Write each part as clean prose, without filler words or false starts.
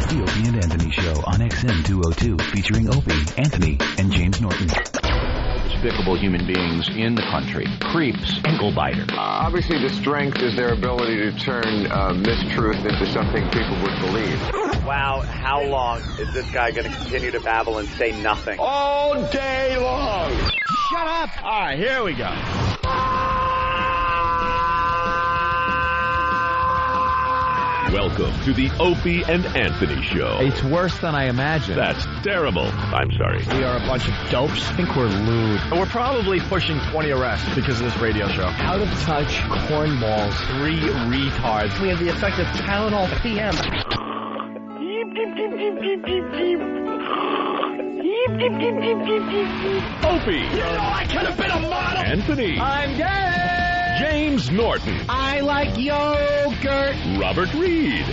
The Opie and Anthony Show on XM 202, featuring Opie, Anthony, and James Norton. Despicable human beings in the country. Creeps, ankle-biter. Obviously, the strength is their ability to turn mistruth into something people would believe. Wow, how long is this guy going to continue to babble and say nothing? All day long. Shut up! All right, here we go. Welcome to the Opie and Anthony Show. It's worse than I imagined. That's terrible. I'm sorry. We are a bunch of dopes. I think we're lewd. We're probably pushing 20 arrests because of this radio show. Out of touch cornballs. 3 retards. We have the effect of Tylenol PM. Opie. You know I could have been a model. Anthony. I'm gay! James Norton. I like yogurt. Robert Reed.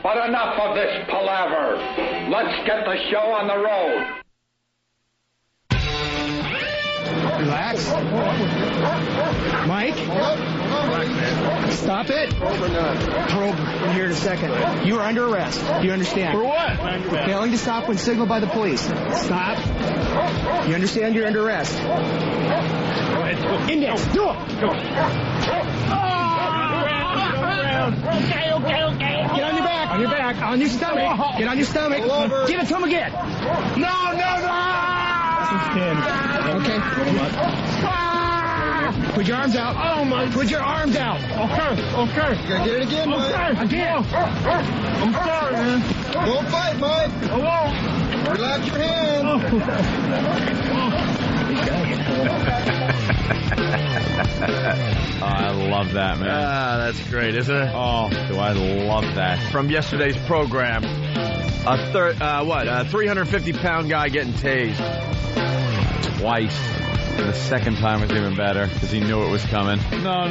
But enough of this palaver. Let's get the show on the road. Relax. Mike? Stop it. Probe. We're here in a second. You are under arrest. Do you understand? For what? For failing to stop when signaled by the police. Stop. You understand you're under arrest? Go ahead. Index. Do it. Come on. Okay. Get on your back. On your back. On your stomach. Get on your stomach. Give it to him again. No. Okay. Put your arms out. Oh, my. Put your arms out. Okay. You gotta get it again, Mike. Again. I'm sorry, man. Don't fight, Mike. I won't. Relax your hand. Oh, I love that, man. That's great, isn't it? Oh, do I love that. From yesterday's program, a 350-pound guy getting tased. Twice. And the second time was even better because he knew it was coming. No.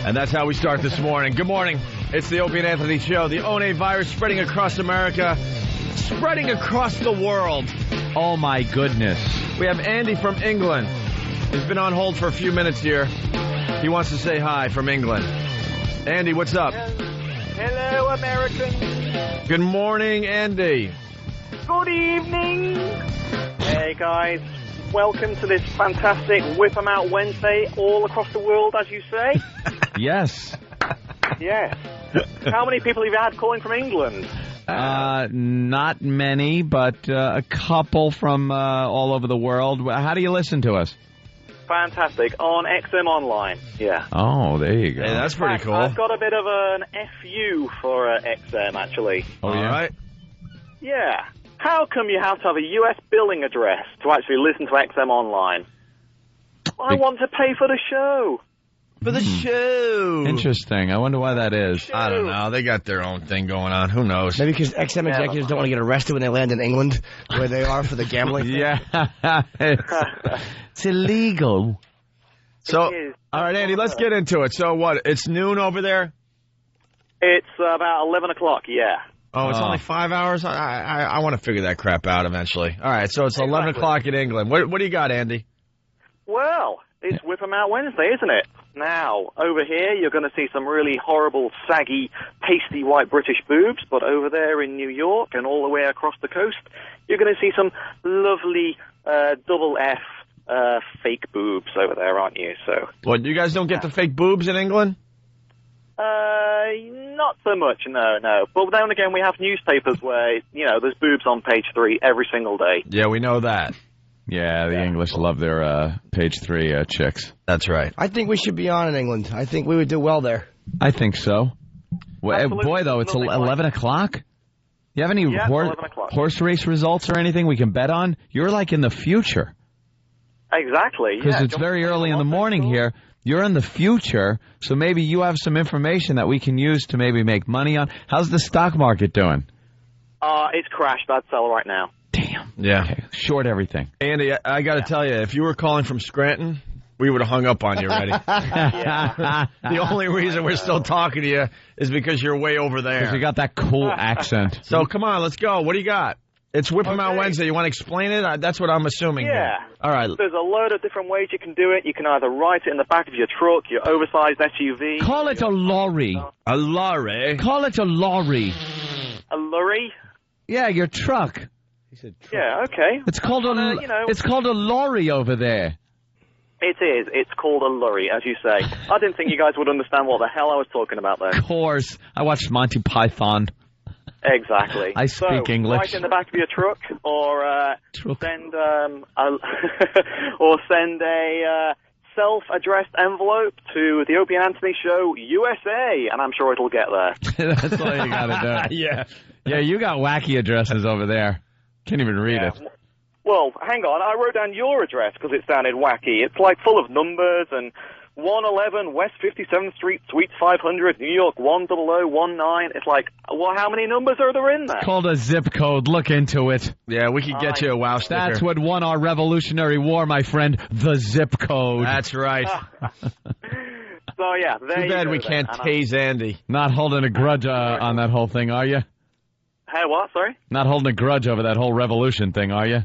And that's how we start this morning. Good morning. It's the Opie and Anthony Show. The One virus spreading across America, spreading across the world. Oh, my goodness. We have Andy from England. He's been on hold for a few minutes here. He wants to say hi from England. Andy, what's up? Hello, Americans. Good morning, Andy. Good evening. Hey, guys. Welcome to this fantastic Whip 'em Out Wednesday all across the world, as you say. Yes. Yes. How many people have you had calling from England? Not many, but a couple from all over the world. How do you listen to us? Fantastic. On XM Online. Yeah. Oh, there you go. Hey, that's pretty cool. I've got a bit of an FU for XM, actually. Oh, yeah? All right. Yeah. How come you have to have a US billing address to actually listen to XM Online? I want to pay for the show. For the show. Interesting. I wonder why that is. I don't know. They got their own thing going on. Who knows? Maybe because XM executives don't want to get arrested when they land in England, where they are for the gambling thing. Yeah. It's illegal. So, all right, Andy, let's get into it. So what? It's noon over there? It's about 11 o'clock, yeah. Oh, it's only 5 hours? I want to figure that crap out eventually. All right, so it's 11 o'clock in England. What do you got, Andy? Well, it's Whip 'em Out Wednesday, isn't it? Now, over here, you're going to see some really horrible, saggy, pasty white British boobs, but over there in New York and all the way across the coast, you're going to see some lovely double F fake boobs over there, aren't you? So, What, you guys don't get the fake boobs in England? Not so much, no. But then again, we have newspapers where, there's boobs on page 3 every single day. Yeah, we know that. Yeah, the English love their page 3 chicks. That's right. I think we should be on in England. I think we would do well there. I think so. Well, Absolutely. boy, though, it's 11 o'clock? You have any 11 o'clock. horse race results or anything we can bet on? You're like in the future. Exactly. Because it's very early in the morning here. You're in the future, so maybe you have some information that we can use to maybe make money on. How's the stock market doing? It's crashed. I'd sell right now. Damn. Yeah. Okay. Short everything. Andy, I got to tell you, if you were calling from Scranton, we would have hung up on you already. The only reason we're still talking to you is because you're way over there. Because you got that cool accent. So come on, let's go. What do you got? It's Whip 'em Out Okay. Wednesday. You want to explain it? That's what I'm assuming. Yeah. Here. All right. There's a load of different ways you can do it. You can either write it in the back of your truck, your oversized SUV. Call it a lorry. A lorry. Call it a lorry. A lorry. Yeah, your truck. Yeah, okay. It's called a it's called a lorry over there. It is. It's called a lorry, as you say. I didn't think you guys would understand what the hell I was talking about there. Of course. I watched Monty Python. Exactly. I speak English. Right in the back of your truck, or Truck. send a self-addressed envelope to the Opie and Anthony Show, USA, and I'm sure it'll get there. That's all you gotta do. Yeah. Yeah, you got wacky addresses over there. Can't even read it. Well, hang on. I wrote down your address because it sounded wacky. It's like full of numbers and 111 West 57th Street, Suite 500, New York 10019. It's like, well, how many numbers are there in there? It's called a zip code. Look into it. Yeah, we could get you a wow sticker. That's what won our Revolutionary War, my friend. The zip code. That's right. So, yeah, there Too you bad go we then. can't And tase Andy. Not holding a grudge on that whole thing, are you? Hey, what? Sorry? Not holding a grudge over that whole revolution thing, are you?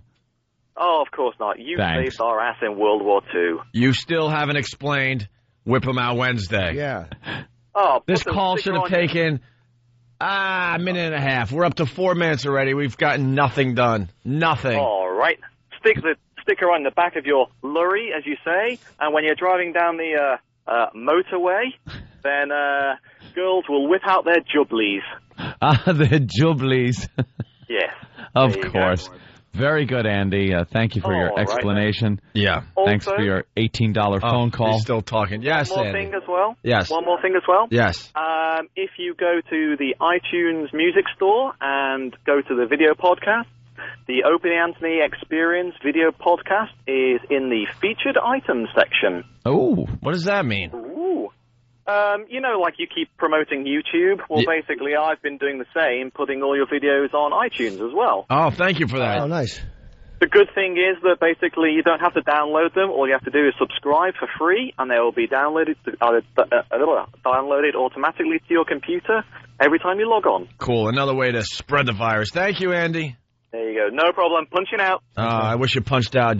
Oh, of course not. You Thanks. saved our ass in World War II. You still haven't explained Whip 'em Out Wednesday. Yeah. Oh, This put the call sticker should have on your- taken a minute and a half. We're up to 4 minutes already. We've gotten nothing done. Nothing. All right. Stick the sticker on the back of your lorry, as you say, and when you're driving down the motorway, then girls will whip out their jubblies. The Jublies. Yes. Of There you course. go. Very good, Andy. Thank you for your All right, explanation. Yeah. Thanks Also, for your $18 phone call. He's still talking. Yes, One more Andy. thing as well. Yes. One more thing as well. Yes. If you go to the iTunes Music Store and go to the video podcast, the Opie and Anthony Experience video podcast is in the featured items section. Oh. What does that mean? Ooh. You know, like you keep promoting YouTube. Well, basically, I've been doing the same, putting all your videos on iTunes as well. Oh, thank you for that. Oh, nice. The good thing is that basically you don't have to download them. All you have to do is subscribe for free, and they will be downloaded automatically to your computer every time you log on. Cool. Another way to spread the virus. Thank you, Andy. There you go. No problem. Punching out. I wish you punched out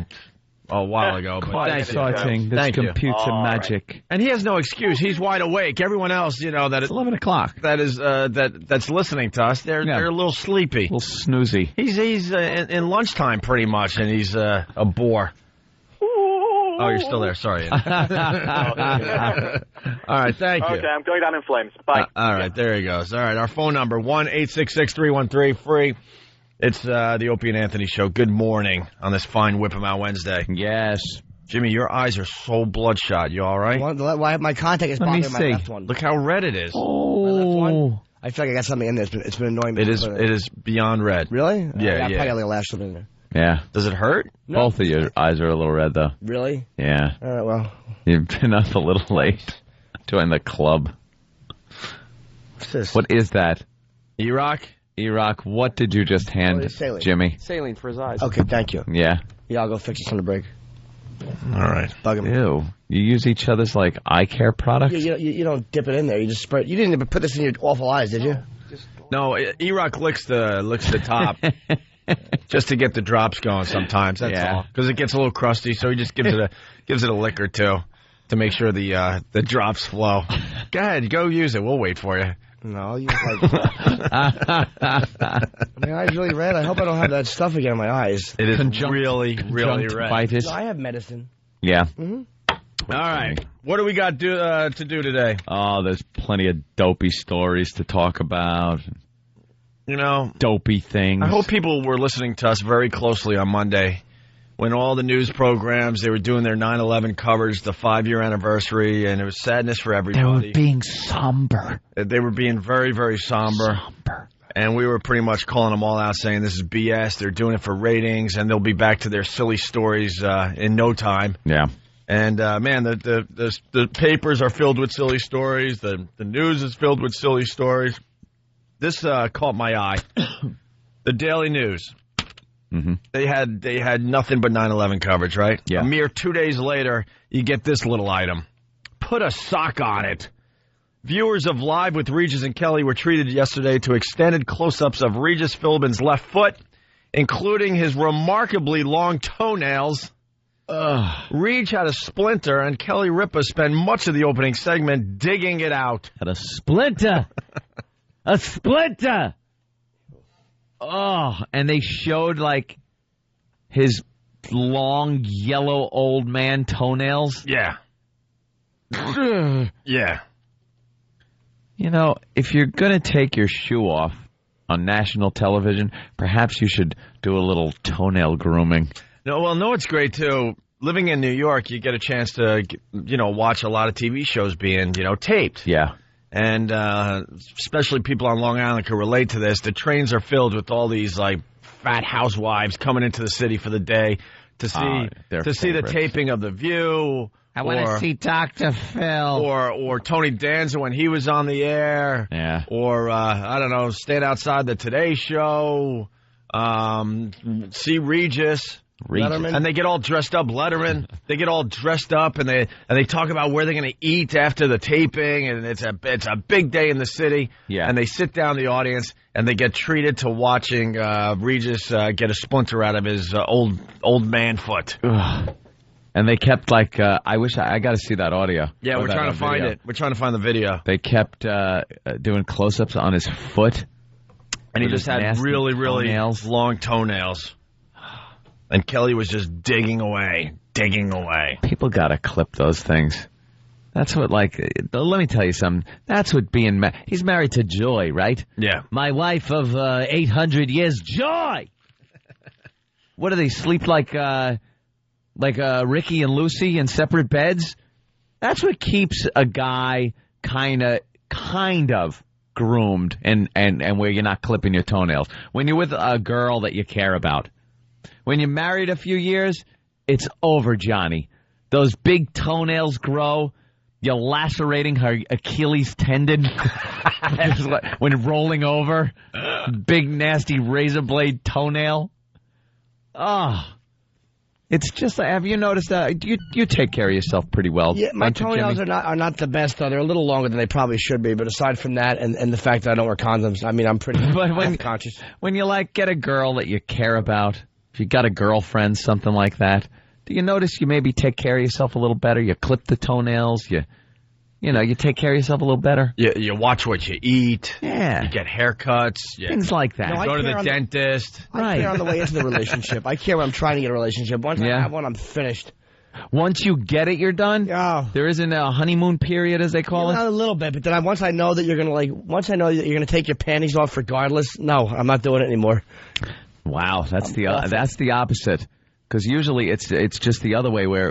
a while ago. But Quite thank you. exciting. This Thank you. computer All right. magic. And he has no excuse. He's wide awake. Everyone else, you know, It's 11 o'clock. that's listeling to us, they're a little sleepy. A little snoozy. He's in lunchtime pretty much, and he's a bore. Oh, you're still there. Sorry. All right, thank you. Okay, I'm going down in flames. Bye. All right, there he goes. All right, our phone number, 1-866-313-FREE. It's the Opie and Anthony Show. Good morning on this fine Whip 'em Out Wednesday. Yes. Jimmy, your eyes are so bloodshot. You all right? Why my contact is Let me bothering my see. left one? Look how red it is. Oh. I feel like I got something in there. It's been annoying me. It is beyond red. Really? Yeah, I yeah. probably got a lash something in there. Yeah. Does it hurt? No. Both of your eyes are a little red, though. Really? Yeah. All right, well. You've been up a little late. Join the club. What's this? What is that? E-Rock? E-Rock, what did you just hand it's saline. Jimmy? Saline for his eyes. Okay, thank you. Yeah. Yeah, I'll go fix this on the break. All right. Bug him. Ew. You use each other's, like, eye care products? You don't dip it in there. You just spray it. You didn't even put this in your awful eyes, did you? No, E-Rock licks the top just to get the drops going sometimes. That's all. Because it gets a little crusty, so he just gives it a lick or two to make sure the drops flow. Go ahead, go use it. We'll wait for you. No, you my eyes really red. I hope I don't have that stuff again in my eyes. It is really, really red. Conjunctivitis. No, I have medicine. Yeah. All right. What do we got to do today? Oh, there's plenty of dopey stories to talk about. You know, Dopey things. I hope people were listening to us very closely on Monday when all the news programs, they were doing their 9/11 coverage, the 5-year anniversary, and it was sadness for They everybody. were being somber. They were being very, very somber. And we were pretty much calling them all out saying this is BS. They're doing it for ratings, and they'll be back to their silly stories in no time. Yeah. And, man, the papers are filled with silly stories. The news is filled with silly stories. This caught my eye. The Daily News. Mm-hmm. They had nothing but 9/11 coverage, right? Yeah. A mere 2 days later, you get this little item. Put a sock on it. Viewers of Live with Regis and Kelly were treated yesterday to extended close-ups of Regis Philbin's left foot including his remarkably long toenails. Reach had a splinter, and Kelly Ripa spent much of the opening segment digging it out. Had a splinter. A splinter. Oh, and they showed, like, his long, yellow old man toenails. Yeah. Yeah. You know, if you're going to take your shoe off on national television, perhaps you should do a little toenail grooming. No, well, no, it's great, too. Living in New York, you get a chance to, watch a lot of TV shows being, taped. Yeah. And especially people on Long Island can relate to this. The trains are filled with all these, like, fat housewives coming into the city for the day to see the taping of The View. I want to see Dr. Phil. Or Tony Danza when he was on the air. Yeah. Or, I don't know, stand outside the Today Show. See Regis. Letterman. And they get all dressed up. Letterman. They get all dressed up and they talk about where they're going to eat after the taping, and it's a big day in the city. Yeah. And they sit down the audience and they get treated to watching Regis get a splinter out of his old man foot. Ugh. And they kept I got to see that audio. Yeah, we're trying to find it. We're trying to find the video. They kept doing close-ups on his foot. And he just had really, really long toenails. And Kelly was just digging away. People got to clip those things. That's what, let me tell you something. That's what he's married to Joy, right? Yeah. My wife of 800 years, Joy! What do they sleep like Ricky and Lucy in separate beds? That's what keeps a guy kind of groomed and where you're not clipping your toenails. When you're with a girl that you care about. When you're married a few years, it's over, Johnny. Those big toenails grow. You're lacerating her Achilles tendon when rolling over. Big, nasty razor blade toenail. Oh. It's just, have you noticed that? You take care of yourself pretty well. Yeah, my toenails are not the best, though. They're a little longer than they probably should be. But aside from that and the fact that I don't wear condoms, I mean, I'm pretty conscious. When you, get a girl that you care about, if you got a girlfriend, something like that, do you notice you maybe take care of yourself a little better? You clip the toenails, you take care of yourself a little better. You watch what you eat. Yeah. You get haircuts. Things like that. Go to the dentist. I care on the way into the relationship. I care when I'm trying to get a relationship. Once I have one, I'm finished. Once you get it, you're done? Yeah. There isn't a honeymoon period, as they call it? Not a little bit, but then once I know that you're going to take your panties off regardless, no, I'm not doing it anymore. Wow, that's the opposite. Because usually it's just the other way where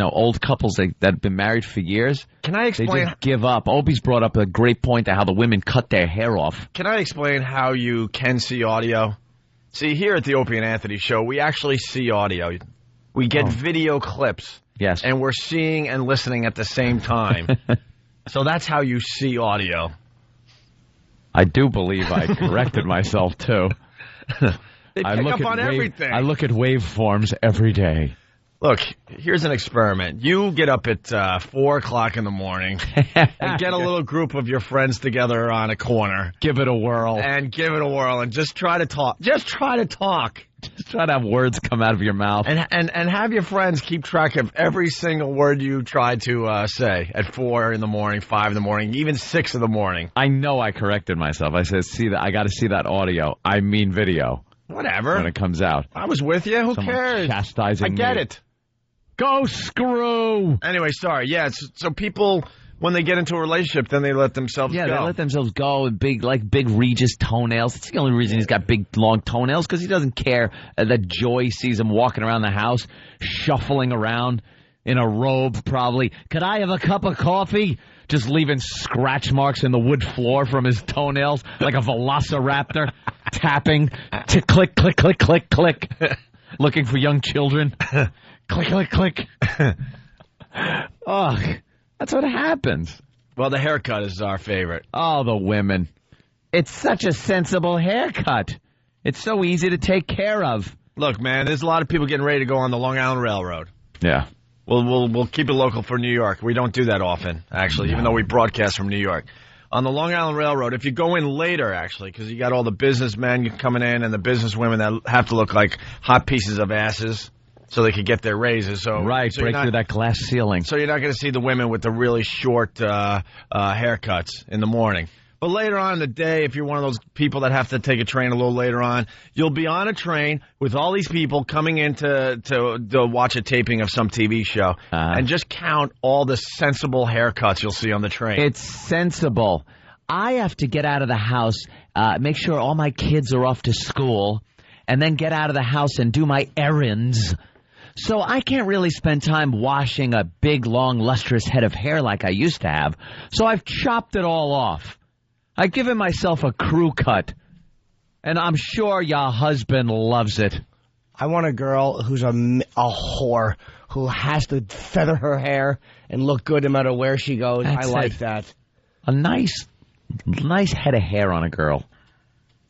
old couples that have been married for years. Can I explain? They just give up. Opie's brought up a great point to how the women cut their hair off. Can I explain how you can see audio? See, here at the Opie and Anthony Show, we actually see audio. We get video clips. Yes. And we're seeing and listening at the same time. So that's how you see audio. I do believe I corrected myself, too. They pick up on everything. I look at waveforms every day. Look, here's an experiment. You get up at 4 o'clock in the morning and get a little group of your friends together on a corner. Give it a whirl. And just try to talk. Just try to have words come out of your mouth. And have your friends keep track of every single word you try to say at 4 in the morning, 5 in the morning, even 6 in the morning. I know I corrected myself. I said, I got to see that audio. I mean video. Whatever. When it comes out. I was with you. Who cares? Chastising I get it. Go screw. Anyway, sorry. Yeah, so people, when they get into a relationship, then they let themselves go. Yeah, they let themselves go with big Regis toenails. That's the only reason he's got big, long toenails, because he doesn't care that Joy sees him walking around the house, shuffling around in a robe, probably. Could I have a cup of coffee? Just leaving scratch marks in the wood floor from his toenails like a velociraptor, tapping to click, click, click, click, click, looking for young children. Click, click, click. Oh, that's what happens. Well, the haircut is our favorite. Oh, the women. It's such a sensible haircut. It's so easy to take care of. Look, man, there's a lot of people getting ready to go on the Long Island Railroad. Yeah. We'll keep it local for New York. We don't do that often, actually, even though we broadcast from New York. on the Long Island Railroad, if you go in later, actually, because you got all the businessmen coming in and the businesswomen that have to look like hot pieces of asses so they could get their raises. So break through that glass ceiling. So you're not going to see the women with the really short haircuts in the morning. But later on in the day, if you're one of those people that have to take a train a little later on, you'll be on a train with all these people coming in to watch a taping of some TV show. And just count all the sensible haircuts you'll see on the train. It's sensible. I have to get out of the house, make sure all my kids are off to school, and then get out of the house and do my errands. So I can't really spend time washing a big, long, lustrous head of hair like I used to have. So I've chopped it all off. I've given myself a crew cut, and I'm sure your husband loves it. I want a girl who's a whore, who has to feather her hair and look good no matter where she goes. That's I like that. A nice head of hair on a girl.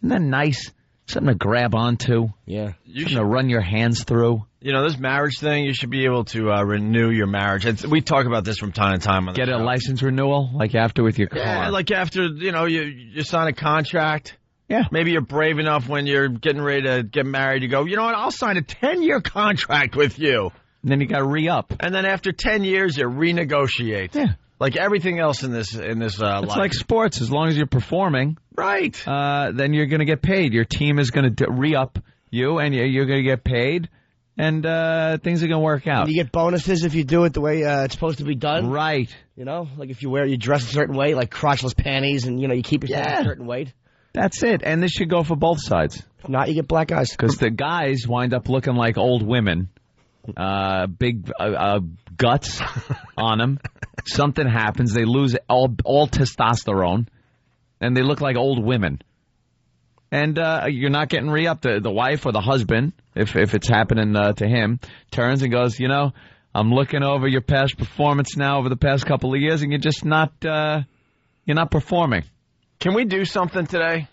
Isn't that nice? Something to grab onto. Yeah. Something to run your hands through. You know, this marriage thing, you should be able to renew your marriage. We talk about this from time to time on the show. Get a license renewal, like after with your car. Yeah, like after, you sign a contract. Yeah. Maybe you're brave enough when you're getting ready to get married. You go, you know what, I'll sign a 10-year contract with you. And then you got to re-up. And then after 10 years, you renegotiate. Yeah. Like everything else in this life. It's like sports. As long as you're performing. Right. Then you're going to get paid. Your team is going to re-up you, and you're going to get paid. And things are going to work out. And you get bonuses if you do it the way it's supposed to be done. Right. Like if you dress a certain way, like crotchless panties, and, you keep yourself a certain weight. That's it. And this should go for both sides. If not, you get black eyes. Because the guys wind up looking like old women. Big guts on them. Something happens. They lose all testosterone. And they look like old women. And you're not getting re-upped. The wife or the husband, if it's happening to him, turns and goes, I'm looking over your past performance now over the past couple of years, and you're just not performing. Can we do something today?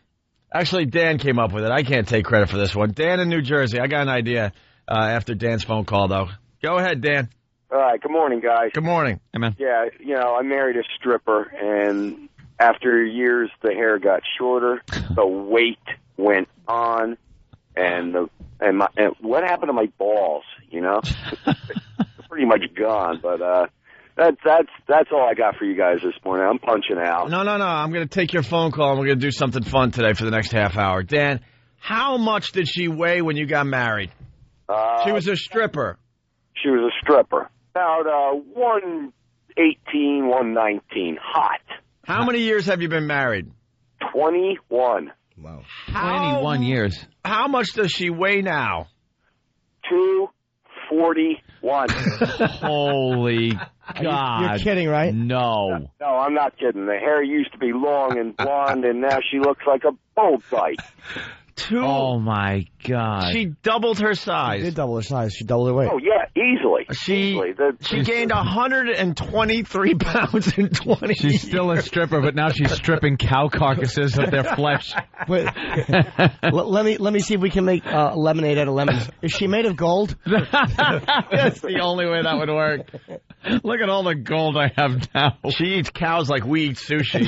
Actually, Dan came up with it. I can't take credit for this one. Dan in New Jersey. I got an idea after Dan's phone call, though. Go ahead, Dan. All right. Good morning, guys. Good morning. Hey, man. Yeah, I married a stripper, and after years, the hair got shorter, the weight went on, and what happened to my balls? They're pretty much gone. But that's all I got for you guys this morning. I'm punching out. No. I'm going to take your phone call, and we're going to do something fun today for the next half hour. Dan, how much did she weigh when you got married? She was a stripper. She was a stripper. About 118, 119. Hot. How many years have you been married? 21. Wow. 21 years. How much does she weigh now? 241. Holy God. You're kidding, right? No. No, I'm not kidding. The hair used to be long and blonde, and now she looks like a bullfight. Oh, my God. She doubled her size. She did double her size. She doubled her weight. Oh, yeah, easily. She gained 123 pounds in 20 She's still a stripper, but now she's stripping cow carcasses of their flesh. Wait, let me see if we can make lemonade out of lemons. Is she made of gold? That's the only way that would work. Look at all the gold I have now. She eats cows like we eat sushi.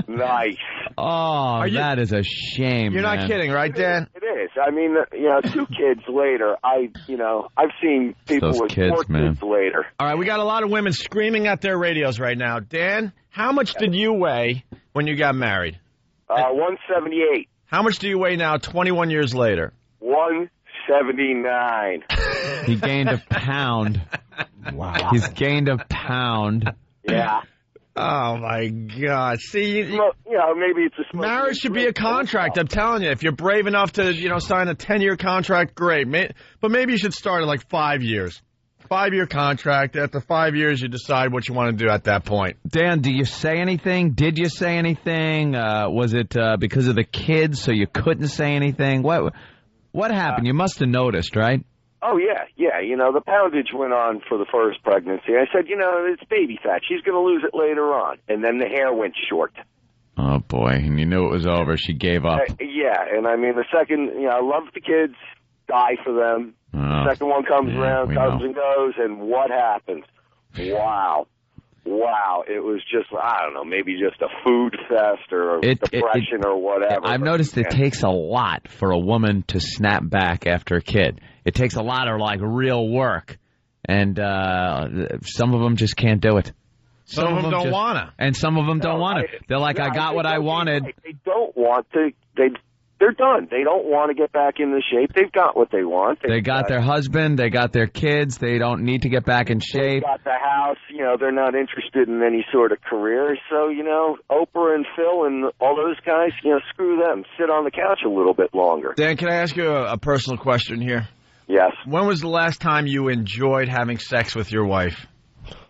Nice. Oh, that is a shame. You're not kidding, right, Dan? It is. I mean, 2 kids later, I've seen people with 4 kids later. All right, we got a lot of women screaming at their radios right now. Dan, how much did you weigh when you got married? 178. How much do you weigh now 21 years later? 179. He gained a pound. Wow. He's gained a pound. Yeah. Oh, my God. See, maybe it's a marriage should be a contract. I'm telling you, if you're brave enough to, sign a 10-year contract, great. But maybe you should start at like 5 years. 5-year contract. After 5 years, you decide what you want to do at that point. Dan, do you say anything? Did you say anything? Was it because of the kids, so you couldn't say anything? What happened? You must have noticed, right? Oh, yeah. The poundage went on for the first pregnancy. I said, it's baby fat. She's going to lose it later on. And then the hair went short. Oh, boy. And you knew it was over. She gave up. Yeah. And, I mean, the second, I love the kids, die for them. The second one comes around, comes and goes, and what happens? Wow. wow, it was just, I don't know, maybe just a food fest or depression or whatever. I've noticed it takes a lot for a woman to snap back after a kid. It takes a lot of, like, real work. And some of them just can't do it. Some of them don't want to. And some of them don't want to. They're like, I got what I wanted. They don't want to. They're done. They don't want to get back into shape. They've got what they want. They got their husband. They got their kids. They don't need to get back in shape. They got the house. You know, they're not interested in any sort of career. So, you know, Oprah and Phil and all those guys, you know, screw them. Sit on the couch a little bit longer. Dan, can I ask you a personal question here? Yes. When was the last time you enjoyed having sex with your wife?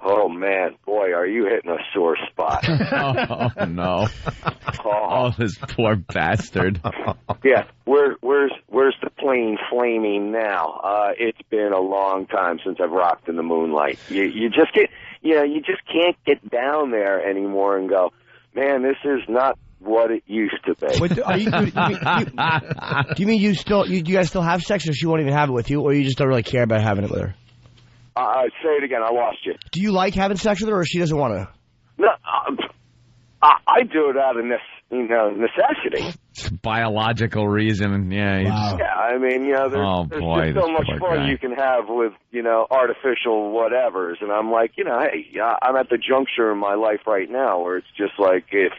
Oh, man. Boy, are you hitting a sore spot. Oh, no. Oh, this poor bastard. Yeah. Where's the plane flaming now? It's been a long time since I've rocked in the moonlight. You just can't get down there anymore and go, man, this is not what it used to be. But do you mean you guys still have sex, or she won't even have it with you, or you just don't really care about having it with her? Say it again. I lost you. Do you like having sex with her, or she doesn't want to? No, I do it out of necessity. It's a biological reason. Yeah. Wow. Yeah, I mean, you know, there's just so much fun you can have with, you know, artificial whatevers. And I'm like, you know, hey, I'm at the juncture in my life right now where it's just like if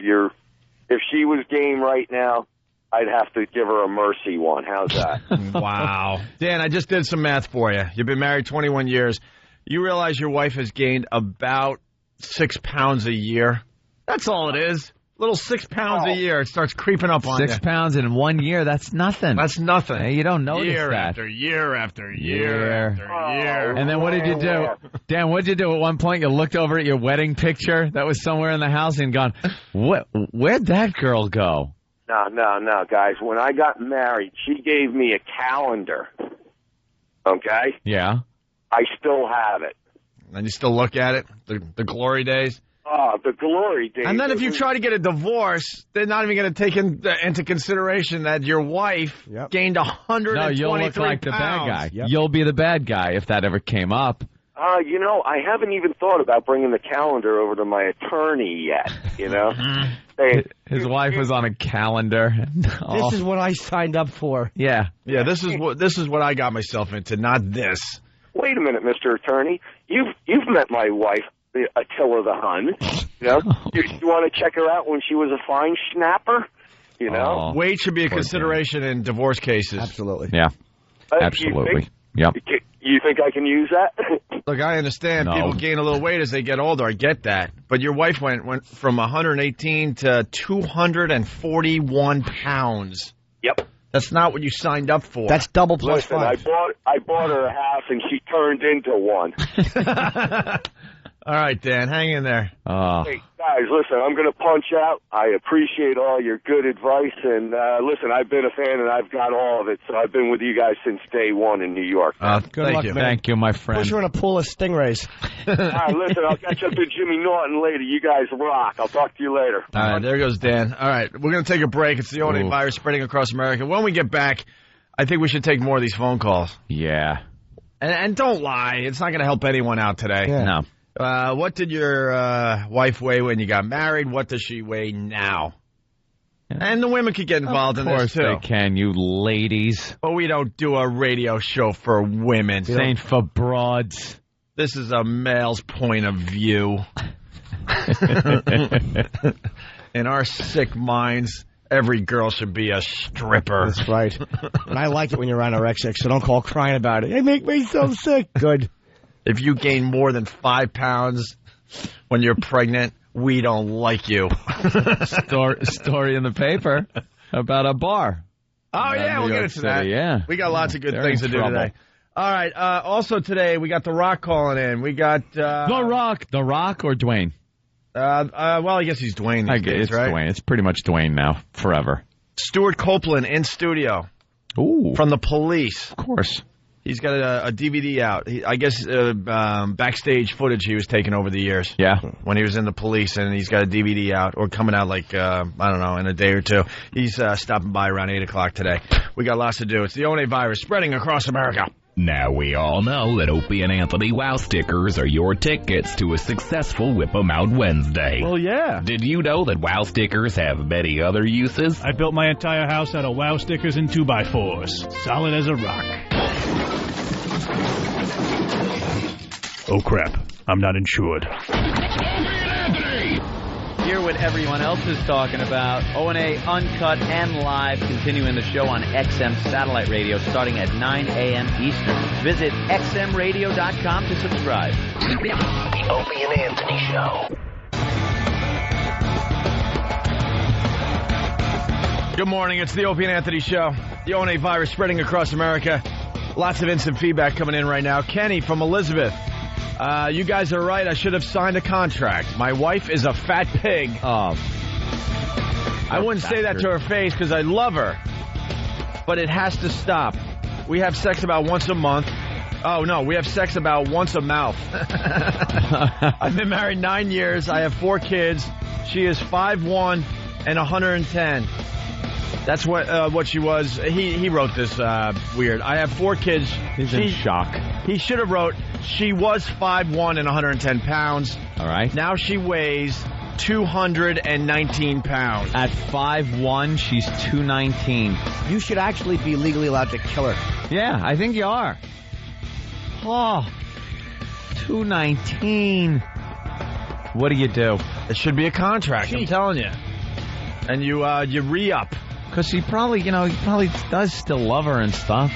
she was game right now, I'd have to give her a mercy one. How's that? Wow. Dan, I just did some math for you. You've been married 21 years. You realize your wife has gained about 6 pounds a year? That's all it is. Little 6 pounds a year. It starts creeping up on you. 6 pounds in 1 year, that's nothing. That's nothing. Hey, you don't notice year that. After year after year after year. And then what did you do? Dan, what did you do at one point? You looked over at your wedding picture that was somewhere in the house and gone, where'd that girl go? No, guys. When I got married, she gave me a calendar. Okay? Yeah. I still have it. And you still look at it? The glory days? Oh, the glory days. And then if you try to get a divorce, they're not even going to take into consideration that your wife gained 123 No, you'll look like the bad pounds. guy. Yep. You'll be the bad guy if that ever came up. You know, I haven't even thought about bringing the calendar over to my attorney yet, you know? His wife was on a calendar. This is what I signed up for. Yeah. Yeah, this is what I got myself into, not this. Wait a minute, Mr. Attorney. You've met my wife, Attila the Hun. You know? You want to check her out when she was a fine schnapper? You know? Weight should be a consideration in divorce cases. Absolutely. Yeah. Absolutely. Yep. You think I can use that? Look, I understand people gain a little weight as they get older. I get that. But your wife went from 118 to 241 pounds. Yep. That's not what you signed up for. That's double plus 5. I bought her a house, and she turned into one. All right, Dan, hang in there. Hey, guys, listen, I'm going to punch out. I appreciate all your good advice. And, listen, I've been a fan, and I've got all of it. So I've been with you guys since day one in New York. Good luck, man. Thank you, my friend. Push her in a pool of stingrays. All right, listen, I'll catch up to Jimmy Norton later. You guys rock. I'll talk to you later. All right, there goes Dan. All right, we're going to take a break. It's the ONA virus spreading across America. When we get back, I think we should take more of these phone calls. Yeah. And don't lie. It's not going to help anyone out today. Yeah. No. What did your wife weigh when you got married? What does she weigh now? And the women could get involved in this, too. Of course they can, you ladies. But we don't do a radio show for women. This ain't for broads. This is a male's point of view. In our sick minds, every girl should be a stripper. That's right. And I like it when you're anorexic, so don't call crying about it. They make me so sick. Good. If you gain more than 5 pounds when you're pregnant, we don't like you. Story in the paper about a bar. Oh, yeah, we'll get into that. Yeah. We got lots of good things to do today. All right. Also today, we got The Rock calling in. We got... The Rock or Dwayne? Well, I guess he's Dwayne these days, it's right? Dwayne. It's pretty much Dwayne now, forever. Stuart Copeland in studio. Ooh. From The Police. Of course. He's got a DVD out. I guess backstage footage he was taking over the years. Yeah. When he was in The Police, and he's got a DVD out, or coming out like, I don't know, in a day or two. He's stopping by around 8 o'clock today. We got lots to do. It's the ONA virus spreading across America. Now we all know that Opie and Anthony Wow stickers are your tickets to a successful Whip 'em Out Wednesday. Well, yeah. Did you know that Wow stickers have many other uses? I built my entire house out of Wow stickers and 2x4s. Solid as a rock. Oh, crap. I'm not insured. Hear what everyone else is talking about. O&A Uncut and Live, continuing the show on XM Satellite Radio starting at 9 a.m. Eastern. Visit xmradio.com to subscribe. The Opie and Anthony Show. Good morning. It's the Opie and Anthony Show. The O&A virus spreading across America. Lots of instant feedback coming in right now. Kenny from Elizabeth. You guys are right. I should have signed a contract. My wife is a fat pig. Oh. I wouldn't say that to her face because I love her. But it has to stop. We have sex about once a month. Oh, no. We have sex about once a mouth. I've been married 9 years. I have 4 kids. She is 5'1" and 110. That's what she was. He wrote this weird. I have 4 kids. He's in shock. He should have wrote, she was 5'1" and 110 pounds. All right. Now she weighs 219 pounds. At 5'1", she's 219. You should actually be legally allowed to kill her. Yeah, I think you are. Oh, 219. What do you do? It should be a contract, I'm telling you. And you re-up. Because he probably does still love her and stuff.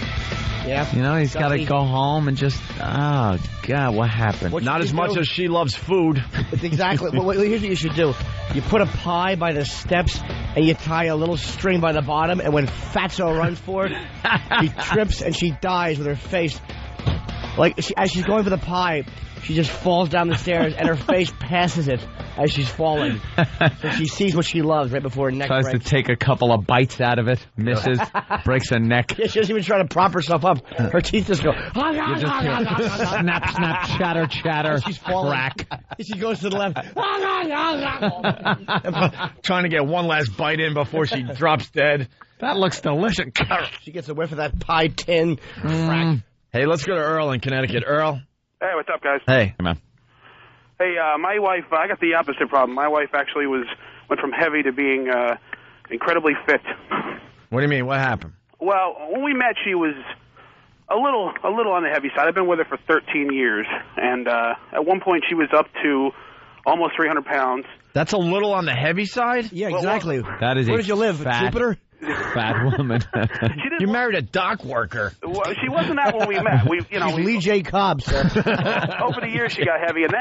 Yeah. He's got to go home and just, oh, God, what happened? Not as much as she loves food. It's exactly. Well, here's what you should do. You put a pie by the steps, and you tie a little string by the bottom, and when Fatso runs for it, she trips and she dies with her face. Like, as she's going for the pie, she just falls down the stairs, and her face passes it as she's falling. So she sees what she loves right before her neck Tries breaks. to take a couple of bites out of it, misses, breaks her neck. Yeah, she doesn't even try to prop herself up. Her teeth just go. You just hear snap, snap, chatter, chatter, She's falling. crack. She goes to the left. Trying to get one last bite in before she drops dead. That looks delicious. She gets a whiff of that pie tin. Crack. Hey, let's go to Earl in Connecticut. Earl? Hey, what's up, guys? Hey. Come on. Hey, my wife, I got the opposite problem. My wife actually went from heavy to being incredibly fit. What do you mean? What happened? Well, when we met, she was a little on the heavy side. I've been with her for 13 years, and at one point she was up to almost 300 pounds. That's a little on the heavy side? Yeah, exactly. That is Where a did you live? fat, Jupiter? Fat woman. You married a dock worker. Well, she wasn't that when we met. She's Lee J. Cobb, sir. Over the years, she got heavy, and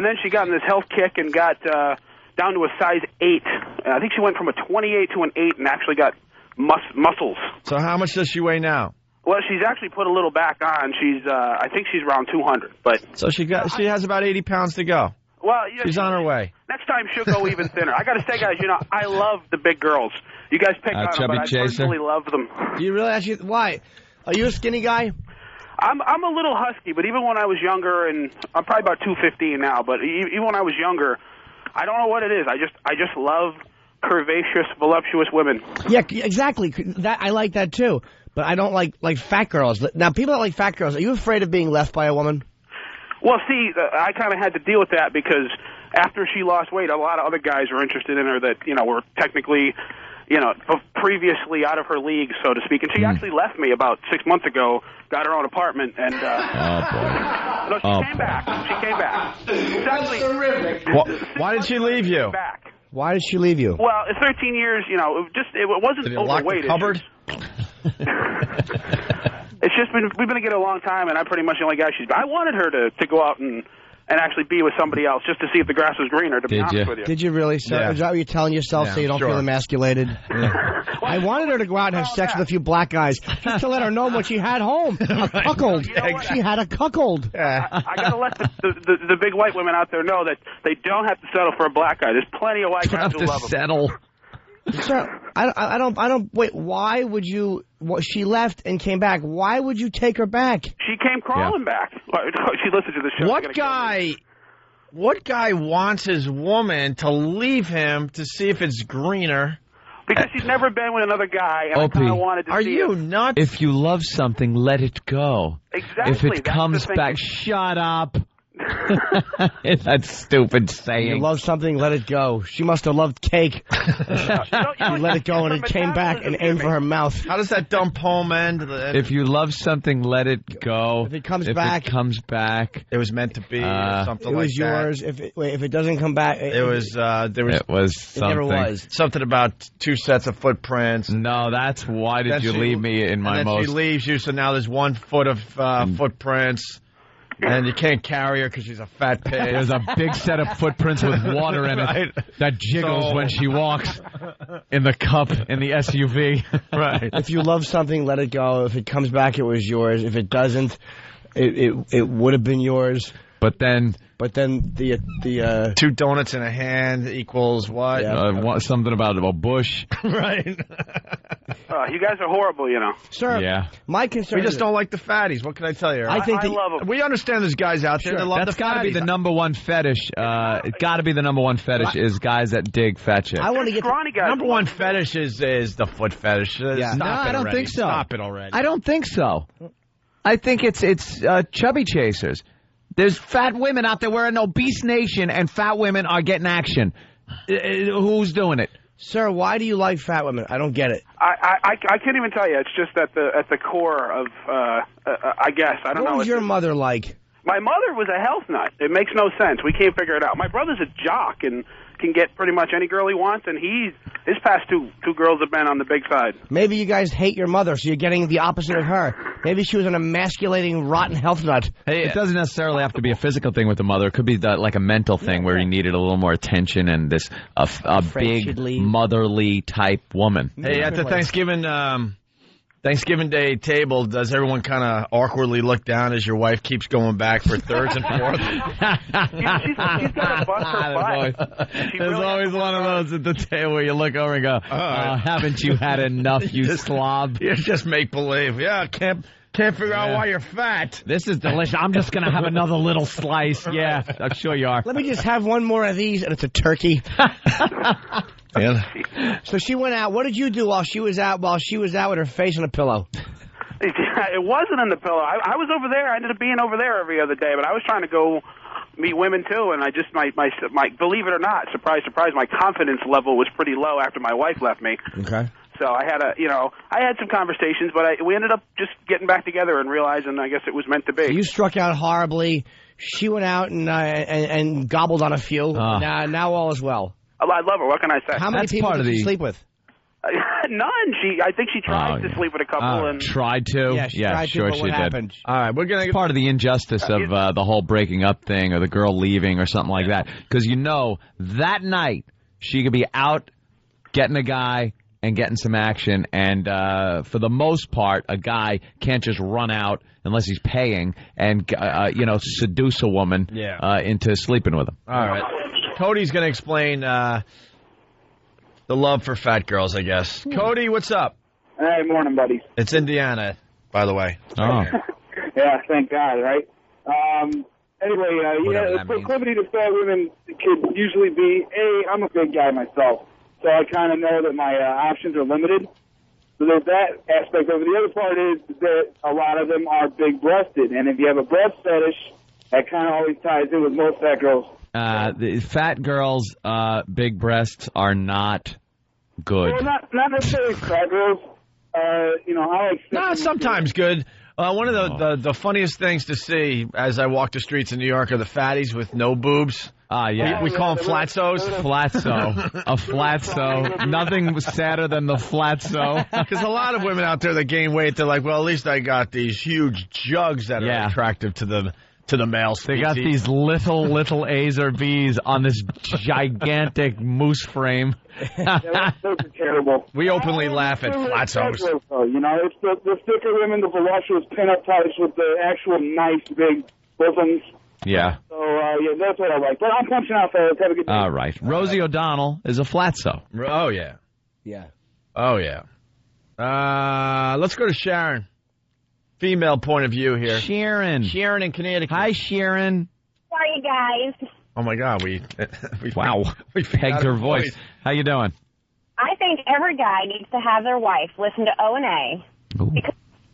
then she got in this health kick and got down to a size 8. I think she went from a 28 to an 8 and actually got muscles. So how much does she weigh now? Well, she's actually put a little back on. I think she's around 200. But so she has about 80 pounds to go. Well, she's on her way. Next time she'll go even thinner. I got to say, guys, I love the big girls. You guys pick on them, but I personally love them. Do you really? Actually, why? Are you a skinny guy? I'm a little husky, but even when I was younger, and I'm probably about 215 now, but even when I was younger, I don't know what it is. I just love curvaceous, voluptuous women. Yeah, exactly. That I like that too, but I don't like fat girls. Now, people that like fat girls, are you afraid of being left by a woman? Well, see, I kind of had to deal with that because after she lost weight, a lot of other guys were interested in her that were technically, previously out of her league, so to speak. And she actually left me about 6 months ago, got her own apartment, and oh boy. No, she came back. She came back. That's terrific. Why did she leave you? Back. Why did she leave you? Well, 13 years, it wasn't Did you overweight. lock the cupboard? It's just we've been together a long time, and I'm pretty much the only guy she's. I wanted her to go out and actually be with somebody else just to see if the grass was greener. To be honest with you. Did you really? So Yeah. is that what you're telling yourself so you don't feel emasculated? I wanted her to go out and have sex with a few black guys just to let her know what she had home. A cuckold. She had a cuckold. I got to let the big white women out there know that they don't have to settle for a black guy. There's plenty of white guys who love them. Settle. Sir, I don't. Wait, why would you? She left and came back. Why would you take her back? She came crawling back. She listened to the show. What guy wants his woman to leave him to see if it's greener? Because she's never been with another guy, and Opie, I kind of wanted to Are see you it. nuts? If you love something, let it go. Exactly. If it that's comes the thing. back, shut up. That stupid saying. You love something, let it go. She must have loved cake. You let it go, and it came back and aimed for her mouth. How does that dumb poem end? If you love something, let it go. If it comes back, it was meant to be, or something like that. It was yours. If it doesn't come back, It was something. It never was. Something about 2 sets of footprints. No, that's why did you leave me in my and then most. she leaves you, so now there's 1 foot of footprints. And you can't carry her because she's a fat pig. There's a big set of footprints with water in it Right. that jiggles when she walks in the cup in the SUV. Right. If you love something, let it go. If it comes back, it was yours. If it doesn't, it would have been yours. But then the 2 donuts in a hand equals what? something about a bush. Right. You guys are horrible, you know. Sir, Yeah. my concern We just is don't like the fatties. What can I tell you? I think I love them. We understand there's guys out there that love That's the got to be fatties. the number one fetish. It's got to be the number one fetish is guys that dig fat chicks. I want to get Scrawny guys. Number one fetish is the foot fetish. Yeah. Stop No, it I don't already. think so. Stop it already. I don't think so. I think it's chubby chasers. There's fat women out there. We're an obese nation, and fat women are getting action. Who's doing it? Sir, why do you like fat women? I don't get it. I can't even tell you. It's just at the core of I guess I don't know. What was your mother like? My mother was a health nut. It makes no sense. We can't figure it out. My brother's a jock and can get pretty much any girl he wants, and his past two girls have been on the big side. Maybe you guys hate your mother, so you're getting the opposite of her. Maybe she was an emasculating, rotten health nut. Hey, it doesn't necessarily have to be a physical thing with the mother. It could be like a mental thing where he needed a little more attention and this a big motherly type woman. Hey, at the Thanksgiving Day table, does everyone kind of awkwardly look down as your wife keeps going back for thirds and fourths? She's got a bust her butt. There's always one of those at the table where you look over and go, haven't you had enough, you slob? You just make believe. Yeah, can't figure out why you're fat. This is delicious. I'm just going to have another little slice. Yeah, I'm sure you are. Let me just have one more of these, and it's a turkey. So she went out. What did you do while she was out with her face on a pillow? It wasn't in the pillow. I was over there. I ended up being over there every other day, but I was trying to go meet women too, and I just my believe it or not, surprise, surprise, my confidence level was pretty low after my wife left me. Okay. So I had some conversations, but we ended up just getting back together and realizing, I guess it was meant to be. So you struck out horribly. She went out and gobbled on a few. Now all is well. I love her. What can I say? How many people did you sleep with? None. I think she tried to sleep with a couple. And tried to? Yeah, she tried to, sure but she what did. happened? All right, we're going to... It's part of the injustice of the whole breaking up thing or the girl leaving or something like that. Because that night she could be out getting a guy and getting some action, and for the most part, a guy can't just run out unless he's paying and seduce a woman into sleeping with him. All right. Cody's going to explain the love for fat girls, I guess. Cody, what's up? Hey, morning, buddies. It's Indiana, by the way. Oh. Yeah, thank God, right? Anyway, the proclivity to fat women could usually be, I'm a big guy myself, so I kind of know that my options are limited. So there's that aspect of it. The other part is that a lot of them are big-breasted, and if you have a breast fetish, that kind of always ties in with most fat girls. The fat girls' big breasts are not good. Well, not necessarily fat girls. I like... No, it's sometimes good. One of the funniest things to see as I walk the streets in New York are the fatties with no boobs. Yeah. We call them flatsos. Flatso. A flatso. Nothing was sadder than the flatso. Because a lot of women out there that gain weight, they're like, well, at least I got these huge jugs that are attractive to the male species. They got these little A's or B's on this gigantic moose frame. Those are terrible. We openly laugh at flatsos. It's the thicker women, the voluptuous pinup types with the actual nice big bosoms. Yeah. So, that's what I like. But I'm punching out, fellas. Have a good day. All right. Rosie O'Donnell is a flatso. Oh, yeah. Yeah. Oh, yeah. Let's go to Sharon. Female point of view here. Sharon in Connecticut. Hi, Sharon. How are you guys? Oh, my God. We pegged her voice. How you doing? I think every guy needs to have their wife listen to O&A because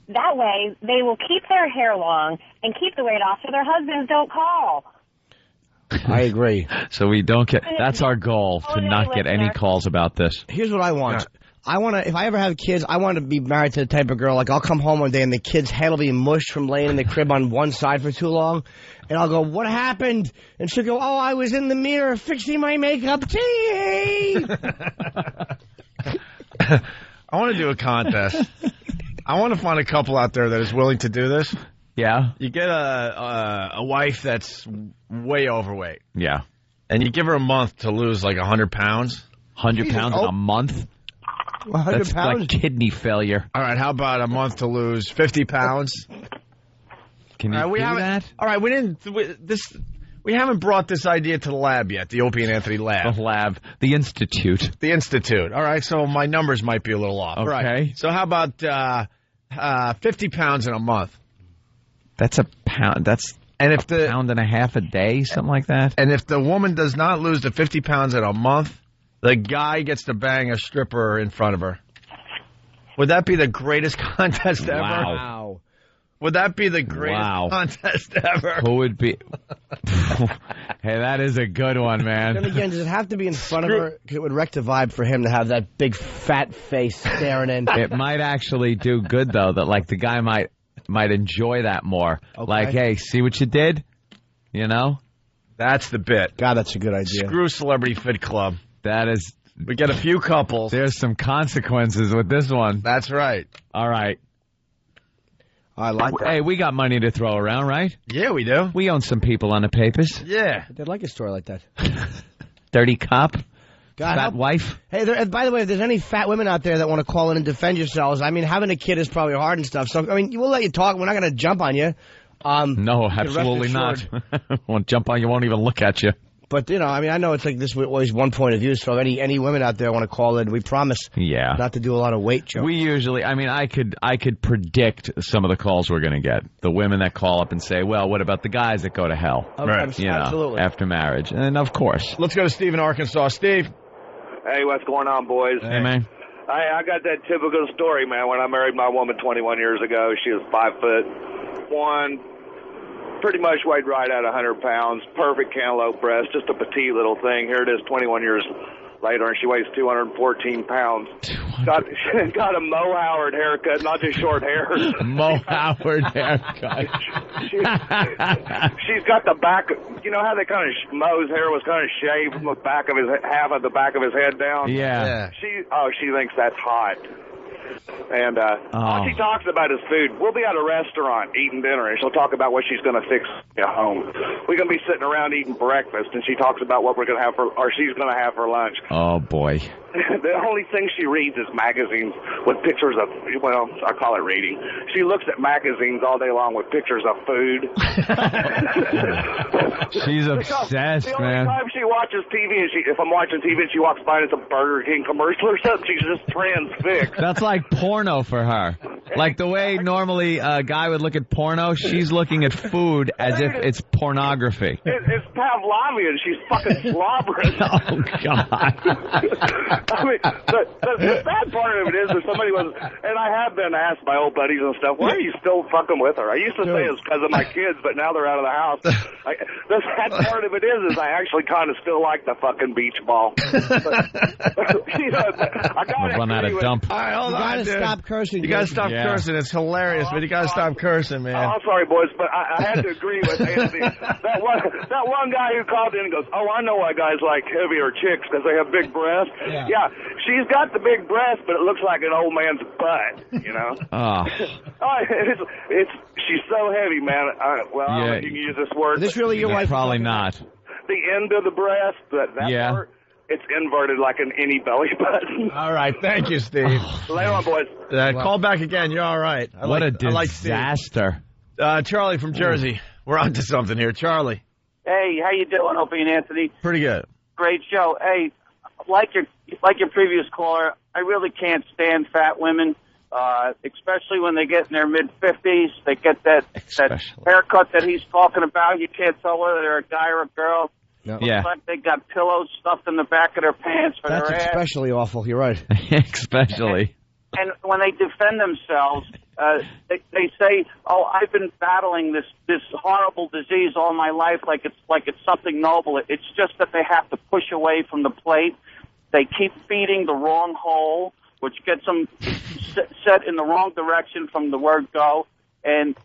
that way they will keep their hair long and keep the weight off so their husbands don't call. I agree. So we don't get. That's our goal, to not get any calls about this. Here's what I want. I want to, if I ever have kids, I want to be married to the type of girl, like I'll come home one day and the kid's head will be mushed from laying in the crib on one side for too long. And I'll go, what happened? And she'll go, oh, I was in the mirror fixing my makeup. Gee! I want to do a contest. I want to find a couple out there that is willing to do this. Yeah. You get a wife that's way overweight. Yeah. And you give her a month to lose like 100 pounds. 100 pounds in a month? 100 That's pounds? like kidney failure. All right, how about a month to lose 50 pounds? Can you do that? All right, we haven't brought this idea to the lab yet, the Opie and Anthony lab. The lab, the institute. The institute. All right, so my numbers might be a little off. Okay. Right. So how about 50 pounds in a month? That's a pound. That's a pound and a half a day, something like that. And if the woman does not lose the 50 pounds in a month, the guy gets to bang a stripper in front of her. Would that be the greatest contest ever? Wow. Would that be the greatest contest ever? Who would be? Hey, that is a good one, man. Then again, does it have to be in front of her? 'Cause it would wreck the vibe for him to have that big fat face staring in. It might actually do good, though, that like the guy might enjoy that more. Okay. Like, hey, see what you did? You know? That's the bit. God, that's a good idea. Screw Celebrity Fit Club. That is... We get a few couples. There's some consequences with this one. That's right. All right. I like that. Hey, we got money to throw around, right? Yeah, we do. We own some people on the papers. Yeah. They'd like a story like that. Dirty cop. God, fat wife. Hey, and by the way, if there's any fat women out there that want to call in and defend yourselves, I mean, having a kid is probably hard and stuff. So, I mean, we'll let you talk. We're not going to jump on you. No, absolutely not. Won't jump on you, won't even look at you. But, you know, I mean, I know it's like this always one point of view, so if any women out there want to call in, we promise not to do a lot of weight jokes. We usually, I mean, I could predict some of the calls we're going to get. The women that call up and say, well, what about the guys that go to hell? Right. You know, absolutely. after marriage. And, of course. Let's go to Steve in Arkansas. Steve. Hey, what's going on, boys? Hey, man. I got that typical story, man. When I married my woman 21 years ago, she was 5'1", pretty much weighed right at 100 pounds, perfect cantaloupe breast, just a petite little thing. Here it is 21 years later, and she weighs 214 pounds. Got a Mo Howard haircut, not just short hair. Mo Howard haircut. She's got the back, you know how they kind of, Mo's hair was kind of shaved from the back of his, half of the back of his head down? Yeah. She thinks that's hot. And all she talks about is food. We'll be at a restaurant eating dinner, and she'll talk about what she's going to fix at home. We're going to be sitting around eating breakfast, and she talks about what we're going to have or she's going to have for lunch. Oh, boy. The only thing she reads is magazines with pictures of, well, I call it reading. She looks at magazines all day long with pictures of food. She's obsessed, the only time she watches TV, and if I'm watching TV and she walks by and it's a Burger King commercial or something, she's just transfixed. That's like porno for her. Like the way normally a guy would look at porno, she's looking at food as if it's pornography. It's Pavlovian. She's fucking slobbering. Oh, God. I mean, the bad part of it is that somebody was, and I have been asked by old buddies and stuff, why are you still fucking with her? I used to say it's because of my kids, but now they're out of the house. The sad part of it is I actually kind of still like the fucking beach ball. You know, I gotta run out of dump. All right, hold you on, gotta dude. stop cursing. You gotta stop cursing. It's hilarious, but you gotta stop cursing, man. I'm sorry, boys, but I had to agree with Anthony. That one guy who called in and goes, oh, I know why guys like heavier chicks because they have big breasts. Yeah, she's got the big breast, but it looks like an old man's butt, you know? She's so heavy, man. I don't know if you can use this word. Is this really your wife? Probably not. The end of the breast, that part, it's inverted like any belly button. All right, thank you, Steve. Later on, boys. Call back again. You're all right. What a disaster. Charlie from Jersey. We're on to something here. Charlie. Hey, how you doing, Opie and Anthony? Pretty good. Great show. Hey, like your previous caller, I really can't stand fat women, especially when they get in their mid-50s. They get that haircut that he's talking about. You can't tell whether they're a guy or a girl. No. Yeah. Looks like they got pillows stuffed in the back of their pants for That's their ass. especially awful. You're right. Especially. And when they defend themselves, they say, "Oh, I've been battling this horrible disease all my life, like it's something noble." It's just that they have to push away from the plate. They keep feeding the wrong hole, which gets them set in the wrong direction from the word go, and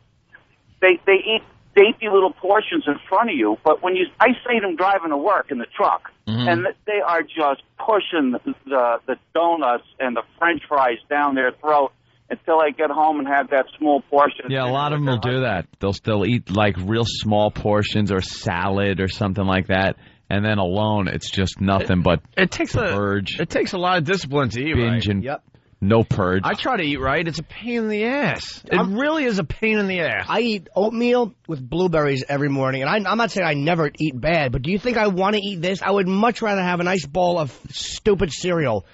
they eat dainty little portions in front of you. But when I see them driving to work in the truck, and they are just pushing the donuts and the French fries down their throat until they get home and have that small portion. Yeah, a lot of them will do that. They'll eat like real small portions or salad or something like that, and then alone it's just nothing but it takes purge. It takes a lot of discipline to eat binge right. and no purge. I try to eat right. It's a pain in the ass. It really is a pain in the ass. I eat oatmeal with blueberries every morning, and I'm not saying I never eat bad, but do you think I want to eat this? I would much rather have a nice bowl of stupid cereal.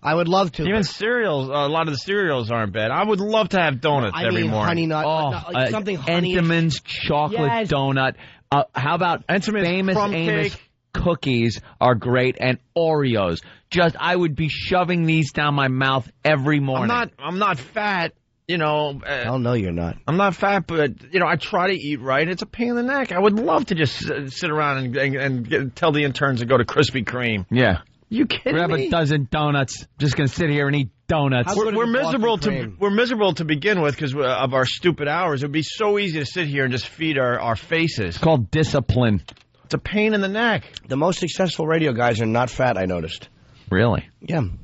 I would love to. Even cereals, a lot of the cereals aren't bad. I would love to have donuts every morning. Honey nut, something honey. Entenmann's chocolate donut. How about famous Amos cookies are great, and Oreos. I would be shoving these down my mouth every morning. I'm not fat, you know. Oh, no, you're not. I'm not fat, but, you know, I try to eat right. It's a pain in the neck. I would love to just sit around and tell the interns to go to Krispy Kreme. Yeah. You kidding Grab me? a dozen donuts. Just going to sit here and eat donuts. We're miserable to begin with because of our stupid hours. It would be so easy to sit here and just feed our faces. It's called discipline. It's a pain in the neck. The most successful radio guys are not fat, I noticed. Really? Yeah. I'm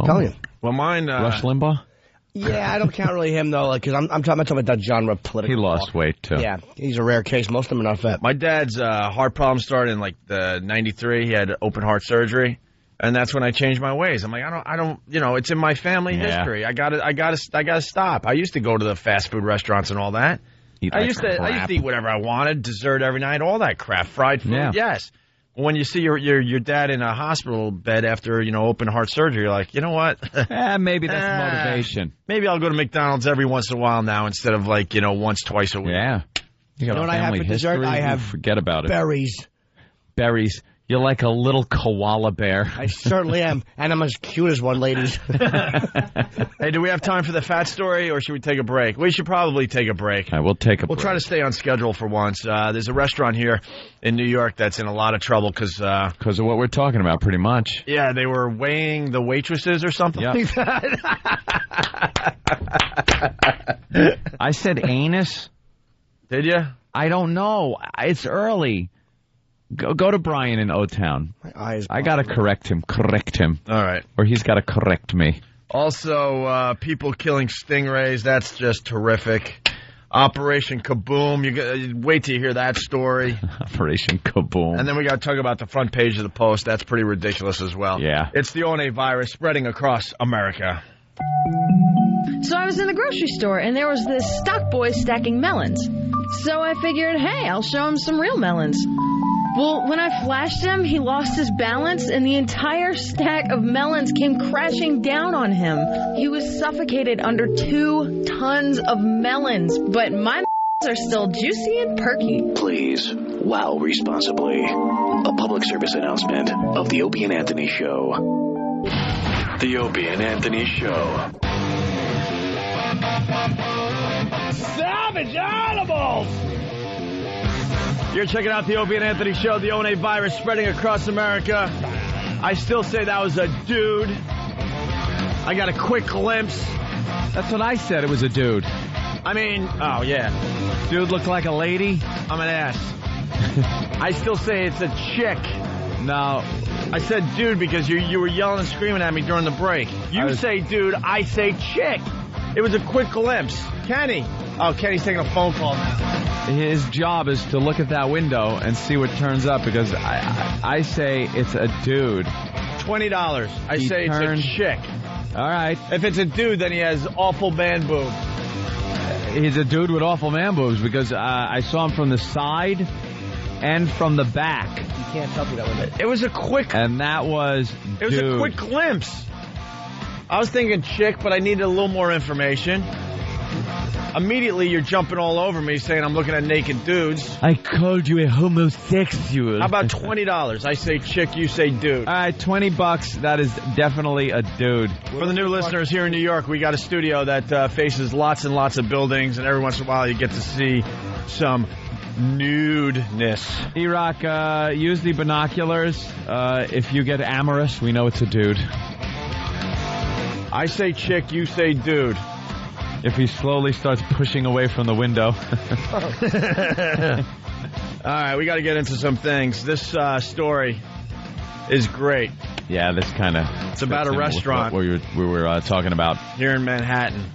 telling you. Well, mine... Rush Limbaugh? Yeah, I don't count really him, though, because I'm talking about that genre political. He lost weight, too. Yeah, he's a rare case. Most of them are not fat. My dad's heart problem started in, like, the 93. He had open heart surgery. And that's when I changed my ways. I'm like, I don't, you know, it's in my family history. I gotta stop. I used to go to the fast food restaurants and all that. I used to eat whatever I wanted, dessert every night, all that crap, fried food. Yes. When you see your dad in a hospital bed after, you know, open heart surgery, you're like, you know what? Maybe that's motivation. Maybe I'll go to McDonald's every once in a while now instead of like, you know, once, twice a week. Yeah. You know what I have for dessert? I have forget about it. Berries. Berries. You're like a little koala bear. I certainly am. And I'm as cute as one, ladies. Hey, do we have time for the fat story, or should we take a break? We should probably take a break. All right, we'll take a break. We'll try to stay on schedule for once. There's a restaurant here in New York that's in a lot of trouble because of what we're talking about, pretty much. Yeah, they were weighing the waitresses or something like that. I said anus. Did you? I don't know. It's early. Go to Brian in O-Town. My eyes. I got to correct him. All right. Or he's got to correct me. Also, people killing stingrays. That's just terrific. Operation Kaboom. You wait till you hear that story. Operation Kaboom. And then we got to talk about the front page of the Post. That's pretty ridiculous as well. Yeah. It's the ONA virus spreading across America. So I was in the grocery store, and there was this stock boy stacking melons. So I figured, hey, I'll show him some real melons. Well, when I flashed him, he lost his balance, and the entire stack of melons came crashing down on him. He was suffocated under 2 tons of melons, but my are still juicy and perky. Please, wow responsibly. A public service announcement of the Opie and Anthony Show. The Opie and Anthony Show. Savage animals! You're checking out the Opie and Anthony Show, the ONA virus spreading across America. I still say that was a dude. I got a quick glimpse. That's what I said. It was a dude. I mean, oh, yeah. Dude looked like a lady? I'm an ass. I still say it's a chick. No. I said dude because you were yelling and screaming at me during the break. You say dude, I say chick. It was a quick glimpse. Kenny. Oh, Kenny's taking a phone call now. His job is to look at that window and see what turns up because I say it's a dude. $20. I say it's a chick. All right. If it's a dude, then he has awful man boobs. He's a dude with awful man boobs because I saw him from the side and from the back. You can't tell me that one. It was a quick... And that was It was a quick glimpse. I was thinking chick, but I needed a little more information. immediately you're jumping all over me saying I'm looking at naked dudes. I called you a homosexual. How about $20? I say chick, you say dude. All right, $20. That is definitely a dude. For the new listeners here in New York, we got a studio that faces lots and lots of buildings, and every once in a while you get to see some nudeness. E-Rock, use the binoculars. If you get amorous, we know it's a dude. I say chick, you say dude. If he slowly starts pushing away from the window. All right, we got to get into some things. This story is great. Yeah, this kind of... It's about a restaurant. We were talking about. Here in Manhattan.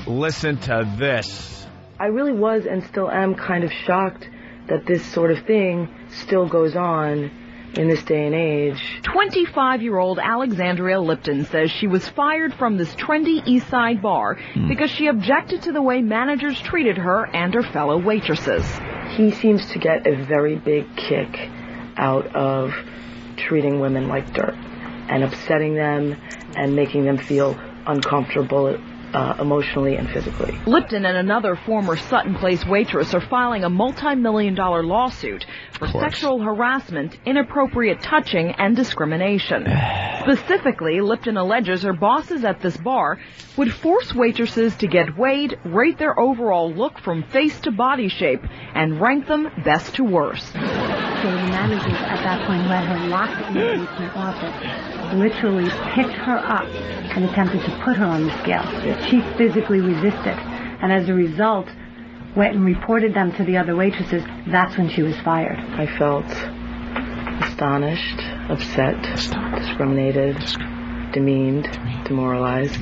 Listen to this. I really was and still am kind of shocked that this sort of thing still goes on in this day and age. 25-year-old Alexandria Lipton says she was fired from this trendy East Side bar because she objected to the way managers treated her and her fellow waitresses. He seems to get a very big kick out of treating women like dirt and upsetting them and making them feel uncomfortable emotionally and physically. Lipton and another former Sutton Place waitress are filing a multi-million-dollar lawsuit for sexual harassment, inappropriate touching, and discrimination. Specifically, Lipton alleges her bosses at this bar would force waitresses to get weighed, rate their overall look from face to body shape, and rank them best to worst. So the managers at that point let her lock in the basement office, literally picked her up and attempted to put her on the scale. She physically resisted, and as a result, went and reported them to the other waitresses. That's when she was fired. I felt astonished, upset, discriminated, demeaned, demoralized.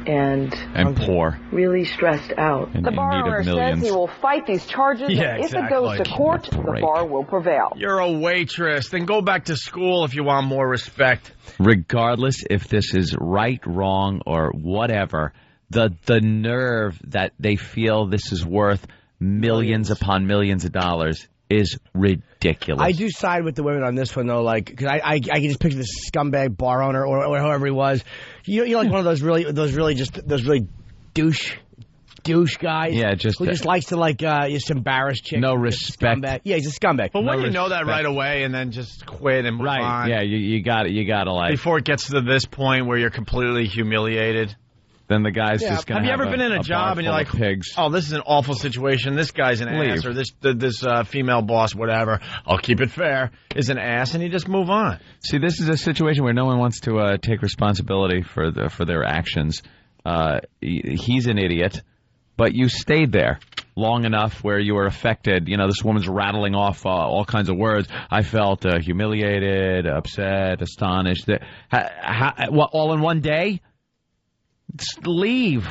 And poor. Really stressed out. The bar owner says he will fight these charges, and if it goes to court, the bar will prevail. You're a waitress. Then go back to school if you want more respect. Regardless if this is right, wrong, or whatever, the nerve that they feel this is worth millions upon millions of dollars is ridiculous. I do side with the women on this one, though, like, because I can just picture this scumbag bar owner or whoever he was. You're like one of those really douche guys. Yeah, who just likes to just embarrass chicks. No respect. Yeah, he's a scumbag. But when you know that right away and then just quit and move on. Yeah, you got to like before it gets to this point where you're completely humiliated. Then the guy's just going to have you ever been in a job and you're like, pigs. Oh, this is an awful situation. This guy's an ass, or this female boss, whatever. I'll keep it fair, is an ass, and you just move on. See, this is a situation where no one wants to take responsibility for their actions. He's an idiot, but you stayed there long enough where you were affected. You know, this woman's rattling off all kinds of words. I felt humiliated, upset, astonished. All in one day? Just leave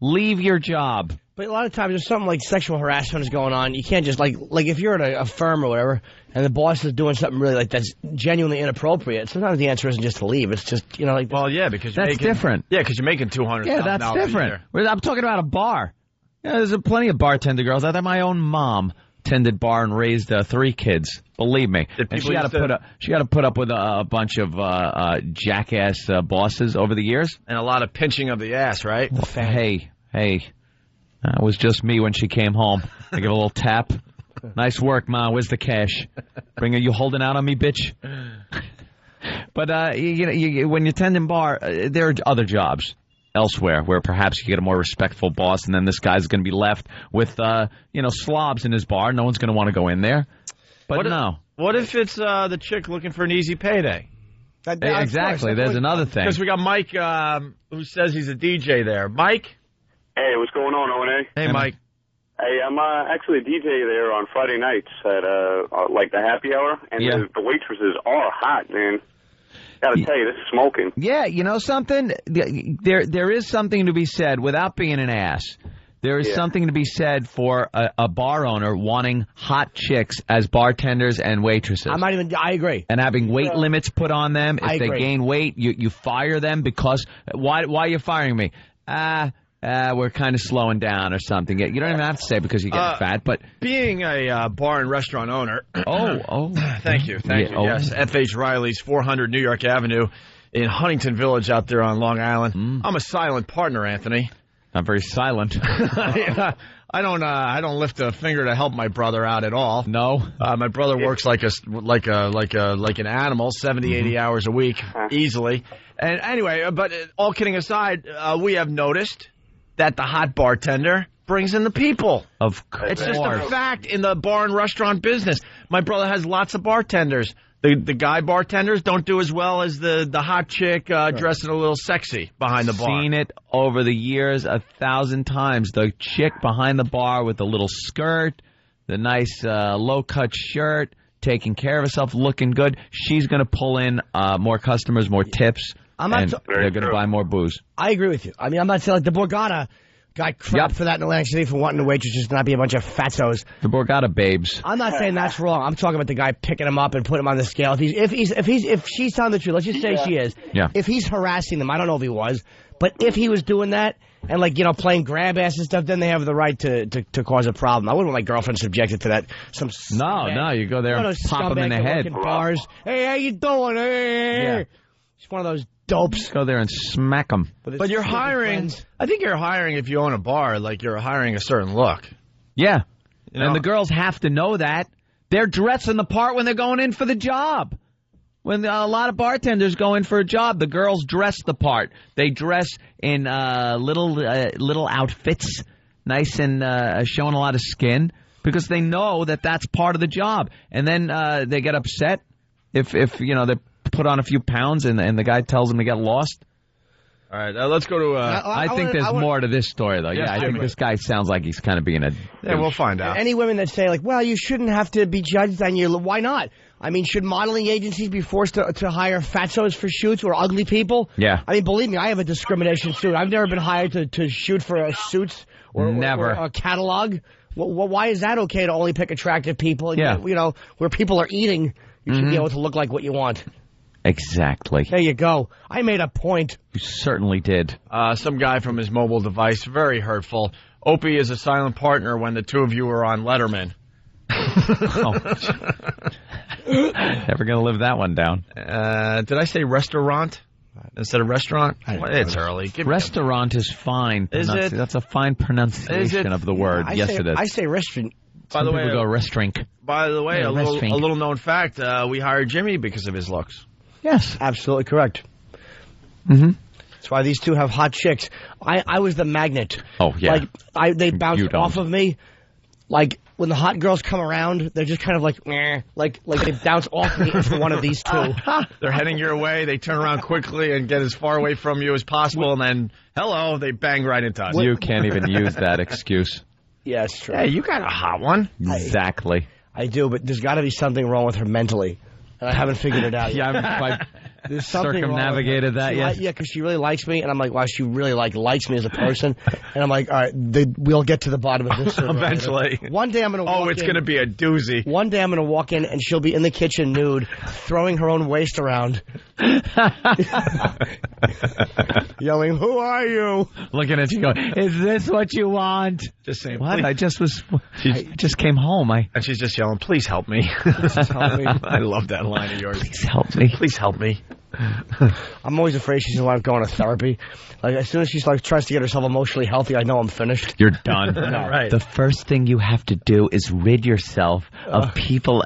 your job. But a lot of times there's something like sexual harassment is going on. You can't just like if you're at a firm or whatever and the boss is doing something really like that's genuinely inappropriate. Sometimes the answer isn't just to leave. It's just well, yeah, because that's different. Yeah, because you're making $200,000. Yeah, that's different. I'm talking about a bar. Yeah, there's plenty of bartender girls out there. My own mom tended bar and raised 3 kids. Believe me. And she got to put up with a bunch of jackass bosses over the years, and a lot of pinching of the ass, right? Hey, it was just me when she came home. I give a little tap. Nice work, Ma. Where's the cash? You holding out on me, bitch? But when you're tending bar, there are other jobs elsewhere where perhaps you get a more respectful boss, and then this guy's going to be left with slobs in his bar. No one's going to want to go in there. But what if it's the chick looking for an easy payday? Exactly. There's another thing. Because we got Mike who says he's a DJ there. Mike? Hey, what's going on, O&A? Hey, Mike. Hey, I'm actually a DJ there on Friday nights at like the happy hour, and the waitresses are hot, man. Gotta tell you, this is smoking. Yeah, you know something? There is something to be said, without being an ass. There is something to be said for a bar owner wanting hot chicks as bartenders and waitresses. I agree. And having weight limits put on them. If they gain weight, you fire them because... Why are you firing me? We're kind of slowing down or something. You don't even have to say because you get fat, but... Being a bar and restaurant owner... Thank you. Yes, F.H. Riley's 400 New York Avenue in Huntington Village out there on Long Island. I'm a silent partner, Anthony. Not very silent. I don't lift a finger to help my brother out at all. No. My brother works like an animal, 70, 80 hours a week, easily. And anyway, but all kidding aside, we have noticed that the hot bartender brings in the people. Of course. It's just a fact in the bar and restaurant business. My brother has lots of bartenders. The guy bartenders don't do as well as the hot chick dressing a little sexy behind the bar. Seen it over the years 1,000 times. The chick behind the bar with the little skirt, the nice low-cut shirt, taking care of herself, looking good. She's going to pull in more customers, more tips, and they're going to buy more booze. I agree with you. I mean, I'm not saying like the Borgata got crap for that in Atlantic City for wanting the waitresses to not be a bunch of fatzos. The Borgata babes. I'm not saying that's wrong. I'm talking about the guy picking him up and putting him on the scale. If she's telling the truth, let's just say she is. Yeah. If he's harassing them, I don't know if he was, but if he was doing that and playing grab ass and stuff, then they have the right to cause a problem. I wouldn't want my girlfriend subjected to that. No, you go there and pop them in the head. Bars. Hey, how you doing? Hey. Yeah. She's one of those dopes. Go there and smack them. But you're hiring. I think you're hiring if you own a bar, like you're hiring a certain look. Yeah. And the girls have to know that. They're dressing the part when they're going in for the job. When a lot of bartenders go in for a job, the girls dress the part. They dress in little outfits, nice and showing a lot of skin, because they know that that's part of the job. And then they get upset if they put on a few pounds and the guy tells them to get lost. All right, let's go to... I think there's more to this story, though. Yes, I think this guy sounds like he's kind of being a... Yeah, we'll find out. Any women that say, well, you shouldn't have to be judged on your... Why not? I mean, should modeling agencies be forced to hire fatzos for shoots or ugly people? Yeah. I mean, believe me, I have a discrimination suit. I've never been hired to shoot for suits or a catalog. Well, why is that okay to only pick attractive people? Yeah. Where people are eating, you should be able to look like what you want. Exactly. There you go. I made a point. You certainly did. Some guy from his mobile device, very hurtful. Opie is a silent partner when the two of you were on Letterman. Never going to live that one down. Did I say restaurant instead of restaurant? It's early. Restaurant is fine. Is it? That's a fine pronunciation of the word. Yes, it is. I say restaurant. By the way, go restaurant. By the way, a little known fact: we hired Jimmy because of his looks. Yes, absolutely correct. Mm-hmm. That's why these two have hot chicks. I was the magnet. Oh yeah. They bounced off of me. Like when the hot girls come around, they're just kind of like they bounce off me for one of these two. They're heading your way. They turn around quickly and get as far away from you as possible, and then hello, they bang right into us. You can't even use that excuse. Yeah, it's true. Hey, you got a hot one. Exactly. I do, but there's got to be something wrong with her mentally. And I haven't figured it out yet. Yeah, I haven't quite There's something circumnavigated that yet. Yeah, because she really likes me, and I'm like, wow, she really likes me as a person. And I'm like, all right, we'll get to the bottom of this eventually. One day I'm going to walk in. Oh, it's going to be a doozy. One day I'm going to walk in, and she'll be in the kitchen nude, throwing her own waist around. Yelling, who are you? Looking at you going, is this what you want? Just saying, what? Please. I just came home. And she's just yelling, please help me. Please help me. I love that line of yours. Please help me. Please help me. I'm always afraid she's going to go to therapy. Like, as soon as she's tries to get herself emotionally healthy, I know I'm finished. You're done. Right. The first thing you have to do is rid yourself of people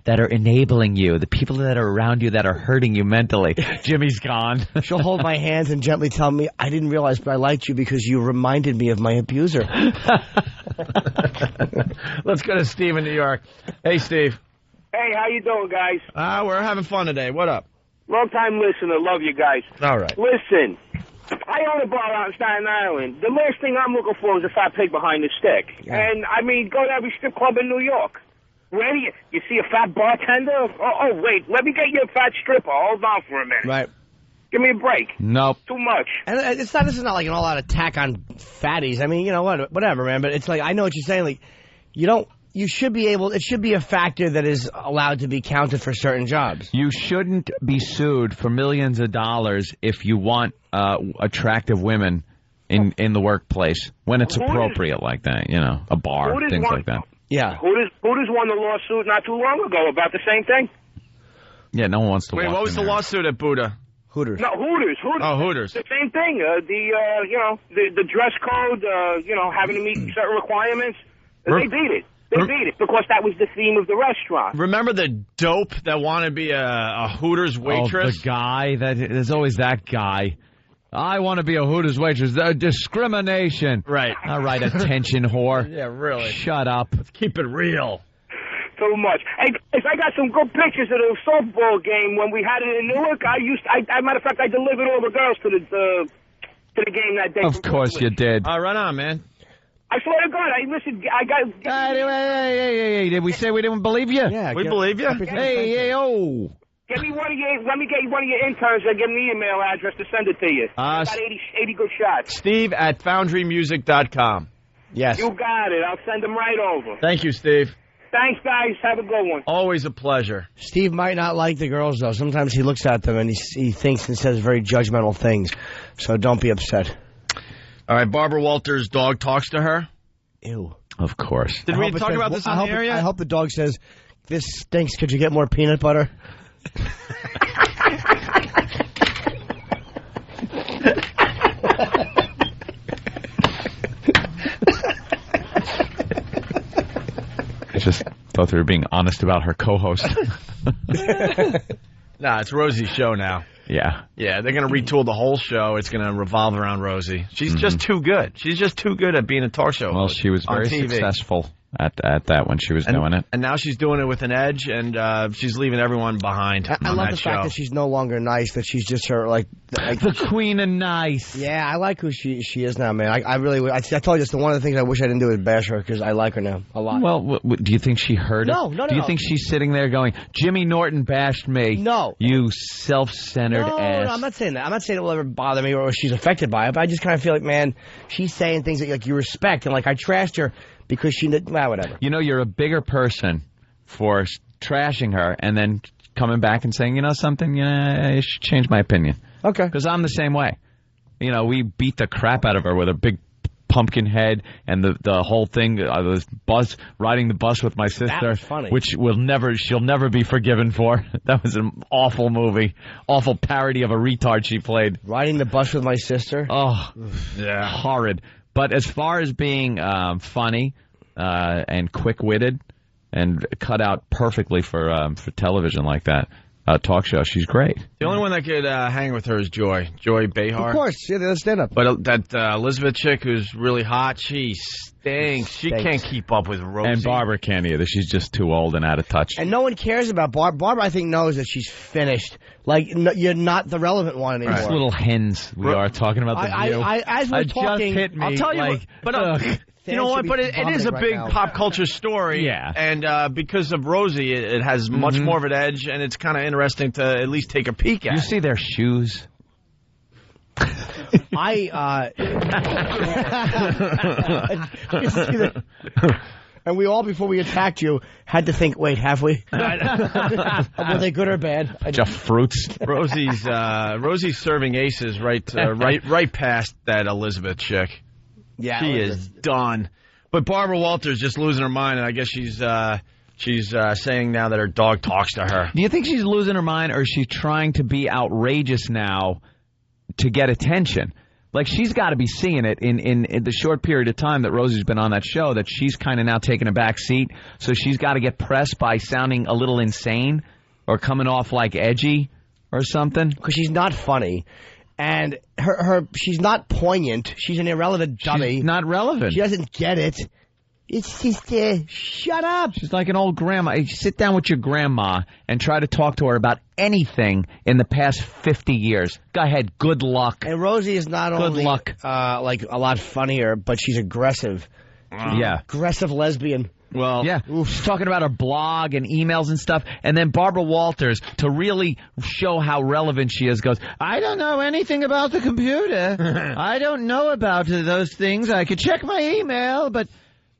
that are enabling you, the people that are around you that are hurting you mentally. Jimmy's gone. She'll hold my hands and gently tell me, I didn't realize, but I liked you because you reminded me of my abuser. Let's go to Steve in New York. Hey, Steve. Hey, how you doing, guys? We're having fun today. What up? Long-time listener. Love you guys. All right. Listen, I own a bar out in Staten Island. The last thing I'm looking for is a fat pig behind the stick. Yeah. And, I mean, go to every strip club in New York. Where do you see a fat bartender? Oh, wait, let me get you a fat stripper. Hold on for a minute. Right. Give me a break. Nope. Too much. And this is not like an all-out attack on fatties. I mean, you know what, whatever, man. But it's like, I know what you're saying. Like, you should be able, it should be a factor that is allowed to be counted for certain jobs. You shouldn't be sued for millions of dollars if you want attractive women in the workplace when it's appropriate like that, a bar, things like that. Yeah. Who just won the lawsuit not too long ago about the same thing? Yeah, no one wants to Wait, what was the lawsuit at Buddha? Hooters. No, Hooters. Oh, Hooters. The same thing. The dress code. Having to meet certain requirements. They beat it. They beat it because that was the theme of the restaurant. Remember the dope that wanted to be a Hooters waitress? Oh, the guy. There's always that guy. I want to be a Hooters waitress. Discrimination. Right. All right, attention whore. Yeah, really. Shut up. Let's keep it real. So much. Hey, guys, I got some good pictures of the softball game when we had it in Newark. Matter of fact, I delivered all the girls to the game that day. Of course you did. Run on, man. I swear to God, I got... Hey, did we say we didn't believe you? Yeah, we believe you. Hey, oh. Let me get one of your interns and give me the email address to send it to you. I got 80 good shots. Steve at FoundryMusic.com. Yes. You got it. I'll send them right over. Thank you, Steve. Thanks, guys. Have a good one. Always a pleasure. Steve might not like the girls, though. Sometimes he looks at them and he thinks and says very judgmental things. So don't be upset. All right, Barbara Walters' dog talks to her. Ew. Of course. Did we talk about this on the area? I hope the dog says, "This stinks. Could you get more peanut butter?" I just thought they were being honest about her co-host. Nah, it's Rosie's show now. Yeah. Yeah, they're going to retool the whole show. It's going to revolve around Rosie. She's just too good. She's just too good at being a talk show Well, she was very successful at that when she was doing it. And now she's doing it with an edge, and she's leaving everyone behind. I love the fact that she's no longer nice, that she's just her, like the queen of nice. Yeah, I like who she is now, man. I really, I told you, it's one of the things I wish I didn't do is bash her, because I like her now a lot. Well, do you think she heard it? No. Do you think she's sitting there going, Jimmy Norton bashed me? No. You self-centered ass. No, I'm not saying that. I'm not saying it will ever bother me or she's affected by it, but I just kind of feel like, man, she's saying things that you respect, and I trashed her because she did, whatever. You know, you're a bigger person for trashing her and then coming back and saying, something, I should change my opinion. Okay. Because I'm the same way. We beat the crap out of her with a big pumpkin head and the whole thing, this bus, riding the bus with my sister. That was funny. Which she'll never be forgiven for. That was an awful movie. Awful parody of a retard she played. Riding the bus with my sister? Oh, yeah. Horrid. But as far as being funny and quick-witted and cut out perfectly for television like that, talk show, she's great. The only one that could hang with her is Joy Behar. Of course, yeah, that's stand-up. But that Elizabeth chick who's really hot, she stinks. She can't keep up with Rosie. And Barbara can't either. She's just too old and out of touch. And no one cares about Barbara. Barbara, I think, knows that she's finished. You're not the relevant one anymore. Right. Little hens we are talking about the View. As we're talking, just hit me. I'll tell you you know what? But it is a big pop culture story. Yeah. And because of Rosie, it has much more of an edge, and it's kind of interesting to at least take a peek at. You see their shoes? And we all, before we attacked you, had to think, wait, have we? Were they good or bad? Just fruits. Rosie's serving aces right past that Elizabeth chick. Yeah, she is done. But Barbara Walters just losing her mind, and I guess she's saying now that her dog talks to her. Do you think she's losing her mind, or is she trying to be outrageous now to get attention? Like, she's got to be seeing it in the short period of time that Rosie's been on that show, that she's kind of now taking a back seat. So she's got to get pressed by sounding a little insane or coming off like edgy or something. Because she's not funny. And she's not poignant. She's an irrelevant dummy. She's not relevant. She doesn't get it. It's just, shut up. She's like an old grandma. You sit down with your grandma and try to talk to her about anything in the past 50 years. Go ahead. Good luck. And Rosie is not only like a lot funnier, but she's aggressive. Yeah. Aggressive lesbian. Well, yeah, she's talking about her blog and emails and stuff. And then Barbara Walters, to really show how relevant she is, goes, I don't know anything about the computer. I don't know about those things. I could check my email, but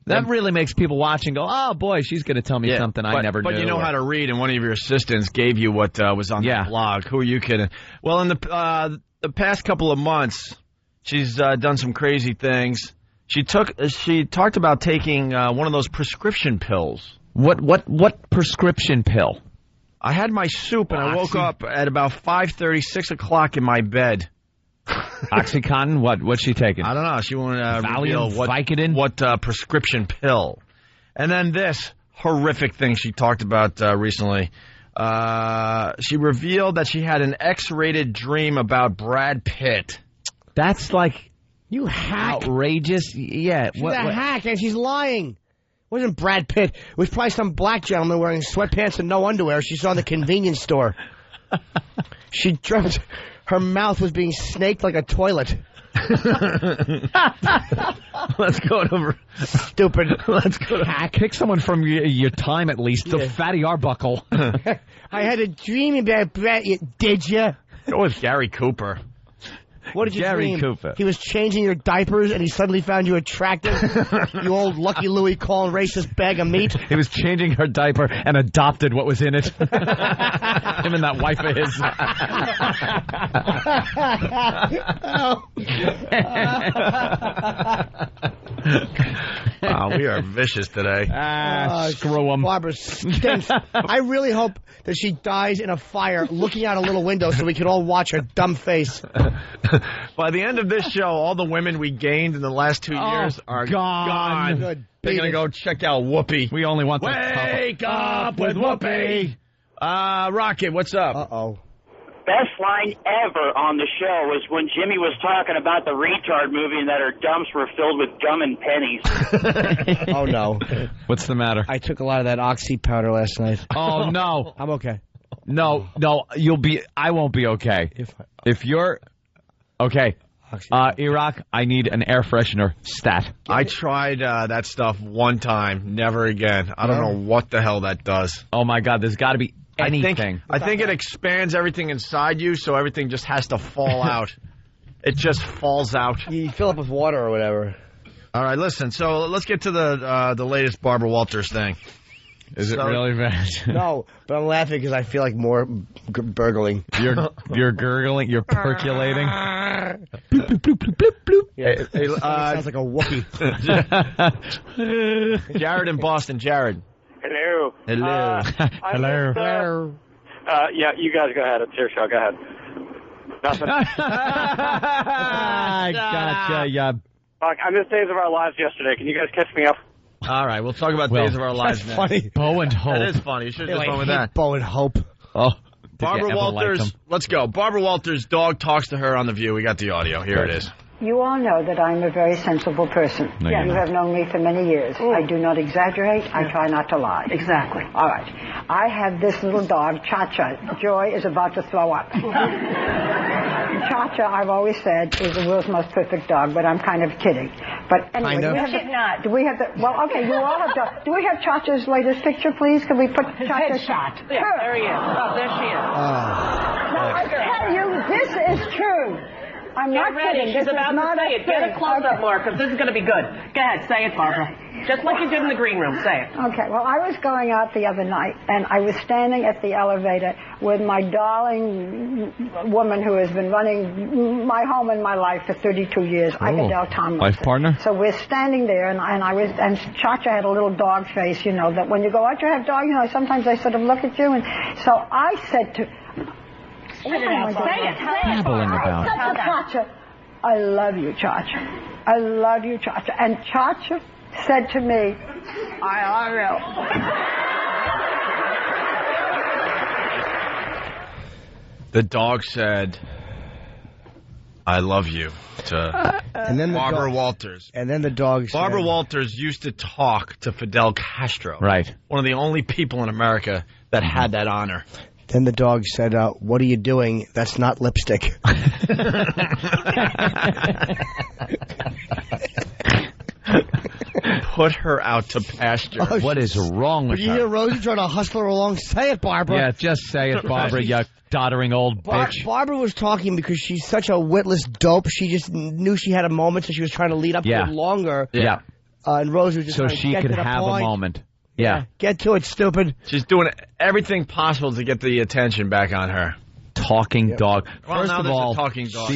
that really makes people watch and go, oh, boy, she's going to tell me something I never knew. But you know how to read, and one of your assistants gave you what was on the blog. Who are you kidding? Well, in the past couple of months, she's done some crazy things. She talked about taking one of those prescription pills. What prescription pill? I had my soup, and I woke up at about 5:30, 6 o'clock in my bed. OxyContin? What's she taking? I don't know. She wanted to reveal Vicodin? what prescription pill. And then this horrific thing she talked about recently. She revealed that she had an X-rated dream about Brad Pitt. That's like you hack. Outrageous. Yeah. She's a hack, and she's lying. It wasn't Brad Pitt. It was probably some black gentleman wearing sweatpants and no underwear she saw in the convenience store. She dreamt her mouth was being snaked like a toilet. Let's go over. Stupid. Let's go to hack. Pick someone from your time at least. The Fatty Arbuckle. I had a dream about Brad. Did you? Go with Gary Cooper. What did you Gary dream? Cooper. He was changing your diapers and he suddenly found you attractive? You old Lucky Louie calling racist bag of meat? He was changing her diaper and adopted what was in it. Him and that wife of his. Wow, we are vicious today. Screw him. Barbara stinks. I really hope that she dies in a fire looking out a little window so we can all watch her dumb face. By the end of this show, all the women we gained in the last 2 years are gone. Good. They're going to go check out Whoopi. We only want Wake up with Whoopi. Rocket, what's up? Uh-oh. Best line ever on the show was when Jimmy was talking about the retard movie and that her dumps were filled with gum and pennies. Oh, no. What's the matter? I took a lot of that Oxy powder last night. Oh, no. I'm okay. No, I won't be okay. If you're okay. Iraq, I need an air freshener stat. I tried that stuff one time. Never again. I don't know what the hell that does. Oh, my God. There's got to be anything. I think it expands everything inside you, so everything just has to fall out. It just falls out. You fill up with water or whatever. All right, listen. So let's get to the latest Barbara Walters thing. Is it really bad? No, but I'm laughing because I feel like more burgling. You're gurgling. You're percolating. Bloop, bloop, bloop, bloop, bloop. Yeah, sounds like a Whoopi. Jared in Boston. Jared. Hello. Hello. Hello. Yeah, you guys go ahead. It's your show. Go ahead. Nothing. Gotcha. Yeah. I missed Days of Our Lives yesterday. Can you guys catch me up? All right, we'll talk about Days of Our Lives that's now. Funny. Bo and Hope. That is funny. You should have just gone with that. Bo and Hope. Oh. Barbara Walters. Let's go. Barbara Walters' dog talks to her on The View. We got the audio. Here it is. You all know that I'm a very sensible person. No, you have known me for many years. I do not exaggerate. I try not to lie. Exactly. All right. I have this little dog, Cha-Cha. Joy is about to throw up. Cha-Cha, I've always said, is the world's most perfect dog, but I'm kind of kidding. But anyway, do we have the, well, okay, you all have dogs. Do we have Cha-Cha's latest picture, please? Can we put Cha-Cha's shot? Yeah, there he is. Oh, there she is. Now, I tell you, this is true. I'm not kidding. She's about to say it. Get a close-up more, because this is going to be good. Go ahead, say it, Barbara. Just like you did in the green room. Say it. Okay, well, I was going out the other night, and I was standing at the elevator with my darling woman who has been running my home and my life for 32 years, Ida Tomlinson. Life partner? So we're standing there, and Cha-Cha had a little dog face, you know, that when you go out to have dog, you know, sometimes they sort of look at you, and so I said to... Say it. Cha-Cha, I love you, Cha-Cha. I love you, Cha-Cha. And Cha-Cha said to me, I love you. The dog said, I love you to and then Barbara Walters. And then the dog said... Barbara Walters used to talk to Fidel Castro. Right. One of the only people in America that had that honor. Then the dog said, what are you doing? That's not lipstick. Put her out to pasture. Oh, what is wrong with her? You hear Rosie trying to hustle her along? Say it, Barbara. Yeah, just say it, Barbara, you doddering old bitch. Barbara was talking because she's such a witless dope. She just knew she had a moment, so she was trying to lead up to it longer. Yeah. And Rosie was just so trying to she get could to the have point. a moment. Yeah. Get to it, stupid. She's doing everything possible to get the attention back on her. talking dog. Well, First now of there's a all, talking dog.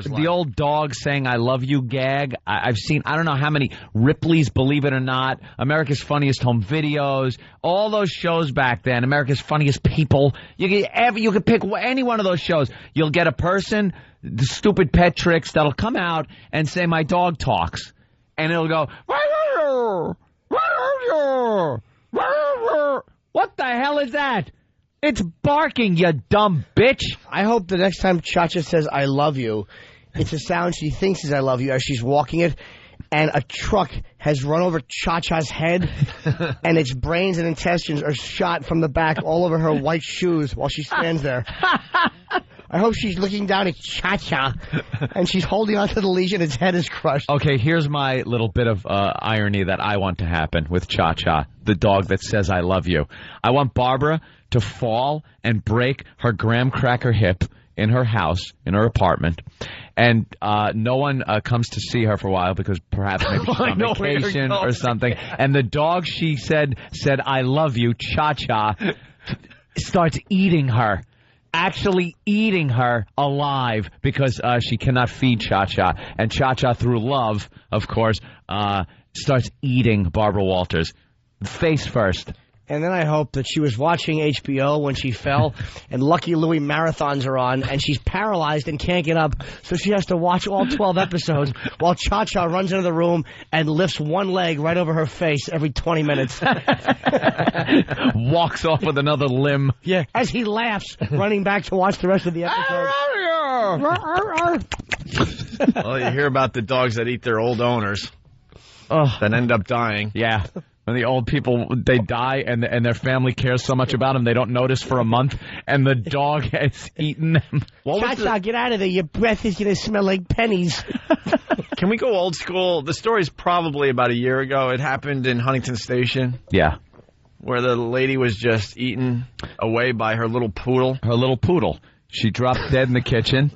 the old dog saying "I love you" gag. I've seen. I don't know how many Ripley's Believe It or Not, America's Funniest Home Videos, all those shows back then. America's Funniest People. You could pick any one of those shows. You'll get a person, the stupid pet tricks that'll come out and say "My dog talks," and it'll go. What the hell is that? It's barking, you dumb bitch. I hope the next time Cha-Cha says I love you, it's a sound she thinks is I love you as she's walking it, and a truck has run over Cha-Cha's head, and its brains and intestines are shot from the back all over her white shoes while she stands there. I hope she's looking down at Cha-Cha, and she's holding onto the leash and its head is crushed. Okay, here's my little bit of irony that I want to happen with Cha-Cha, the dog that says I love you. I want Barbara to fall and break her graham cracker hip in her house, in her apartment, and no one comes to see her for a while because perhaps maybe she's on vacation or something, and the dog she said I love you, Cha-Cha, starts eating her. Actually eating her alive because she cannot feed Cha-Cha. And Cha-Cha, through love, of course, starts eating Barbara Walters. Face first. And then I hope that she was watching HBO when she fell, and Lucky Louie marathons are on, and she's paralyzed and can't get up, so she has to watch all 12 episodes while Cha-Cha runs into the room and lifts one leg right over her face every 20 minutes. Walks off with another limb. Yeah, as he laughs, running back to watch the rest of the episode. Well, you hear about the dogs that eat their old owners that end up dying. Yeah. When the old people, they die, and their family cares so much about them, they don't notice for a month, and the dog has eaten them. Cha-Cha, get out of there. Your breath is going to smell like pennies. Can we go old school? The story's probably about a year ago. It happened in Huntington Station. Yeah. Where the lady was just eaten away by her little poodle. Her little poodle. She dropped dead in the kitchen.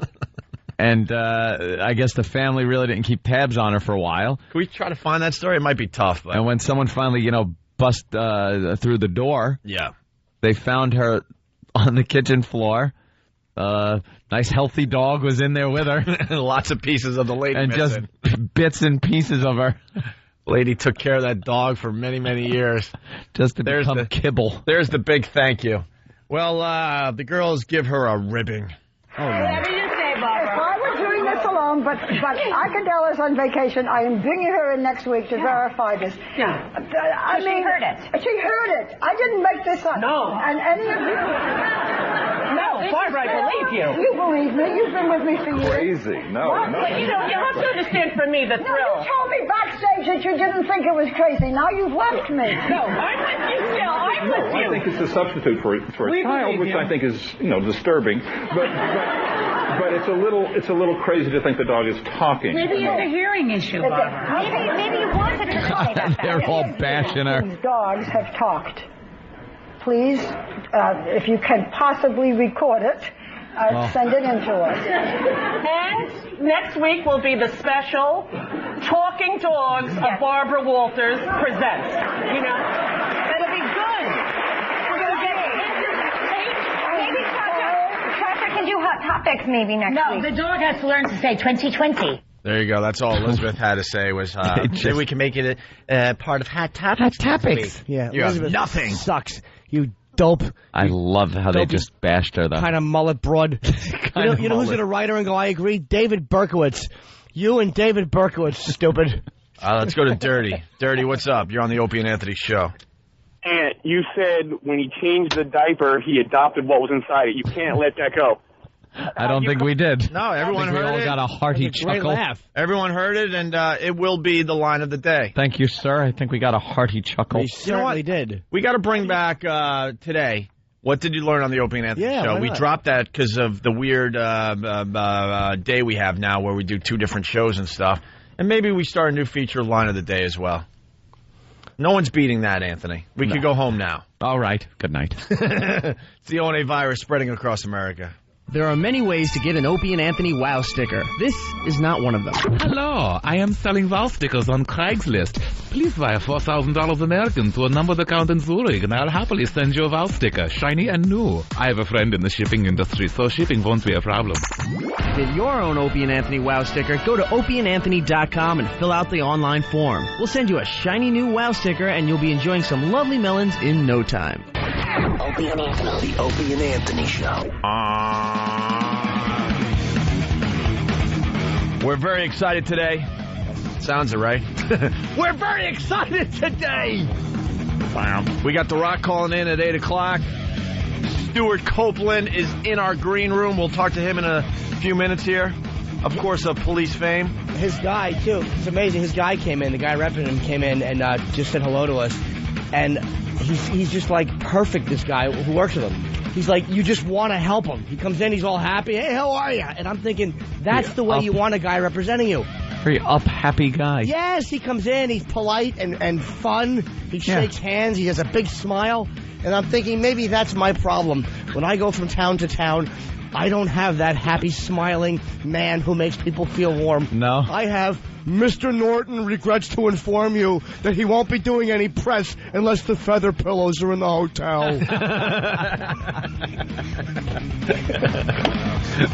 And I guess the family really didn't keep tabs on her for a while. Can we try to find that story? It might be tough. But... And when someone finally, bust through the door, they found her on the kitchen floor. Nice healthy dog was in there with her. Lots of pieces of the lady and missing. Just bits and pieces of her. Lady took care of that dog for many, many years. Just to become kibble. There's the big thank you. Well, the girls give her a ribbing. Oh, whatever you say, Barbara. If I were doing this alone, but Ikedella's on vacation. I am bringing her in next week to verify this. Yeah. I mean, she heard it. She heard it. I didn't make this up. No. And any of you... No, Barbara, I believe you. You believe me. You've been with me for years. Crazy. No. But you have to understand for me the thrill. No, you told me backstage that you didn't think it was crazy. Now you've left me. No, I'm with you still. I'm with you. I think it's a substitute for a child, which I think is, disturbing. But it's a little crazy to think the dog is talking. Maybe it's a hearing issue, Barbara. Maybe you wanted to tell me about that. They're all bashing her. These dogs have talked. Please, if you can possibly record it, send it in to us. And next week will be the special Talking Dogs of Barbara Walters presents. That'll be good. We're going to get Maybe Cha-Cha can do Hot Topics maybe next week. No, the dog has to learn to say 2020. There you go. That's all Elizabeth had to say was, maybe we can make it part of Hot Topics. Hot Topics. Yeah, Elizabeth nothing. Sucks. You dope. I love how they just bashed her, though. Kind of mullet broad. You know who's going to write her and go, I agree? David Berkowitz. You and David Berkowitz, stupid. Let's go to Dirty. Dirty, what's up? You're on the Opie and Anthony show. And you said when he changed the diaper, he adopted what was inside it. You can't let that go. I don't think we did. No, everyone heard it. We all got a hearty chuckle. Laugh. Everyone heard it, and it will be the line of the day. Thank you, sir. I think we got a hearty chuckle. We certainly did. We got to bring back today. What did you learn on the Opie and Anthony show? We dropped that because of the weird day we have now where we do 2 different shows and stuff. And maybe we start a new feature line of the day as well. No one's beating that, Anthony. We could go home now. All right. Good night. It's the ONA virus spreading across America. There are many ways to get an Opie and Anthony Wow sticker. This is not one of them. Hello, I am selling Wow stickers on Craigslist. Please wire $4,000 American to a numbered account in Zurich, and I'll happily send you a Wow sticker, shiny and new. I have a friend in the shipping industry, so shipping won't be a problem. Get your own Opie and Anthony Wow sticker. Go to opieandanthony.com and fill out the online form. We'll send you a shiny new Wow sticker, and you'll be enjoying some lovely melons in no time. Opie and Anthony. The Opie and Anthony Show. We're very excited today. Sounds it right. We're very excited today. Wow. We got The Rock calling in at 8 o'clock. Stuart Copeland is in our green room. We'll talk to him in a few minutes here. Of course, of police fame. His guy, too. It's amazing. His guy came in. The guy repping him came in and just said hello to us. And he's just like perfect, this guy who works with him. He's like, you just want to help him. He comes in, he's all happy. Hey, how are you? And I'm thinking, that's the way you want a guy representing you. Very happy guy. Yes, he comes in, he's polite and fun. He shakes hands, he has a big smile. And I'm thinking, maybe that's my problem. When I go from town to town, I don't have that happy, smiling man who makes people feel warm. No. I have Mr. Norton regrets to inform you that he won't be doing any press unless the feather pillows are in the hotel.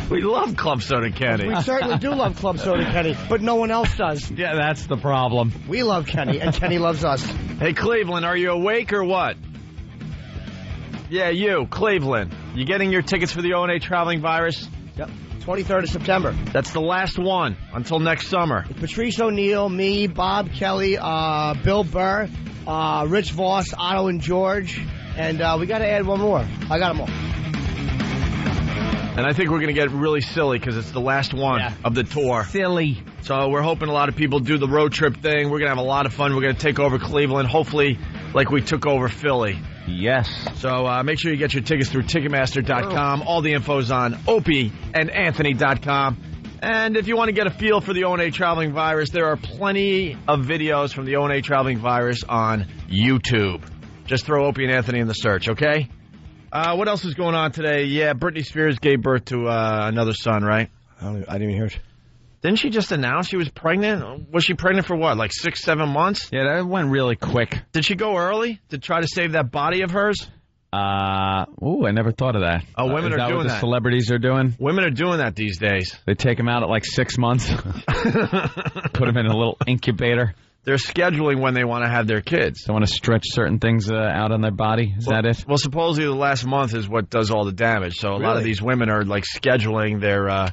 We love Club Soda Kenny. We certainly do love Club Soda Kenny, but no one else does. Yeah, that's the problem. We love Kenny, and Kenny loves us. Hey, Cleveland, are you awake or what? Yeah, you, Cleveland. You getting your tickets for the O&A Traveling Virus? Yep. 23rd of September. That's the last one until next summer. Patrice O'Neill, me, Bob Kelly, Bill Burr, Rich Voss, Otto and George, and we got to add one more. I got them all. And I think we're going to get really silly because it's the last one of the tour. Silly. So we're hoping a lot of people do the road trip thing. We're going to have a lot of fun. We're going to take over Cleveland, hopefully like we took over Philly. Yes. So make sure you get your tickets through Ticketmaster.com. All the info's on opieandanthony.com. And if you want to get a feel for the O&A Traveling Virus, there are plenty of videos from the O&A Traveling Virus on YouTube. Just throw Opie and Anthony in the search, okay? What else is going on today? Yeah, Britney Spears gave birth to another son, right? I didn't even hear it. Didn't she just announce she was pregnant? Was she pregnant for what, like 6-7 months? Yeah, that went really quick. Did she go early to try to save that body of hers? I never thought of that. Oh, women are doing what that. The celebrities are doing? Women are doing that these days. They take them out at like 6 months, put them in a little incubator. They're scheduling when they want to have their kids. They want to stretch certain things out on their body. Is that it? Well, supposedly the last month is what does all the damage. So a lot of these women are like scheduling their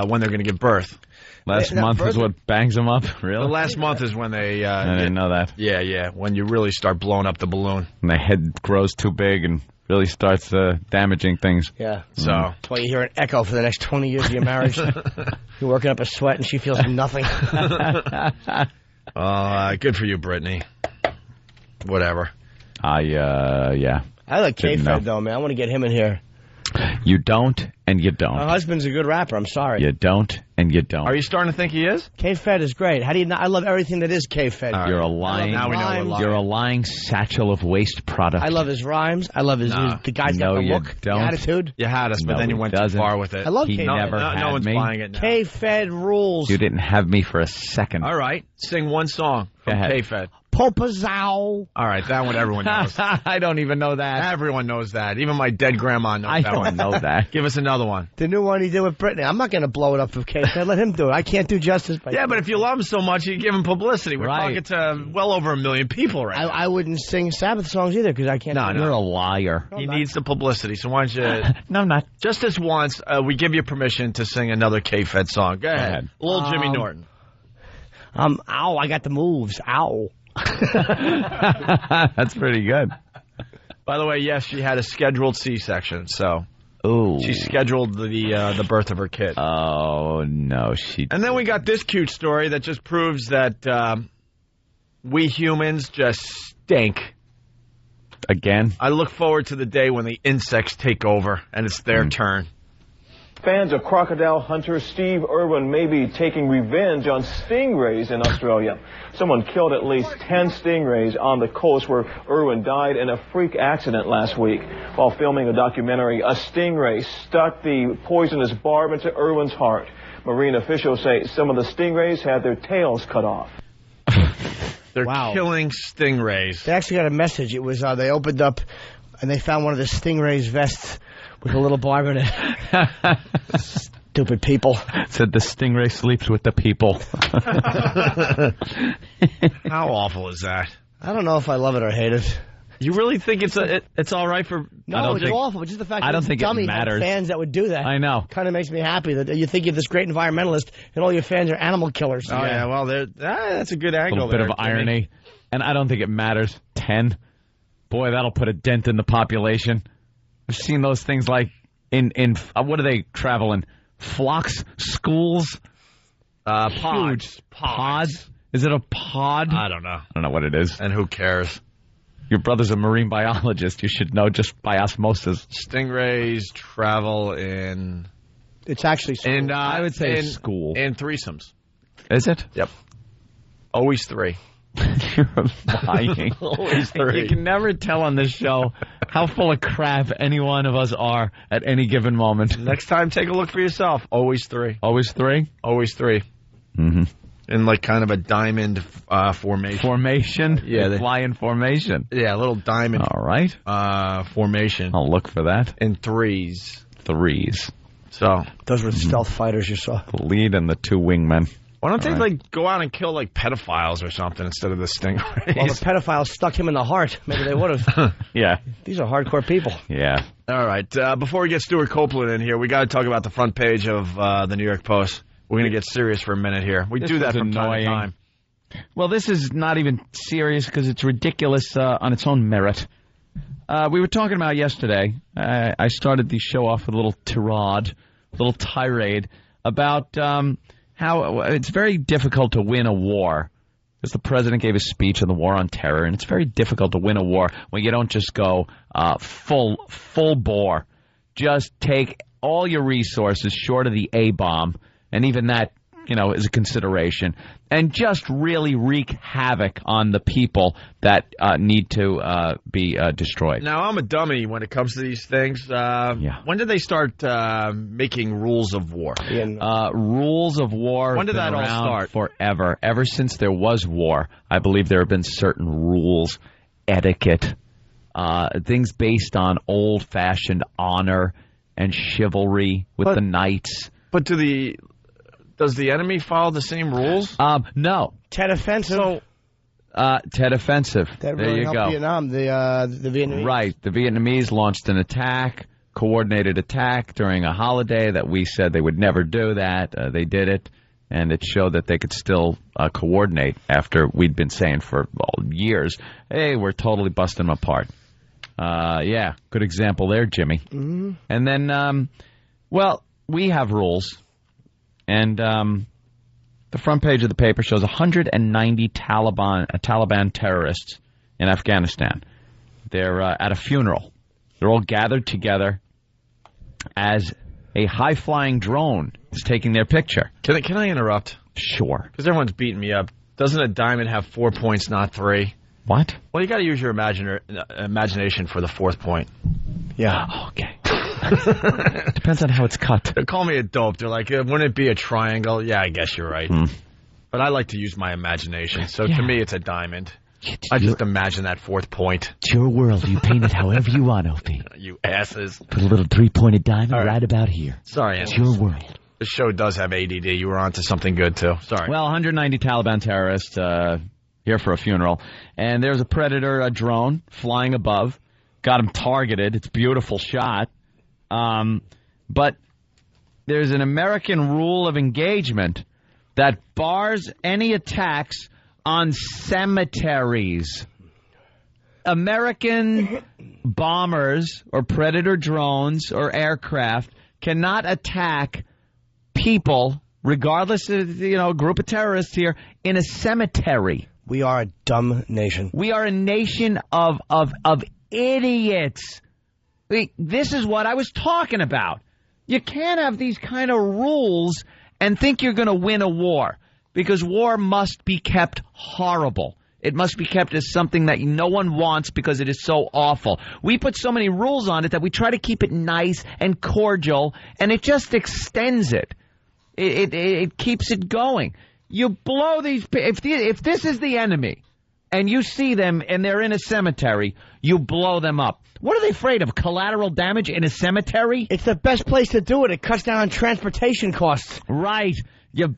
when they're going to give birth. Last month is what bangs them up? Really? The last month is when they... I didn't know that. Yeah, when you really start blowing up the balloon. And the head grows too big and really starts damaging things. Yeah. So that's why you hear an echo for the next 20 years of your marriage. You're working up a sweat and she feels nothing. Good for you, Brittany. Whatever. Yeah. I like K-Fed, though, man. I want to get him in here. You don't, and you don't. My husband's a good rapper. I'm sorry. You don't, and you don't. Are you starting to think he is? K-Fed is great. How do you not? I love everything that is K-Fed. Right. You're a lying. Now we know we're lying. You're a lying satchel of waste product. I love his rhymes. I love the guy's got the look, the attitude. You had us, but then you went too far with it. I love K-Fed. No one's buying it now. K-Fed rules. You didn't have me for a second. All right, sing one song from K-Fed. Popazow. All right, that one everyone knows. I don't even know that. Everyone knows that. Even my dead grandma knows that one. I don't know that. Give us another one. The new one he did with Britney. I'm not going to blow it up for K-Fed. Let him do it. I can't do justice by but if you love him so much, you give him publicity. We're talking to well over 1 million people right now. I wouldn't sing Sabbath songs either because I can't. No, you're a liar. He needs the publicity, so why don't you... No, I'm not. Just this once, we give you permission to sing another K-Fed song. Go ahead. Little Jimmy Norton. Ow, I got the moves. Ow. That's pretty good. By the way, yes, she had a scheduled C-section, so she scheduled the birth of her kid. Oh, no, she And then we got this cute story that just proves that we humans just stink. Again? I look forward to the day when the insects take over and it's their turn. Fans of crocodile hunter Steve Irwin may be taking revenge on stingrays in Australia. Someone killed at least 10 stingrays on the coast where Irwin died in a freak accident last week. While filming a documentary, a stingray stuck the poisonous barb into Irwin's heart. Marine officials say some of the stingrays had their tails cut off. They're killing stingrays. They actually got a message. It was they opened up and they found one of the stingray's vests with a little barb in it. Stupid people. Said the stingray sleeps with the people. How awful is that? I don't know if I love it or hate it. You really think it's all right for? No, it's awful. But just the fact that I don't think it dummy matters. had fans that would do that. I know. Kind of makes me happy that you think you're this great environmentalist and all your fans are animal killers. Oh yeah, well that's a good angle. A little bit of irony, and I don't think it matters. 10, boy, that'll put a dent in the population. I've seen those things like in what are they traveling? Flocks, schools, pods. Pods. Is it a pod? I don't know. I don't know what it is. And who cares? Your brother's a marine biologist. You should know just by osmosis. Stingrays travel in... It's actually school. In, I would say school. In threesomes. Is it? Yep. Always 3. You're lying. Always 3. You can never tell on this show how full of crap any one of us are at any given moment. Next time, take a look for yourself. Always 3. Always 3? Always 3. Mm-hmm. In like kind of a diamond formation. Formation? Yeah. They fly in formation. Yeah, a little diamond. All right. Formation. I'll look for that. In 3s. 3s. So. Those were the stealth fighters you saw. The lead and the 2 wingmen. Why don't they like go out and kill like pedophiles or something instead of the stingrays? Well, the pedophiles stuck him in the heart. Maybe they would have. Yeah. These are hardcore people. Yeah. All right. Before we get Stuart Copeland in here, we got to talk about the front page of the New York Post. We're going to get serious for a minute here. We do that from time to time. Well, this is not even serious because it's ridiculous on its own merit. We were talking about yesterday. I started the show off with a little tirade about how it's very difficult to win a war. Because the president gave a speech on the war on terror, and it's very difficult to win a war when you don't just go full bore. Just take all your resources short of the A-bomb, and even that, is a consideration, and just really wreak havoc on the people that need to be destroyed. Now, I'm a dummy when it comes to these things. When did they start making rules of war? Rules of war. When did that all start? Forever. Ever since there was war, I believe there have been certain rules, etiquette, things based on old-fashioned honor and chivalry with the knights. But does the enemy follow the same rules? No. Tet Offensive. Tet Offensive. That there really you helped go. Vietnam, the Vietnamese. Right. The Vietnamese launched an attack, coordinated attack during a holiday that we said they would never do that. They did it, and it showed that they could still coordinate after we'd been saying for years, hey, we're totally busting them apart. Yeah, good example there, Jimmy. Mm-hmm. And then, we have rules. And the front page of the paper shows 190 Taliban terrorists in Afghanistan. They're at a funeral. They're all gathered together as a high-flying drone is taking their picture. Can I interrupt? Sure. Because everyone's beating me up. Doesn't a diamond have 4 points, not 3? What? Well, you got to use your imagination for the 4th point. Yeah. Oh, okay. Depends on how it's cut. They call me a dope. They're like, wouldn't it be a triangle? Yeah, I guess you're right. But I like to use my imagination. So to me, it's a diamond. I just imagine that 4th point. It's your world. You paint it however you want, Opie. You asses. Put a little 3-pointed diamond right about here. Sorry, it's your world. The show does have ADD. You were onto something good, too. Sorry. Well, 190 Taliban terrorists here for a funeral. And there's a Predator, a drone, flying above. Got him targeted. It's a beautiful shot. But there's an American rule of engagement that bars any attacks on cemeteries. American bombers or Predator drones or aircraft cannot attack people, regardless of, a group of terrorists here, in a cemetery. We are a dumb nation. We are a nation of idiots. This is what I was talking about. You can't have these kind of rules and think you're going to win a war, because war must be kept horrible. It must be kept as something that no one wants because it is so awful. We put so many rules on it that we try to keep it nice and cordial, and it just extends it. It keeps it going. You blow these... If this is the enemy, and you see them and they're in a cemetery, you blow them up. What are they afraid of? Collateral damage in a cemetery? It's the best place to do it. It cuts down on transportation costs. Right. You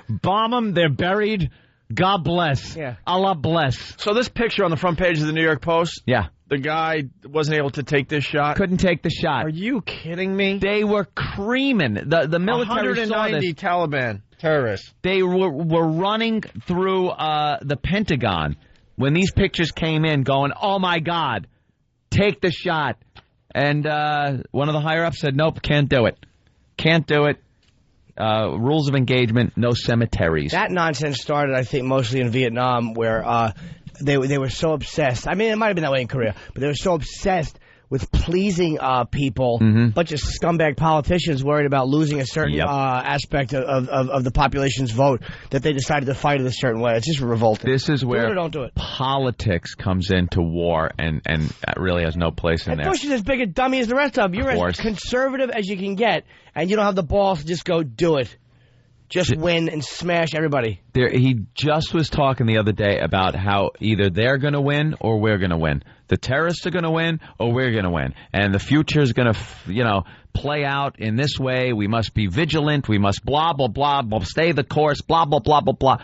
bomb them, they're buried... God bless. Yeah. Allah bless. So this picture on the front page of the New York Post, yeah, the guy wasn't able to take this shot. Couldn't take the shot. Are you kidding me? They were creaming. The military 190 saw this. Taliban terrorists. They were running through the Pentagon when these pictures came in, going, "Oh my God, take the shot!" And one of the higher ups said, "Nope, can't do it. Can't do it." Rules of engagement, no cemeteries. That nonsense started, I think, mostly in Vietnam, where they were so obsessed. I mean, it might have been that way in Korea, but they were so obsessed with pleasing people, bunch of scumbag politicians worried about losing a certain aspect of the population's vote, that they decided to fight it a certain way. It's just revolting. This is where do it or don't do it. Politics comes into war and really has no place in there. Bush is as big a dummy as the rest of them. You're as conservative as you can get, and you don't have the balls to just go do it. Just win and smash everybody. He just was talking the other day about how either they're going to win or we're going to win. The terrorists are going to win or we're going to win. And the future is going to, play out in this way. We must be vigilant. We must blah, blah, blah, blah, stay the course, blah, blah, blah, blah, blah.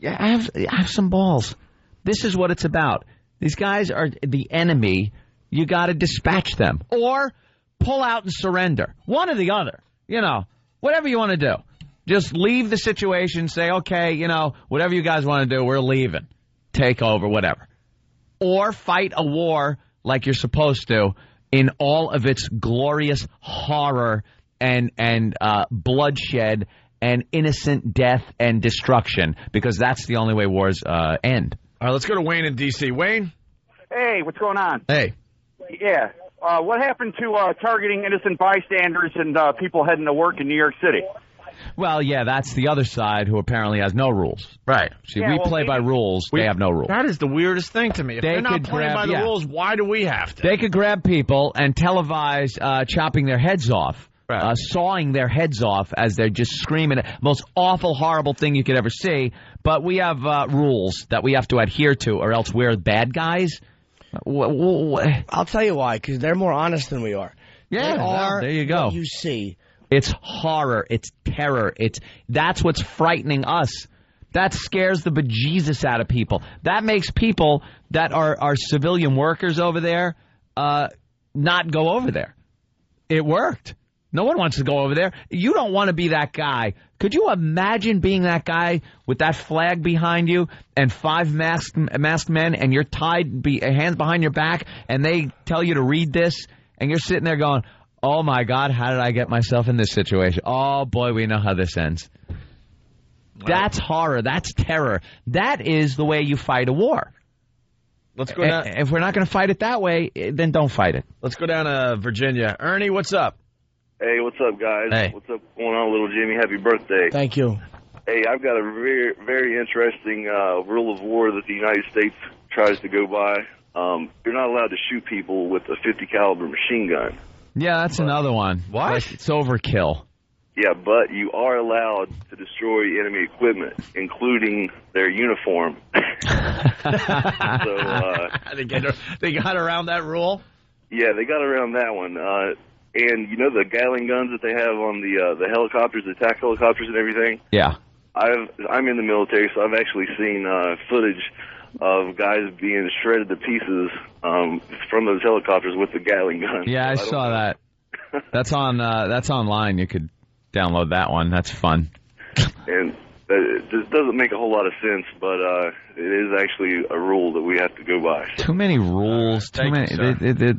Have some balls. This is what it's about. These guys are the enemy. You got to dispatch them. Or pull out and surrender. One or the other. Whatever you want to do. Just leave the situation, say, okay, whatever you guys want to do, we're leaving. Take over, whatever. Or fight a war like you're supposed to in all of its glorious horror and bloodshed and innocent death and destruction, because that's the only way wars end. All right, let's go to Wayne in D.C. Wayne? Hey, what's going on? Hey. Yeah. What happened to targeting innocent bystanders and people heading to work in New York City? Well, yeah, that's the other side who apparently has no rules. Right. See, we play by rules. They have no rules. That is the weirdest thing to me. If they're not playing by the rules, why do we have to? They could grab people and televise chopping their heads off, sawing their heads off as they're just screaming. Most awful, horrible thing you could ever see. But we have rules that we have to adhere to, or else we're bad guys. I'll tell you why, because they're more honest than we are. Yeah, they are. There you go. What you see. It's horror. It's terror. That's what's frightening us. That scares the bejesus out of people. That makes people that are civilian workers over there not go over there. It worked. No one wants to go over there. You don't want to be that guy. Could you imagine being that guy with that flag behind you and 5 masked men, and you're tied, hands behind your back, and they tell you to read this, and you're sitting there going, oh, my God, how did I get myself in this situation? Oh, boy, we know how this ends. Right. That's horror. That's terror. That is the way you fight a war. Let's go down. If we're not going to fight it that way, then don't fight it. Let's go down to Virginia. Ernie, what's up? Hey, what's up, guys? Hey. What's up going on, little Jimmy? Happy birthday. Thank you. Hey, I've got a very, very interesting rule of war that the United States tries to go by. You're not allowed to shoot people with a .50 caliber machine gun. Yeah, that's another one. What? Like, it's overkill. Yeah, but you are allowed to destroy enemy equipment, including their uniform. They got around that rule? Yeah, they got around that one. And you know the Gatling guns that they have on the helicopters, the attack helicopters and everything? Yeah. I'm in the military, so I've actually seen footage of guys being shredded to pieces from those helicopters with the Gatling guns. Yeah, I saw that. That's online. You could download that one. That's fun. And it just doesn't make a whole lot of sense, but it is actually a rule that we have to go by. Too many rules. Too many.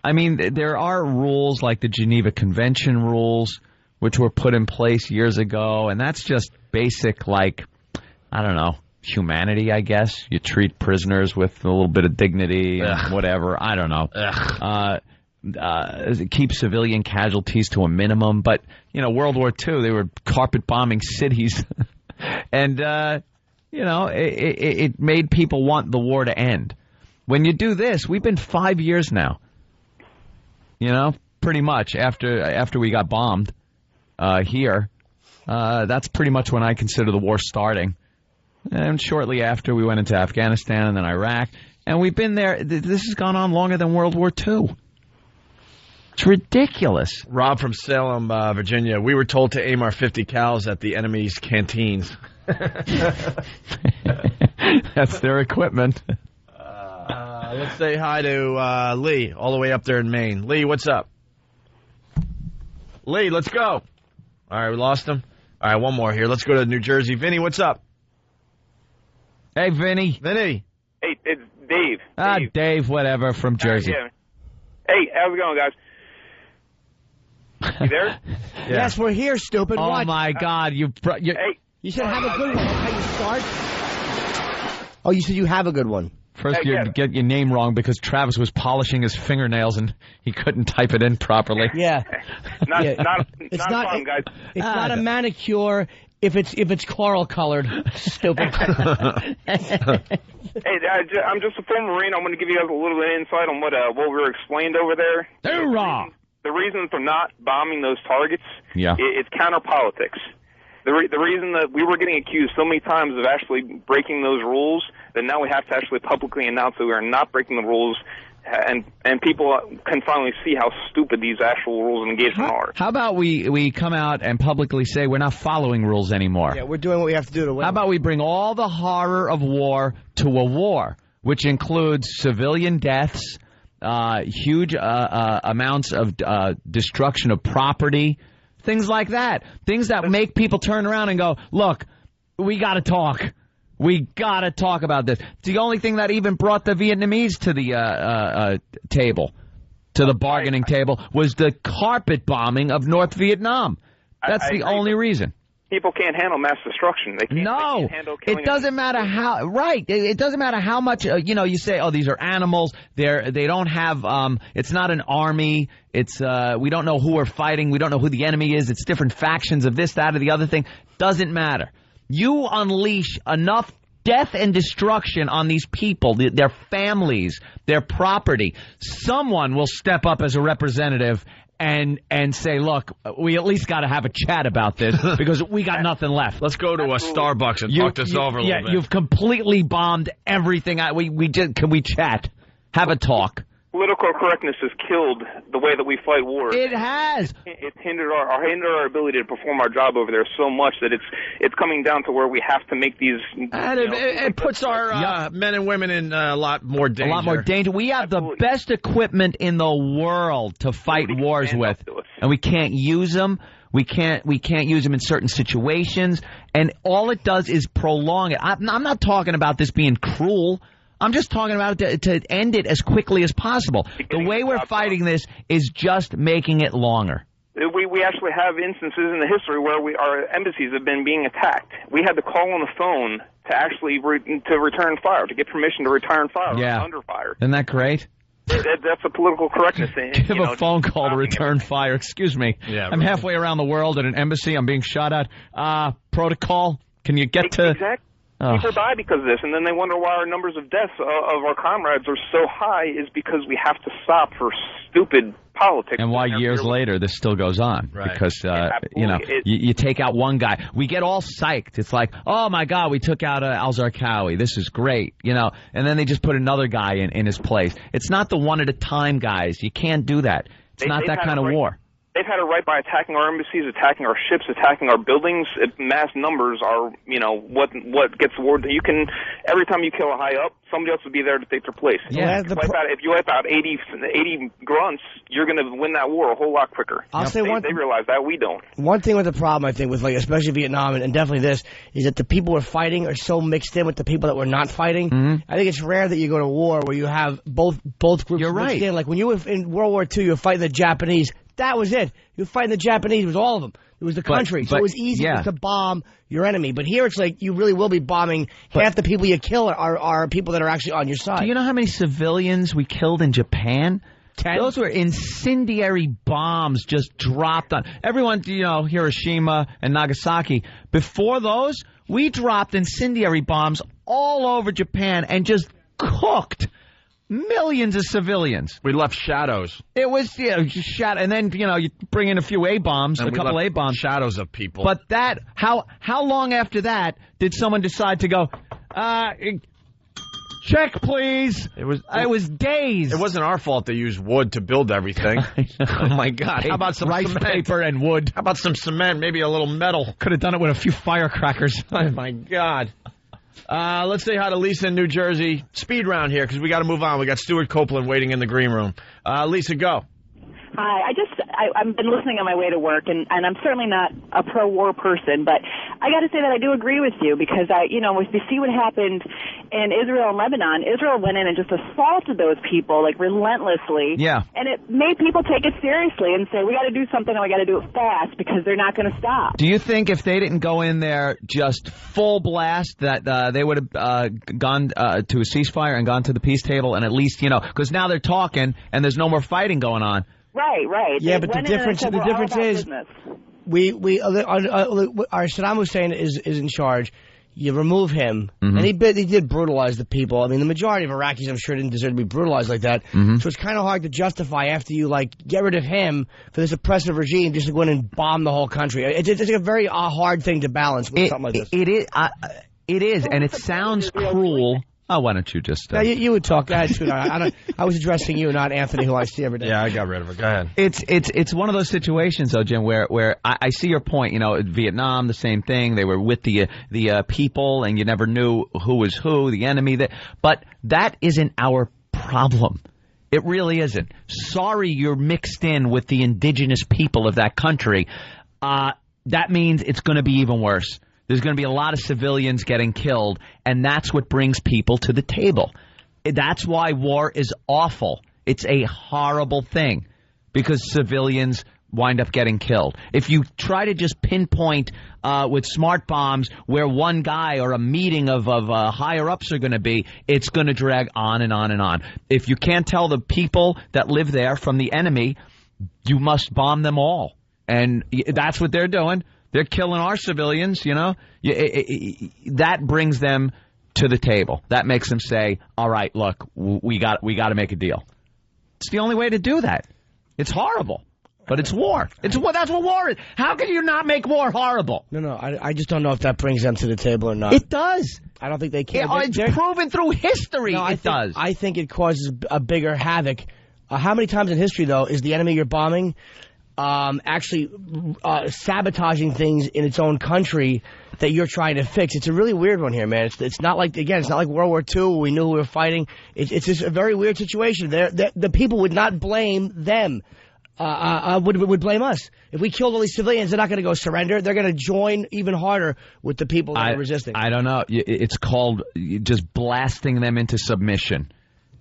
I mean, there are rules like the Geneva Convention rules, which were put in place years ago, and that's just basic, like, I don't know, humanity, I guess. You treat prisoners with a little bit of dignity and whatever. I don't know. keep civilian casualties to a minimum. But, World War II, they were carpet bombing cities. And, it made people want the war to end. When you do this, we've been 5 years now, pretty much after we got bombed here. That's pretty much when I consider the war starting. And shortly after, we went into Afghanistan and then Iraq. And we've been there. This has gone on longer than World War II. It's ridiculous. Rob from Salem, Virginia. We were told to aim our 50 cals at the enemy's canteens. That's their equipment. Let's say hi to Lee, all the way up there in Maine. Lee, what's up? Lee, let's go. All right, we lost him. All right, one more here. Let's go to New Jersey. Vinny, what's up? Hey, Vinny. Vinny. Hey, it's Dave. Dave, whatever, from Jersey. Yeah. Hey, how's it going, guys? You there? Yeah. Yes, we're here, stupid. Oh, what? my God. You said have a good one. How you start? Oh, you said you have a good one. First, you get your name wrong because Travis was polishing his fingernails and he couldn't type it in properly. Yeah. It's not fun, guys. It's not a manicure if it's coral colored. Stupid. Hey, I'm just a former Marine. I'm going to give you guys a little bit of insight on what we were explained over there. Hoorah! The reason for not bombing those targets, yeah, it's counter politics. The reason that we were getting accused so many times of actually breaking those rules, that now we have to actually publicly announce that we are not breaking the rules, and people can finally see how stupid these actual rules of engagement are. How about we come out and publicly say we're not following rules anymore? Yeah, we're doing what we have to do to win. How about we bring all the horror of war to a war, which includes civilian deaths, huge amounts of destruction of property, things like that. Things that make people turn around and go, look, we got to talk. We got to talk about this. It's the only thing that even brought the Vietnamese to the table, to the bargaining table, was the carpet bombing of North Vietnam. That's the only reason. People can't handle mass destruction. They can't handle killing. It doesn't matter how. Right. It doesn't matter how much. You say, oh, these are animals. They don't have. It's not an army. It's we don't know who we're fighting. We don't know who the enemy is. It's different factions of this, that, or the other thing. Doesn't matter. You unleash enough death and destruction on these people, their families, their property. Someone will step up as a representative and say, look, we at least got to have a chat about this because we got nothing left. Let's go to a Starbucks and talk this over a little bit. You've completely bombed everything. Can we chat? Have a talk. Political correctness has killed the way that we fight wars. It has. It's hindered our ability to perform our job over there so much that it's coming down to where we have to make these. It puts our men and women in a lot more danger. A lot more danger. We have the best equipment in the world to fight wars with, and we can't use them. We can't use them in certain situations, and all it does is prolong it. I'm not talking about this being cruel. I'm just talking about it to end it as quickly as possible. The way we're fighting this is just making it longer. We actually have instances in the history where our embassies have been being attacked. We had to call on the phone to actually to return fire, to get permission to return fire under fire. Isn't that great? That's a political correctness thing. Give a phone call to return fire. Excuse me. Yeah, I'm halfway around the world at an embassy. I'm being shot at. Protocol. Can you get to... Exactly. People die because of this, and then they wonder why our numbers of deaths of our comrades are so high is because we have to stop for stupid politics. And why years later this still goes on. Right. Because, you take out one guy. We get all psyched. It's like, oh, my God, we took out al-Zarqawi. This is great, and then they just put another guy in his place. It's not the one-at-a-time guys. You can't do that. It's not that kind of war. They've had it right by attacking our embassies, attacking our ships, attacking our buildings. Mass numbers are, what gets the word. You can, every time you kill a high up, somebody else will be there to take their place. Yeah. If you wipe out 80 grunts, you're going to win that war a whole lot quicker. They realize that. We don't. One thing with the problem, I think, with especially Vietnam and definitely this, is that the people we're fighting are so mixed in with the people that we're not fighting. Mm-hmm. I think it's rare that you go to war where you have both groups You're right. mixed in. Like when you were in World War II, you were fighting the Japanese. That was it. You were fighting the Japanese. It was all of them. It was the country. So it was easy to bomb your enemy. But here it's like you really will be bombing. Half the people you kill are people that are actually on your side. Do you know how many civilians we killed in Japan? 10? Those were incendiary bombs just dropped on everyone. Hiroshima and Nagasaki. Before those, we dropped incendiary bombs all over Japan and just cooked millions of civilians. We left shadows. It was shadow, and then you bring in a few A-bombs, a couple A-bombs, shadows of people. But how long after that did someone decide to go? Check, please. It was days. It wasn't our fault they used wood to build everything. Oh my God! How about some rice cement? paper and wood? How about some cement? Maybe a little metal. Could have done it with a few firecrackers. Oh my God! Let's say hi to Lisa in New Jersey. Speed round here because we got to move on. We got Stuart Copeland waiting in the green room. Lisa, go. Hi, I've been listening on my way to work, and I'm certainly not a pro-war person, but I got to say that I do agree with you because if you see what happened in Israel and Lebanon, Israel went in and just assaulted those people like relentlessly. Yeah. And it made people take it seriously and say, we got to do something and we got to do it fast because they're not going to stop. Do you think if they didn't go in there just full blast that they would have gone to a ceasefire and gone to the peace table and at least, because now they're talking and there's no more fighting going on. Right. Yeah, but the difference is our Saddam Hussein is in charge. You remove him, and he did brutalize the people. I mean, the majority of Iraqis, I'm sure, didn't deserve to be brutalized like that. So it's kind of hard to justify after you get rid of him for this oppressive regime just to go in and bomb the whole country. It's a very hard thing to balance with something like this. It is, and it sounds cruel. Oh, why don't you just... you would talk. Go ahead, sweetheart. I was addressing you, not Anthony, who I see every day. Yeah, I got rid of it. Go ahead. It's one of those situations, though, Jim, where I see your point. Vietnam, the same thing. They were with the people, and you never knew who was who, the enemy. But that isn't our problem. It really isn't. Sorry you're mixed in with the indigenous people of that country. That means it's going to be even worse. There's going to be a lot of civilians getting killed, and that's what brings people to the table. That's why war is awful. It's a horrible thing because civilians wind up getting killed. If you try to just pinpoint with smart bombs where one guy or a meeting of higher-ups are going to be, it's going to drag on and on and on. If you can't tell the people that live there from the enemy, you must bomb them all. And that's what they're doing. They're killing our civilians, That brings them to the table. That makes them say, all right, look, we got to make a deal. It's the only way to do that. It's horrible, but it's war. That's what war is. How can you not make war horrible? No, I just don't know if that brings them to the table or not. It does. I don't think they can. It's proven through history it does. I think it causes a bigger havoc. How many times in history, though, is the enemy you're bombing actually sabotaging things in its own country that you're trying to fix? It's a really weird one here, man. It's not like World War II where we knew we were fighting. It's just a very weird situation. The people would not blame them. Would blame us. If we killed all these civilians, they're not going to go surrender. They're going to join even harder with the people that are resisting. I don't know. It's called just blasting them into submission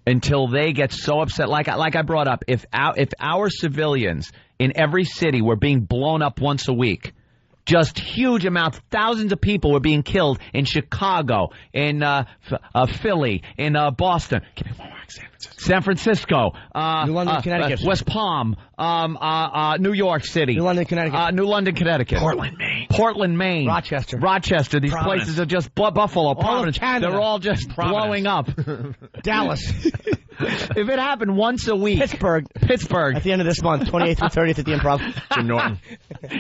until they get so upset. Like I brought up, if our civilians in every city were being blown up once a week, just huge amounts, thousands of people were being killed in Chicago, in Philly, in Boston. Give me one more. San Francisco, New London, Connecticut, West Palm, New York City, New London, Connecticut, Portland, Maine, Rochester. These places are just Buffalo, Providence. They're all just blowing up. Dallas. If it happened once a week, Pittsburgh at the end of this month, 28th through 30th at the Improv. Jim Norton,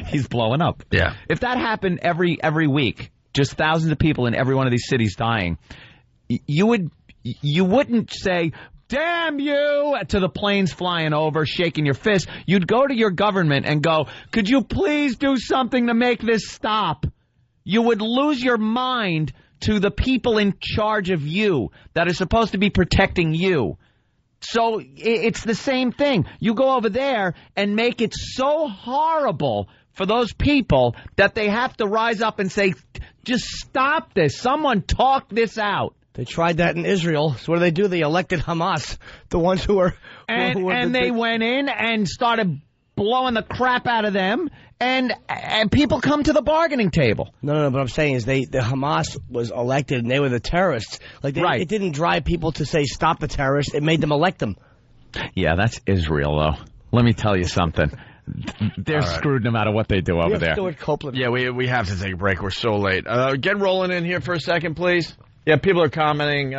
he's blowing up. Yeah. If that happened every week, just thousands of people in every one of these cities dying, you wouldn't say, damn you, to the planes flying over, shaking your fist. You'd go to your government and go, could you please do something to make this stop? You would lose your mind to the people in charge of you that are supposed to be protecting you. So it's the same thing. You go over there and make it so horrible for those people that they have to rise up and say, just stop this. Someone talk this out. They tried that in Israel. So what do? They elected Hamas, the ones who were... And they went in and started blowing the crap out of them, and people come to the bargaining table. No, but what I'm saying is the Hamas was elected, and they were the terrorists. It didn't drive people to say, stop the terrorists. It made them elect them. Yeah, that's Israel, though. Let me tell you something. They're screwed no matter what they do over there. Stuart Copeland. Yeah, we have to take a break. We're so late. Get rolling in here for a second, please. Yeah, people are commenting.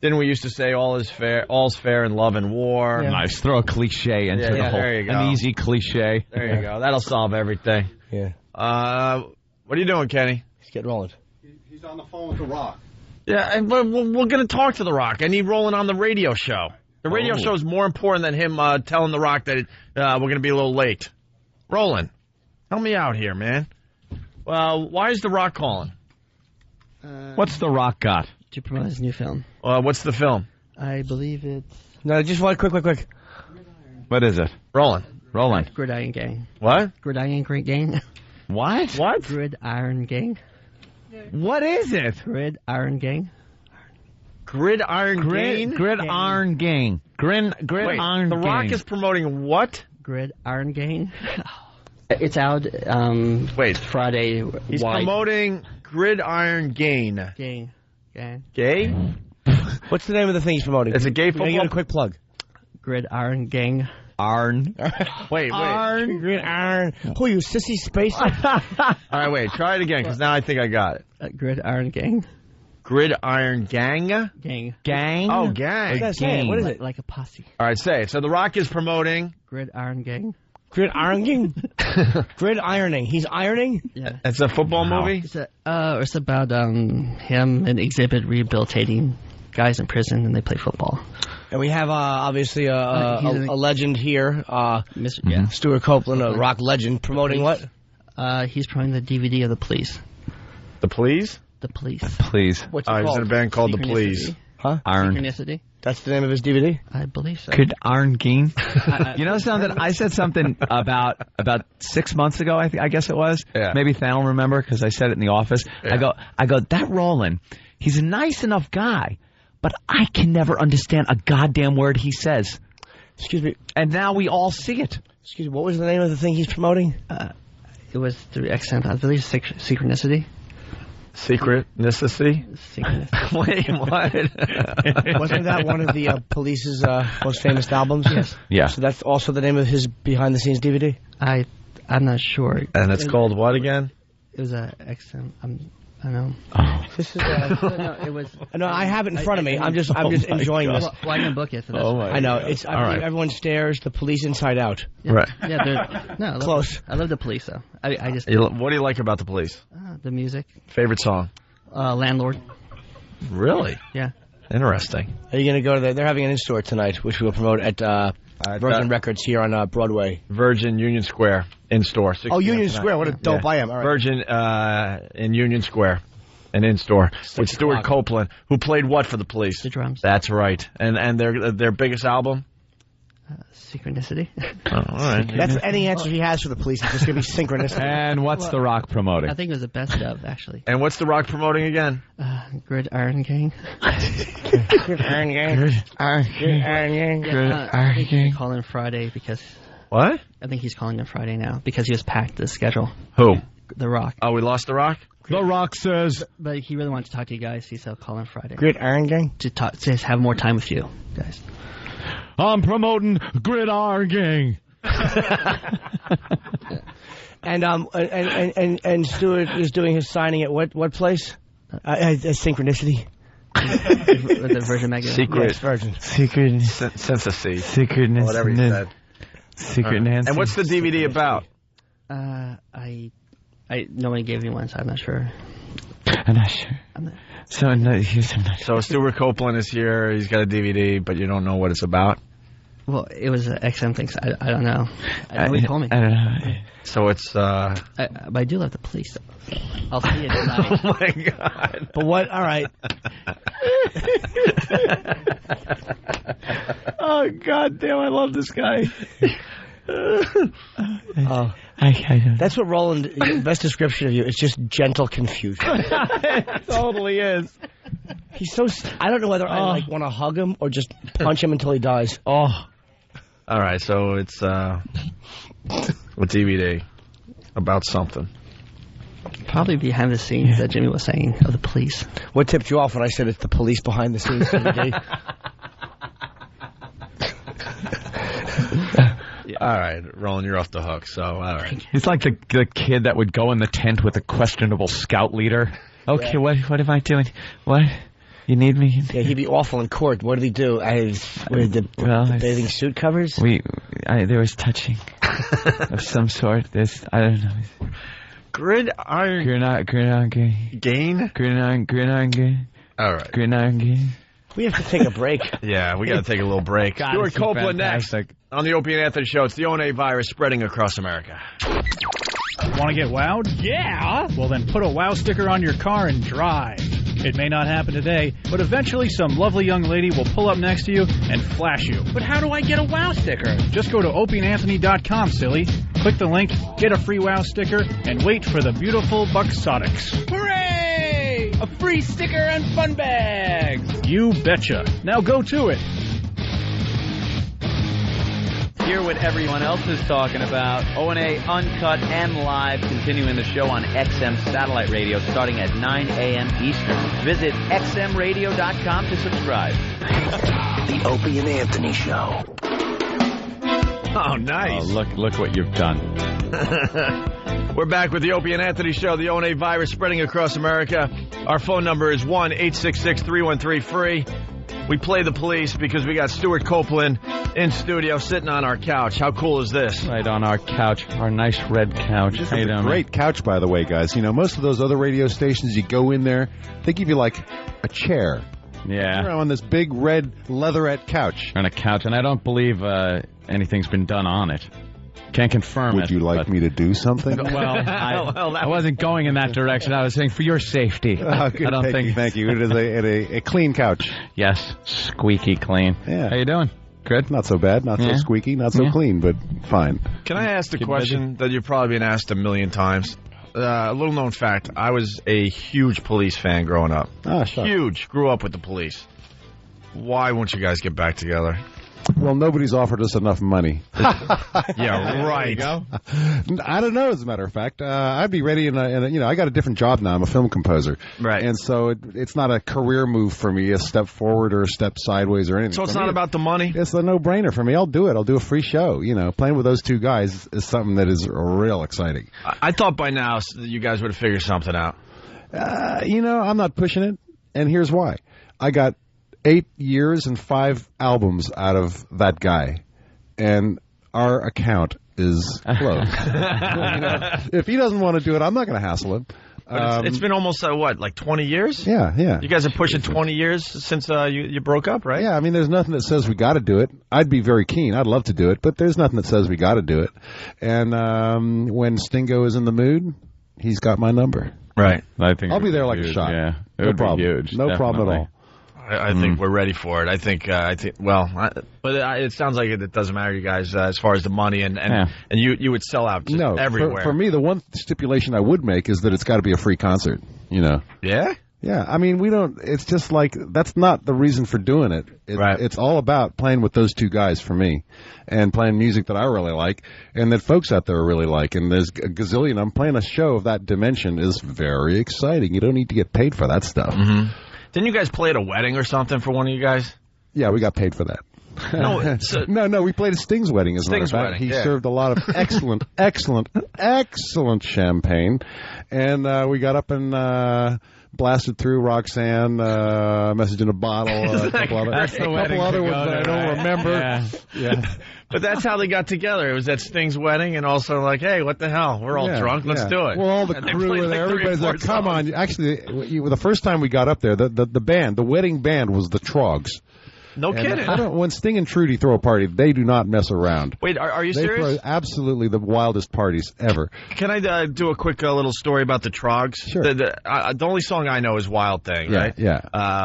Didn't we used to say all's fair in love and war? Yeah. Nice. Throw a cliche into the whole. There you go. An easy cliche. There you go. That'll solve everything. Yeah. What are you doing, Kenny? He's getting rolling. He's on the phone with The Rock. Yeah, and we're going to talk to The Rock. I need rolling on the radio show. The radio show is more important than him telling The Rock that we're going to be a little late. Roland, help me out here, man. Well, why is The Rock calling? What's The Rock got? To promote his new film. What's the film? I believe it's... No, just one quick. What is it? Roland. Gridiron Gang. What? Gridiron Gang. What? Gridiron Gang. What is it? Gridiron Gang. Gridiron Gang? Gridiron Gang. Gridiron Gang. The Rock is promoting what? Gridiron Gang. It's out Friday. He's promoting Gridiron Gang. Gang. Gay? What's the name of the thing he's promoting? It's a gay football. Get a quick plug. Gridiron Gang. Arn. Wait. Gridiron. Who are you, sissy spacer? All right, wait. Try it again, because now I think I got it. Gridiron Gang. Gridiron Gang? Gang. Oh, gang. What is it? Like a posse. All right, say it. So The Rock is promoting... Gridiron Gang. Gridiron? Gridironing. He's ironing? Yeah. It's a football movie? It's about him and Exhibit rehabilitating guys in prison, and they play football. And we have, obviously, a legend here, Stuart Copeland, a rock legend, promoting what? He's promoting the DVD of The Police. The Police? The Police. Please. What's it called? He's in a band called The Police. Huh? Synchronicity. That's the name of his DVD? I believe so. Could Arn Geen? You know something? I said something about 6 months ago, I guess it was. Yeah. Maybe Than will remember because I said it in the office. Yeah. I go, that Roland, he's a nice enough guy, but I can never understand a goddamn word he says. Excuse me. And now we all see it. Excuse me, what was the name of the thing he's promoting? It was through XM, I believe, Synchronicity. Secret necessity? Wait, what? Wasn't that one of the Police's most famous albums? Yes. Yeah. So that's also the name of his behind-the-scenes DVD? I'm not sure. And it's called what again? It was a XM. I know. Oh. This is no, it was. No, I have it in front of me. I'm just enjoying this. Well, I can book it. So that's I know. It's everyone stares. The Police Inside Out. Yeah. Right. Yeah, close. I love The Police, though. I just. What do you like about The Police? The music. Favorite song? Landlord. Really? Yeah. Interesting. Are you going to go? They're having an in-store tonight, which we'll promote at Virgin Records here on Broadway. Virgin Union Square in-store. Union Square. What a dope I am. All right. Virgin in Union Square. An in-store with Stuart Copeland, who played what for The Police? The drums. That's right. And their biggest album? Synchronicity. Oh, all right. That's any answer he has for The Police. It's just going to be Synchronicity. And what's The Rock promoting? I think it was the best of, actually. And what's The Rock promoting again? Gridiron Gang. Gridiron Gang. Gridiron Gang. I think he's calling Friday because... What? I think he's calling him Friday now because he was packed the schedule. Who? The Rock. Oh, we lost The Rock? The Rock says... But he really wants to talk to you guys. He's calling Friday. Gridiron Gang? To have more time with you guys. I'm promoting Gridiron Gang. And Stuart is doing his signing at what place? Synchronicity. The Virgin Magazine. Secret. Yes, Virgin. Secret. Synthesis. Secret. Whatever you said. Secret Nancy. And what's the DVD about? No one gave me one, so I'm not sure. I'm not sure. So Stuart Copeland is here. He's got a DVD, but you don't know what it's about? Well, it was an XM thing, so I don't know. Nobody told me. I don't know. So it's... but I do love The Police, though. I'll see it tonight. Oh, my God. But what? All right. Oh, God damn, I love this guy. That's what Roland, the best description of you, it's just gentle confusion. It totally is. He's so, I don't know whether I want to hug him or just punch him until he dies. Oh. All right, so it's a DVD about something. Probably behind the scenes that Jimmy was saying of The Police. What tipped you off when I said it's The Police behind the scenes DVD? All right, Roland, you're off the hook. So all right. He's like the kid that would go in the tent with a questionable scout leader. Okay, what am I doing? What? You need me? Yeah, he'd be awful in court. What did he do? The bathing suit covers? There was touching of some sort. I don't know. Gridiron gain? Gridiron gain. All right. Gridiron gain. We have to take a break. Yeah, we got to take a little break. Stuart Copeland next on the Opie and Anthony Show. It's the O&A virus spreading across America. Want to get wowed? Yeah! Well, then put a wow sticker on your car and drive. It may not happen today, but eventually some lovely young lady will pull up next to you and flash you. But how do I get a wow sticker? Just go to opieandanthony.com, silly. Click the link, get a free wow sticker, and wait for the beautiful Buxotics. Hooray! A free sticker and fun bags! You betcha. Now go to it. Hear what everyone else is talking about. O&A Uncut and Live, continuing the show on XM Satellite Radio starting at 9 a.m. Eastern. Visit xmradio.com to subscribe. The Opie and Anthony Show. Oh, nice. Oh, look what you've done. We're back with the Opie and Anthony Show, the O&A virus spreading across America. Our phone number is 1-866-313-FREE. We play the police because we got Stuart Copeland in studio sitting on our couch. How cool is this? Right on our couch, our nice red couch. This is a great couch, by the way, guys. You know, most of those other radio stations, you go in there, they give you like a chair. Yeah. You're on this big red leatherette couch. On a couch, and I don't believe anything's been done on it. Can't confirm Would you like me to do something? Well, I wasn't going in that direction. I was saying for your safety. Good. I don't think. Thank you. It is a clean couch. Yes, squeaky clean. Yeah. How you doing? Good. Not so bad. Not so squeaky. Not so clean, but fine. Can I ask the question that you've probably been asked a million times? A little known fact: I was a huge police fan growing up. Sure. Huge. Grew up with the police. Why won't you guys get back together? Well, nobody's offered us enough money. Yeah, right. I don't know, as a matter of fact. I'd be ready, I got a different job now. I'm a film composer. Right. And so it's not a career move for me, a step forward or a step sideways or anything. So it's not about the money? It's a no-brainer for me. I'll do it. I'll do a free show. Playing with those two guys is something that is real exciting. I thought by now you guys would have figured something out. I'm not pushing it, and here's why. I got 8 years and 5 albums out of that guy, and our account is closed. If he doesn't want to do it, I'm not going to hassle him. It's been almost, 20 years? Yeah. You guys are pushing 20 years since you broke up, right? Yeah, I mean, there's nothing that says we got to do it. I'd be very keen. I'd love to do it, but there's nothing that says we got to do it. And when Stingo is in the mood, he's got my number. Right. I think I'll be there like huge. a shot. Yeah, it no would problem. be huge. No definitely. problem at all. I think we're ready for it. I think. It sounds like it doesn't matter, you guys, as far as the money and you would sell out just everywhere. For me, the one stipulation I would make is that it's got to be a free concert. Yeah. Yeah. I mean, we don't. It's just like that's not the reason for doing it. It's all about playing with those two guys for me, and playing music that I really like, and that folks out there really like. And there's a gazillion. I'm playing a show of that dimension is very exciting. You don't need to get paid for that stuff. Mm-hmm. Didn't you guys play at a wedding or something for one of you guys? Yeah, we got paid for that. No, we played at Sting's wedding, as a matter of fact. He served a lot of excellent champagne, and we got up and blasted through Roxanne, Message in a Bottle, a couple other ones that I don't remember. Yeah. But that's how they got together. It was at Sting's wedding, and also like, hey, what the hell? We're all drunk. Let's do it. Well, all the crew and everybody's like, come on. Actually, the first time we got up there, the band, the wedding band was the Trogs. No kidding. When Sting and Trudy throw a party, they do not mess around. Wait, are you they serious? Throw absolutely the wildest parties ever. Can I do a quick little story about the Trogs? Sure. The only song I know is Wild Thing, right? Yeah.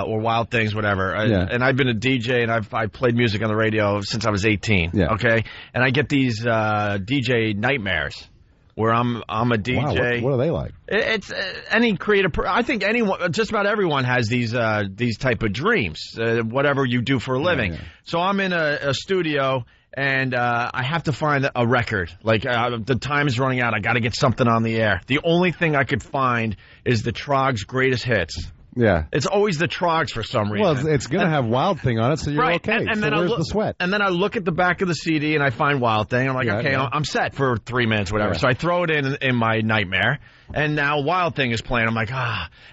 Or Wild Things, whatever. And I've been a DJ, and I've played music on the radio since I was 18. Yeah. Okay? And I get these DJ nightmares. Where I'm a DJ. Wow, what are they like? It's any creative. I think anyone, just about everyone, has these type of dreams. Whatever you do for a living. Yeah. So I'm in a studio and I have to find a record. Like the time is running out. I got to get something on the air. The only thing I could find is the Trogs' greatest hits. Yeah. It's always the Trogs for some reason. Well, it's going to have Wild Thing on it, so you're right. okay. And so then where's the sweat? And then I look at the back of the CD and I find Wild Thing. I'm like, okay, I'm set for 3 minutes, whatever. Yeah. So I throw it in my nightmare, and now Wild Thing is playing. I'm like,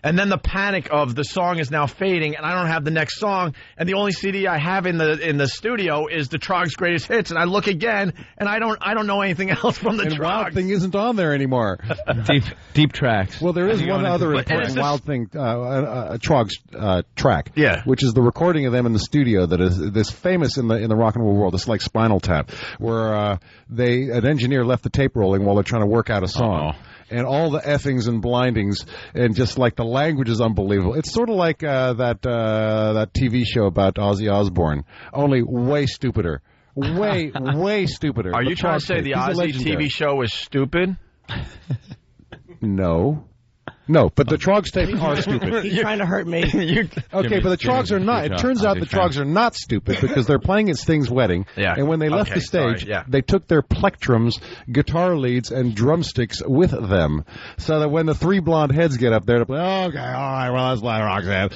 And then the panic of the song is now fading, and I don't have the next song, and the only CD I have in the studio is the Trogs' Greatest Hits. And I look again, and I don't know anything else from the and Trogs. Wild Thing isn't on there anymore. Deep tracks. Well, there is one other important Wild Thing Trogs track, which is the recording of them in the studio that is this famous in the rock and roll world. It's like Spinal Tap, where an engineer left the tape rolling while they're trying to work out a song. And all the effings and blindings, and just like the language is unbelievable. It's sort of like that TV show about Ozzy Osbourne, only way stupider. Way stupider. Are you trying to say the Ozzy TV show is stupid? No, but the Trogs tape are stupid. He's trying to hurt me. Okay, but the Trogs are not. It turns out the Trogs are not stupid because they're playing at Sting's wedding. Yeah. And when they left the stage, they took their plectrums, guitar leads, and drumsticks with them. So that when the three blonde heads get up there to play, okay, all right, well, let's play Roxanne.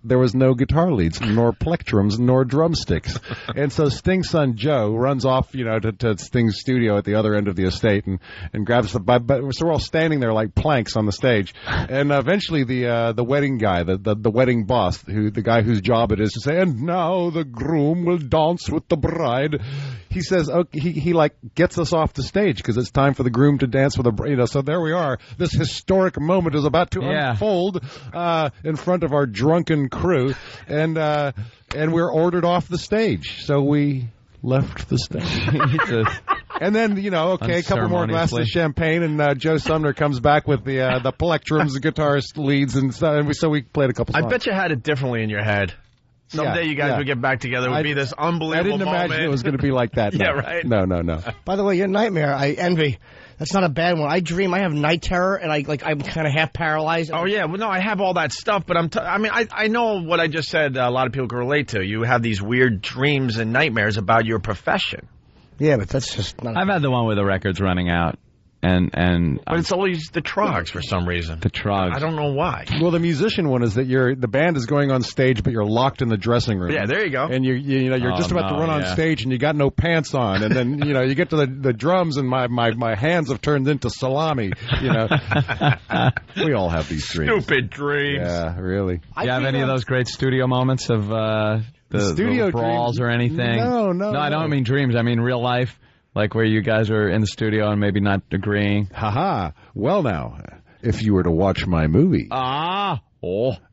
There was no guitar leads, nor plectrums, nor drumsticks. And so Sting's son, Joe, runs off, to Sting's studio at the other end of the estate and grabs so we're all standing there like planks on the stage. And eventually the wedding guy, the wedding boss, the guy whose job it is to say, and now the groom will dance with the bride. He says, he gets us off the stage because it's time for the groom to dance with the bride. So there we are. This historic moment is about to unfold in front of our drunken crew, and we're ordered off the stage. So we left the stage. And then, a couple more glasses of champagne, and Joe Sumner comes back with the plectrums, the guitar leads, and so we played a couple songs. I bet you had it differently in your head. Someday you guys would get back together. It would be this unbelievable I didn't imagine moment. it was going to be like that. Yeah, right? No. By the way, your nightmare, I envy. That's not a bad one. I dream. I have night terror, and I'm kind of half paralyzed. Oh, yeah. Well, no, I have all that stuff, but I know what I just said a lot of people can relate to. You have these weird dreams and nightmares about your profession. Yeah, but that's just not... I've had the one where the record's running out. But it's always the Trogs for some reason. The Trogs. I don't know why. Well, the musician one is that the band is going on stage, but you're locked in the dressing room. Yeah, there you go. And you're just about to run on stage, and you got no pants on, and then you get to the drums, and my hands have turned into salami. We all have these dreams. Stupid dreams. Yeah, really. Do you have any of those great studio moments of the studio brawls dreams? or anything? No, I don't mean dreams. I mean real life. Like where you guys are in the studio and maybe not agreeing. Ha-ha. Well, now, if you were to watch my movie,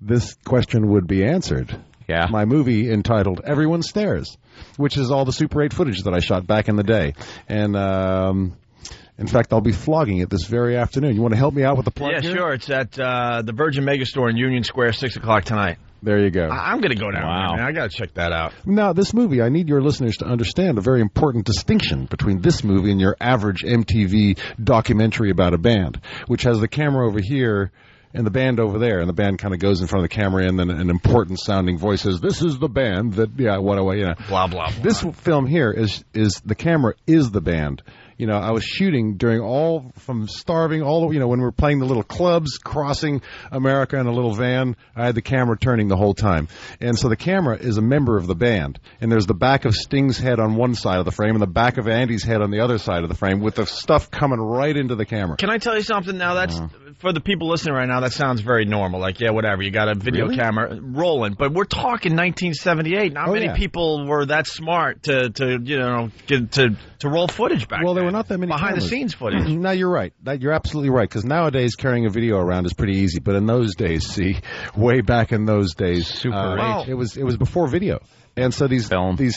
this question would be answered. Yeah. My movie entitled Everyone Stares, which is all the Super 8 footage that I shot back in the day. And, in fact, I'll be flogging it this very afternoon. You want to help me out with the plug Yeah, here? sure. It's at the Virgin Megastore in Union Square, 6 o'clock tonight. There you go. I'm going to go down there, man. I got to check that out. Now, this movie, I need your listeners to understand a very important distinction between this movie and your average MTV documentary about a band, which has the camera over here and the band over there, and the band kind of goes in front of the camera, and then an important sounding voice says, "This is the band that," blah, blah, blah, blah. This film here is the camera is the band. I was shooting during from starving all the, when we were playing the little clubs, crossing America in a little van, I had the camera turning the whole time. And so the camera is a member of the band. And there's the back of Sting's head on one side of the frame and the back of Andy's head on the other side of the frame with the stuff coming right into the camera. Can I tell you something now? That's for the people listening right now, that sounds very normal. Like, yeah, whatever. You got a video camera rolling. But we're talking 1978. Not many people were that smart to roll footage back then. Well, there were not that many behind-the-scenes footage. No, you're right. You're absolutely right, because nowadays carrying a video around is pretty easy. But in those days, way back in those days, Super 8. It was before video. And so these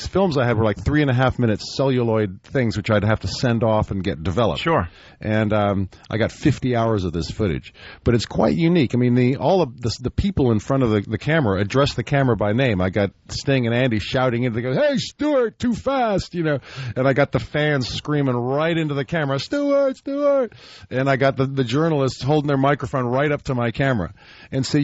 films I had were like 3.5-minute celluloid things, which I'd have to send off and get developed. Sure. And I got 50 hours of this footage, but it's quite unique. I mean, all of the people in front of the camera address the camera by name. I got Sting and Andy shouting into the "Hey, Stewart, too fast!" And I got the fans screaming right into the camera, "Stewart, Stewart!" And I got the journalists holding their microphone right up to my camera. And so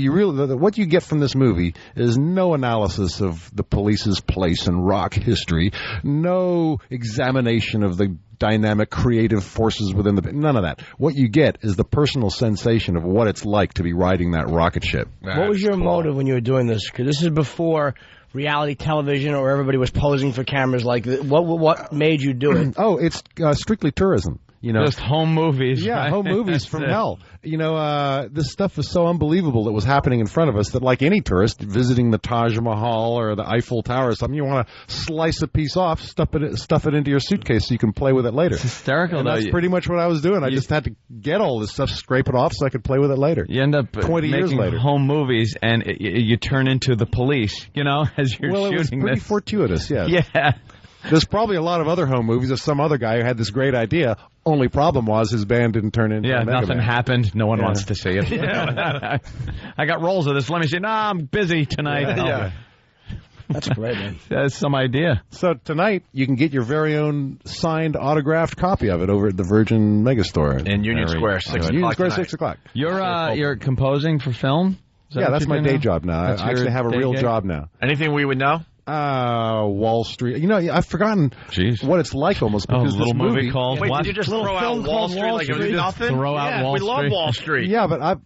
what you get from this movie is no analysis of the police's place in rock history, no examination of the dynamic, creative forces within the band. None of that. What you get is the personal sensation of what it's like to be riding that rocket ship. What was your motive when you were doing this? Because this is before reality television or everybody was posing for cameras like this. What made you do it? Oh, it's strictly tourism. You know, just home movies. Yeah, right? home movies from hell. You know, this stuff was so unbelievable that was happening in front of us that, like any tourist visiting the Taj Mahal or the Eiffel Tower or something, you want to slice a piece off, stuff it into your suitcase so you can play with it later. It's hysterical. And though. that's pretty much what I was doing. I just had to get all this stuff, scrape it off, so I could play with it later. You end up 20 years making later. home movies, and you turn into the police. You know, as you're well, shooting it was pretty this. fortuitous. Yeah. Yeah. There's probably a lot of other home movies of some other guy who had this great idea. Only problem was his band didn't turn into a Mega nothing Man. happened. No one wants to see it. I got rolls of this. Let me see. Nah, I'm busy tonight. Yeah. That's great, man. That's some idea. So tonight, you can get your very own signed, autographed copy of it over at the Virgin Megastore. In Union Square, 6 o'clock Union Square, tonight. 6 o'clock. You're composing for film? Yeah, that's my day job now. That's I actually your have a day real gig? job now. Anything we would know? Wall Street. You know, I've forgotten what it's like almost because a little this movie called Wait, what? did you just Little throw film out Wall called Street Wall like it was Street. nothing? Throw out Wall we love Street. Wall Street. Yeah, but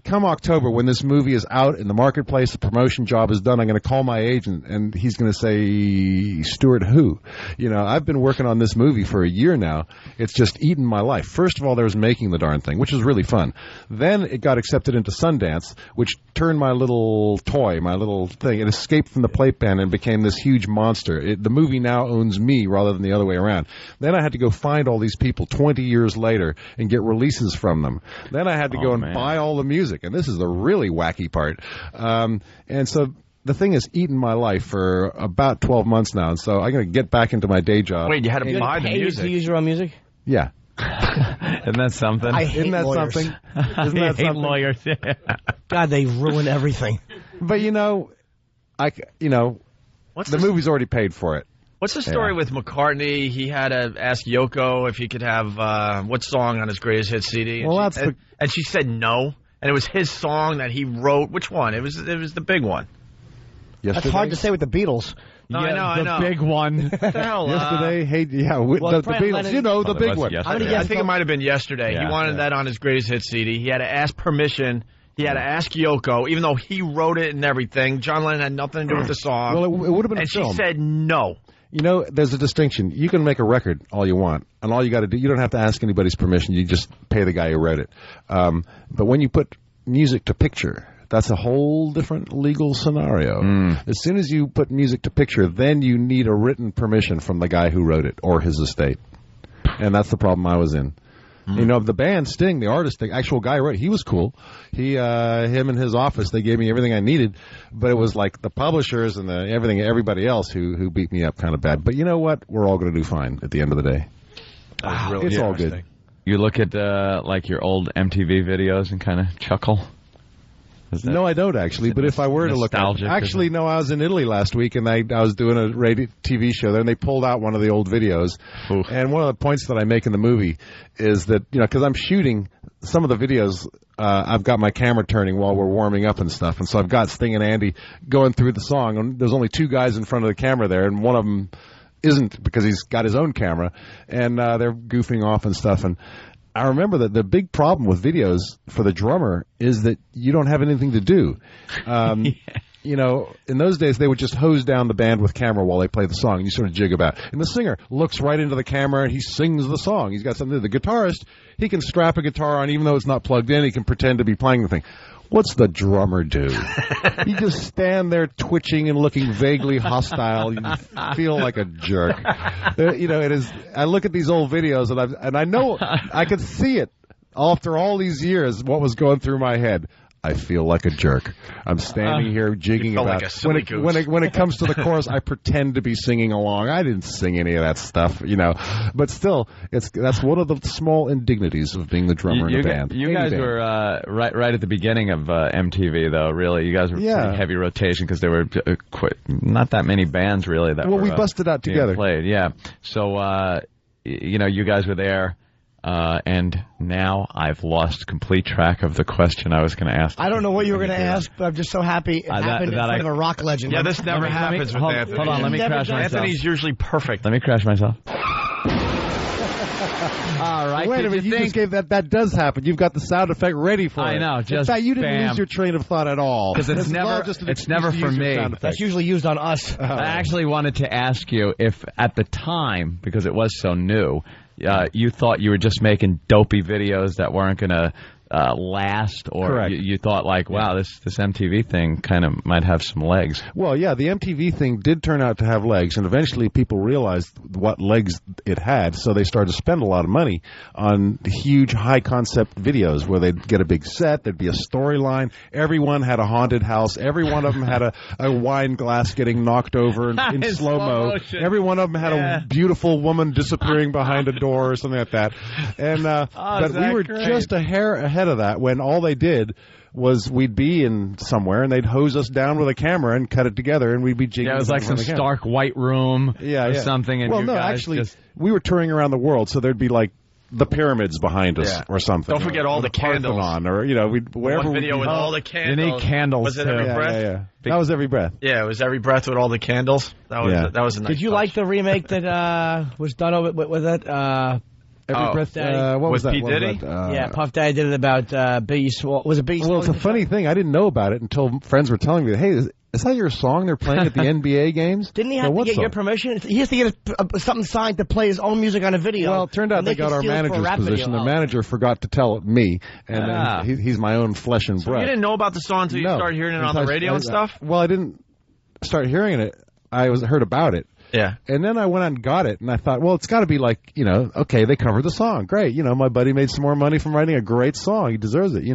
come October, when this movie is out in the marketplace, the promotion job is done, I'm going to call my agent, and he's going to say, Stuart, who? You know, I've been working on this movie for a year now. It's just eaten my life. First of all, there was making the darn thing, which was really fun. Then it got accepted into Sundance, which turned my little toy, my little thing. It escaped from the plate pan and became this huge monster. The movie now owns me rather than the other way around. Then I had to go find all these people 20 years later and get releases from them. Then I had to go and buy all the music. And this is the really wacky part. And so the thing has eaten my life for about 12 months now. And so I'm going to get back into my day job. Wait, you had to buy the music? To use your own music? Yeah. Isn't that something? I hate Isn't that lawyers. something? I Isn't that hate something? lawyers. God, they ruin everything. But you know, the movie's already paid for it. What's the story with McCartney? He had to ask Yoko if he could have what song on his greatest hit CD. And Well, and she said no. And it was his song that he wrote. Which one? It was the big one. Yesterday? That's hard to say with the Beatles. No, I know. The big one. What the hell? Yesterday, the Frank Beatles. Lennon- You know, the big was one. yesterday. I think it might have been Yesterday. Yeah, He wanted that on his greatest hit CD. He had to ask permission. He had to ask Yoko, even though he wrote it and everything. John Lennon had nothing to do with the song. Well, it would have been and a film. she said no. You know, there's a distinction. You can make a record all you want, and all you got to do, you don't have to ask anybody's permission. You just pay the guy who wrote it. But when you put music to picture, that's a whole different legal scenario. As soon as you put music to picture, then you need a written permission from the guy who wrote it or his estate. And that's the problem I was in. You know, the band Sting, the artist, the actual guy who wrote it, he was cool. Him and his office, they gave me everything I needed. But it was like the publishers and everybody else who beat me up kind of bad. But you know what? We're all going to do fine at the end of the day. It's all good. You look at like your old MTV videos and kind of chuckle. No, I don't actually. But if I were to look at nostalgic, actually, no, I was in Italy last week and I was doing a radio TV show there, and they pulled out one of the old videos. And one of the points that I make in the movie is that, you know, because I'm shooting some of the videos, I've got my camera turning while we're warming up and stuff, and so I've got Sting and Andy going through the song, and there's only two guys in front of the camera there, and one of them isn't because he's got his own camera, and they're goofing off and stuff. And I remember that the big problem with videos for the drummer is that you don't have anything to do. You know, in those days, they would just hose down the band with camera while they play the song, and you sort of jig about. And the singer looks right into the camera, and he sings the song. He's got something to do. The guitarist, he can strap a guitar on, even though it's not plugged in. He can pretend to be playing the thing. What's the drummer do? You just stand there twitching and looking vaguely hostile. You feel like a jerk. You know, it is. I look at these old videos, and I know I can see it after all these years. What was going through my head? I feel like a jerk. I'm standing here jigging felt about. like a silly goose. When it comes to the chorus, I pretend to be singing along. I didn't sing any of that stuff, you know. But still, that's one of the small indignities of being the drummer in a band. You guys were right at the beginning of MTV, though. Really, you guys were pretty heavy rotation because there were not that many bands really that. Well, were, we busted out together. Played, yeah. So you know, you guys were there. And now I've lost complete track of the question I was going to ask. I don't know what you were going to ask, but I'm just so happy it happened in front of a rock legend. Yeah, this never happens with Anthony. Hold on, let me crash myself. Anthony's usually perfect. Let me crash myself. All right. Wait a minute, you just gave that does happen. You've got the sound effect ready for it. I know, just in fact, you didn't bam. lose your train of thought at all. Because it's never for me. That's usually used on us. I actually wanted to ask you if at the time, because it was so new, you thought you were just making dopey videos that weren't going to last, or you thought like, wow, this MTV thing kind of might have some legs. Well, yeah, the MTV thing did turn out to have legs, and eventually people realized what legs it had, so they started to spend a lot of money on huge, high-concept videos where they'd get a big set, there'd be a storyline, everyone had a haunted house, every one of them had a wine glass getting knocked over in slow-mo, every one of them had a beautiful woman disappearing behind a door or something like that. And but we were just a hair ahead of that when all they did was we'd be in somewhere and they'd hose us down with a camera and cut it together and we'd be jigging. Yeah, it was like some stark white room or something. And well, no, actually, we were touring around the world, so there'd be like the pyramids behind us or something. Don't forget all the candles. Or, wherever one video with all the candles. You need candles. Was it Every Breath? Yeah. That was Every Breath. Yeah, it was Every Breath with all the candles. That was a nice Did you like the remake that was done with it? Every Breath Daddy. What was that? P. Diddy? Yeah, Puff Daddy did it about Biggie Small. Was it Biggie Small? Well, it's a funny thing. I didn't know about it until friends were telling me, hey, is that your song they're playing at the NBA games? Didn't he have to get your permission? He has to get something signed to play his own music on a video. Well, it turned out they got our manager's position. The manager forgot to tell me, and he's my own flesh and blood. You didn't know about the song until you started hearing it on the radio and stuff? Well, I didn't start hearing it. I heard about it. Yeah. And then I went out and got it, and I thought, well, it's got to be like, okay, they covered the song. Great. My buddy made some more money from writing a great song. He deserves it,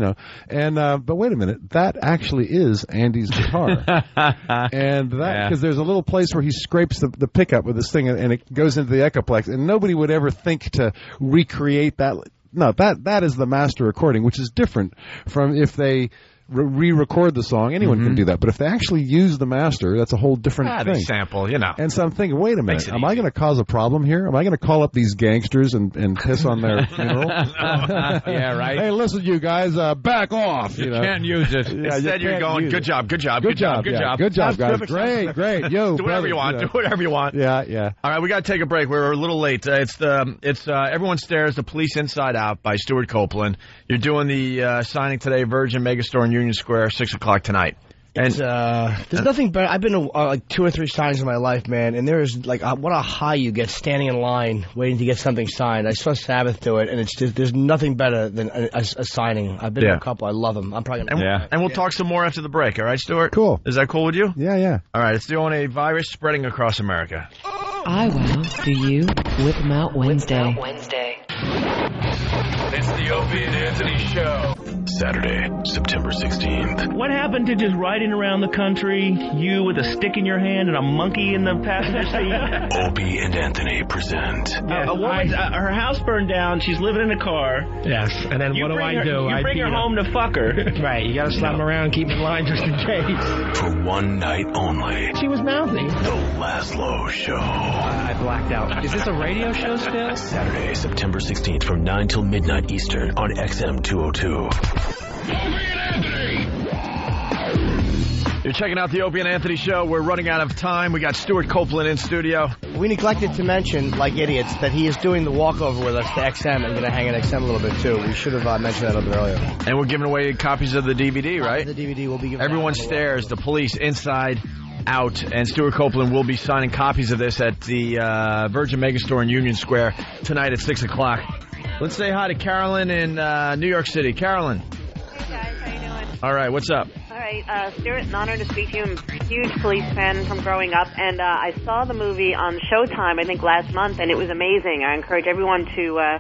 And, but wait a minute. That actually is Andy's guitar. And that, because there's a little place where he scrapes the pickup with this thing, and it goes into the Echoplex, and nobody would ever think to recreate that. No, that is the master recording, which is different from if they re-record the song. Anyone can do that, but if they actually use the master, that's a whole different thing. They sample, And so I'm thinking, wait a minute, am I going to cause a problem here? Am I going to call up these gangsters and piss on their funeral? Yeah, right. Hey, listen, you guys, back off. You can't use it. Instead, you're going, good job, guys. Great. Yo, do whatever you want. Do whatever you want. Yeah. All right, we got to take a break. We're a little late. It's Everyone Stares: The Police Inside Out by Stuart Copeland. You're doing the signing today, Virgin Megastore in Union Square, 6 o'clock tonight. And there's nothing better. I've been to like 2 or 3 signings in my life, man, and there's like what a high you get standing in line waiting to get something signed. I saw Sabbath do it, and it's just there's nothing better than a signing. I've been to a couple. I love them. I'm probably gonna. And we'll talk some more after the break. All right, Stuart? Cool. Is that cool with you? Yeah. All right. It's the only virus spreading across America. I will. Do you? Whip 'em out Wednesday. It's the Opie and Anthony Show. Saturday, September 16th. What happened to just riding around the country, you with a stick in your hand and a monkey in the passenger seat? Opie and Anthony present. A woman, her house burned down. She's living in a car. Yes, and then what do I do? You bring her home to fuck her. Right, you gotta slap them around and keep them in line just in case. For one night only. She was mouthy. The Laszlo Show. I blacked out. Is this a radio show still? Saturday, September 16th from 9 till midnight Eastern on XM 202. You're checking out the Opie and Anthony Show. We're running out of time. We got Stuart Copeland in studio. We neglected to mention, like idiots, that he is doing the walkover with us to XM and going to hang at XM a little bit, too. We should have mentioned that a little bit earlier. And we're giving away copies of the DVD, right? The DVD will be given Everyone Stares, The Police Inside Out. And Stuart Copeland will be signing copies of this at the Virgin Megastore in Union Square tonight at 6 o'clock. Let's say hi to Carolyn in New York City. Carolyn. Hey, guys. How you doing? All right. What's up? All right. Stuart, an honor to speak to you. I'm a huge police fan from growing up, and I saw the movie on Showtime, I think, last month, and it was amazing. I encourage everyone to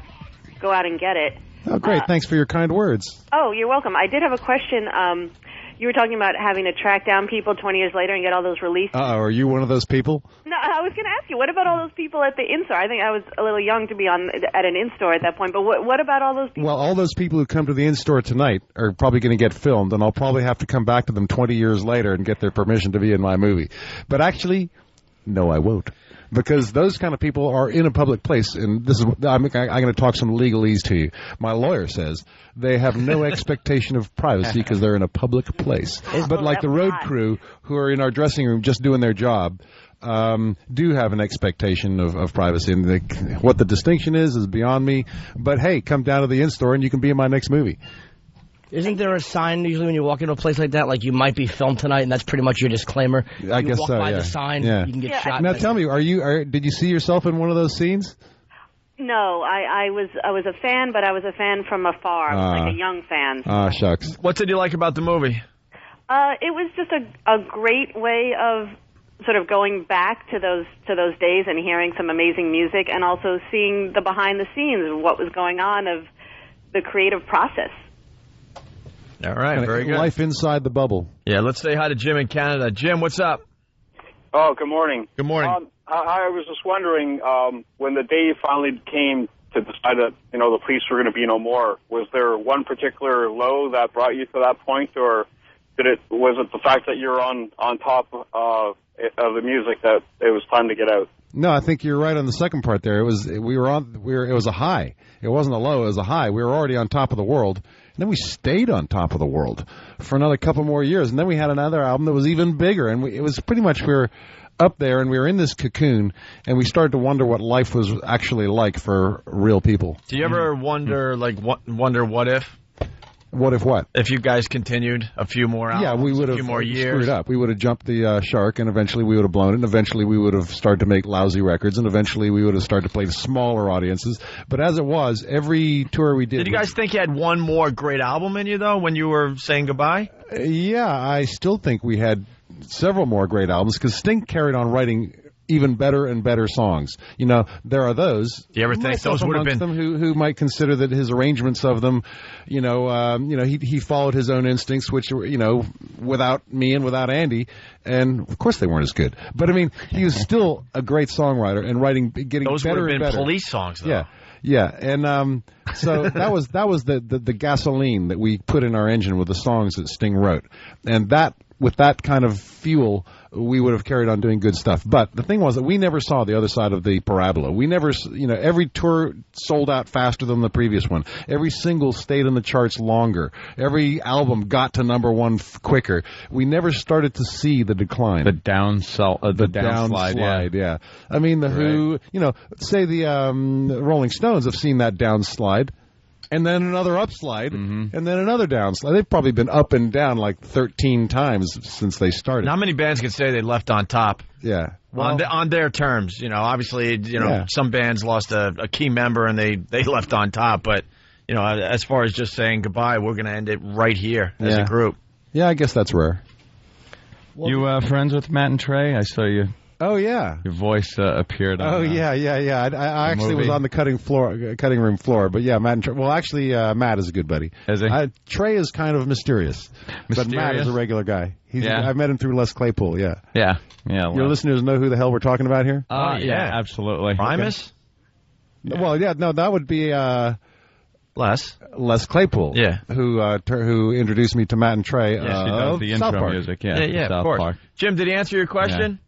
go out and get it. Oh, great. Thanks for your kind words. Oh, you're welcome. I did have a question. You were talking about having to track down people 20 years later and get all those released. Are you one of those people? No, I was going to ask you, what about all those people at the in-store? I think I was a little young to be at an in-store at that point, but what about all those people? Well, all those people who come to the in-store tonight are probably going to get filmed, and I'll probably have to come back to them 20 years later and get their permission to be in my movie. But actually, no, I won't. Because those kind of people are in a public place, and this is I'm going to talk some legalese to you. My lawyer says they have no expectation of privacy because they're in a public place. But like the road crew who are in our dressing room just doing their job, do have an expectation of privacy. And what the distinction is beyond me. But, hey, come down to the in-store and you can be in my next movie. Isn't there a sign usually when you walk into a place like that, like you might be filmed tonight, and that's pretty much your disclaimer? I guess walk so, by yeah. the sign, Yeah. you can get shot. Now, tell me, did you see yourself in one of those scenes? No, I was a fan, but I was a fan from afar. I was like a young fan. Shucks. What did you like about the movie? It was just a great way of sort of going back to those days and hearing some amazing music, and also seeing the behind the scenes of what was going on of the creative process. All right, very good. Life inside the bubble. Yeah, let's say hi to Jim in Canada. Jim, what's up? Oh, good morning. Good morning. I was just wondering, when the day finally came to decide that, the police were going to be no more, was there one particular low that brought you to that point, or was it the fact that you're on top of the music that it was time to get out? No, I think you're right on the second part there. It was it was a high. It wasn't a low, it was a high. We were already on top of the world. And then we stayed on top of the world for another couple more years. And then we had another album that was even bigger. And it was pretty much we were up there and we were in this cocoon. And we started to wonder what life was actually like for real people. Do you ever wonder what if? What if what? If you guys continued a few more albums, yeah, we would have a few more years. Screwed up. We would have jumped the shark, and eventually we would have blown it, and eventually we would have started to make lousy records, and eventually we would have started to play to smaller audiences. But as it was, every tour we did... Did you guys think you had one more great album in you, though, when you were saying goodbye? Yeah, I still think we had several more great albums, because Sting carried on writing even better and better songs. There are those. Do you ever think those would have been them who might consider that his arrangements of them, he followed his own instincts, which without me and without Andy, and of course they weren't as good. But I mean, he was still a great songwriter and getting those better would have and been better. Police songs, though. Yeah, and so that was the gasoline that we put in our engine with the songs that Sting wrote, and that. With that kind of fuel, we would have carried on doing good stuff. But the thing was that we never saw the other side of the parabola. We never, every tour sold out faster than the previous one. Every single stayed in the charts longer. Every album got to number one quicker. We never started to see the decline. The downslide, yeah. I mean, the Who, say the Rolling Stones have seen that downslide. And then another upslide, and then another downslide. They've probably been up and down like 13 times since they started. How many bands could say they left on top? Yeah. Well, on their terms, obviously, some bands lost a key member and they left on top. But, as far as just saying goodbye, we're going to end it right here as a group. Yeah, I guess that's rare. You friends with Matt and Trey? I saw you. Oh, yeah. Your voice appeared on yeah. I actually was on the cutting room floor. But, yeah, Matt and Trey. Well, actually, Matt is a good buddy. Is he? Trey is kind of mysterious. But Matt is a regular guy. I met him through Les Claypool, yeah. Yeah. Your listeners know who the hell we're talking about here? Yeah, absolutely. Primus? Okay. Well, yeah, no, that would be... Les Claypool, who introduced me to Matt and Trey. Yes, he does the intro music, yeah, South of course. Park. Jim, did he answer your question?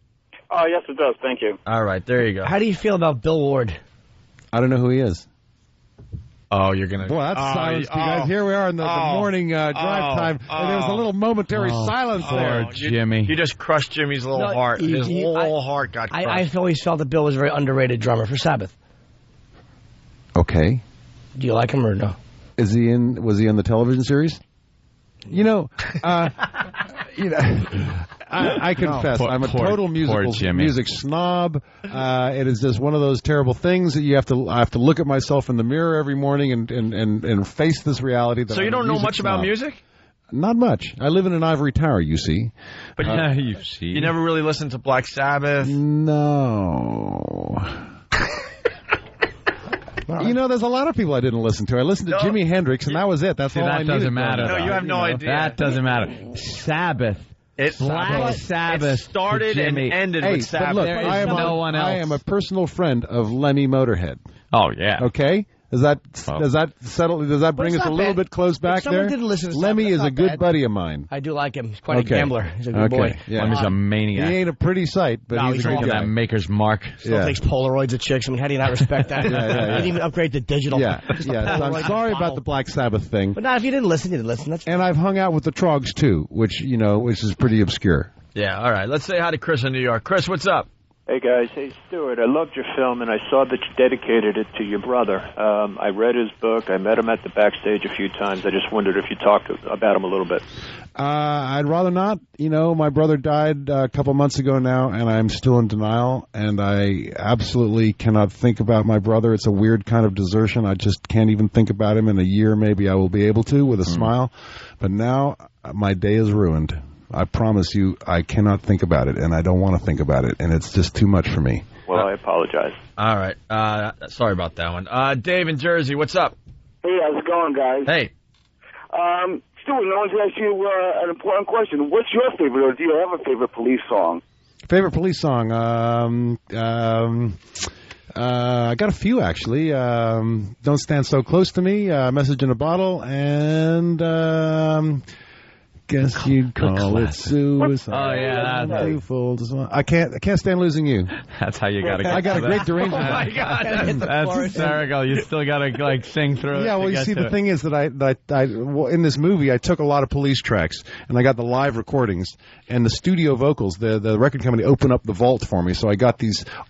Yes, it does. Thank you. All right, there you go. How do you feel about Bill Ward? I don't know who he is. Oh, you're going to... Boy, that's silence, you guys. Here we are in the morning drive time, and there was a little momentary silence there. Jimmy. You just crushed Jimmy's little heart. His whole heart got crushed. I've always felt that Bill was a very underrated drummer for Sabbath. Okay. Do you like him or no? Was he in the television series? I confess, I'm a total music snob. It is just one of those terrible things that I have to look at myself in the mirror every morning and face this reality. That So you don't know much about music? Not much. I live in an ivory tower, you see. But you never really listened to Black Sabbath? No. There's a lot of people I didn't listen to. I listened to Jimi Hendrix, and that was it. That's all I needed. That doesn't matter. No, you have no idea. That doesn't matter. Sabbath. Black Sabbath. It started and ended with Sabbath. Look, no one else. I am a personal friend of Lemmy Motorhead. Oh, yeah. Okay? Does that settle? Does that bring us a little bit close back there? Didn't listen to Lemmy is a good bad. buddy of mine. I do like him. He's quite a gambler. He's a good boy. Yeah. Lemmy's a maniac. He ain't a pretty sight, but he's a good guy. That Maker's Mark. Still takes Polaroids of chicks. I mean, how do you not respect that? He didn't even upgrade to digital. Yeah. So I'm sorry about the Black Sabbath thing. But now, if you didn't listen, you didn't listen. That's and I've hung out with the Trogs too, which is pretty obscure. Yeah. All right. Let's say hi to Chris in New York. Chris, what's up? Hey, guys. Hey, Stuart, I loved your film, and I saw that you dedicated it to your brother. I read his book. I met him at the backstage a few times. I just wondered if you talked about him a little bit. I'd rather not. You know, my brother died a couple months ago now, and I'm still in denial, and I absolutely cannot think about my brother. It's a weird kind of desertion. I just can't even think about him. In a year, maybe I will be able to with a smile. But now my day is ruined. I promise you, I cannot think about it, and I don't want to think about it, and it's just too much for me. Well, I apologize. All right. Sorry about that one. Dave in Jersey, what's up? Hey, how's it going, guys? Hey. Stuart, I want to ask you an important question. What's your favorite, or do you have a favorite police song? Favorite police song? I got a few, actually. Don't Stand So Close to Me, Message in a Bottle, and... Guess you'd call it suicide. Oh yeah, I can't stand losing you. That's how you got to. I got a great derangement. Oh my God, that's hysterical. You still got to sing through it. Yeah, well, you see, the thing is that I in this movie I took a lot of police tracks and I got the live recordings and the studio vocals. The record company opened up the vault for me, so I got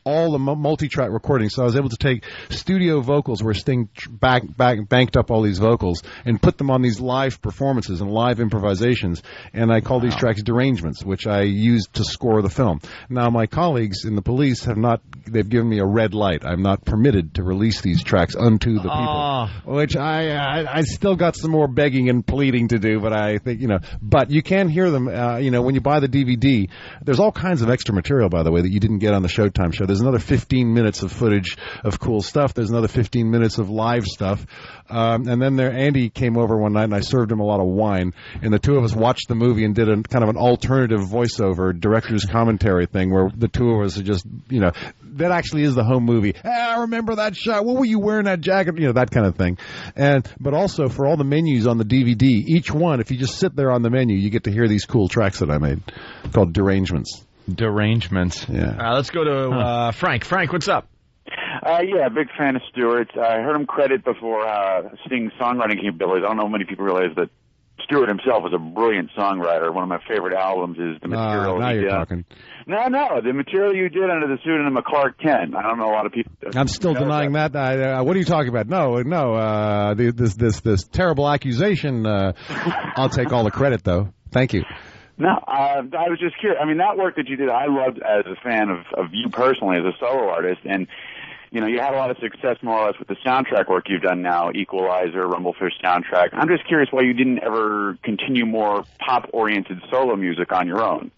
all the multi-track recordings. So I was able to take studio vocals where Sting banked up all these vocals and put them on these live performances and live improvisation. And I call these tracks derangements, which I used to score the film. Now, my colleagues in the police they've given me a red light. I'm not permitted to release these tracks unto the people, which I still got some more begging and pleading to do, but I think, but you can hear them, when you buy the DVD. There's all kinds of extra material, by the way, that you didn't get on the Showtime show. There's another 15 minutes of footage of cool stuff. There's another 15 minutes of live stuff. And then Andy came over one night and I served him a lot of wine, and the two of us watched the movie and did a kind of an alternative voiceover director's commentary thing where the two of us are just, that actually is the home movie. I remember that shot. What were you wearing that jacket? That kind of thing. But also for all the menus on the DVD, each one, if you just sit there on the menu, you get to hear these cool tracks that I made called Derangements. Derangements. Yeah. Let's go to Frank. Frank, what's up? Yeah, big fan of Stewart. I heard him credit before Sting's songwriting capabilities. I don't know if many people realize that Stewart himself is a brilliant songwriter. One of my favorite albums is The Material. Now you're talking. No, The Material you did under the pseudonym of Clark Kent. I don't know a lot of people. I'm still denying that. What are you talking about? No. This terrible accusation. I'll take all the credit, though. Thank you. No, I was just curious. I mean, that work that you did, I loved as a fan of you personally as a solo artist, and you had a lot of success more or less with the soundtrack work you've done now, Equalizer, Rumblefish soundtrack. I'm just curious why you didn't ever continue more pop-oriented solo music on your own.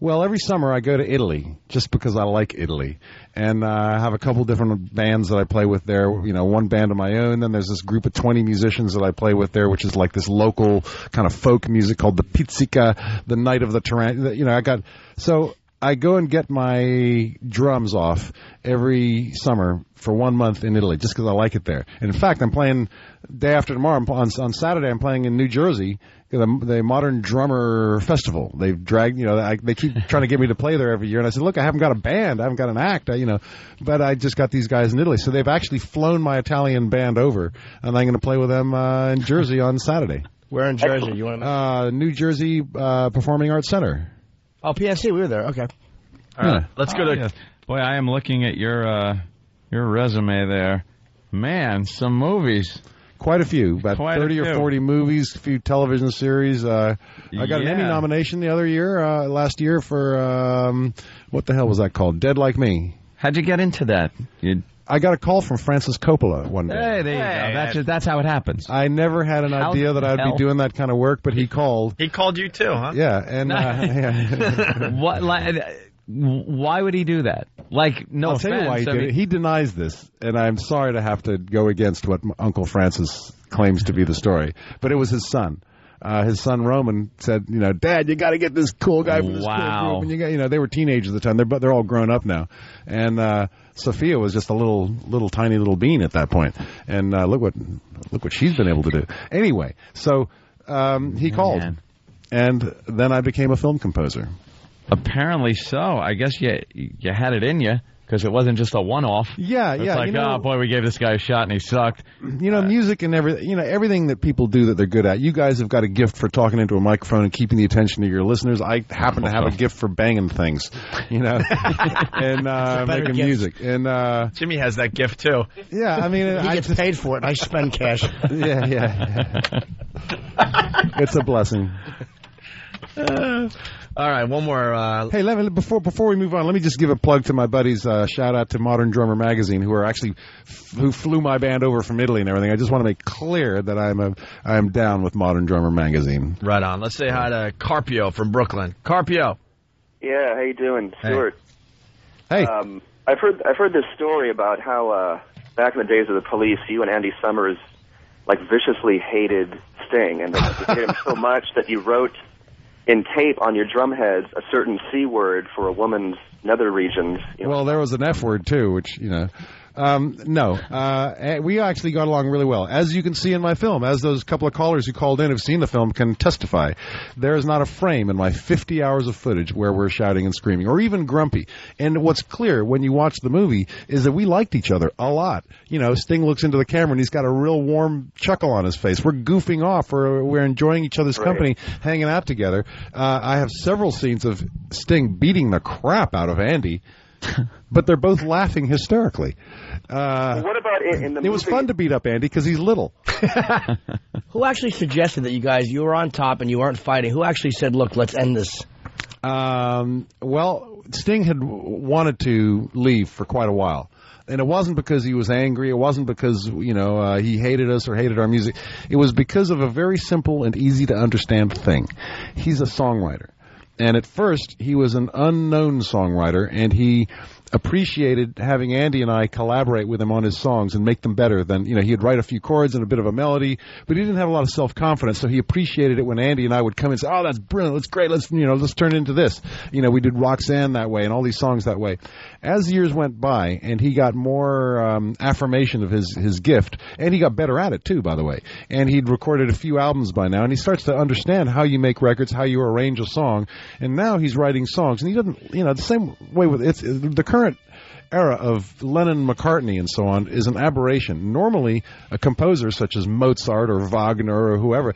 Well, every summer I go to Italy just because I like Italy. And I have a couple different bands that I play with there. One band of my own. Then there's this group of 20 musicians that I play with there, which is like this local kind of folk music called the Pizzica, the Night of the Tarantula. So I go and get my drums off every summer for 1 month in Italy just because I like it there. And in fact, I'm playing day after tomorrow. On Saturday, I'm playing in New Jersey, the Modern Drummer Festival. They've dragged, they keep trying to get me to play there every year. And I said, look, I haven't got a band. I haven't got an act, but I just got these guys in Italy. So they've actually flown my Italian band over, and I'm going to play with them in Jersey on Saturday. Where in Jersey? You want to New Jersey Performing Arts Center. Oh, PNC, we were there. Okay. All right, let's go to... Boy, I am looking at your resume there. Man, some movies. Quite a few. About 30 or 40 movies, a few television series. I got an Emmy nomination the other year, last year for, what the hell was that called? Dead Like Me. How'd you get into that? I got a call from Francis Coppola one day. Hey, there you go. That's how it happens. I never had an idea that I'd be doing that kind of work, but he called. He called you too, huh? Yeah, and why would he do that? I'll tell you why he did it. He denies this, and I'm sorry to have to go against what Uncle Francis claims to be the story, but it was his son. His son Roman said, Dad, you got to get this cool guy from this cool group. And they were teenagers at the time. They're all grown up now, and Sophia was just a little tiny little bean at that point. And look what she's been able to do. Anyway, so he called, and then I became a film composer. Apparently so. I guess you had it in you. because it wasn't just a one-off. Yeah, it's yeah. like, oh boy, we gave this guy a shot and he sucked. Music and everything that people do that they're good at. You guys have got a gift for talking into a microphone and keeping the attention of your listeners. I happen to have a gift for banging things, and making music. And Jimmy has that gift too. Yeah, I mean, he gets paid for it. I spend cash. Yeah. It's a blessing. All right, one more. Hey, before we move on, let me just give a plug to my buddies. Shout out to Modern Drummer Magazine, who flew my band over from Italy and everything. I just want to make clear that I'm down with Modern Drummer Magazine. Right on. Let's say hi to Carpio from Brooklyn. Carpio. Yeah, how you doing, Stuart? Hey. I've heard this story about how back in the days of the Police, you and Andy Summers viciously hated Sting, and that you hated him so much that you wrote in tape on your drum heads a certain C word for a woman's nether regions. Well, there was an F word too, which no. We actually got along really well. As you can see in my film, as those couple of callers who called in have seen the film can testify, there is not a frame in my 50 hours of footage where we're shouting and screaming, or even grumpy. And what's clear when you watch the movie is that we liked each other a lot. Sting looks into the camera and he's got a real warm chuckle on his face. We're goofing off. We're enjoying each other's company, hanging out together. I have several scenes of Sting beating the crap out of Andy. But they're both laughing hysterically. What about in the movie? It was fun to beat up Andy because he's little. Who actually suggested that you were on top and you weren't fighting? Who actually said, look, let's end this? Well, Sting had wanted to leave for quite a while. And it wasn't because he was angry. It wasn't because, he hated us or hated our music. It was because of a very simple and easy to understand thing. He's a songwriter. And at first, he was an unknown songwriter, and he appreciated having Andy and I collaborate with him on his songs and make them better than, he'd write a few chords and a bit of a melody, but he didn't have a lot of self-confidence, so he appreciated it when Andy and I would come and say, oh, that's brilliant, that's great, let's turn it into this. We did Roxanne that way and all these songs that way. As years went by and he got more affirmation of his gift, and he got better at it too, by the way, and he'd recorded a few albums by now, and he starts to understand how you make records, how you arrange a song, and now he's writing songs, and he doesn't, the same way with the current era of Lennon-McCartney and so on is an aberration. Normally, a composer such as Mozart or Wagner or whoever,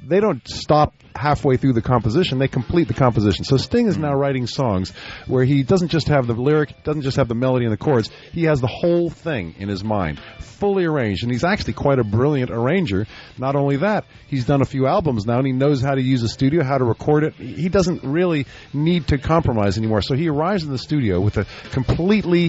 they don't stop halfway through the composition, they complete the composition. So Sting is now writing songs where he doesn't just have the lyric, doesn't just have the melody and the chords, he has the whole thing in his mind, fully arranged, and he's actually quite a brilliant arranger. Not only that, he's done a few albums now, and he knows how to use a studio, how to record it. He doesn't really need to compromise anymore. So he arrives in the studio with a complete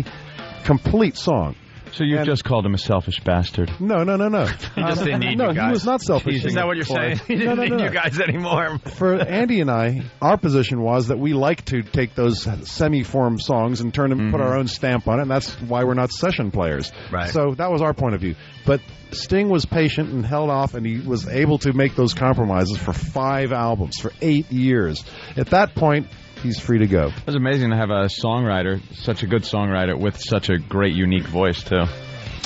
song. So you just called him a selfish bastard. No. He just didn't need you guys. He was not selfish. Is that what you're saying? He didn't need you guys anymore. For Andy and I, our position was that we like to take those semi-formed songs and turn them, put our own stamp on it, and that's why we're not session players. Right. So that was our point of view. But Sting was patient and held off, and he was able to make those compromises for 5 albums, for 8 years. At that point, he's free to go. It was amazing to have a songwriter, such a good songwriter, with such a great, unique voice, too.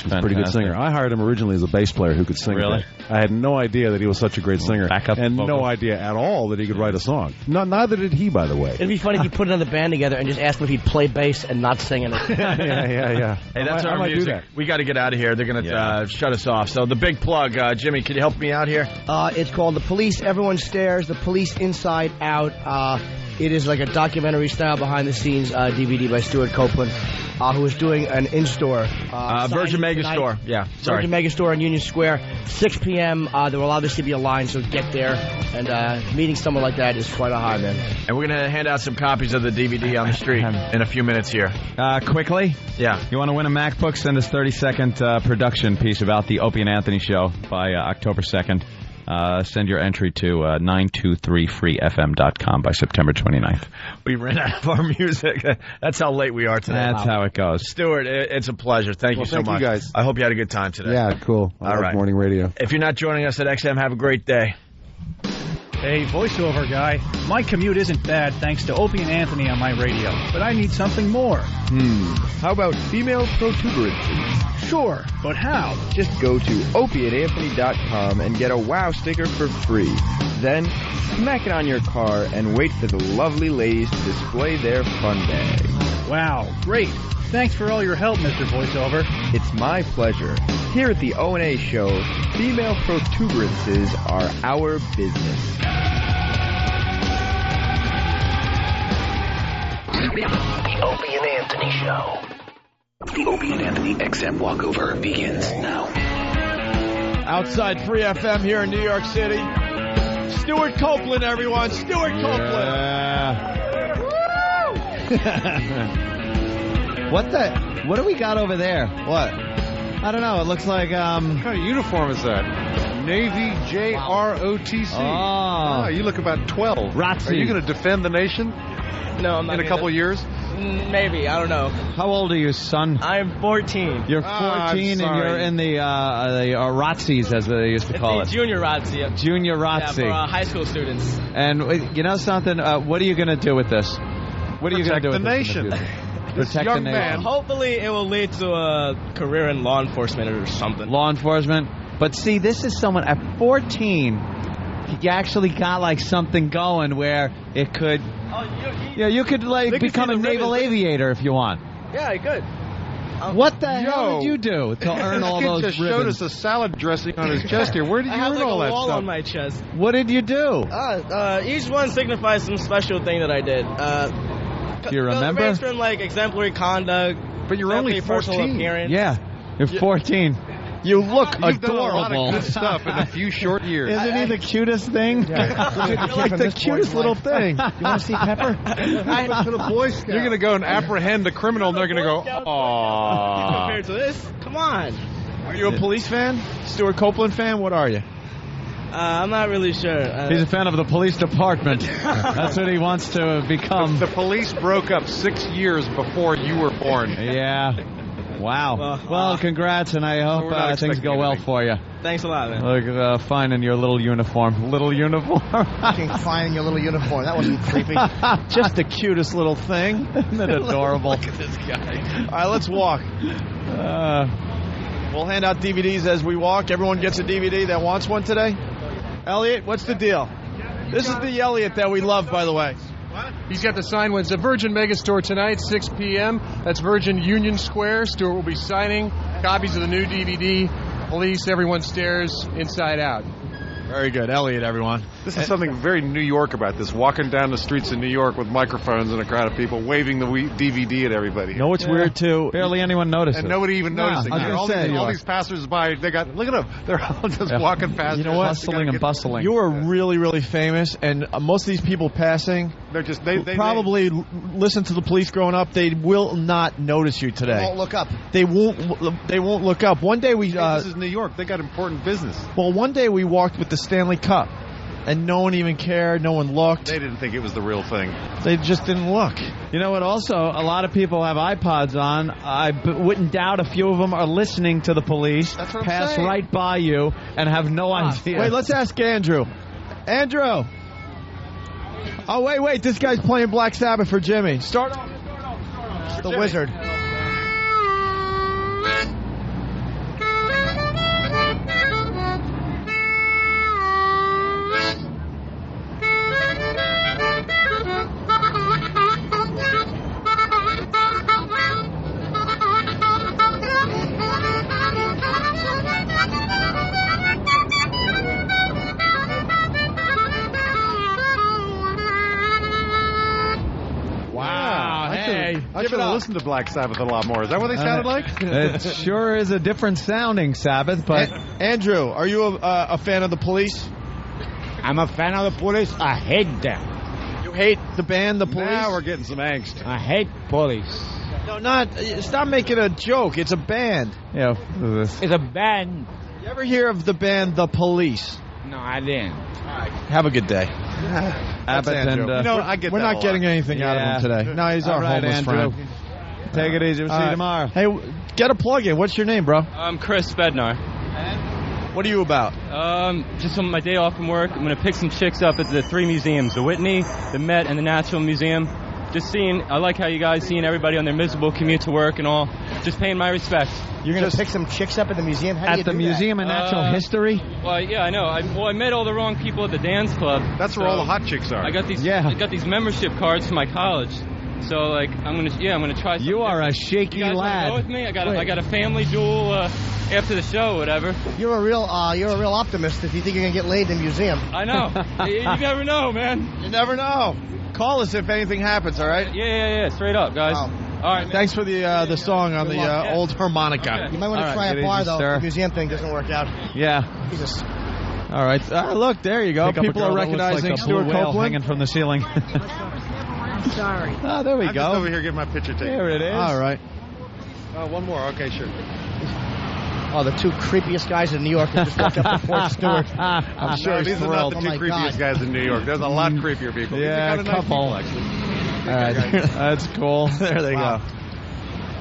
He's a pretty good singer. I hired him originally as a bass player who could sing. Really? I had no idea that he was such a great singer. And no idea at all that he could write a song. Neither did he, by the way. It'd be funny if you put another band together and just asked him if he'd play bass and not sing anything. Yeah. Hey, that's our I might music. do that. We got to get out of here. They're going to shut us off. So the big plug, Jimmy, can you help me out here? It's called The Police Everyone Stares, The Police Inside Out. It is like a documentary style behind-the-scenes DVD by Stuart Copeland, who is doing an in-store. Virgin Megastore. Yeah, sorry. Virgin Megastore in Union Square, 6 p.m. There will obviously be a line, so get there. And meeting someone like that is quite a high, man. And we're going to hand out some copies of the DVD on the street in a few minutes here. Quickly? Yeah. You want to win a MacBook? Send us 30-second production piece about the Opie and Anthony show by October 2nd. Send your entry to 923freefm.com by September 29th. We ran out of our music. That's how late we are today. That's how it goes. Stuart, it's a pleasure. Thank you so much. Thank you, guys. I hope you had a good time today. Yeah, cool. I like morning radio. If you're not joining us at XM, have a great day. Hey, voiceover guy, my commute isn't bad thanks to Opie and Anthony on my radio, but I need something more. How about female protuberances? Sure, but how? Just go to opieandanthony.com and get a WOW sticker for free. Then, smack it on your car and wait for the lovely ladies to display their fun bag. Wow, great. Thanks for all your help, Mr. Voiceover. It's my pleasure. Here at the O&A show, female protuberances are our business. The Opie and Anthony Show. The Opie and Anthony XM walkover begins now. Outside Free FM here in New York City. Stuart Copeland, everyone. Stuart Copeland. What do we got over there? What? I don't know. It looks like What kind of uniform is that? Navy JROTC. Oh, you look about 12. ROTC. Are you going to defend the nation? No, I'm not. In a couple of years? Maybe. I don't know. How old are you, son? I'm 14. You're 14 and you're in the ROTCs, as they used to call it. Junior ROTC. Junior ROTC. Yeah, for high school students. And you know something? What are you going to do with this? What are you going to do with the nation. Protect young the nation. man. Hopefully it will lead to a career in law enforcement or something. Law enforcement. But see, this is someone at 14. You actually got like something going where it could. You could like become a naval aviator if you want. Yeah, I could. What the hell did you do to earn all This those kid just ribbons? showed us a salad dressing on his chest here. Where did you I have earn like all a that wall stuff? on my chest. What did you do? Each one signifies some special thing that I did. Do you remember? It ranges from like exemplary conduct. But you're only personal 14. appearance. Yeah, you're 14. You look You've done a lot adorable. of good stuff in a few short years. Isn't he the cutest thing? Yeah. You're like the cutest little thing. You want to see Pepper? To the Boy Scouts. You're going to go and apprehend a criminal, and they're going to go, aww. Compared to this, come on. Are you a police fan? Stuart Copeland fan? What are you? I'm not really sure. He's a fan of the police department. That's what he wants to become. The police broke up 6 years before you were born. Yeah. Wow. Well, congrats, and I hope things go well for you. Thanks a lot, man. Look, fine in your little uniform. Little uniform. Fucking fine in your little uniform. That wasn't creepy. Just the cutest little thing. Isn't it adorable? Look at this guy. All right, let's walk. We'll hand out DVDs as we walk. Everyone gets a DVD that wants one today. Elliot, what's the deal? This is the Elliot that we love, by the way. He's got the sign when it's a Virgin Megastore tonight, 6 p.m. That's Virgin Union Square. Stuart will be signing copies of the new DVD, Police, Everyone Stares, Inside Out. Very good. Elliot, everyone. This is something very New York about this. Walking down the streets in New York with microphones and a crowd of people waving the DVD at everybody. You know what's weird, too? Barely anyone notices. And nobody even noticing. I was gonna say, all these passers-by, look at them. They're all just walking past. You know what? Hustling and bustling. You are really, really famous, and most of these people passing, they're just probably listen to the police growing up. They will not notice you today. They won't look up. They won't look up. One day we. This is New York. They got important business. Well, one day we walked with the Stanley Cup, and no one even cared. No one looked. They didn't think it was the real thing. They just didn't look. You know what? Also, a lot of people have iPods on. I wouldn't doubt a few of them are listening to the police. That's what I'm pass saying. right by you and have no idea. Wait, let's ask Andrew. Andrew. Oh, wait. This guy's playing Black Sabbath for Jimmy. Start off. The Wizard. I should have listened to Black Sabbath a lot more. Is that what they sounded like? It sure is a different sounding Sabbath, but... Andrew, are you a fan of the police? I'm a fan of the police. I hate them. You hate the band, the police? Now we're getting some angst. I hate police. No, stop making a joke. It's a band. Yeah. It's a band. You ever hear of the band The Police? No, I didn't. Have a good day. Abbott and, we're not getting anything out of him today. No, he's our homeless Andrew. friend. Take it easy. We'll see you tomorrow. Hey, get a plug in. What's your name, bro? I'm Chris Bednar. What are you about? Just on my day off from work, I'm going to pick some chicks up at the 3 museums, the Whitney, the Met, and the Natural Museum. Just I like how you guys seeing everybody on their miserable commute to work and all. Just paying my respects. You're going to pick some chicks up at the museum? How do you At the do Museum that? of Natural History? Well, yeah, I know. I met all the wrong people at the dance club. That's where all the hot chicks are. I got these membership cards from my college. So like I'm gonna try. You are a shaky you guys lad. Go with me? I got a family duel after the show, whatever. You're a real optimist if you think you're gonna get laid in the museum. I know. You never know, man. You never know. Call us if anything happens. All right? Yeah. Straight up, guys. Wow. All right. Man. Thanks for the song on the old harmonica. Okay. You might want to try a bar though. If the museum thing doesn't work out. Yeah. Jesus. All right. Look, there you go. Pick up a People girl are that looks recognizing like a Stuart blue whale Copeland hanging from the ceiling. Sorry. Oh, there we I'm go. just over here getting my picture taken. There it is. All right. Oh, one more. Okay, sure. Oh, the two creepiest guys in New York that just walked up to Fort Stewart. I'm sure these are not the two creepiest guys in New York. There's a lot creepier people. Yeah, These are a couple. Nice people, actually. All right. That's cool. There they go.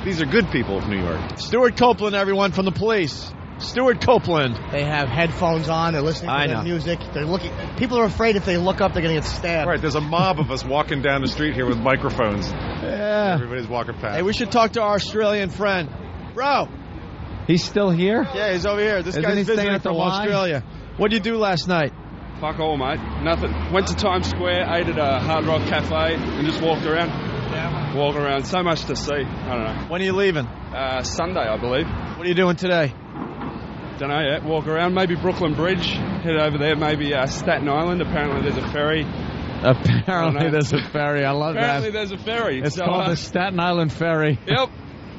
These are good people of New York. Stuart Copeland, everyone, from the Police. Stuart Copeland. They have headphones on. They're listening to their music. They're looking. People are afraid if they look up, they're going to get stabbed. Right. There's a mob of us walking down the street here with microphones. Yeah. Everybody's walking past. Hey, we should talk to our Australian friend. Bro. He's still here? Yeah, he's over here. This Isn't guy's he staying visiting at the from Y? Australia. What did you do last night? Fuck all, mate. Nothing. Went to Times Square, ate at a Hard Rock Cafe, and just walked around. Yeah. Walk around. So much to see. I don't know. When are you leaving? Sunday, I believe. What are you doing today? Don't know yet. Walk around. Maybe Brooklyn Bridge. Head over there. Maybe Staten Island. Apparently there's a ferry. Apparently there's a ferry. I love Apparently that. there's a ferry. It's so, called the Staten Island Ferry. Yep.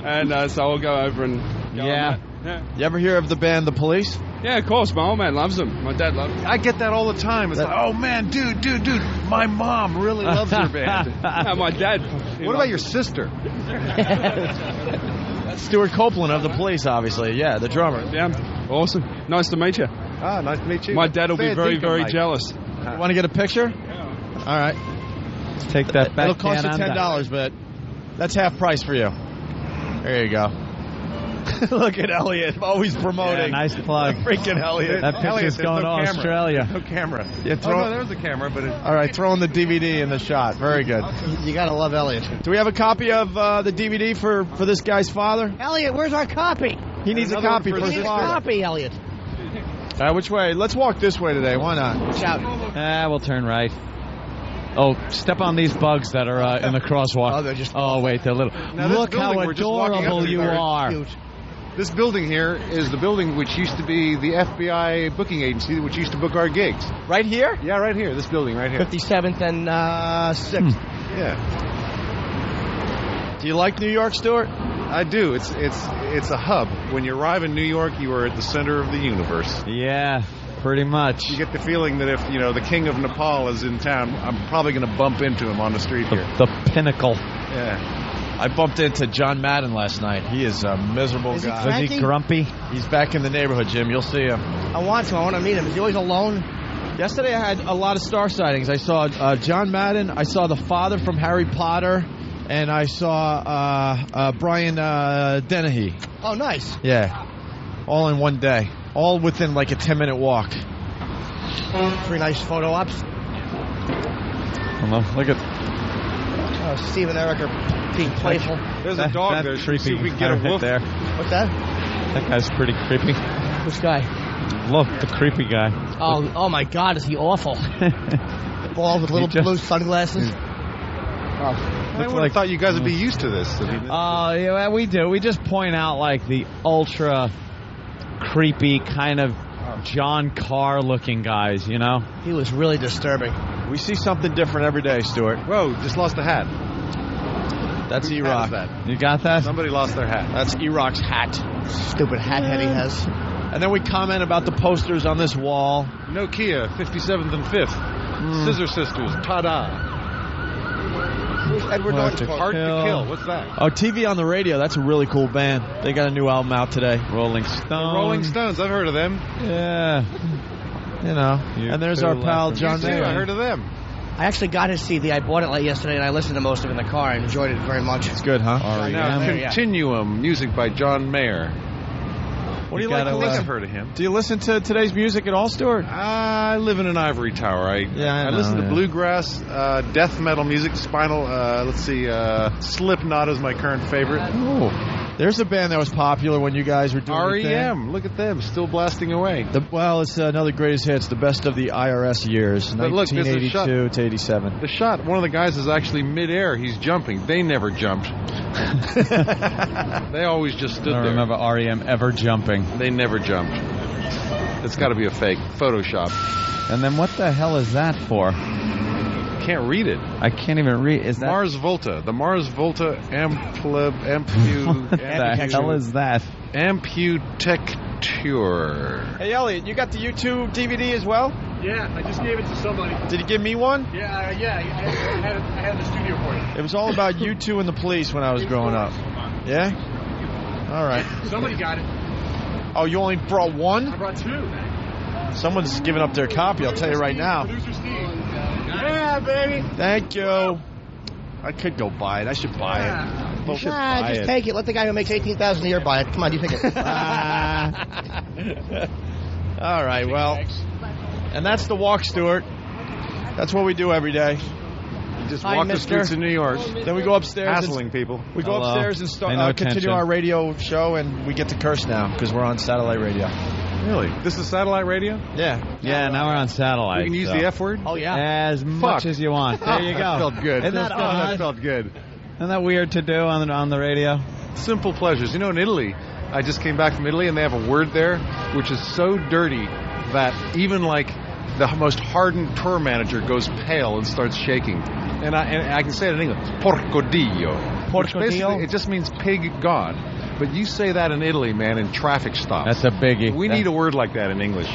And so I'll go over and go on that. Yeah. You ever hear of the band The Police? Yeah, of course. My old man loves them. My dad loves them. I get that all the time. It's like, oh man, dude, my mom really loves your band. My dad. What about your sister? That's Stuart Copeland of The Police, obviously. Yeah, the drummer. Yeah, awesome. Nice to meet you. Ah, nice to meet you. My dad will be very, very jealous. You want to get a picture? Yeah. All right. Let's take that back. It'll cost you $10, but that's half price for you. There you go. Look at Elliot, always promoting. Yeah, nice plug. Freaking Elliot. That picture's going to Australia. No camera. Yeah, no, there's a camera, but all right, throwing the DVD in the shot. Very good. You got to love Elliot. Do we have a copy of the DVD for this guy's father? Elliot, where's our copy? He needs a copy for his father. Copy, Elliot. Which way? Let's walk this way today. Why not? Shout. We'll turn right. Oh, step on these bugs that are in the crosswalk. Oh, they're just. Oh, wait, they're little. Now, look how adorable you are. Cute. This building here is the building which used to be the FBI booking agency, which used to book our gigs. Right here? Yeah, right here. This building right here. 57th and 6th. Yeah. Do you like New York, Stuart? I do. It's a hub. When you arrive in New York, you are at the center of the universe. Yeah, pretty much. You get the feeling that if the king of Nepal is in town, I'm probably going to bump into him on the street here. The pinnacle. Yeah. I bumped into John Madden last night. He is a miserable guy. Was he grumpy? He's back in the neighborhood, Jim. You'll see him. I want to meet him. Is he always alone? Yesterday I had a lot of star sightings. I saw John Madden. I saw the father from Harry Potter. And I saw Brian Dennehy. Oh, nice. Yeah. All in one day. All within like a 10-minute walk. 3 nice photo ops. Look at... Oh, Steve and Eric are being playful. There's a dog there. Creepy. See if we can get a woof there. What's that? That guy's pretty creepy. Which guy? Look, the creepy guy. Oh my God, is he awful? Bald with little blue sunglasses. I would have thought you guys would be used to this. Yeah, we do. We just point out like the ultra creepy kind of John Carr looking guys, you know? He was really disturbing. We see something different every day, Stuart. Whoa, just lost a hat. That's E-Rock. You got that? Somebody lost their hat. That's E-Rock's hat. Stupid hat head he has. And then we comment about the posters on this wall. Nokia, 57th and 5th. Scissor Sisters, ta-da. Who's Edward Norton? Hard to Kill. What's that? Oh, TV on the Radio. That's a really cool band. They got a new album out today. Rolling Stones. The Rolling Stones. I've heard of them. Yeah. You know. And there's our pal John Mayer. I heard of them. I actually got his CD. I bought it late yesterday, and I listened to most of it in the car. I enjoyed it very much. It's good, huh? Now, Continuum, music by John Mayer. What do you like to listen? I've heard of him. Do you listen to today's music at all, Stuart? I live in an ivory tower. I listen to bluegrass, death metal music, Slipknot is my current favorite. Oh. There's a band that was popular when you guys were doing your thing. REM. Look at them, still blasting away. It's another greatest hits, the best of the IRS years, But look, there's a 1982 to 87. The shot, one of the guys is actually midair. He's jumping. They never jumped. They always just stood I don't there. remember REM ever jumping. They never jumped. It's got to be a fake Photoshop. And then what the hell is that for? Can't read it. I can't even read. Is that Mars Volta? The Mars Volta What the hell is that? Amputecture. Hey, Elliot, you got the YouTube DVD as well? Yeah, I just gave it to somebody. Did you give me one? Yeah, I had it in the studio for you. It was all about you two and the police when I was growing up. Yeah? All right. Somebody got it. Oh, you only brought one? I brought two. Someone's giving up their copy, I'll tell you right now. Producer Steve. Yeah, baby. Thank you. I could go buy it. I should buy it. You should buy Just it. take it. Let the guy who makes $18,000 a year buy it. Come on, you take it. All right, well, and that's the walk, Stuart. That's what we do every day. Just Hi, walk the mister. streets of New York. Then we go upstairs. Hassling people. We go Hello. upstairs and Pay no continue attention. our radio show, and we get to curse now because we're on satellite radio. Really? This is satellite radio? Yeah. Yeah, now we're on satellite. You can use so. the F word? Oh, yeah. As much as you want. There you go. That felt good. Isn't that odd? That felt good. Isn't that weird to do on the radio? Simple pleasures. You know, in Italy, I just came back from Italy, and they have a word there which is so dirty that even like the most hardened tour manager goes pale and starts shaking. And I can say it in English. Porco Dio. Porco Which Dio? basically, it just means pig god. But you say that in Italy, man, in traffic stops. That's a biggie. We need a word like that in English.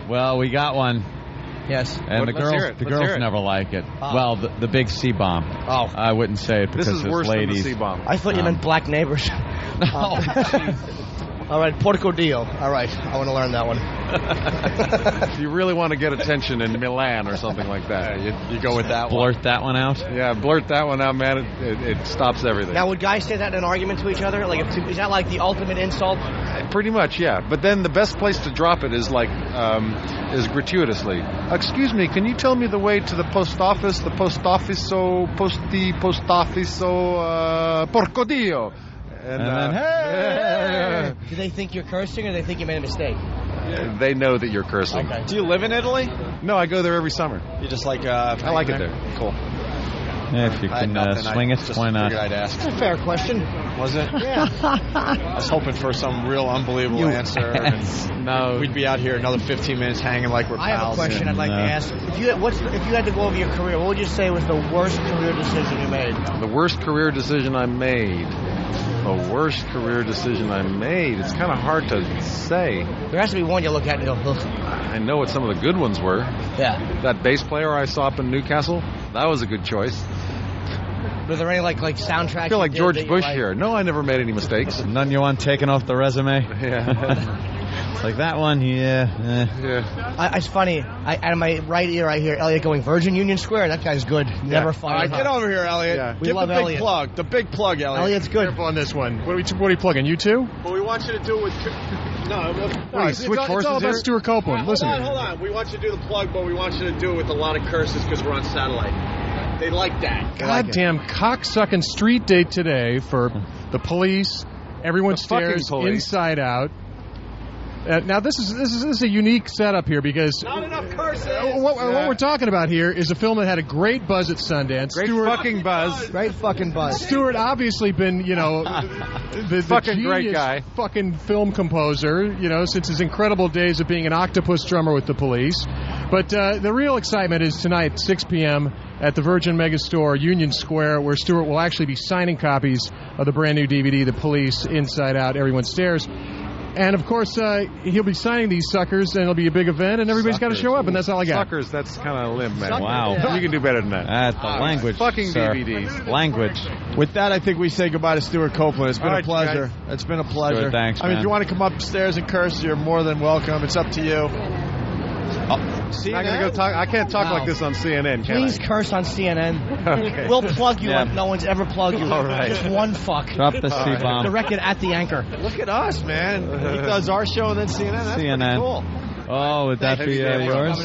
Well, we got one. Yes. And Let's hear it. the Let's hear girls it. never like it. Well, the big C-bomb. Oh. I wouldn't say it because This is there's worse ladies. than the C-bomb. I thought you meant black neighbors. Oh, All right, Portico Dio. All right, I want to learn that one. If you really want to get attention in Milan or something like that, You go with that one. blurt that one out. Yeah, blurt that one out, man. It stops everything. Now, would guys say that in an argument to each other? Like, is that like the ultimate insult? Pretty much, yeah. But then the best place to drop it is like is gratuitously. Excuse me, can you tell me the way to the post office? The post office, Porco Dio. And then, hey! Do they think you're cursing, or do they think you made a mistake? They know that you're cursing. Okay. Do you live in Italy? No, I go there every summer. You just like I like it there. Cool. Yeah, if you I had can nothing. swing it, Just why not? figured I'd ask. That's a fair question. Was it? Yeah. I was hoping for some real unbelievable answer. And No. we'd be out here another 15 minutes hanging like we're I have a pals. question I'd like to No. ask. If you had to go over your career, what would you say was the worst career decision you made? The worst career decision I made. The worst career decision I made. It's kind of hard to say. There has to be one you look at and go, ugh. I know what some of the good ones were. Yeah. That bass player I saw up in Newcastle, that was a good choice. Were there any like soundtracks? I feel like you did George that you Bush liked? here. No, I never made any mistakes. None you want taken off the resume? Yeah. It's like that one, yeah. Yeah. It's funny. Out of my right ear, I hear Elliot going, Virgin Union Square. That guy's good. Never All fired. right, get over here, Elliot. Yeah. We Give love the big Elliot. plug. The big plug, Elliot. Elliot's good. Careful on this one. What are you plugging? You too? What we want you to do with... No, you switch it's horses all about here? Stuart Copeland. Listen. Hold on. We want you to do the plug, but we want you to do it with a lot of curses because we're on satellite. They like that. Goddamn cocksucking street date today for the police. Everyone The fucking stares police. inside out. Now this is a unique setup here because Not enough curses. what we're talking about here is a film that had a great buzz at Sundance. Great fucking buzz. Great fucking buzz. Stuart obviously been, the Fucking genius great guy. fucking film composer, since his incredible days of being an octopus drummer with the Police. But the real excitement is tonight, 6 p.m. at the Virgin Megastore, Union Square, where Stuart will actually be signing copies of the brand new DVD, The Police, Inside Out, Everyone Stares. And, of course, he'll be signing these suckers, and it'll be a big event, and everybody's got to show up, and that's all I got. Suckers, that's kind of limp, man. Wow. You can do better than that. That's the language, Fucking sir. DVDs. Language. With that, I think we say goodbye to Stuart Copeland. It's been All a right, pleasure. guys. It's been a pleasure. Stuart, thanks, I mean, man. if you want to come upstairs and curse, you're more than welcome. It's up to you. I'm gonna go talk. I can't talk like this on CNN, can Please curse on CNN. Okay. We'll plug you Yeah. like no one's ever plugged you. All right. Just one fuck. Drop the C-bomb. Directed at the anchor. Look at us, man. He does our show and then CNN. That's CNN. pretty cool. Oh, would that be yours?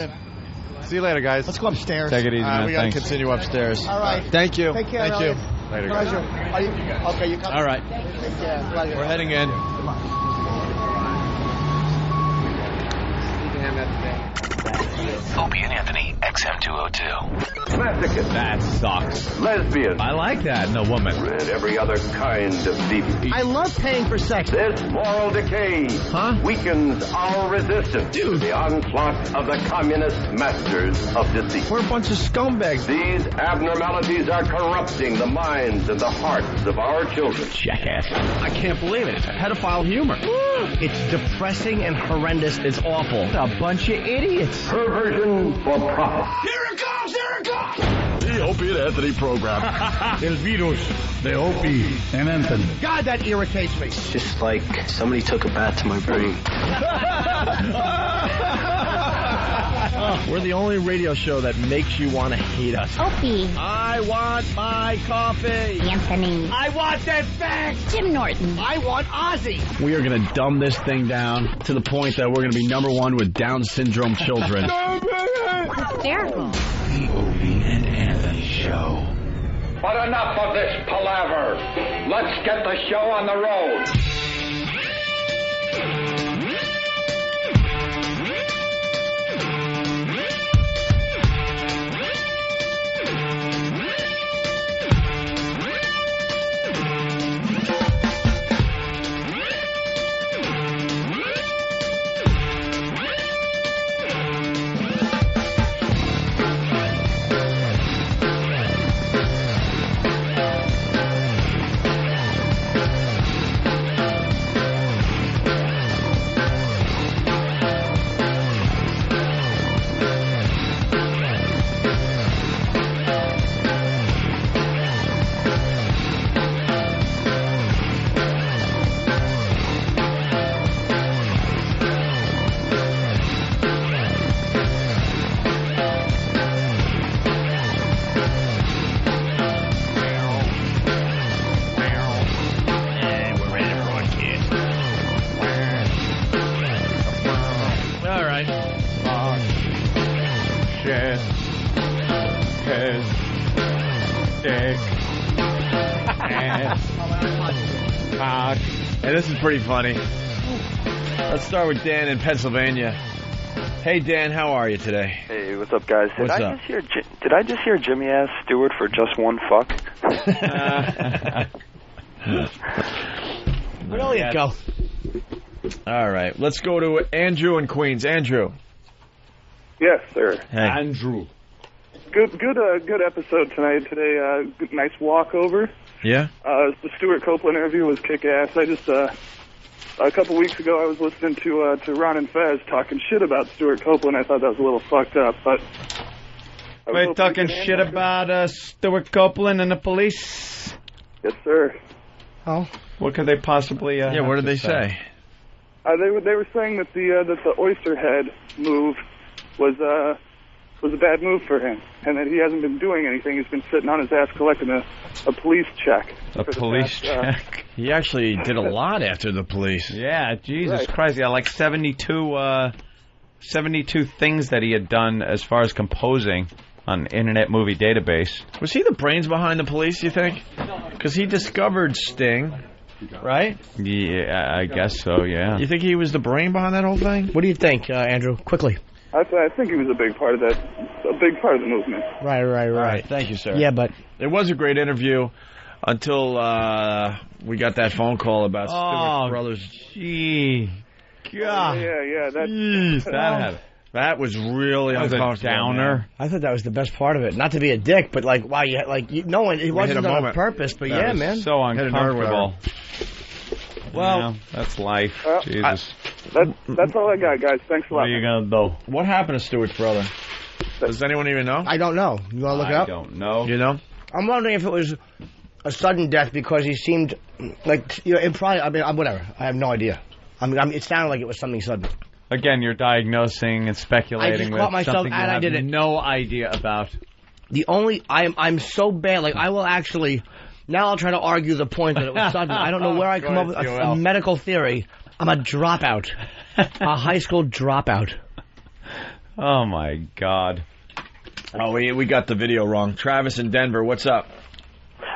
See you later, guys. Let's go upstairs. Take it easy, man. We got to Thanks. continue upstairs. All right. Thank you. Take care, Thank Elliot. you. Later, Pleasure. Okay, you come. All right. Yeah, pleasure. We're heading in. Opie and Anthony, XM202. That sucks. Lesbian. I like that in a woman. And every other kind of deviant. I love paying for sex. This moral decay weakens our resistance to the onslaught of the communist masters of deceit. We're a bunch of scumbags. These abnormalities are corrupting the minds and the hearts of our children. Jackass. I can't believe it. It's hedophile humor. It's depressing and horrendous. It's awful. A bunch of idiots. Perversion for profit. Here it comes! Here it comes! The Opie and Anthony program. El virus de Opie and Anthony. God, that irritates me. It's just like somebody took a bat to my brain. We're the only radio show that makes you want to hate us. Opie. I want my coffee. Anthony. I want that fact. Jim Norton. I want Ozzy. We are going to dumb this thing down to the point that we're going to be #1 with Down syndrome children. Hysterical. The Opie and Anthony Show. But enough of this palaver. Let's get the show on the road. And this is pretty funny. Let's start with Dan in Pennsylvania. Hey, Dan, how are you today? Hey, what's up, guys? What's up? Did I just hear Jimmy ask Stewart for just one fuck? Where will you go? All right, let's go to Andrew in Queens. Andrew. Yes, sir. Hey. Andrew. Good episode tonight. Today, nice walkover. Yeah? The Stuart Copeland interview was kick-ass. I just, a couple weeks ago, I was listening to Ron and Fez talking shit about Stuart Copeland. I thought that was a little fucked up, but... We're talking shit about Stuart Copeland and the police? Yes, sir. Oh? What could they possibly Yeah, what did they say? They were saying that the Oysterhead move was a bad move for him, and that he hasn't been doing anything. He's been sitting on his ass collecting a police check. A police check? He actually did a lot after the police. Yeah, Jesus Christ. Yeah, like 72 things that he had done as far as composing on Internet Movie Database. Was he the brains behind the police, you think? Because he discovered Sting, right? Yeah, I guess so, yeah. You think he was the brain behind that whole thing? What do you think, Andrew? Quickly. I think he was a big part of the movement. Right. All right, thank you, sir. Yeah, but... It was a great interview until we got that phone call about Stewart Brothers. Gee. God. Yeah. That was really uncomfortable. A downer. Man. I thought that was the best part of it. Not to be a dick, but like, wow, no one, it wasn't done on purpose, but that yeah, man. So uncomfortable. Well, that's life. Jesus. That's all I got, guys. Thanks a lot. What are you going to do? What happened to Stewart's brother? Does anyone even know? I don't know. You want to look it up? I don't know. You know? I'm wondering if it was a sudden death because he seemed like, it probably, whatever. I have no idea. It sounded like it was something sudden. Again, you're diagnosing and speculating I just caught myself something and you I have did it. No idea about. I'm so bad. Like, I will actually, now I'll try to argue the point that it was sudden. I don't know where I come up with a medical theory. I'm a dropout. A high school dropout. Oh, my God. Oh, we got the video wrong. Travis in Denver, what's up?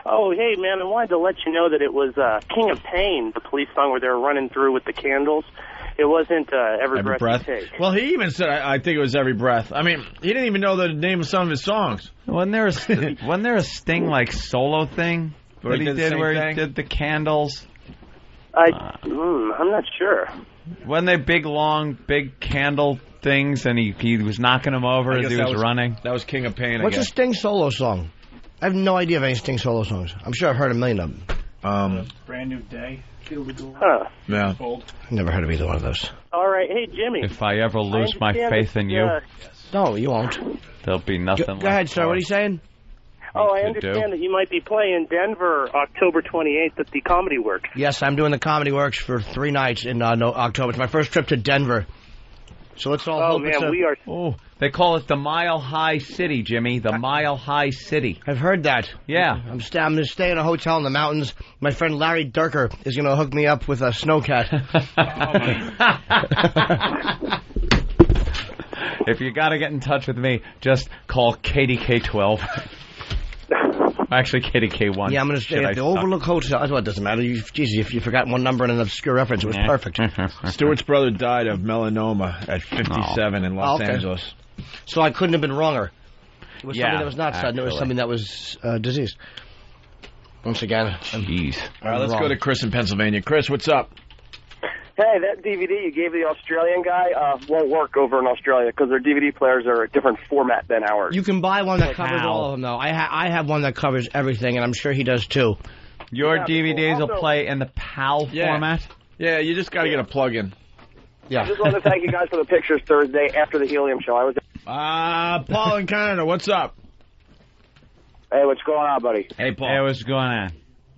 Oh, hey, man, I wanted to let you know that it was King of Pain, the police song where they were running through with the candles. It wasn't Every Breath You Take. Well, he even said, I think it was Every Breath. I mean, he didn't even know the name of some of his songs. Wasn't there a Sting, like, solo thing that he did where he did the candles? I'm not sure. Wasn't they big candle things, and he was knocking them over as he was running? That was King of Pain, What's a Sting solo song? I have no idea of any Sting solo songs. I'm sure I've heard a million of them. Brand New Day. Huh. Yeah. Never heard of either one of those. All right. Hey, Jimmy. If I ever lose my faith in you, no, you won't. There'll be nothing. Go ahead, sir. What are you saying? Oh, I understand that you might be playing Denver October 28th at the Comedy Works. Yes, I'm doing the Comedy Works for 3 nights in October. It's my first trip to Denver. So let's all hope it's we are... Oh, they call it the Mile High City, Jimmy. The Mile High City. I've heard that. Yeah. I'm going to stay in a hotel in the mountains. My friend Larry Durker is going to hook me up with a snowcat. If you got to get in touch with me, just call KDK12. Actually, KDK1. Yeah, I'm going to stay at the Overlook Hotel. That's what it doesn't matter. If you forgot one number and an obscure reference, it was perfect. Stewart's brother died of melanoma at 57 in Los Angeles. So I couldn't have been wronger. It was something that was not sudden. It was something that was disease. Once again. Jeez. All right, let's go to Chris in Pennsylvania. Chris, what's up? Hey, that DVD you gave the Australian guy won't work over in Australia because their DVD players are a different format than ours. You can buy one that covers all of them, though. I have one that covers everything, and I'm sure he does, too. Your DVDs will play in the PAL format? Yeah, you just got to get a plug-in. Yeah. I just want to thank you guys for the pictures Thursday after the Helium show. I was. Paul in Canada, what's up? Hey, what's going on, buddy? Hey, Paul. Hey, what's going on?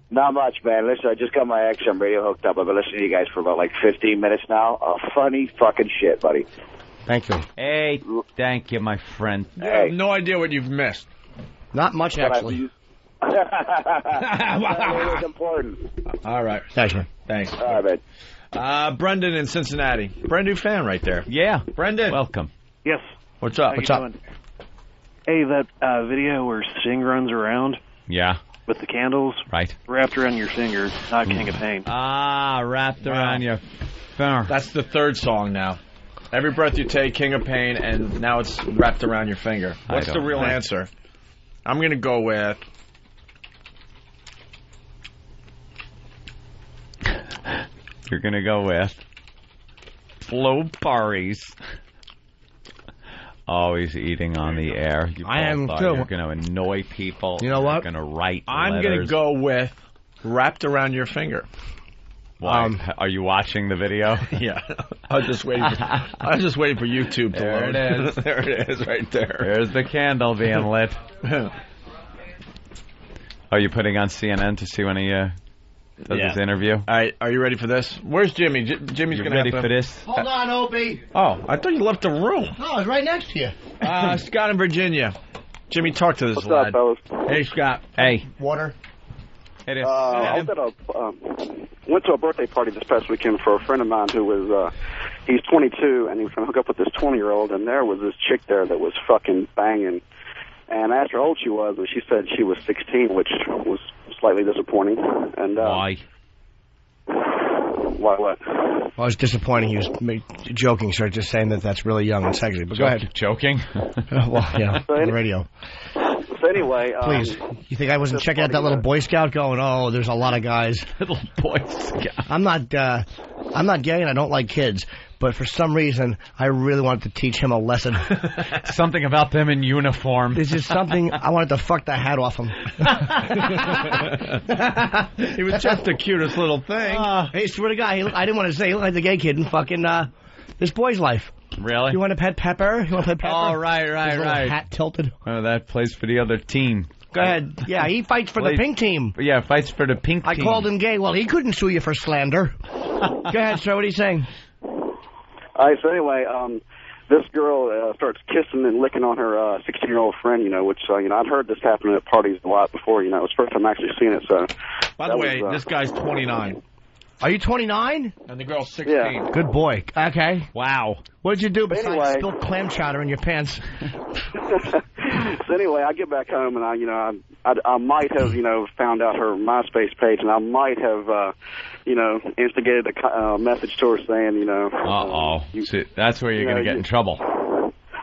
Not much, man. Listen, I just got my XM radio hooked up. I've been listening to you guys for about 15 minutes now. Funny fucking shit, buddy. Thank you. Hey, thank you, my friend. You have no idea what you've missed. Not much, actually. That was important. All right. Thanks, man. Thanks. All right, man. Brendan in Cincinnati. Brand new fan right there. Yeah. Brendan. Welcome. Yes. What's up? What's up? Hey, that video where Sting runs around. Yeah. With the candles. Right. Wrapped around your finger, not King of Pain. Wrapped around your finger. That's the third song now. Every Breath You Take, King of Pain, and now it's Wrapped Around Your Finger. What's the real answer? I'm going to go with... You're going to go with... Flo Paris. Always eating on the air. I am, too. You're going to annoy people. You know what? You're going to write I'm going to go with Wrapped Around Your Finger. Why? Are you watching the video? Yeah. I was just waiting for YouTube to load. There it is. There it is, right there. There's the candle being lit. Are you putting on CNN to see when he does his interview? All right. Are you ready for this? Where's Jimmy? Jimmy's going to ready for this? Hold on, Opie. Oh, I thought you left the room. No, I was right next to you. Scott in Virginia. Jimmy, talk to this What's lad. up, fellas? Hey, Scott. Hey. Water. It is. I went to a birthday party this past weekend for a friend of mine who was, he's 22, and he was going to hook up with this 20-year-old, and there was this chick there that was fucking banging. And I asked her how old she was, and she said she was 16, which was slightly disappointing. And why? Why what? Well, it was disappointing. He was joking, sir, just saying that that's really young and sexy. But go ahead. Joking? Well, yeah, on the radio. So anyway... Please, you think I wasn't checking out that little Boy Scout going, oh, there's a lot of guys. Little Boy Scout. I'm not gay and I don't like kids, but for some reason, I really wanted to teach him a lesson. Something about them in uniform. This is something, I wanted to fuck the hat off him. He was just the cutest little thing. Hey, swear to God, I didn't want to say he looked like the gay kid in fucking this boy's life. Really? You want to pet Pepper? You want to pet Pepper? Oh, right. His little hat tilted. Oh, that plays for the other team. Go ahead. Yeah, he fights for the pink team. Yeah, fights for the pink team. I called him gay. Well, he couldn't sue you for slander. Go ahead, sir. What are you saying? All right, so anyway, this girl starts kissing and licking on her 16-year-old friend, which, I'd heard this happen at parties a lot before, it was the first time I actually seen it, so... By the way, this guy's 29. Are you 29? And the girl's 16. Yeah. Good boy. Okay. Wow. What did you do besides spill clam chowder in your pants? So anyway, I get back home and I might have found out her MySpace page, and I might have instigated a message to her saying See, that's where you're going to get in trouble.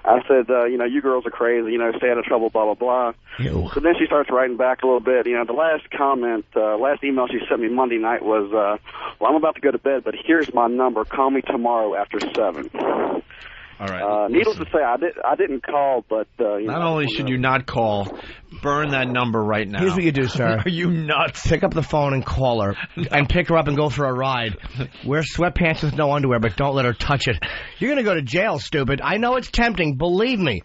I said, you girls are crazy, stay out of trouble, blah, blah, blah. Ew. So then she starts writing back a little bit. The last comment, last email she sent me Monday night was, well, I'm about to go to bed, but here's my number. Call me tomorrow after 7. All right. Needless to say, I didn't call, but... not only should you not call, burn that number right now. Here's what you do, sir. Are you nuts? Pick up the phone and call her. And pick her up and go for a ride. Wear sweatpants with no underwear, but don't let her touch it. You're going to go to jail, stupid. I know it's tempting. Believe me.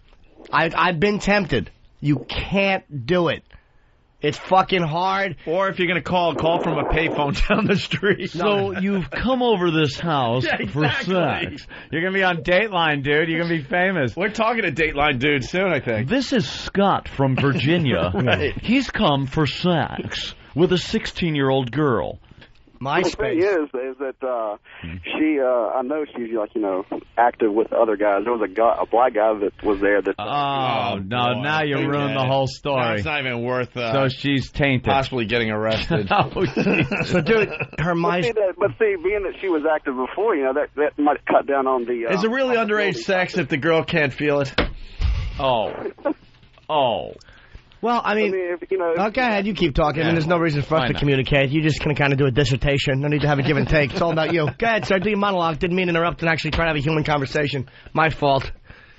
I've been tempted. You can't do it. It's fucking hard. Or if you're going to call from a payphone down the street. So you've come over this house for sex. You're going to be on Dateline, dude. You're going to be famous. We're talking to Dateline dude soon, I think. This is Scott from Virginia. Right. He's come for sex with a 16-year-old girl. The thing is that I know she's active with other guys. There was a black guy that was there that. Now you ruined the whole story. It's not even worth. So she's tainted, possibly getting arrested. So, dude, her MySpace. But see, being that she was active before, that might cut down on the. Is it really underage sex if the girl can't feel it? Oh. Well, I mean, go ahead, you keep talking. I mean, there's no reason for us to communicate. You just can kind of do a dissertation. No need to have a give and take. It's all about you. Go ahead, sir, do your monologue. Didn't mean to interrupt and actually try to have a human conversation. My fault.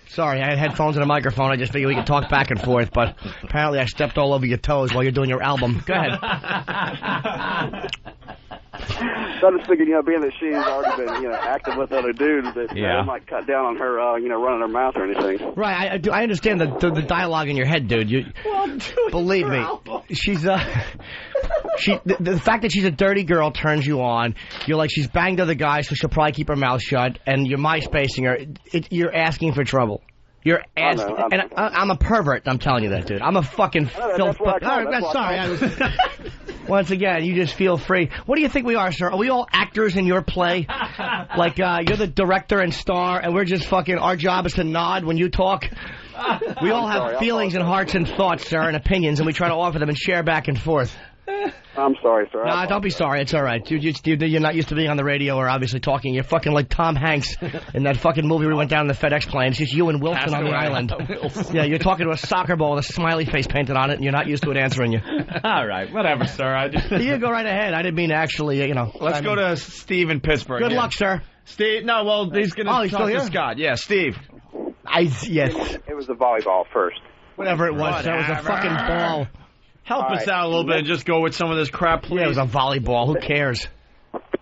Sorry, I had headphones and a microphone. I just figured we could talk back and forth, but apparently I stepped all over your toes while you're doing your album. Go ahead. So I just figured, being that she's already been, active with other dudes, that it might cut down on her, running her mouth or anything. Right, I understand the dialogue in your head, dude. Believe me, she's the fact that she's a dirty girl turns you on. You're like, she's banged other guys, so she'll probably keep her mouth shut, and you're MySpacing her. You're asking for trouble. You're asking, and I'm a pervert. I'm telling you that, dude. I'm a fucking filth. Sorry. Once again, you just feel free. What do you think we are, sir? Are we all actors in your play? Like, you're the director and star, and we're just fucking, our job is to nod when you talk? We all have feelings and hearts and thoughts, sir, and opinions, and we try to offer them and share back and forth. I'm sorry, sir. No, don't be sorry. It's all right. You're not used to being on the radio or obviously talking. You're fucking like Tom Hanks in that fucking movie we went down in the FedEx plane. It's just you and Wilson on the island. Yeah, you're talking to a soccer ball with a smiley face painted on it, and you're not used to it answering you. All right, whatever, sir. You go right ahead. I didn't mean to actually, Let's go to Steve in Pittsburgh. Good luck, sir. Steve, no, well, he's going to talk to Scott. Yeah, Steve. Yes. It was the volleyball first. Whatever it was, sir. It was a fucking ball. Help us out a little bit and just go with some of this crap, please. Yeah, it was a volleyball. Who cares?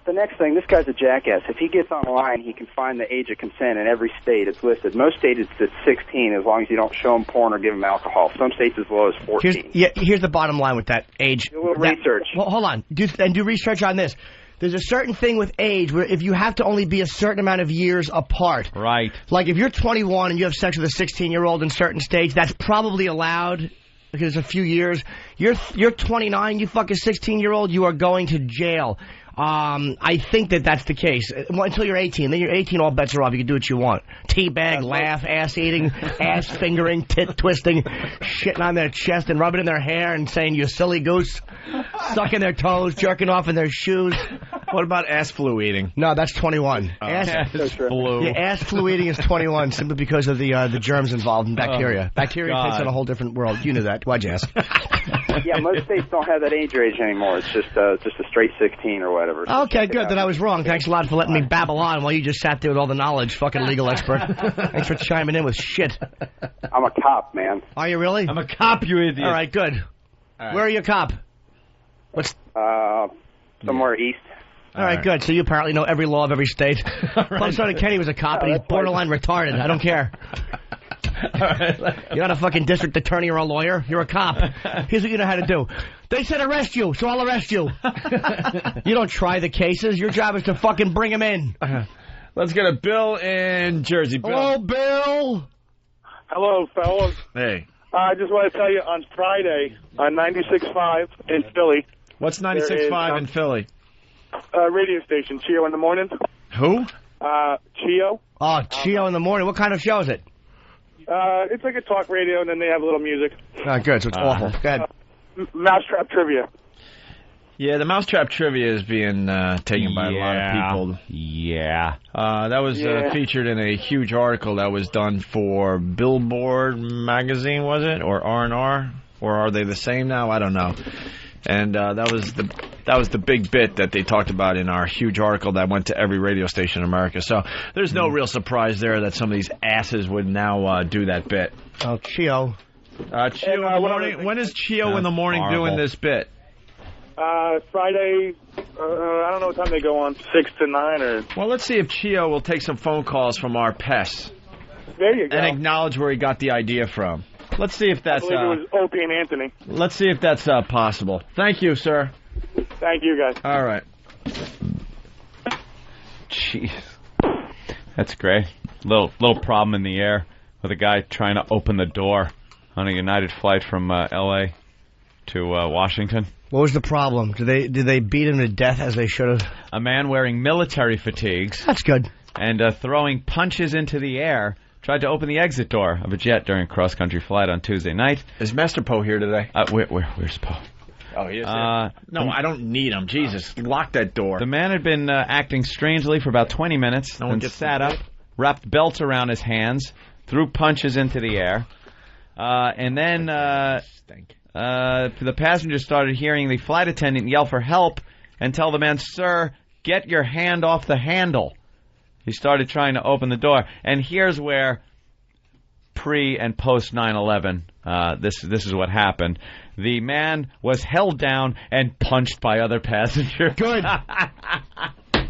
The next thing, this guy's a jackass. If he gets online, he can find the age of consent in every state. It's listed. Most states it's 16 as long as you don't show them porn or give them alcohol. Some states as low as 14. Here's the bottom line with that age. Do a little research. Well, hold on. Do research on this. There's a certain thing with age where if you have to only be a certain amount of years apart. Right. Like if you're 21 and you have sex with a 16-year-old in certain states, that's probably allowed. Because a few years, you're 29, you fuck a 16-year-old, you are going to jail. I think that's the case. Well, until you're 18. Then you're 18, all bets are off. You can do what you want. Teabag, laugh, ass eating, ass fingering, tit twisting, shitting on their chest and rubbing in their hair and saying, you silly goose. Sucking their toes, jerking off in their shoes. What about ass flu eating? No, that's 21. Ass flu. Yeah, ass flu eating is 21 simply because of the germs involved in bacteria. Bacteria takes on a whole different world. You knew that. Why'd you ask? Yeah, most states don't have that age range anymore. It's just a straight 16 or whatever. So okay, good. Then I was wrong. Thanks a lot for letting me babble on while you just sat there with all the knowledge, fucking legal expert. Thanks for chiming in with shit. I'm a cop, man. Are you really? I'm a cop, you idiot. All right, good. All right. Where are you a cop? What's... somewhere east. All right, good. So you apparently know every law of every state. Plus, so Kenny was a cop, and he's borderline retarded. I don't care. You're not a fucking district attorney or a lawyer. You're a cop. Here's what you know how to do. They said arrest you, so I'll arrest you. You don't try the cases. Your job is to fucking bring them in. Let's get a Bill in Jersey. Bill. Hello, Bill. Hello, fellas. Hey. I just want to tell you, on Friday, on 96.5 in Philly. What's 96.5 in Philly? Radio station, Chio in the Morning. Who? Chio. Oh, Chio in the Morning. What kind of show is it? It's like a talk radio, and then they have a little music. Good, so it's awful. Go ahead. Mousetrap trivia. Yeah, the Mousetrap trivia is being taken by a lot of people. Yeah. That was featured in a huge article that was done for Billboard magazine, was it? Or R&R? Or are they the same now? I don't know. And that was the big bit that they talked about in our huge article that went to every radio station in America. So there's no real surprise there that some of these asses would now do that bit. Oh, Chio. Chio in the morning. When is Chio in the morning doing this bit? Friday, I don't know what time they go on, 6 to 9 or... Well, let's see if Chio will take some phone calls from our pests. There you go. And acknowledge where he got the idea from. Let's see if that's... I believe it was Opie and Anthony. Let's see if that's possible. Thank you, sir. Thank you, guys. All right. Jeez. That's great. Little problem in the air with a guy trying to open the door on a United flight from L.A. to Washington. What was the problem? Did they beat him to death as they should have? A man wearing military fatigues. That's good. And throwing punches into the air tried to open the exit door of a jet during a cross-country flight on Tuesday night. Is Master Poe here today? Where's Poe? Oh, he is here. No, I don't need him. Jesus, lock that door. The man had been acting strangely for about 20 minutes and sat up, wrapped belts around his hands, threw punches into the air, and then the passengers started hearing the flight attendant yell for help and tell the man, "Sir, get your hand off the handle." He started trying to open the door, and here's where pre and post 9/11, this is what happened. The man was held down and punched by other passengers. Good.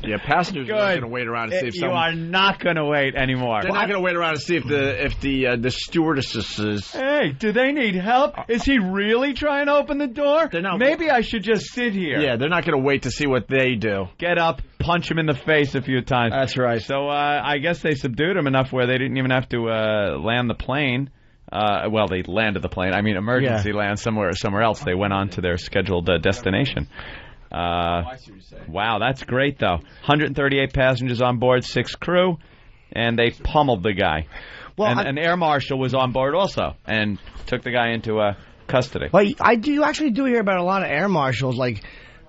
Yeah, passengers are not going to wait around to see if you are not going to wait anymore. They're not going to wait around to see if the stewardesses. Hey, do they need help? Is he really trying to open the door? Maybe I should just sit here. Yeah, they're not going to wait to see what they do. Get up, punch him in the face a few times. That's right. So I guess they subdued him enough where they didn't even have to land the plane. Well, they landed the plane. I mean, emergency land somewhere else. They went on to their scheduled destination. Wow, that's great, though. 138 passengers on board, 6 crew, and they pummeled the guy. Well, and an air marshal was on board also and took the guy into custody. Well, you actually do hear about a lot of air marshals. Like,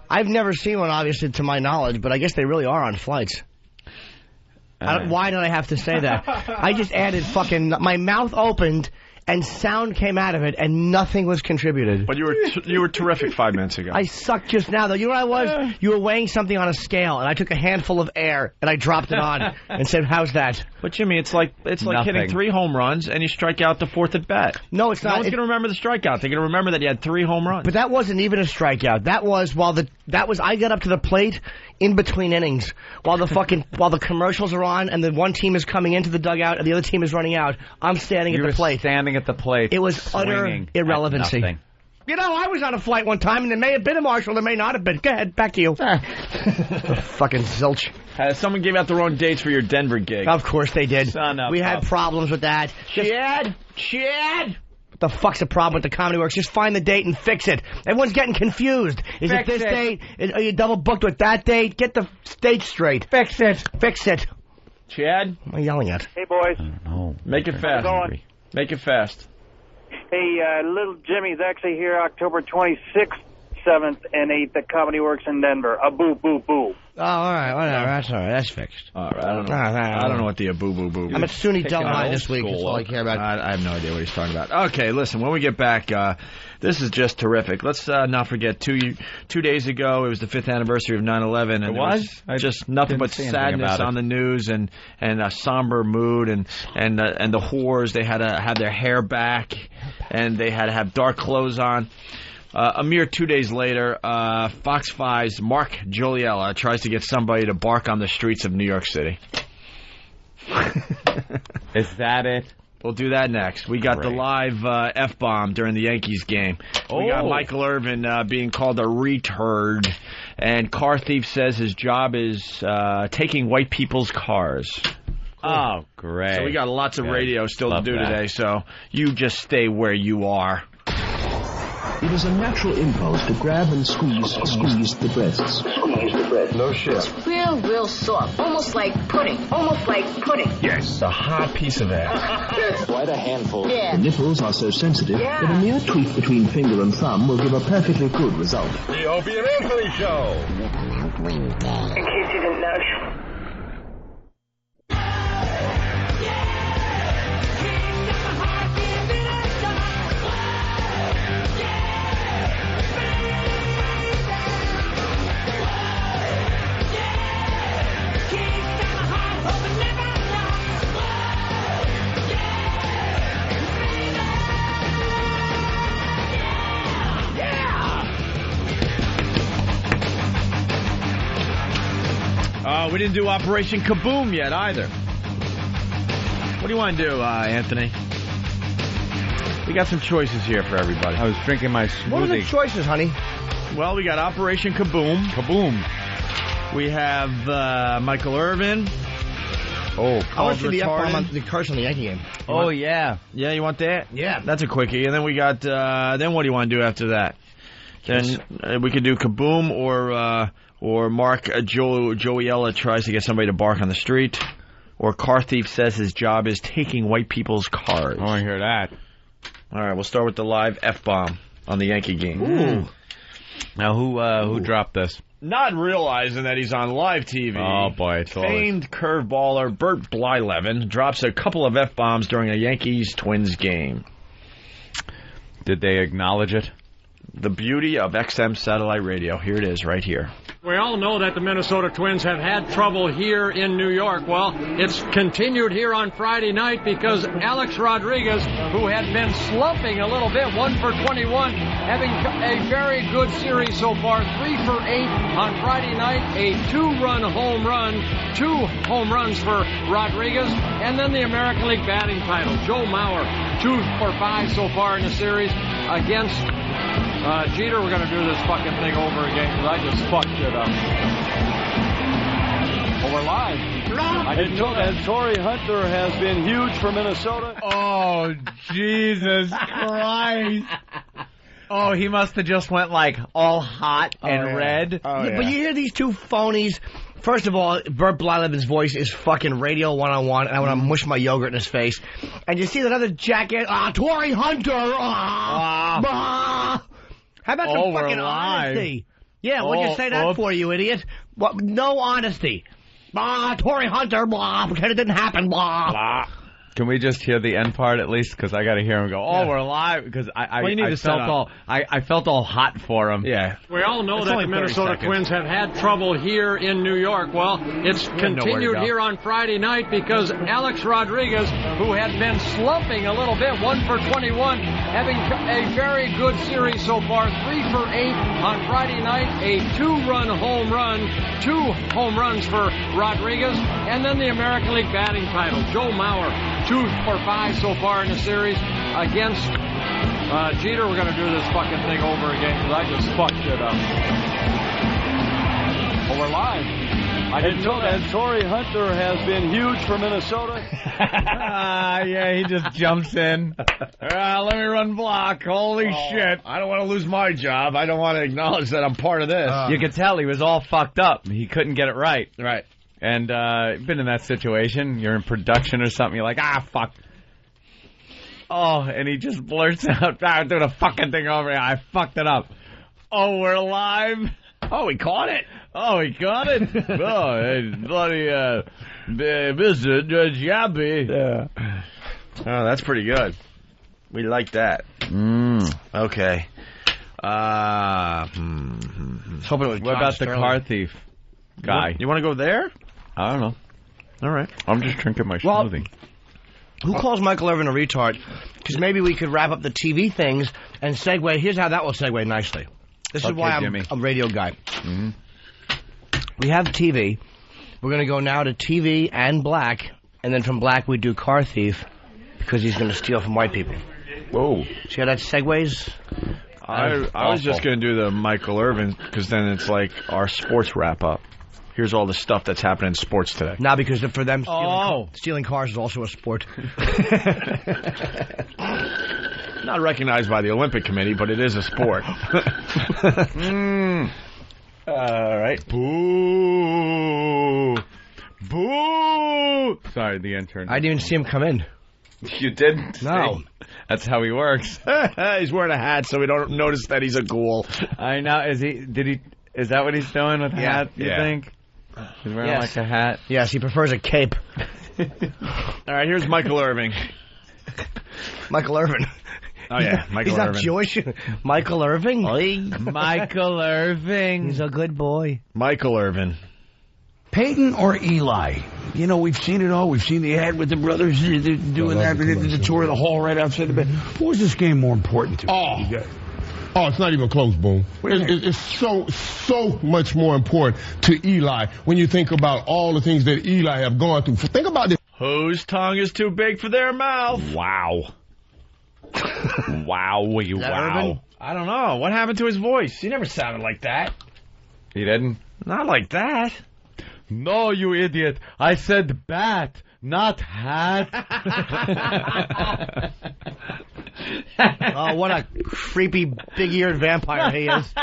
I've never seen one, obviously, to my knowledge, but I guess they really are on flights. Why did I have to say that? I just added my mouth opened and sound came out of it, and nothing was contributed. But you were terrific 5 minutes ago. I sucked just now, though. You know what I was? You were weighing something on a scale, and I took a handful of air, and I dropped it on, and said, "How's that?" But, Jimmy, it's like hitting 3 home runs, and you strike out the 4th at bat. No, it's not. No one's going to remember the strikeout. They're going to remember that you had 3 home runs. But that wasn't even a strikeout. That was I got up to the plate in between innings while the commercials are on and the one team is coming into the dugout and the other team is running out. I'm standing at the plate. Standing at the plate. It was utter irrelevancy. You know, I was on a flight one time and there may have been a marshal, there may not have been. Go ahead, back to you. Fucking zilch. Someone gave out the wrong dates for your Denver gig. Of course they did. We had up. problems with that. Chad! What the fuck's the problem with the Comedy Works? Just find the date and fix it. Everyone's getting confused. Is it this date? Are you double booked with that date? Get the date straight. Fix it. Fix it. Chad? What am I yelling at? Hey, boys. Make it fast. Make it fast. Hey, little Jimmy's actually here October 26th, 7th, and 8th at Comedy Works in Denver. A boo, boo, boo. Oh, all right, whatever. That's all right. That's fixed. All right, I don't know what the boo boo boo. I'm at SUNY Delhi this week. That's all I care about. I have no idea what he's talking about. Okay, listen. When we get back, this is just terrific. Let's not forget 2 days ago it was the 5th anniversary of 9/11, and it was just nothing but sadness on the news and a somber mood and the whores. They had to have their hair back and they had to have dark clothes on. A mere 2 days later, Fox 5's Mark Giuliella tries to get somebody to bark on the streets of New York City. Is that it? We'll do that next. We got the live F-bomb during the Yankees game. We got Michael Irvin being called a returd. And Car Thief says his job is taking white people's cars. Oh, great. So we got lots of radio still to do today, so you just stay where you are. It is a natural impulse to grab and squeeze the breasts. Squeeze the breast. No shit. It's real soft. Almost like pudding. Yes, a hot piece of ass. Quite a handful. Yeah. The nipples are so sensitive that a mere tweak between finger and thumb will give a perfectly good result. The Opie and Anthony Show. In case you didn't know. We didn't do Operation Kaboom yet either. What do you want to do, Anthony? We got some choices here for everybody. I was drinking my smoothie. What are the choices, honey? Well, we got Operation Kaboom. Kaboom. We have Michael Irvin. Oh, I want to see the F-bomb on the curse on the Yankee game. Oh, yeah. Yeah, you want that? Yeah. That's a quickie. And then we got, then what do you want to do after that? Then we could do Kaboom or Mark Joeyella tries to get somebody to bark on the street. Or Car Thief says his job is taking white people's cars. I want to hear that. All right, we'll start with the live F-bomb on the Yankee game. Ooh. Now, who dropped this? Not realizing that he's on live TV. Oh, boy. It's famed curveballer Bert Blyleven drops a couple of F-bombs during a Yankees-Twins game. Did they acknowledge it? The beauty of XM satellite radio. Here it is, right here. We all know that the Minnesota Twins have had trouble here in New York. Well, it's continued here on Friday night because Alex Rodriguez, who had been slumping a little bit, 1 for 21, having a very good series so far, 3 for 8 on Friday night, a 2-run home run, 2 home runs for Rodriguez, and then the American League batting title, Joe Mauer, 2 for 5 so far in the series against Jeter. We're going to do this fucking thing over again because I just fucked it up. Oh, we're live. I didn't know that. Torrey Hunter has been huge for Minnesota. Oh, Jesus Christ. Oh, he must have just went like all hot and red. Oh, yeah. But you hear these two phonies. First of all, Bert Blyleven's voice is fucking radio one-on-one, and I want to mush my yogurt in his face. And you see that other jackass, Torrey Hunter, How about some fucking honesty? Yeah, what'd you say that for, you idiot? What? No honesty. Torrey Hunter, because it didn't happen, Can we just hear the end part at least? Because I got to hear him go, we're live. Because I felt all hot for him. Yeah. We all know that the Minnesota Twins have had trouble here in New York. Well, it's continued here on Friday night because Alex Rodriguez, who had been slumping a little bit, 1 for 21, having a very good series so far, 3 for 8 on Friday night, a 2-run home run, 2 home runs for Rodriguez, and then the American League batting title, Joe Mauer, 2 for 5 so far in the series against Jeter. We're going to do this fucking thing over again because I just fucked it up. Oh, we're live. I didn't know that. Torrey Hunter has been huge for Minnesota. Yeah, he just jumps in. Let me run block. Holy shit. I don't want to lose my job. I don't want to acknowledge that I'm part of this. You could tell he was all fucked up. He couldn't get it right. Right. And been in that situation. You're in production or something. You're like, fuck. Oh, and he just blurts out, I'm doing a fucking thing over here. I fucked it up. Oh, we're live. Oh, he caught it. Oh, he caught it. Oh, hey, bloody Mr. Judge Yappy. Yeah. Oh, that's pretty good. We like that. Okay. Hoping it was what about the car thief guy? You want to go there? I don't know. All right. I'm just drinking my smoothie. Who calls Michael Irvin a retard? Because maybe we could wrap up the TV things and segue. Here's how that will segue nicely. This is why I'm a radio guy. Mm-hmm. We have TV. We're going to go now to TV and black, and then from black we do car thief because he's going to steal from white people. Whoa. See how that segues? I was just going to do the Michael Irvin because then it's like our sports wrap-up. Here's all the stuff that's happening in sports today. Now, because for them, stealing cars is also a sport. Not recognized by the Olympic Committee, but it is a sport. All right. Boo. Boo. Sorry, the intern. I didn't even see him come in. You didn't? No. That's how he works. He's wearing a hat, so we don't notice that he's a ghoul. I know. Is that what he's doing with the hat, you think? He's wearing like a hat? Yes, he prefers a cape. All right, here's Michael Irving. Michael Irvin. Oh, yeah, Michael He's Irvin. not Jewish. Michael Irving? Michael Irving. He's a good boy. Michael Irvin. Peyton or Eli? You know, we've seen it all. We've seen the ad with the brothers doing that, the tour of the hall right outside the bed. What was this game more important to? Oh, it's not even close, Boone. It's so much more important to Eli when you think about all the things that Eli have gone through. Think about this. Whose tongue is too big for their mouth? Wow. Wow. Irvin? I don't know. What happened to his voice? He never sounded like that. He didn't? Not like that. No, you idiot. I said bat, not hat. Oh, what a creepy, big-eared vampire he is.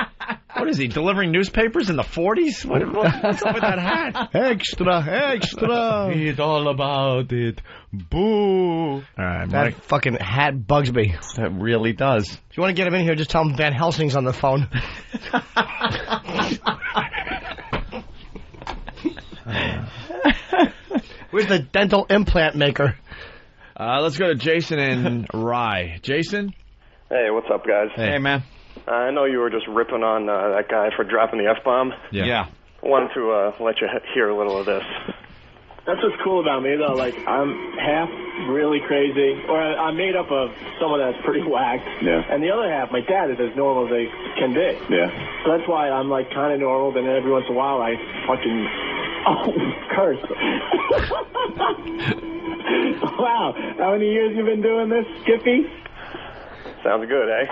What is he, delivering newspapers in the 40s? What's up with that hat? Extra. He's all about it. Boo. All right, That fucking hat bugs me. That really does. If you want to get him in here, just tell him Van Helsing's on the phone. Where's the dental implant maker? Let's go to Jason and Rye. Jason? Hey, what's up, guys? Hey, man. I know you were just ripping on that guy for dropping the F-bomb. Yeah. I wanted to let you hear a little of this. That's what's cool about me, though. Like, I'm half really crazy, or I'm made up of someone that's pretty whacked. Yeah. And the other half, my dad, is as normal as they can be. Yeah. So that's why I'm, like, kind of normal, but then every once in a while I fucking... Oh, curse. Wow. How many years you been doing this, Skippy? Sounds good, eh?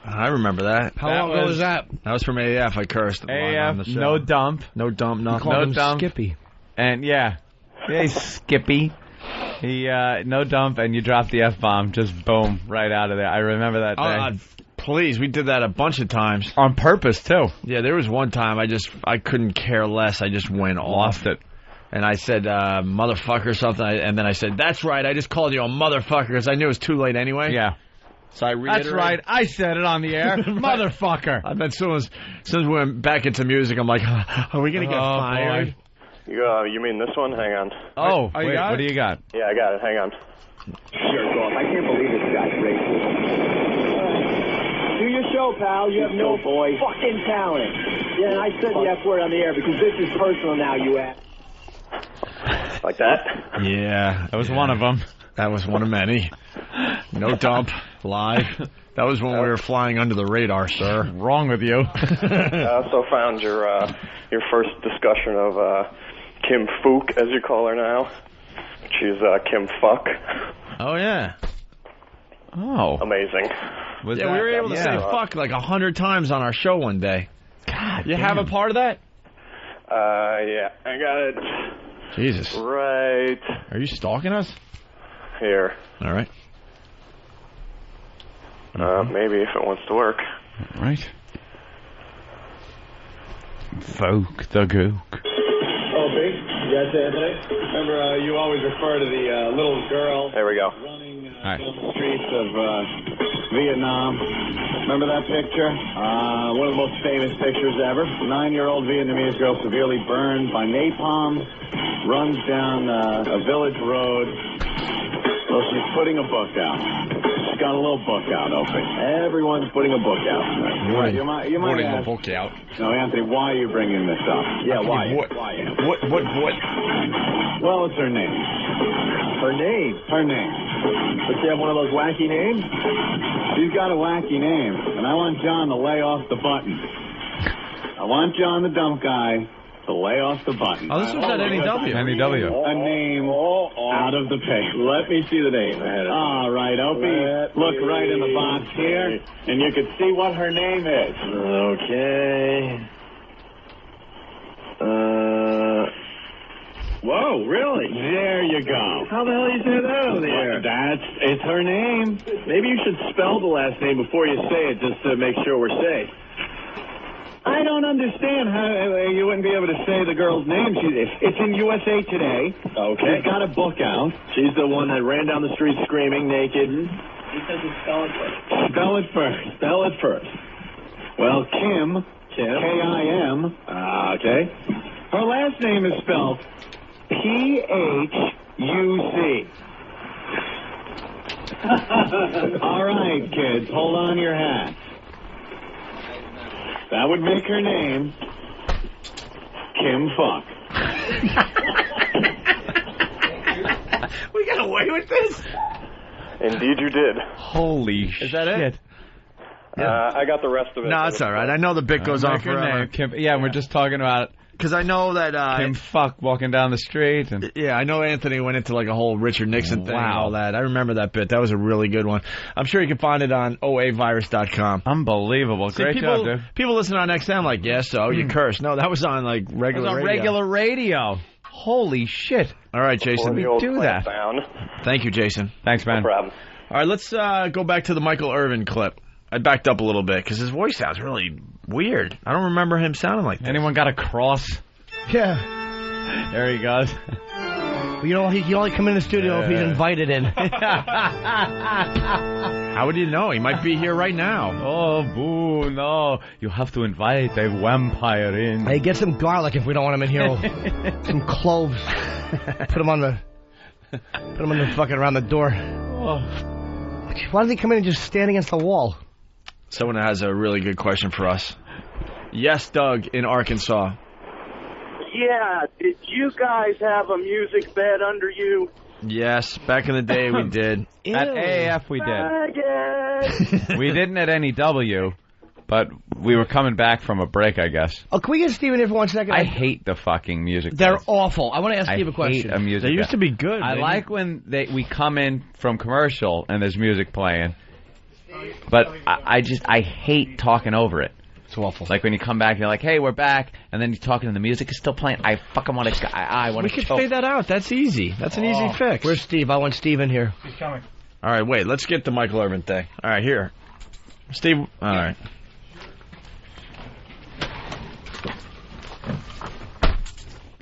I remember that. How long ago was that? That was from AF. I cursed on the AF, show. no dump. No dump, nothing. No dump. Skippy. And, yeah, Skippy. He, no dump, and you dropped the F-bomb. Just boom, right out of there. I remember that day. Please, we did that a bunch of times. On purpose, too. Yeah, there was one time I couldn't care less. I just went off. Lost it. And I said, motherfucker or something. And then I said, that's right, I just called you a motherfucker because I knew it was too late anyway. Yeah. So I reiterated. That's right. I said it on the air. Motherfucker. And then as soon as we went back into music, I'm like, are we going to get fired? Boy. You mean this one? Hang on. Oh, wait, what do you got? Yeah, I got it. Hang on. Sure, go on. I can't believe this guy's racist. Do your show, pal. You have no fucking talent. Yeah, and I said the F word on the air because this is personal now, you ass. Like that? Yeah. That was one of them. That was one of many. No dump. Live. That was when we were flying under the radar, sir. Wrong with you. I also found your first discussion of Kim Fook, as you call her now. She's Kim Fuck. Oh, yeah. Oh. Amazing. We were able to say fuck like 100 times on our show one day. God, you have a part of that? Yeah, I got it. Jesus. Right. Are you stalking us? Here. All right. Maybe if it wants to work. All right. Folk the gook. Oh, big? Yes, Anthony? Remember, you always refer to the little girl. There we go. Running down the streets of Vietnam. Remember that picture? One of the most famous pictures ever. 9-year-old Vietnamese girl severely burned by napalm. Runs down a village road. Well, she's putting a book out. She's got a little book out open. Everyone's putting a book out. You might putting ask, a book out. No, Anthony, why are you bringing this up? Yeah, why? What? Well, it's her name. Her name? Her name. Does she have one of those wacky names? She's got a wacky name, and I want John to lay off the button. I want John, the dumb guy, to lay off the button. Oh, this was at NEW. A name out of the paper. Let me see the name. All right, Opie. Look right in the box here, and you can see what her name is. Okay. Whoa, really? There you go. How the hell you say that on the air? It's her name. Maybe you should spell the last name before you say it, just to make sure we're safe. I don't understand how you wouldn't be able to say the girl's name. It's in USA Today. Okay. She's got a book out. She's the one that ran down the street screaming naked. He says spell it first. Spell it first. Spell it first. Well, Kim. K-I-M. Okay. Her last name is spelled P-H-U-C. All right, kids, hold on your hats. That would make her name Kim Fuck. We got away with this? Indeed you did. Holy shit. Is that it? I got the rest of it. No, it's all right. I know the bit goes on forever. Yeah, we're just talking about because I know that Kim Fuck walking down the street. And yeah, I know Anthony went into like a whole Richard Nixon thing and all that. I remember that bit. That was a really good one. I'm sure you can find it on oavirus.com. Unbelievable. Great job, dude. People listen on XM like, yes, so you curse. No, that was on like regular radio. Regular radio. Holy shit. All right, Jason. We do that. Thank you, Jason. Thanks, man. No problem. All right, let's go back to the Michael Irvin clip. I backed up a little bit because his voice sounds really weird. I don't remember him sounding like that. Anyone got a cross? Yeah. There he goes. You know, he can only come in the studio if he's invited in. How would you know? He might be here right now. Oh, boo, no. You have to invite a vampire in. Hey, get some garlic if we don't want him in here. Some cloves. Put him on the fucking around the door. Oh. Why does he come in and just stand against the wall? Someone has a really good question for us. Yes, Doug in Arkansas. Yeah, did you guys have a music bed under you? Yes, back in the day we did. At AAF we did. We didn't at NEW, but we were coming back from a break, I guess. Oh, can we get Steven here for 1 second? I hate the fucking music beds. They're awful. I want to ask Steve a question. I hate a music They used to be good. I like when we come in from commercial and there's music playing, but I hate talking over it. It's awful. Like when you come back and you're like, hey, we're back, and then you're talking and the music is still playing. I fucking want to. I want to. We could fade that out. That's easy. That's an easy fix. Where's Steve? I want Steve in here. He's coming. All right, wait. Let's get the Michael Irvin thing. All right, here. Steve. All right.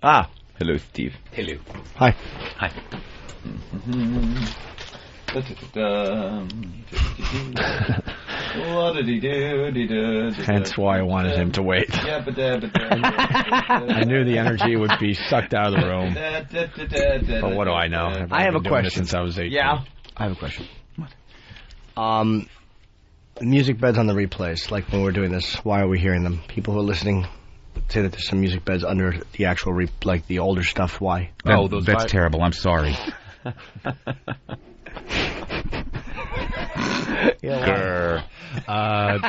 Ah, hello, Steve. Hello. Hi. Hi. Hence why I wanted him to wait. I knew the energy would be sucked out of the room. But what do I know? I have a question. Since I was 18. Yeah. I have a question. What? Music beds on the replays, like when we're doing this, why are we hearing them? People who are listening say that there's some music beds under the actual, like the older stuff. Why? That's terrible. I'm sorry.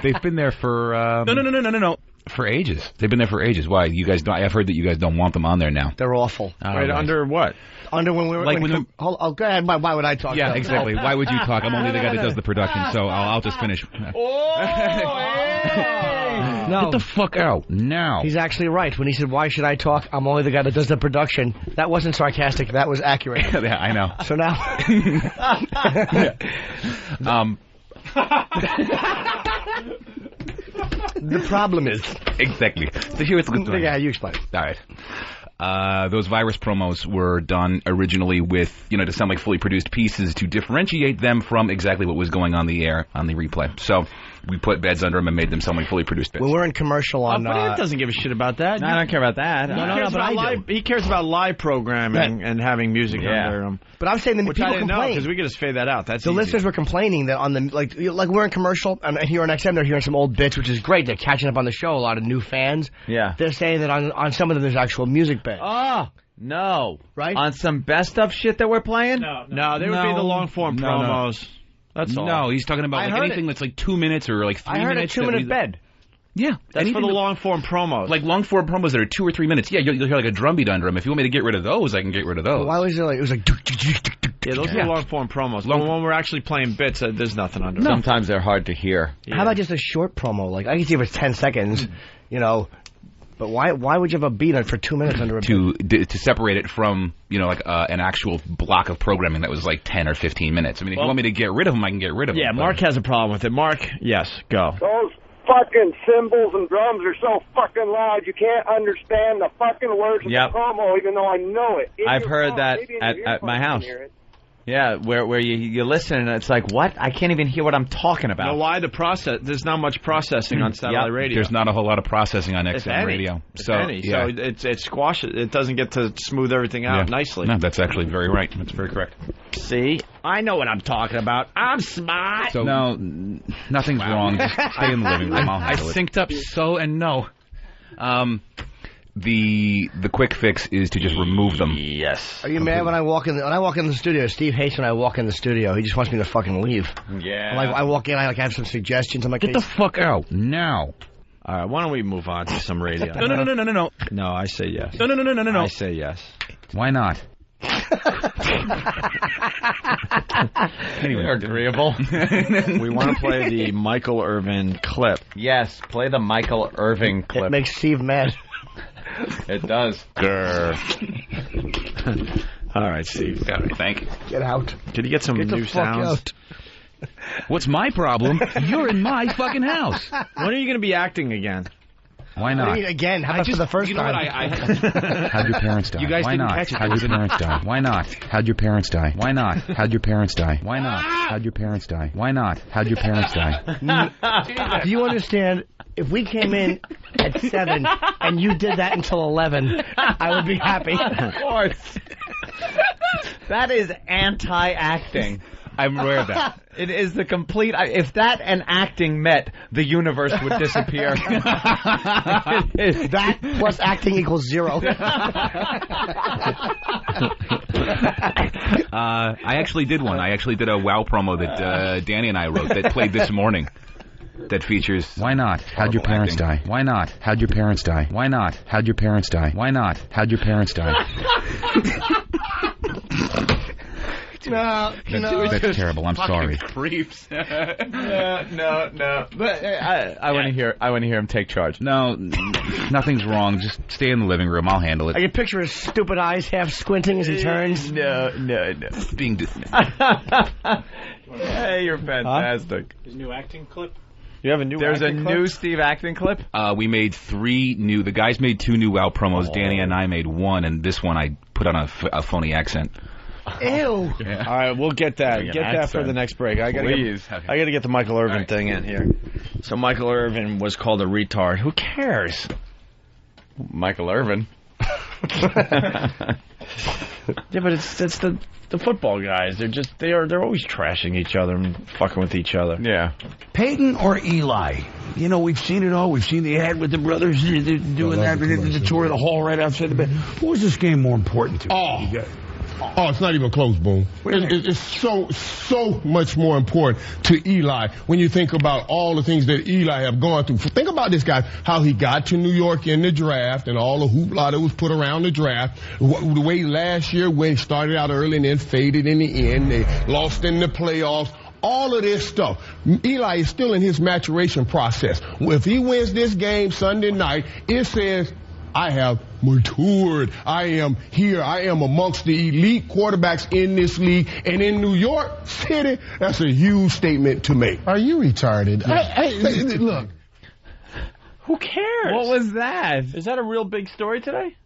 They've been there for no. For ages. They've been there for ages. Why? You guys don't? I've heard that you guys don't want them on there now. They're awful. Right, under what? Under when we were like go ahead. Why would I talk? Yeah, exactly. Why would you talk? I'm only the guy that does the production, so I'll just finish. No. Get the fuck out now. He's actually right when he said, "Why should I talk? I'm only the guy that does the production." That wasn't sarcastic. That was accurate. Yeah, I know. So now. The problem is exactly. So here's the thing. Yeah, you explain. All right. Those virus promos were done originally with, to sound like fully produced pieces to differentiate them from exactly what was going on the air on the replay. So we put beds under them and made them sound like fully produced bits. When we're in commercial on... but he doesn't give a shit about that. No, I don't care about that. No, but I do. He cares about live programming and having music under them. But I'm saying that Which people I didn't know, complain. because we could just fade that out. That's the easy. listeners were complaining that on the like we're in commercial and here on XM they're hearing some old bits, which is great. They're catching up on the show. A lot of new fans. Yeah. They're saying that on some of them there's actual music beds. Oh. No. Right? On some best of shit that we're playing? No, they would be the long form promos. No. That's all. No, he's talking about anything that's like 2 minutes or like 3 minutes. I heard a 2-minute bed. Yeah. That's for the long form promos. Like long form promos that are 2 or 3 minutes. Yeah, you'll hear like a drum beat under them. If you want me to get rid of those, I can get rid of those. Well, why was it like... It was like... Yeah, those are long form promos. When we're actually playing bits, there's nothing under them. Sometimes they're hard to hear. How about just a short promo? Like, I can see if it's 10 seconds, But why would you have a beat on for 2 minutes under a beat? To separate it from, like an actual block of programming that was like 10 or 15 minutes. I mean, if you want me to get rid of them, I can get rid of them. Yeah, Mark has a problem with it. Mark, yes, go. Those fucking cymbals and drums are so fucking loud you can't understand the fucking words of the promo, even though I know it. I've heard that at my house. Yeah, where you listen and it's like, what? I can't even hear what I'm talking about. No, why the process? There's not much processing on satellite radio. There's not a whole lot of processing on XM radio. So it squashes. It doesn't get to smooth everything out nicely. No, that's actually very right. That's very correct. See, I know what I'm talking about. I'm smart. So no, nothing's wrong. Just stay in the living room. I'll handle it. I synced up so and no. The quick fix is to just remove them. Yes. Are you mad when I walk in? When I walk in the studio, Steve hates when I walk in the studio. He just wants me to fucking leave. Yeah. I walk in, I have some suggestions. I'm like, get the fuck out now. All right, why don't we move on to some radio? No. No, I say yes. No. I say yes. Why not? Anyway, agreeable. We want to play the Michael Irvin clip. Yes, play the Michael Irvin clip. It makes Steve mad. It does. All right, Steve. Got it. Thank you. Get out. Did you get some new sounds? Out. What's my problem? You're in my fucking house. When are you going to be acting again? Why not? What do you mean again? How about for the first time? How'd your parents die? You guys Why didn't not? catch it. How'd your parents die? Why not? How'd your parents die? Why not? How'd your parents die? Why not? How'd your parents die? Why not? How'd your parents die? Do you understand? If we came in at 7 and you did that until 11, I would be happy. Of course. That is anti-acting. I'm aware of that. It is the complete... If that and acting met, the universe would disappear. That plus acting equals 0. I actually did one. I actually did a WoW promo that Danny and I wrote that played this morning. That features... Why not? How'd your parents die? Why not? How'd your parents die? Why not? How'd your parents die? Why not? How'd your parents die? That's terrible. I'm sorry. Creeps. No. But I want to hear. I want to hear him take charge. No, nothing's wrong. Just stay in the living room. I'll handle it. I can picture his stupid eyes half squinting as he turns. No. Being. Hey, you're fantastic. His new acting clip. You have a new. There's a acting clip? new Steve acting clip. We made 3 new. The guys made 2 new WoW promos. Danny and I made 1, and this one I put on a phony accent. Ew. Yeah. All right, we'll get that. Get that for the next break. I got to get the Michael Irvin thing in here. So Michael Irvin was called a retard. Who cares? Michael Irvin. Yeah, but it's the football guys. They're always trashing each other and fucking with each other. Yeah. Peyton or Eli? We've seen it all. We've seen the ad with the brothers doing that. The tour of the hall right outside the bed. Who was this game more important to? Oh, it's not even close, Boom. It's so much more important to Eli when you think about all the things that Eli have gone through. Think about this guy, how he got to New York in the draft and all the hoopla that was put around the draft. The way last year when he started out early and then faded in the end. They lost in the playoffs. All of this stuff. Eli is still in his maturation process. If he wins this game Sunday night, it says, I have matured. I am here. I am amongst the elite quarterbacks in this league. And in New York City, that's a huge statement to make. Are you retarded? Look. Who cares? What was that? Is that a real big story today?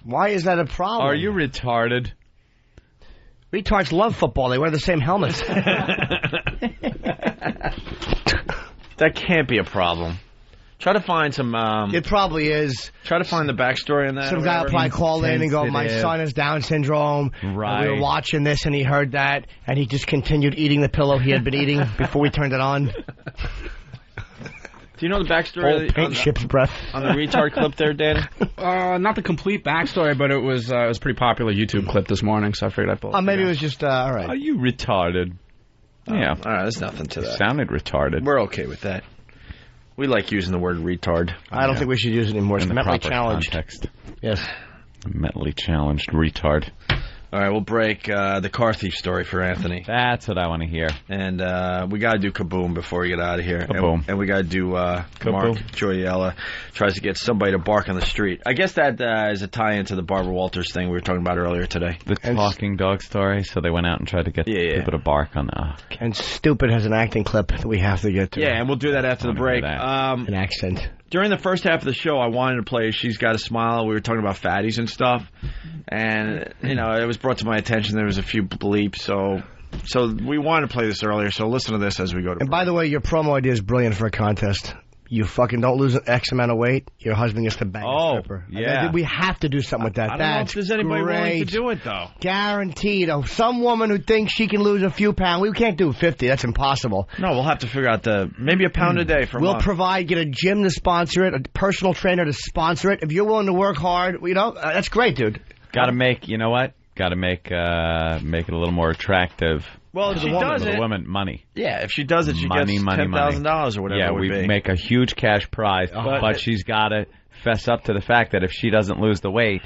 Why is that a problem? Are you retarded? Retards love football. They wear the same helmets. That can't be a problem. Try to find some... it probably is. Try to find the backstory on that. Some guy will probably call in and go, my son has Down syndrome. Right. And we were watching this and he heard that. And he just continued eating the pillow he had been eating before we turned it on. Do you know the backstory Old paint ship's breath. On the retard clip there, Danny? Not the complete backstory, but it was a pretty popular YouTube clip this morning, so I figured I'd pull it. Maybe it was just, all right. Are you retarded? Yeah. All right, there's nothing to that. Sounded retarded. We're okay with that. We like using the word retard. I don't think we should use it anymore. It's in the mentally proper challenged. Context. Yes. Mentally challenged retard. All right, we'll break the car thief story for Anthony. That's what I want to hear. And we got to do Kaboom before we get out of here. Kaboom. And we got to do Mark Joyella tries to get somebody to bark on the street. I guess that is a tie-in to the Barbara Walters thing we were talking about earlier today. The talking dog story, so they went out and tried to get people to bark on the... And Stupid has an acting clip that we have to get to. Yeah, and we'll do that after the break. An accent. During the first half of the show, I wanted to play She's Got a Smile. We were talking about fatties and stuff. And, you know, it was brought to my attention there was a few bleeps, so we wanted to play this earlier, so listen to this as we go to And by the way, your promo idea is brilliant for a contest. You fucking don't lose X amount of weight, your husband gets to bang a stripper. Yeah. We have to do something with that. I don't know if there's anybody willing to do it, though. Guaranteed. Some woman who thinks she can lose a few pounds. We can't do 50. That's impossible. No, we'll have to figure out maybe a pound a day for a month. Get a gym to sponsor it, a personal trainer to sponsor it. If you're willing to work hard, that's great, dude. Got to make, you know what? Got to make it a little more attractive. Well, if she does it, the woman, money. Yeah, if she does it, she gets $10,000 or whatever. Yeah, we make a huge cash prize, but she's got to fess up to the fact that if she doesn't lose the weight,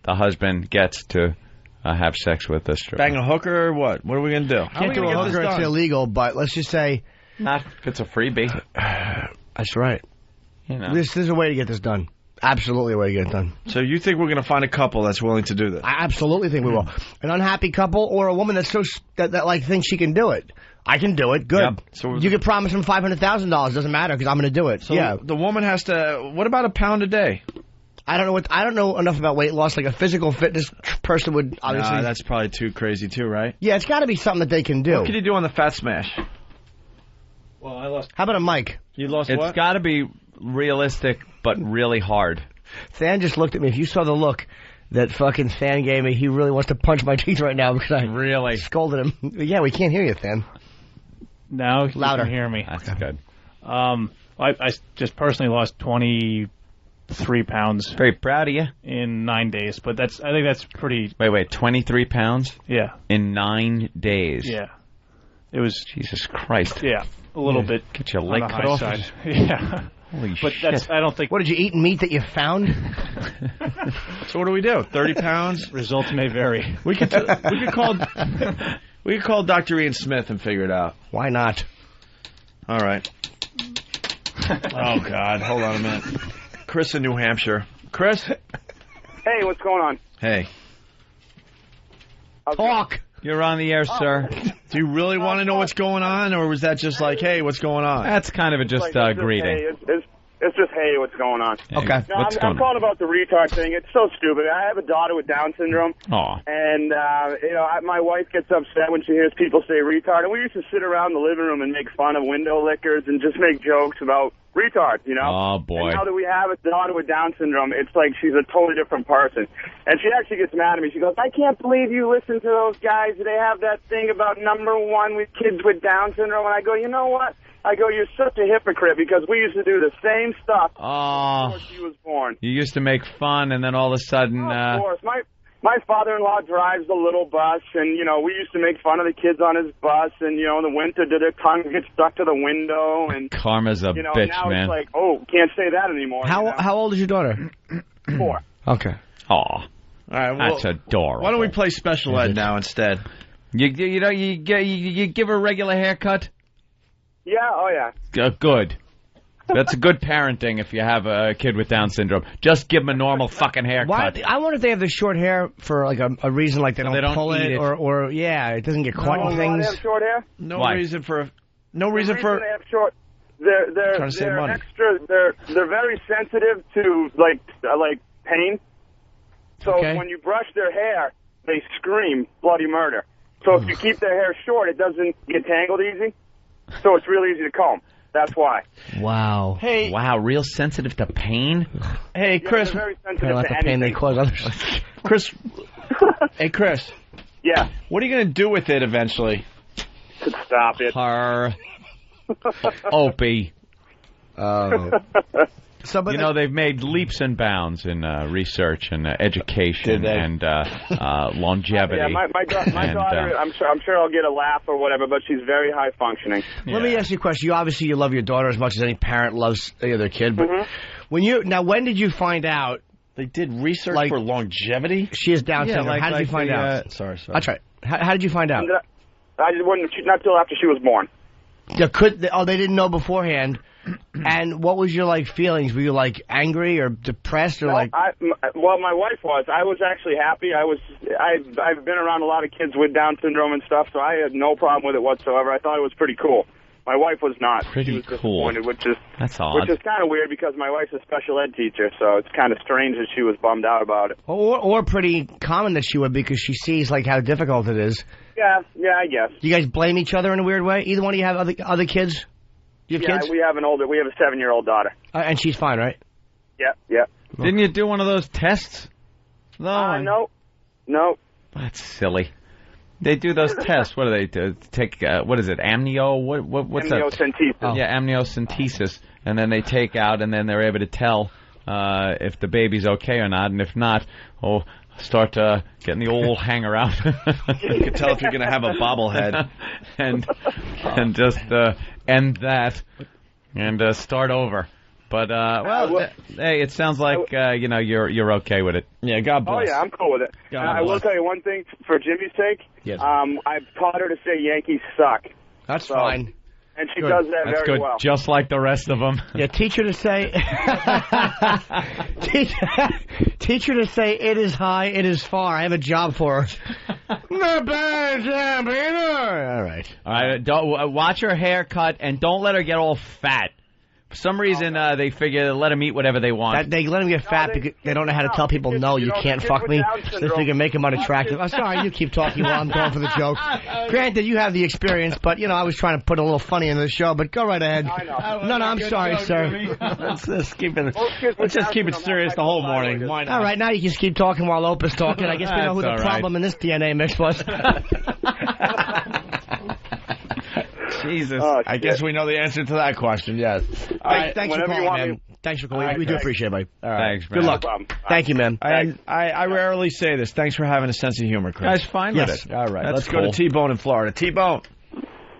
the husband gets to have sex with the stripper. Bang a hooker or what? What are we going to do? Can't do a hooker, it's illegal, but let's just say... Not if it's a freebie. That's right. You know. This is a way to get this done. Absolutely a way to get it done. So you think we're going to find a couple that's willing to do this? I absolutely think we will. An unhappy couple or a woman that's that thinks she can do it. I can do it. Good. Yep. So you could promise him $500,000. Doesn't matter because I'm going to do it. So the woman has to. What about a pound a day? I don't know enough about weight loss. Like a physical fitness person would obviously. Nah, that's probably too crazy too, right? Yeah, it's got to be something that they can do. What can you do on the Fat Smash? Well, I lost. How about a mic? You lost what? It's got to be realistic, but really hard. Than just looked at me. If you saw the look that fucking Than gave me, he really wants to punch my teeth right now because I really scolded him. Yeah, we can't hear you, Than. Now louder. You can hear me. That's good. I just personally lost 23 pounds. Very proud of you. In 9 days, but I think that's pretty. Wait, 23 pounds? Yeah. In 9 days. Yeah. It was. Jesus Christ. Yeah, a little bit. Get your leg cut off. Side. Yeah. Holy but shit. I don't think. What did you eat? Meat that you found? So what do we do? 30 pounds? Results may vary. We could call Dr. Ian Smith and figure it out. Why not? All right. Oh God, hold on a minute. Chris in New Hampshire. Chris? Hey, what's going on? Hey. Talk. You're on the air, sir. Do you really want to know what's going on, or was that just like, hey, what's going on? That's kind of just greeting. Hey, it's just, hey, what's going on? Okay. No, I'm calling about the retard thing. It's so stupid. I have a daughter with Down syndrome. Aw. And, my wife gets upset when she hears people say retard. And we used to sit around the living room and make fun of window lickers and just make jokes about retards, you know? Oh, boy. And now that we have a daughter with Down syndrome, it's like she's a totally different person. And she actually gets mad at me. She goes, I can't believe you listen to those guys. They have that thing about #1 with kids with Down syndrome. And I go, you know what? I go, you're such a hypocrite because we used to do the same stuff before she was born. You used to make fun, and then all of a sudden... Of course. My father-in-law drives the little bus, and, we used to make fun of the kids on his bus, and, in the winter, their tongue get stuck to the window. And Karma's a bitch, now man. It's like, can't say that anymore. How old is your daughter? 4. Okay. Aw. All right, well, that's adorable. Why don't we play Special Ed now instead? You give her a regular haircut? Yeah, oh yeah. Good. That's good parenting if you have a kid with Down syndrome. Just give them a normal fucking haircut. I wonder if they have the short hair for like a reason, like they don't pull it. Or it doesn't get caught in things. They have short hair? No Why? reason for. The reason they have short. They're trying to save money. extra. They're very sensitive to like pain. So when you brush their hair, they scream bloody murder. So if you keep their hair short, it doesn't get tangled easy. So it's real easy to comb. That's why. Wow. Hey. Wow, real sensitive to pain? Hey, Chris. They're very sensitive to the pain they cause others. Chris. Hey, Chris. Yeah. What are you going to do with it eventually? Stop it. Opie. So, but they've made leaps and bounds in research and education and longevity. Yeah, my daughter, I'm sure I'll get a laugh or whatever, but she's very high functioning. Let me ask you a question. You love your daughter as much as any parent loves their kid, but when did you find out They did research Like- for longevity? She has Down Yeah, syndrome. like- How did you like find the, out? Sorry. That's right. How did you find out? I just wasn't not till after she was born. Yeah, they didn't know beforehand. And what was your feelings? Were you angry or depressed or Well, my wife was. I was actually happy. I've been around a lot of kids with Down syndrome and stuff, so I had no problem with it whatsoever. I thought it was pretty cool. My wife was not. Pretty she was cool. disappointed, which is odd. Which is kind of weird because my wife's a special ed teacher, so it's kind of strange that she was bummed out about it. or pretty common that she would because she sees how difficult it is. Yeah, I guess. Do you guys blame each other in a weird way? Either one of you have other kids? You have kids? We have a 7-year-old daughter. And she's fine, right? Yeah. Didn't you do one of those tests? No. That's silly. They do those tests. What do they do? Take what is it? Amnio? What's that? Amniocentesis. Oh. Yeah, amniocentesis, and then they take out, and then they're able to tell if the baby's okay or not, and if not, start getting the old hanger out. You can tell if you're going to have a bobblehead. and just end that and start over. But hey, it sounds like you're okay with it. Yeah, God bless. Oh yeah, I'm cool with it. I will tell you one thing for Jimmy's sake. Yes. I've taught her to say Yankees suck. That's fine. And she does that That's very good. well. Just like the rest of them. Yeah, teach her to say teach her to say it is high, it is far. I have a job for her. Not bad, Peter. All right. Don't watch her haircut and don't let her get all fat. For some reason, they figure let them eat whatever they want. They let them get fat because they don't know how to tell people no, you can't fuck me. So they figure make them unattractive. I'm sorry, you keep talking while I'm going for the joke. Granted, you have the experience, but I was trying to put a little funny into the show. But go right ahead. No, I'm sorry, sir. Let's just keep it serious the whole morning. Why not? All right, now you can just keep talking while Opus talking. I guess we know who the problem in this DNA mix was. Jesus. I guess we know the answer to that question, yes. All right. Thanks for calling, man. Thanks for calling. We do appreciate it, buddy. All right. Thanks, man. Good luck. Thank you, man. I rarely say this. Thanks for having a sense of humor, Chris. Guy's fine with it. All right. That's Let's cool. go to T-Bone in Florida. T-Bone.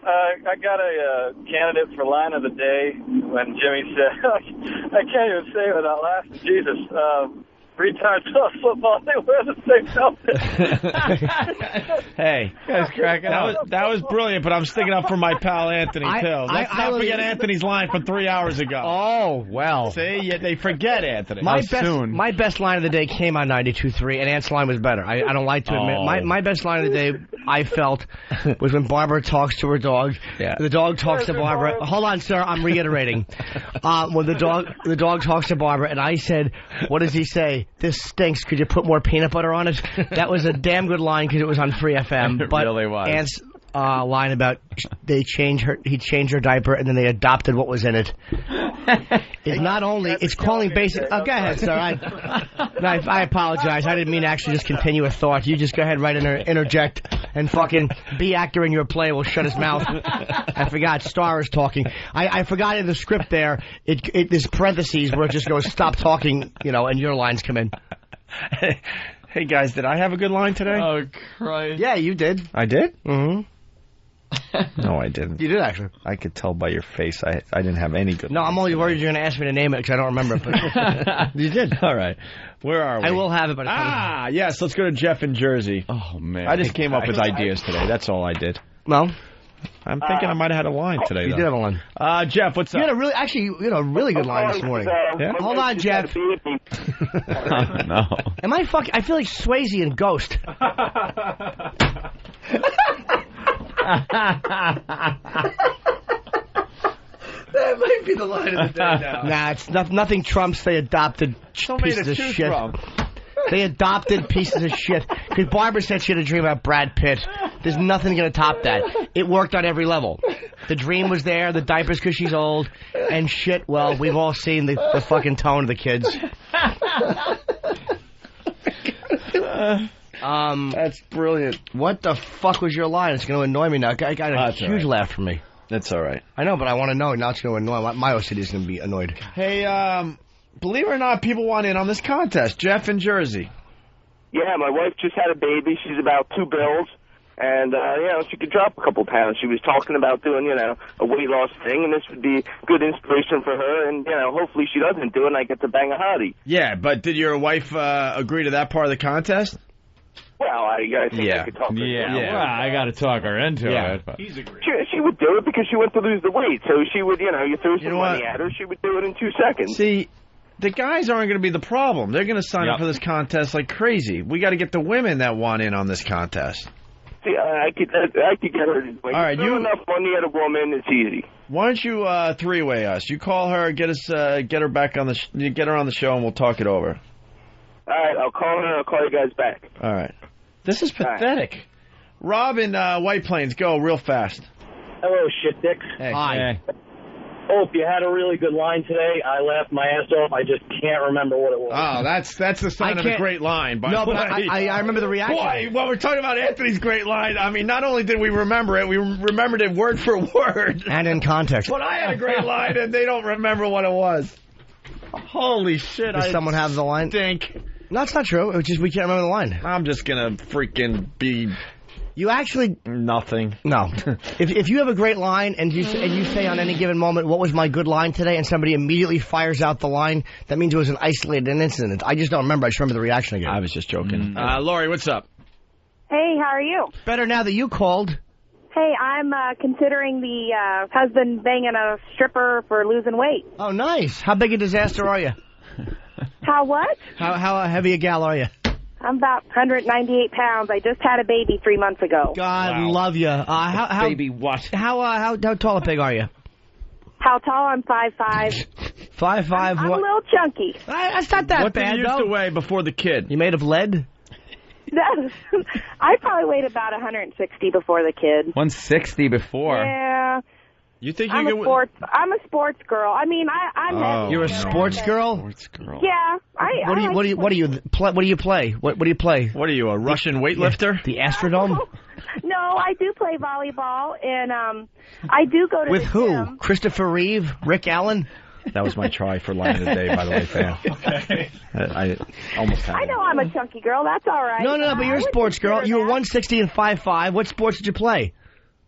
I got a candidate for line of the day when Jimmy said, I can't even say it without laughing. Jesus. Retards love football. They wear the same outfit. Hey, guys cracking up. That was brilliant, but I'm sticking up for my pal Anthony, too. Let's not forget Anthony's line from 3 hours ago. Oh, well. See, they forget Anthony. My best line of the day came on 92.3, and Ant's line was better. I don't like to admit. My best line of the day, I felt, was when Barbara talks to her dog. Yeah. The dog talks to Barbara. Hold on, sir. I'm reiterating. When the dog talks to Barbara, and I said, what does he say? This stinks. Could you put more peanut butter on it? That was a damn good line because it was on Free FM. It but really was. Ant's line about he changed her diaper and then they adopted what was in it. It's not only it's calling basic. Oh, go ahead, sir. I apologize. I didn't mean to actually just continue a thought. You just go ahead, right interject, and fucking be actor in your play. Will shut his mouth. I forgot. Star is talking. I forgot in the script there. There's parentheses where it just goes stop talking. And your lines come in. Hey guys, did I have a good line today? Oh Christ! Yeah, you did. I did? Mm-hmm. No, I didn't. You did actually. I could tell by your face. I didn't have any good. No, I'm only worried you're going to ask me to name it because I don't remember it. But you did. All right. Where are we? I will have it, but yes. Let's go to Jeff in Jersey. Oh man! I just came up with ideas today. That's all I did. Well, I'm thinking I might have had a line today. You though. did have a line. Jeff, what's up? You had a really good line this morning. Yeah? Hold on, Jeff. Oh, no. Am I fucking? I feel like Swayze and Ghost. That might be the line of the day now. Nah, it's nothing trumps they adopted pieces of shit. They adopted pieces of shit. Because Barbara said she had a dream about Brad Pitt. There's nothing going to top that. It worked on every level. The dream was there, the diapers because she's old, and shit, well, we've all seen the fucking tone of the kids. That's brilliant. What the fuck was your line? It's going to annoy me now. I got a huge laugh from me. That's all right. I know, but I want to know. Now it's going to annoy. My OCD is going to be annoyed. Hey, believe it or not, people want in on this contest. Jeff in Jersey. Yeah, my wife just had a baby. She's about 2 bills. And, she could drop a couple pounds. She was talking about doing, a weight loss thing, and this would be good inspiration for her. And, hopefully she doesn't do it, and I get to bang a hottie. Yeah, but did your wife agree to that part of the contest? Well, I think I could talk her. Well, I got to talk her into it. But. She would do it because she went to lose the weight. So she would, you threw some money at her, she would do it in 2 seconds. See, the guys aren't going to be the problem. They're going to sign up for this contest like crazy. We got to get the women that want in on this contest. See, I could get her to do it. All right, throw enough money at a woman, it's easy. Why don't you three-way us? You call her, get her back on get her on the show, and we'll talk it over. All right, I'll call her and I'll call you guys back. All right. This is pathetic. Rob in White Plains, go real fast. Hello, shit dicks. Hey. Hi. Hope you had a really good line today. I laughed my ass off. I just can't remember what it was. Oh, that's the sign of a great line. By the way. I remember the reaction. Boy, well, we're talking about Anthony's great line. I mean, not only did we remember it, we remembered it word for word. And in context. But I had a great line, and they don't remember what it was. Holy shit. Does someone have the line? Stink. No, it's not true. It's just we can't remember the line. I'm just going to freaking be... You actually... Nothing. No. If you have a great line and you say on any given moment, what was my good line today, and somebody immediately fires out the line, that means it was an isolated incident. I just don't remember. I just remember the reaction again. I was just joking. Lori, what's up? Hey, how are you? Better now that you called. Hey, I'm considering the husband banging a stripper for losing weight. Oh, nice. How big a disaster are you? How what? How heavy a gal are you? I'm about 198 pounds. I just had a baby 3 months ago. God love you. How baby what? How tall a pig are you? How tall? I'm 5'5". 5'5". I'm a little chunky. That's not that what bad, did you used to weigh before the kid? You made of lead? I probably weighed about 160 before the kid. 160 before? Yeah. You think I'm a sports girl. I mean, I'm heavy. You're a sports girl? Sports girl. Yeah. What do you play? What do you play? What are you, a Russian weightlifter? The Astrodome? No, I do play volleyball, and I do go to With the who? gym. Christopher Reeve? Rick Allen? That was my try for line of the day, by the way, fan. Okay. I almost had I know I'm a chunky girl. That's all right. No, but you're a sports girl. You were 160 and 5'5". What sports did you play?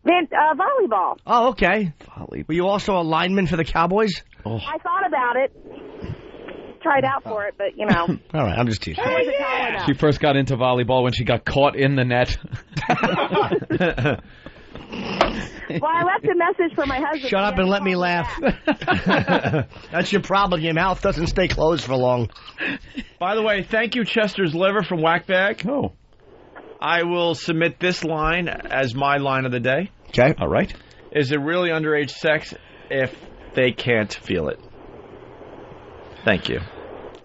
Volleyball. Oh, okay. Were you also a lineman for the Cowboys? Oh. I thought about it. Tried out for it, but, All right, I'm just teasing. She first got into volleyball when she got caught in the net. Well, I left a message for my husband. Shut up and let me laugh. That's your problem. Your mouth doesn't stay closed for long. By the way, thank you, Chester's Liver from Whackbag. Oh. I will submit this line as my line of the day. Okay. All right. Is it really underage sex if they can't feel it? Thank you.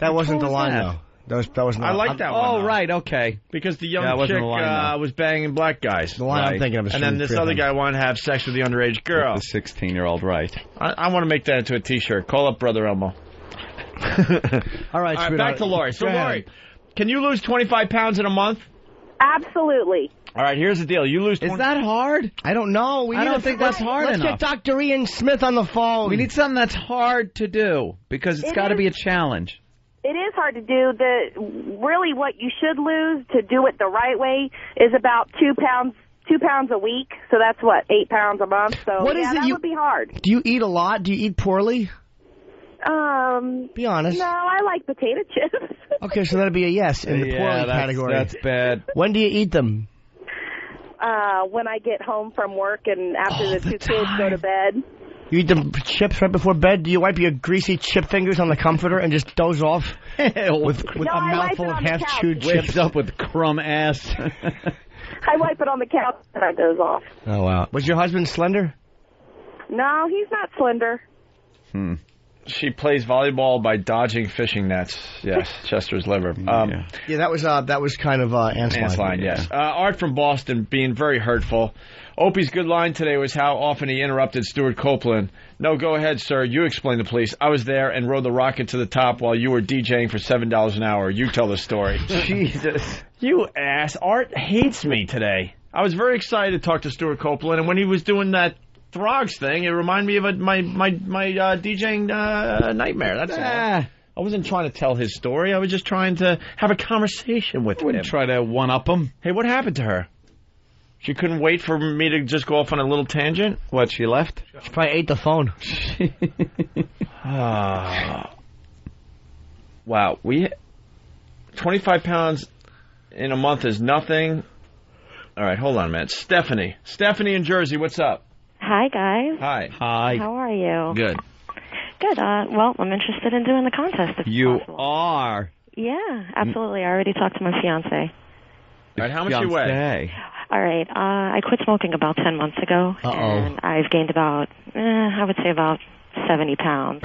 That wasn't the line, though. That was not. I like that one. Oh, right, okay. Because the young chick was banging black guys. The line I'm thinking of is and then this other guy wanted to have sex with the underage girl. The 16-year-old, right. I want to make that into a T-shirt. Call up Brother Elmo. All right, back to Lori. So, Lori, can you lose 25 pounds in a month? Absolutely. All right, here's the deal. You lose. Is that hard? I don't know. I don't think that's hard enough. Let's get Dr. Ian Smith on the phone. We need something that's hard to do because it's got to be a challenge. It is hard to do. Really what you should lose to do it the right way is about 2 pounds. 2 pounds a week, so that's 8 pounds a month. So what is it that would be hard. Do you eat a lot? Do you eat poorly? Be honest. No, I like potato chips. Okay, so that'd be a yes in the poorly category. That's bad. When do you eat them? When I get home from work and after the two kids go to bed. You eat the chips right before bed? Do you wipe your greasy chip fingers on the comforter and just doze off with a mouthful of half-chewed chips? Wakes up with crumb ass. I wipe it on the couch and I doze off. Oh, wow. Was your husband slender? No, he's not slender. She plays volleyball by dodging fishing nets. Yes, Chester's Liver. Yeah, that was kind of Ant's line. Yes. Art from Boston being very hurtful. Opie's good line today was how often he interrupted Stuart Copeland. No, go ahead, sir. You explain the police. I was there and rode the rocket to the top while you were DJing for $7 an hour. You tell the story. Jesus. You ass. Art hates me today. I was very excited to talk to Stuart Copeland, and when he was doing that Throgs thing, it reminded me of my DJing nightmare. That's all. I wasn't trying to tell his story. I was just trying to have a conversation with him. Wouldn't try to one-up him. Hey, what happened to her? She couldn't wait for me to just go off on a little tangent? What, she left? She probably ate the phone. Wow. 25 pounds in a month is nothing. All right, hold on a minute. Stephanie in Jersey, what's up? Hi, guys. Hi. How are you? Good. Good. Well, I'm interested in doing the contest. If You possible. are. Yeah, absolutely. I already talked to my fiance. All right, how much you weigh? All right. I quit smoking about 10 months ago, and I've gained about, I would say about 70 pounds.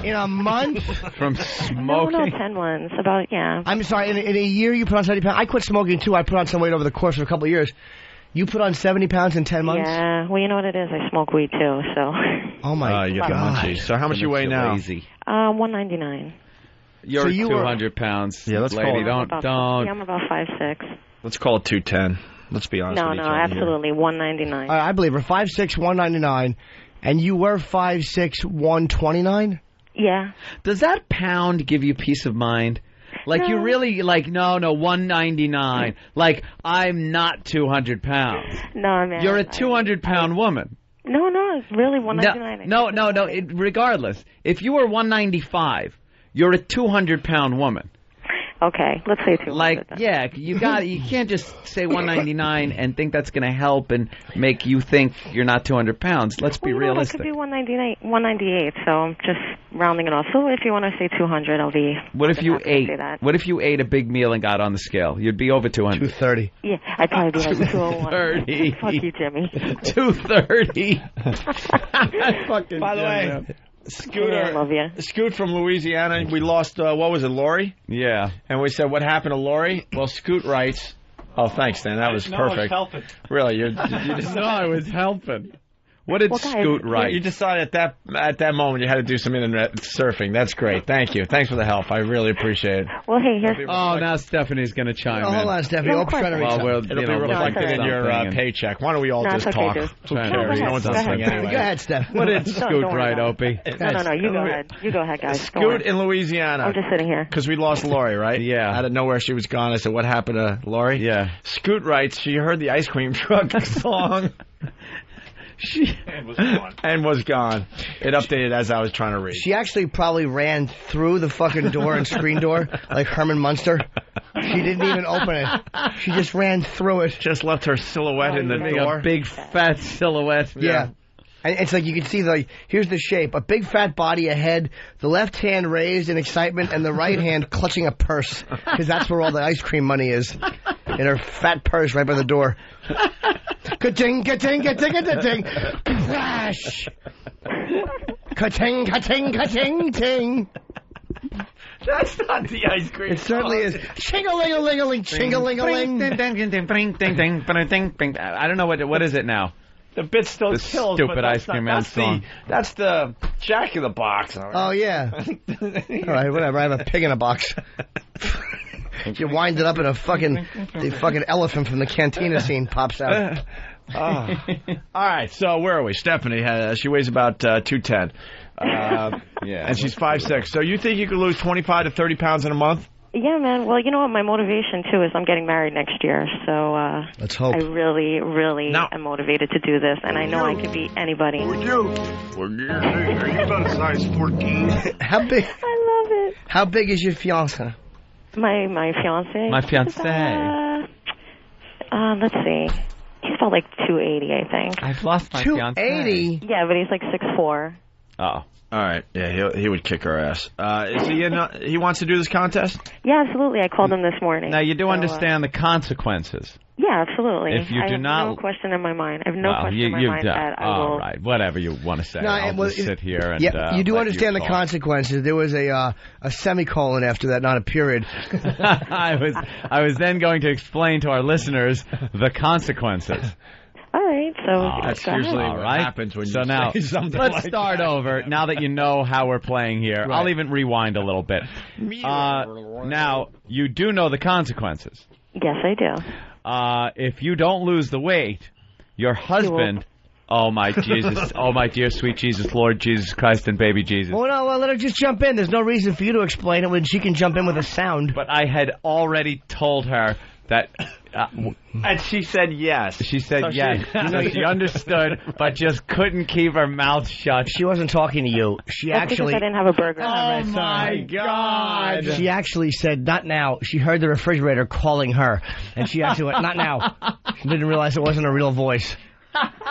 In a month? From smoking? No, 10 months. About, yeah. I'm sorry, in a year you put on 70 pounds? I quit smoking, too. I put on some weight over the course of a couple of years. You put on 70 pounds in 10 months? Yeah. Well, you know what it is? I smoke weed, too, so. Oh, my you got God. munchies. So how much you weigh now? 199. You're So you 200 pounds. Yeah, let's lady. call it. Don't. Yeah, I'm about 5'6". Let's call it 210. Let's be honest with each other. Absolutely. 199. I believe her. 5'6", 199. And you were 5'6", 129? Yeah. Does that pound give you peace of mind? Like, you really, like, no, 199. Like, I'm not 200 pounds. No, man. You're a 200-pound woman. No, it's really 199. No. Regardless, if you were 195, you're a 200-pound woman. Okay, let's say 200. Like, yeah, you can't just say 199 and think that's going to help and make you think you're not 200 pounds. Let's be realistic. It could be 198, so I'm just rounding it off. So if you want to say 200, I'll be. What if you happy to say that. What if you ate a big meal and got on the scale? You'd be over 200. 230. Yeah, I'd probably be like 201. 230. Fuck you, Jimmy. 230. By the way, Scooter, I love you. Scoot from Louisiana, we lost, what was it, Lori? Yeah. And we said, what happened to Lori? Well, Scoot writes, oh, thanks, Dan, that was perfect. Really, you just No, I was helping. What did Scoot write? You decided at that moment you had to do some internet surfing. That's great. Thank you. Thanks for the help. I really appreciate it. Well, hey, here's. Oh, now Stephanie's going to chime in. Hold on, Stephanie. No, Oprah's trying to reach out. It'll be reflected in your paycheck. Why don't we all just it's okay, talk? dude. Who cares? No one's listening anyway. Go ahead, Steph. What did Scoot don't worry write, about Opie? No, you go ahead. You go ahead, guys. Go Scoot on. in Louisiana. I'm just sitting here. Because we lost Lori, right? Yeah. Out of nowhere, she was gone. I said, what happened to Lori? Yeah. Scoot writes, she heard the ice cream truck song. And was gone. It updated as I was trying to read. She actually probably ran through the fucking door and screen door like Herman Munster. She didn't even open it. She just ran through it. Just left her silhouette in the door. A big fat silhouette. Yeah. And it's like you can see, here's the shape. A big fat body ahead, the left hand raised in excitement, and the right hand clutching a purse. Because that's where all the ice cream money is. In her fat purse right by the door. Ka-ting, ka-ting, ka-ting, ka-ting. Crash. Ka-ting, ka-ting, ka-ting, ting. That's not the ice cream. It certainly is. Ching-a-ling-a-ling-a-ling, ching-a-ling-a-ling. I don't know what is it now. The bit still The kills, stupid but ice cream man song. That's the Jack in the Box. All right. Oh, yeah. All right, whatever. I have a pig in a box. You wind it up in the fucking elephant from the cantina scene pops out. All right, so where are we? Stephanie, she weighs about 210. Yeah. And she's 5'6". So you think you could lose 25 to 30 pounds in a month? Yeah, man. Well, you know what? My motivation, too, is I'm getting married next year. So let's hope. I really, really am motivated to do this. And I know I can beat anybody. Are you about a size 14? How big? I love it. How big is your fiancé? My fiance. My fiancé. Let's see. He's about like 280, I think. I've lost my 280? Yeah, but he's like 6'4". Oh. All right. Yeah, he would kick her ass. Is he he wants to do this contest? Yeah, absolutely. I called him this morning. Now, you do understand the consequences. Yeah, absolutely. If you do I have not... no question in my mind. I have no question in my mind that I will... All right, whatever you want to say. I'll just sit here and... Yeah, you do understand the consequences. There was a semicolon after that, not a period. I was then going to explain to our listeners the consequences. All right, so that's go usually ahead. what happens when so you now, say something let's like start that. over. Now that you know how we're playing here, Right. I'll even rewind a little bit. Now, you do know the consequences. Yes, I do. If you don't lose the weight, your husband... Oh, my Jesus. Oh, my dear sweet Jesus, Lord Jesus Christ and baby Jesus. Well, no, let her just jump in. There's no reason for you to explain it when she can jump in with a sound. But I had already told her that And she said yes. She said So yes. So she understood, but just couldn't keep her mouth shut. She wasn't talking to you. She That's actually. because I didn't have a burger. Oh my God. She actually said, "Not now." She heard the refrigerator calling her, and she actually went, "Not now." She didn't realize it wasn't a real voice.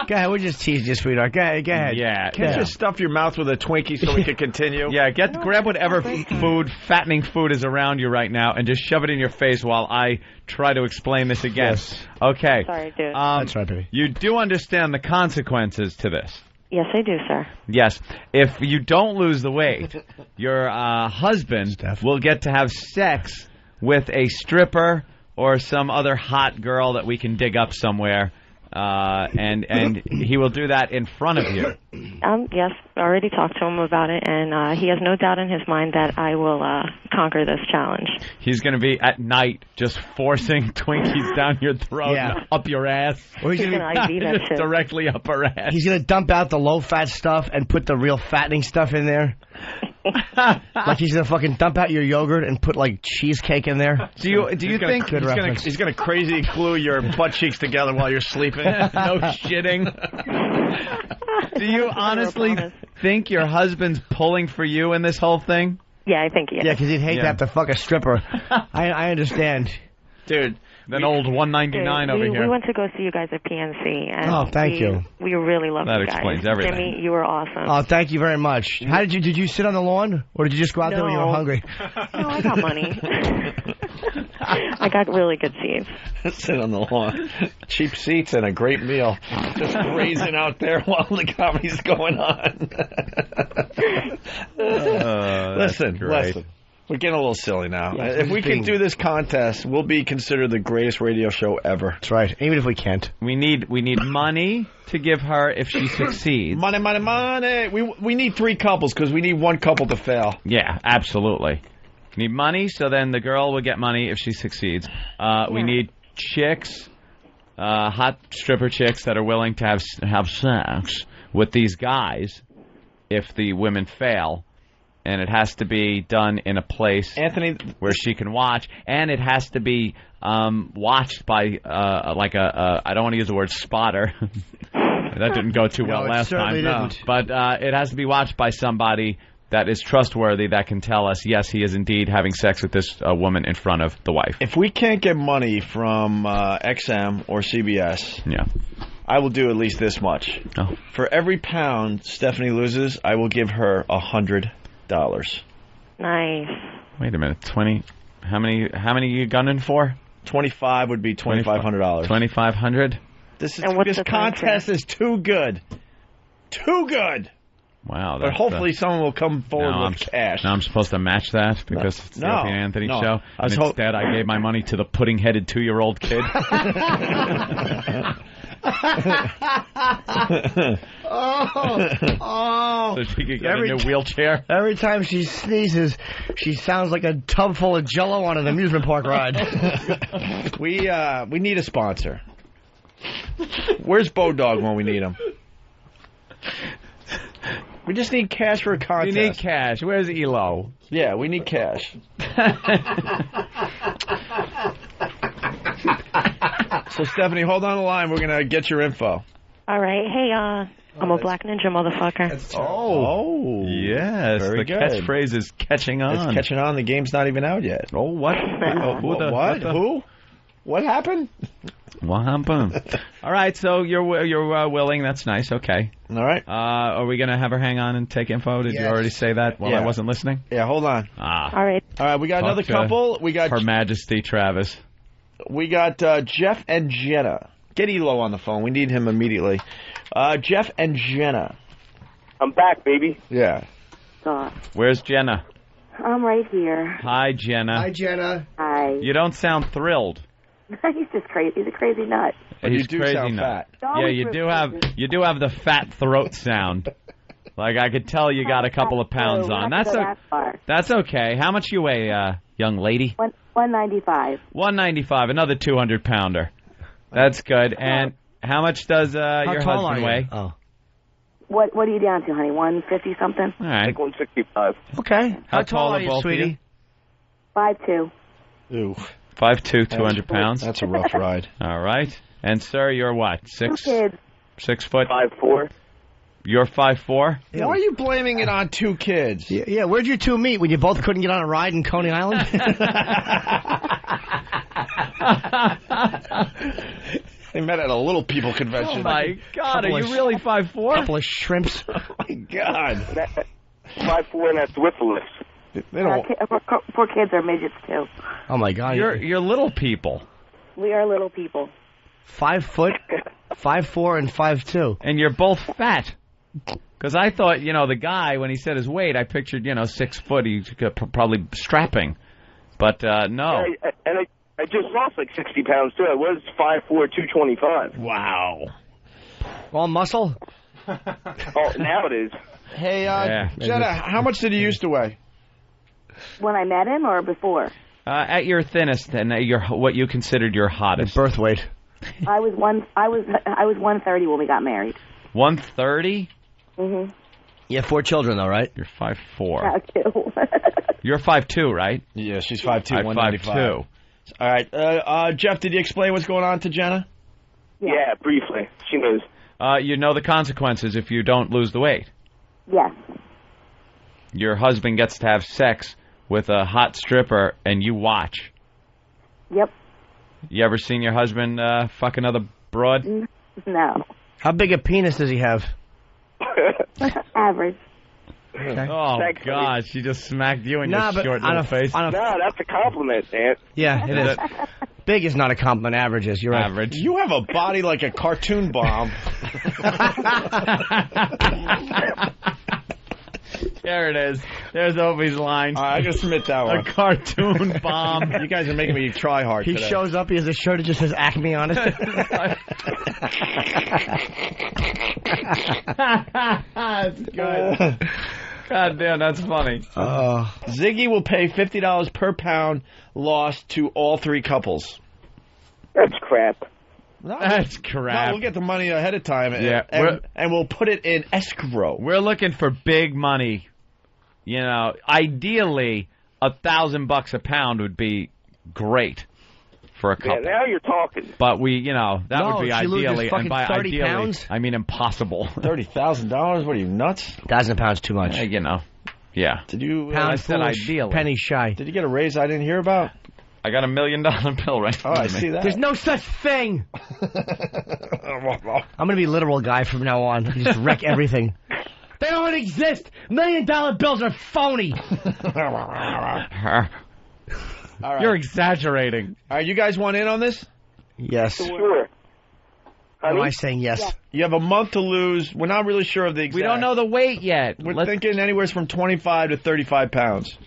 Go ahead, we're just teasing you, sweetheart. Go ahead. Yeah. Can't you stuff your mouth with a Twinkie so we can continue? Yeah, grab whatever fattening food is around you right now and just shove it in your face while I try to explain this again. Yes. Okay. Sorry, dude. That's right, baby. You do understand the consequences to this. Yes, I do, sir. Yes. If you don't lose the weight, your husband will get to have sex with a stripper or some other hot girl that we can dig up somewhere. And he will do that in front of you. Yes, I already talked to him about it, and he has no doubt in his mind that I will conquer this challenge. He's going to be at night just forcing Twinkies down your throat and up your ass. Or he's gonna IV that shit. Directly up her ass. He's gonna dump out the low-fat stuff and put the real fattening stuff in there. Like he's gonna fucking dump out your yogurt and put like cheesecake in there. Do you think he's gonna crazy glue your butt cheeks together while you're sleeping? No shitting. Do you honestly think your husband's pulling for you in this whole thing? Yeah, I think he is. Yeah, because he'd hate to have to fuck a stripper. I understand, dude. That old $199 over here. We went to go see you guys at PNC. And thank you. We really love that you guys. Explains everything. Jimmy, you were awesome. Oh, thank you very much. How did you sit on the lawn, or did you just go out there when you were hungry? No, I got money. I got really good seats. Sit on the lawn. Cheap seats and a great meal. Just grazing out there while the comedy's going on. Listen. We're getting a little silly now. Yeah, if we can do this contest, we'll be considered the greatest radio show ever. That's right. Even if we can't. We need money to give her if she succeeds. Money. We need 3 couples because we need 1 couple to fail. Yeah, absolutely. We need money, so then the girl will get money if she succeeds. We need chicks, hot stripper chicks that are willing to have sex with these guys if the women fail. And it has to be done in a place, Anthony, where she can watch, and it has to be watched by like I don't want to use the word spotter. That didn't go too well last time. Didn't. But it has to be watched by somebody that is trustworthy that can tell us, yes, he is indeed having sex with this woman in front of the wife. If we can't get money from XM or CBS, I will do at least this much. Oh. For every pound Stephanie loses, I will give her $100. Nice. Wait a minute, 20. How many are you gunning for? 25 would be $2,500. 2,500. This contest is too good. Too good. Wow. But hopefully someone will come forward with cash. Now I'm supposed to match that because it's the Opie and Anthony show. And instead, I gave my money to the pudding-headed 2-year-old kid. So she could get a new wheelchair. Every time she sneezes, she sounds like a tub full of Jell-O on an amusement park ride. We need a sponsor. Where's Bodog when we need him? We just need cash for a contest. We need cash. Where's Elo? Yeah, we need cash. So, Stephanie, hold on the line. We're going to get your info. All right. Hey, I'm a black ninja, motherfucker. Oh. Yes. Very the good. catchphrase is catching on. It's catching on. The game's not even out yet. Oh, what? What? Who? What happened? What happened? All right, so you're willing. That's nice. Okay. All right. Are we going to have her hang on and take info? Did you already say that while I wasn't listening? Yeah, hold on. All right. All right, we got another couple. We got Her Majesty Travis. We got Jeff and Jenna. Get Elo on the phone. We need him immediately. Jeff and Jenna. I'm back, baby. Yeah. Where's Jenna? I'm right here. Hi, Jenna. Hi, Jenna. Hi. You don't sound thrilled. He's just crazy. He's a crazy nut. But He's you do crazy sound nut. fat. Yeah, you do have the fat throat sound. Like I could tell you got a couple of pounds on. That's okay. How much you weigh, young lady? 195. 195. Another 200-pounder. That's good. And how much does your husband weigh? Oh. What are you down to, honey? 150 something? All right. Like 165. Okay. How tall are you, both sweetie? of you? 5'2". Ooh. 5'2", 200 pounds. That's a rough ride. All right. And, sir, you're what? 6 foot? 5'4". You're 5'4"? Why are you blaming it on 2 kids? Yeah, where'd you two meet? When you both couldn't get on a ride in Coney Island? They met at a little people convention. Oh, my God. Are you really 5'4"? Couple of shrimps. Oh, my God. 5'4", and that's with the lift. They don't... Poor kids are midgets, too. Oh, my God. You're little people. We are little people. 5 foot, 5'4", and 5'2". And you're both fat. Because I thought, the guy, when he said his weight, I pictured, 6 foot, he's probably strapping. But, no. And I just lost like 60 pounds, too. I was 5'4", 225. Wow. All muscle? Oh, now it is. Hey, Jenna, how much did he used to weigh? When I met him or before? At your thinnest and at what you considered your hottest. Birth weight. I was 130 when we got married. 130? Mhm. You have 4 children, though, right? You're 5'4". Yeah, too. You're 5'2", right? Yeah, she's 5'2", I'm 195. 5'2". All right. Jeff, did you explain what's going on to Jenna? Yeah, briefly. She knows. You know the consequences if you don't lose the weight. Yes. Your husband gets to have sex with a hot stripper, and you watch. Yep. You ever seen your husband fuck another broad? No. How big a penis does he have? Average. Okay. Oh, God, she just smacked you in your short little face. No, that's a compliment, Aunt. Yeah, it is. Big is not a compliment. Average is. You're right. Average. You have a body like a cartoon bomb. There it is. There's Opie's line. I gotta submit that one. A cartoon bomb. You guys are making me try hard He today. shows up, he has a shirt that just says Acme on it. That's good. God damn, that's funny. Ziggy will pay $50 per pound lost to all 3 couples. That's crap. That's crap. No, we'll get the money ahead of time, Yeah, and we'll put it in escrow. We're looking for big money. Ideally, $1,000 a pound would be great for a couple. Yeah, now you're talking. But that would be she loses ideally, fucking and by 30 ideally, pounds? I mean impossible. $30,000? What are you, nuts? 1,000 pounds too much. Yeah. Did you? I Pound said foolish, ideally. penny shy. Did you get a raise I didn't hear about? I got $1 million bill right Oh, I see that. There's no such thing. I'm going to be literal guy from now on. Just wreck everything. They don't exist. $1 million bills are phony. All right. You're exaggerating. All right, you guys want in on this? Yes. Sure. Why am I saying yes? Yeah. You have a month to lose. We're not really sure of the exact. We don't know the weight yet. We're thinking anywhere from 25 to 35 pounds.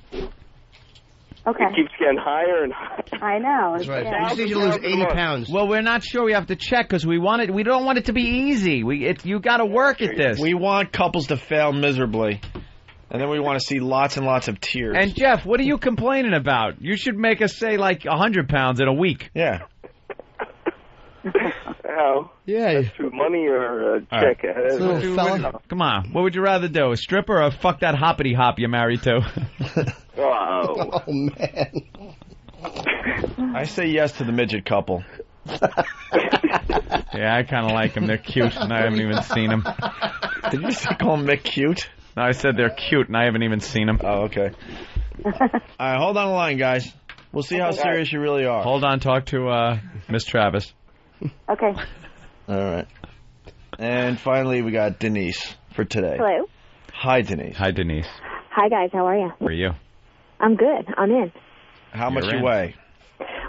Okay. It keeps getting higher and higher. I know. That's right. Yeah. You just need to lose 80 pounds. Well, we're not sure. We have to check because we don't want it to be easy. You got to work at this. We want couples to fail miserably, and then we want to see lots and lots of tears. And Jeff, what are you complaining about? You should make us say like 100 pounds in a week. Yeah. How? Yeah. That's through money or a check? Little fella. Come on. What would you rather do? A stripper or fuck that hoppity hop you're married to? Oh. Oh, man. I say yes to the midget couple. Yeah, I kind of like them. They're cute, and I haven't even seen them. Did you just call them Mick cute? No, I said they're cute, and I haven't even seen them. Oh, okay. All right, hold on the line, guys. We'll see how serious you really are. Hold on. Talk to Miss Travis. Okay. All right. And finally, we got Denise for today. Hello. Hi, Denise. Hi, Denise. Hi, guys. How are you? How are you? I'm good. I'm in. How much You're you in. weigh?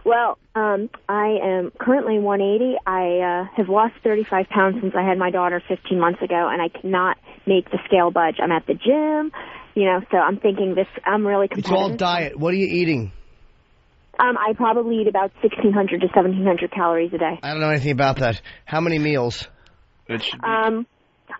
Well, I am currently 180. I have lost 35 pounds since I had my daughter 15 months ago, and I cannot make the scale budge. I'm at the gym, so I'm thinking I'm really It's competitive. all diet. What are you eating? I probably eat about 1,600 to 1,700 calories a day. I don't know anything about that. How many meals? It should be.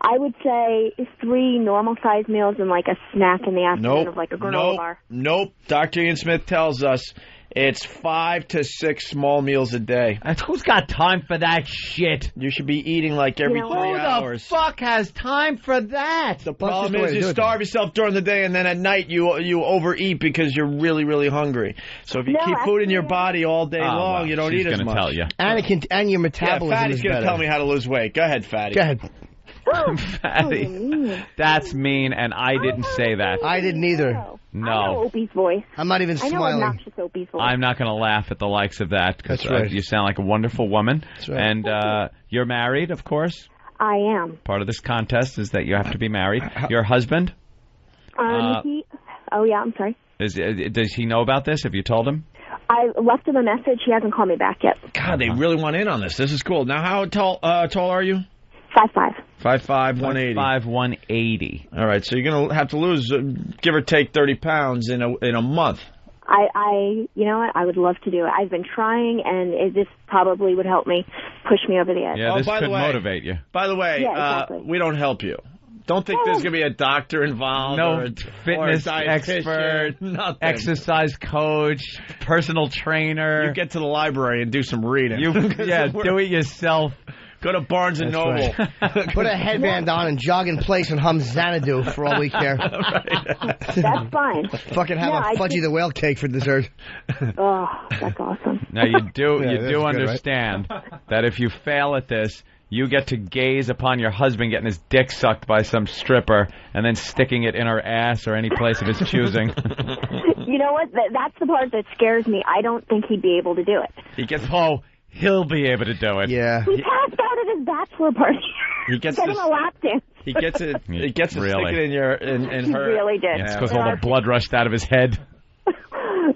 I would say 3 normal-sized meals and like a snack in the afternoon of like a granola bar. Nope. Dr. Ian Smith tells us It's 5 to 6 small meals a day. Who's got time for that shit? You should be eating like every 3 hours. Who the fuck has time for that? The problem is you starve yourself during the day, and then at night you overeat because you're really, really hungry. So if you keep food in your body all day long, you don't eat as much. She's going to tell you. And your metabolism Fatty's is going to better. tell me how to lose weight. Go ahead, Fatty. Go ahead. Fatty. That's mean, and I didn't say that. I didn't either. I know No. Opie's voice. I'm not even I know smiling. obnoxious Opie's voice. I'm not going to laugh at the likes of that because That's right. you sound like a wonderful woman. That's right. And you're married, of course. I am. Part of this contest is that you have to be married. Your husband? Oh, yeah, I'm sorry. Does he know about this? Have you told him? I left him a message. He hasn't called me back yet. God, they really want in on this. This is cool. Now, how tall are you? 5'5". 5'5", 180. 5'5", 180. All right, so you're going to have to lose, give or take, 30 pounds in a month. You know what? I would love to do it. I've been trying, and this probably would help me push me over the edge. Yeah, this by could the way, motivate you. By the way, Yeah, exactly. we don't help you. Don't think there's going to be a doctor involved. No or fitness or a expert, nothing. exercise coach, personal trainer. You get to the library and do some reading. Do it yourself. Go to Barnes and Noble. Right. Put a headband on and jog in place and hum Xanadu for all we care. That's fine. Fucking have a Fudgy the Whale cake for dessert. Oh, that's awesome. Now you do Yeah, you that's do good, understand that if you fail at this, you get to gaze upon your husband getting his dick sucked by some stripper and then sticking it in her ass or any place of his choosing. You know what? That's the part that scares me. I don't think he'd be able to do it. He'll be able to do it. Yeah. He passed out at his bachelor party. He gets Getting a lap dance. He gets it. He gets to stick Really? it in your in He her. really did. It's because all the blood rushed out of his head.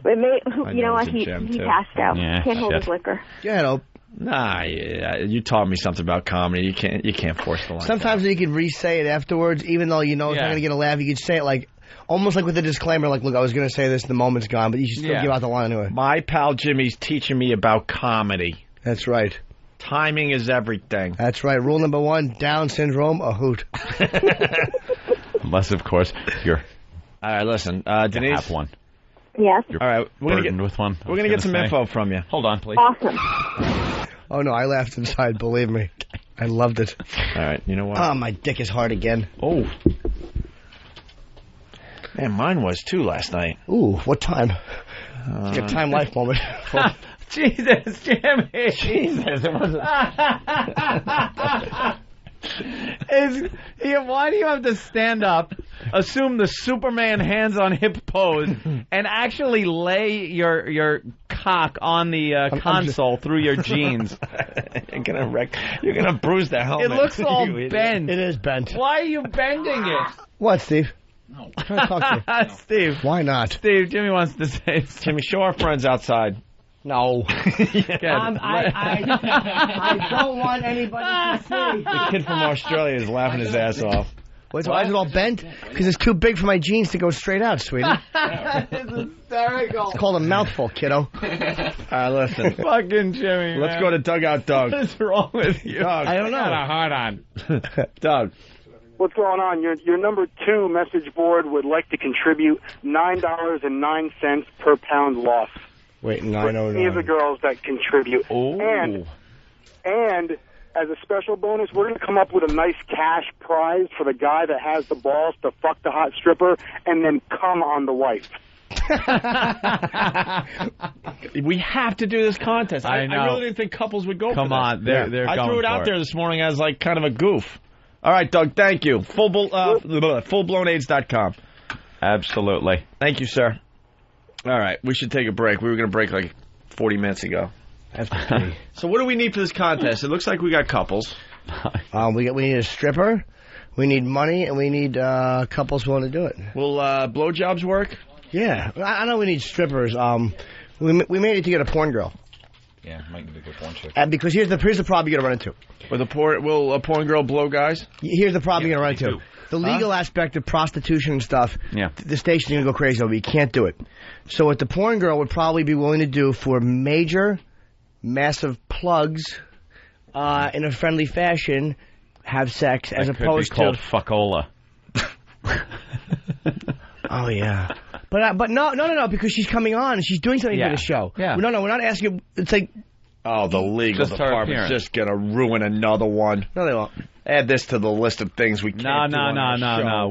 You know what? He passed out. Yeah, Can't hold shit. his liquor. Yeah, no. Nah, you taught me something about comedy. You can't force the line. Sometimes you can re-say it afterwards, even though you know it's not going to get a laugh. You could say it like, almost like with a disclaimer, like, look, I was going to say this, the moment's gone, but you should still give out the line anyway. My pal Jimmy's teaching me about comedy. That's right. Timing is everything. That's right. Rule number 1, Down syndrome, a hoot. Unless, of course, you're All right, listen, Denise. have one. Yes. You're all right, we're burdened with one. We're gonna get some info from you. Hold on, please. Awesome. Oh, no, I laughed inside, believe me. I loved it. All right, you know what? Oh, my dick is hard again. Oh. Man, mine was too last night. Ooh, what time? It's like a time life moment. Jesus, Jimmy. Jesus, it wasn't. Why do you have to stand up, assume the Superman hands on hip pose, and actually lay your cock on the console through your jeans? You're gonna bruise the helmet. It looks all You idiot. bent. It is bent. Why are you bending it? What, Steve? No. I'm trying to talk to you. Steve. Why not? Steve, Jimmy wants to say something. Jimmy, show our friends outside. No. Good. I don't want anybody to see. The kid from Australia is laughing his ass off. Why is it all bent? Because it's too big for my jeans to go straight out, sweetie. It's hysterical. It's called a mouthful, kiddo. Listen. Fucking Jimmy, Let's man. go to Dugout Doug. What's wrong with you? Doug. I don't know. Got a hard on. Doug. What's going on? Your number 2 message board would like to contribute $9.09 per pound loss. Wait, For any of the 909. girls that contribute. Ooh. And as a special bonus, we're going to come up with a nice cash prize for the guy that has the balls to fuck the hot stripper and then come on the wife. We have to do this contest. I know. I really didn't think couples would go Come for this. on, they're I going threw it for out it. there this morning as like kind of a goof. All right, Doug, thank you. Fullblownaids.com. Absolutely. Thank you, sir. All right, we should take a break. We were going to break like 40 minutes ago. That's pretty. So what do we need for this contest? It looks like we got couples. We need a stripper, we need money, and we need couples who want to do it. Will blowjobs work? Yeah. I know we need strippers. We may need to get a porn girl. Yeah, might need a good porn chick. Because here's the problem you're going to run into. Will a porn girl blow guys? Here's the problem you're going to run into. The legal aspect of prostitution and stuff, the station's going to go crazy over. You can't do it. So what the porn girl would probably be willing to do for major, massive plugs in a friendly fashion, have sex, as That opposed could be called to... fuckola. Oh, yeah. But no, because she's coming on and she's doing something for the show. Yeah. No, we're not asking. It's like, Oh, the legal Just her department's appearance. just going to ruin another one. no, they won't. Add this to the list of things we can't do on our show.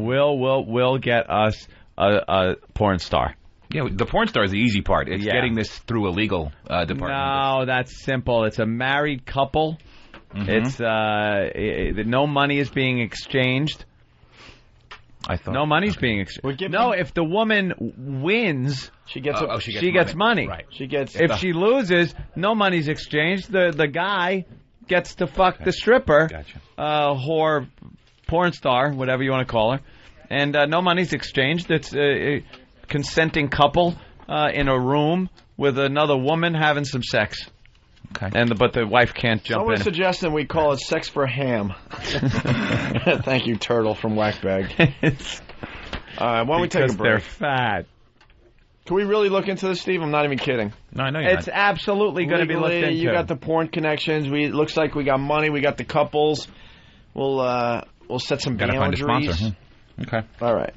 We'll get us a porn star. Yeah, the porn star is the easy part. It's getting this through a legal department. No, that's simple. It's a married couple. Mm-hmm. It's no money is being exchanged. I thought no money's being exchanged. No, if the woman wins, she gets she gets money. Right. She gets if she loses, no money's exchanged. The guy gets to fuck the stripper, whore, porn star, whatever you want to call her, and no money's exchanged. It's a consenting couple in a room with another woman having some sex. Okay. But the wife can't jump Someone's in. suggesting we call it sex for ham. Thank you, Turtle from Whackbag. All right, why don't we take a Because break? they're fat. Can we really look into this, Steve? I'm not even kidding. No, I know you're It's absolutely going to be looked Legally, into. You got the porn connections. It looks like we got money. We got the couples. We'll set some Gotta find a boundaries. sponsor. Okay. All right.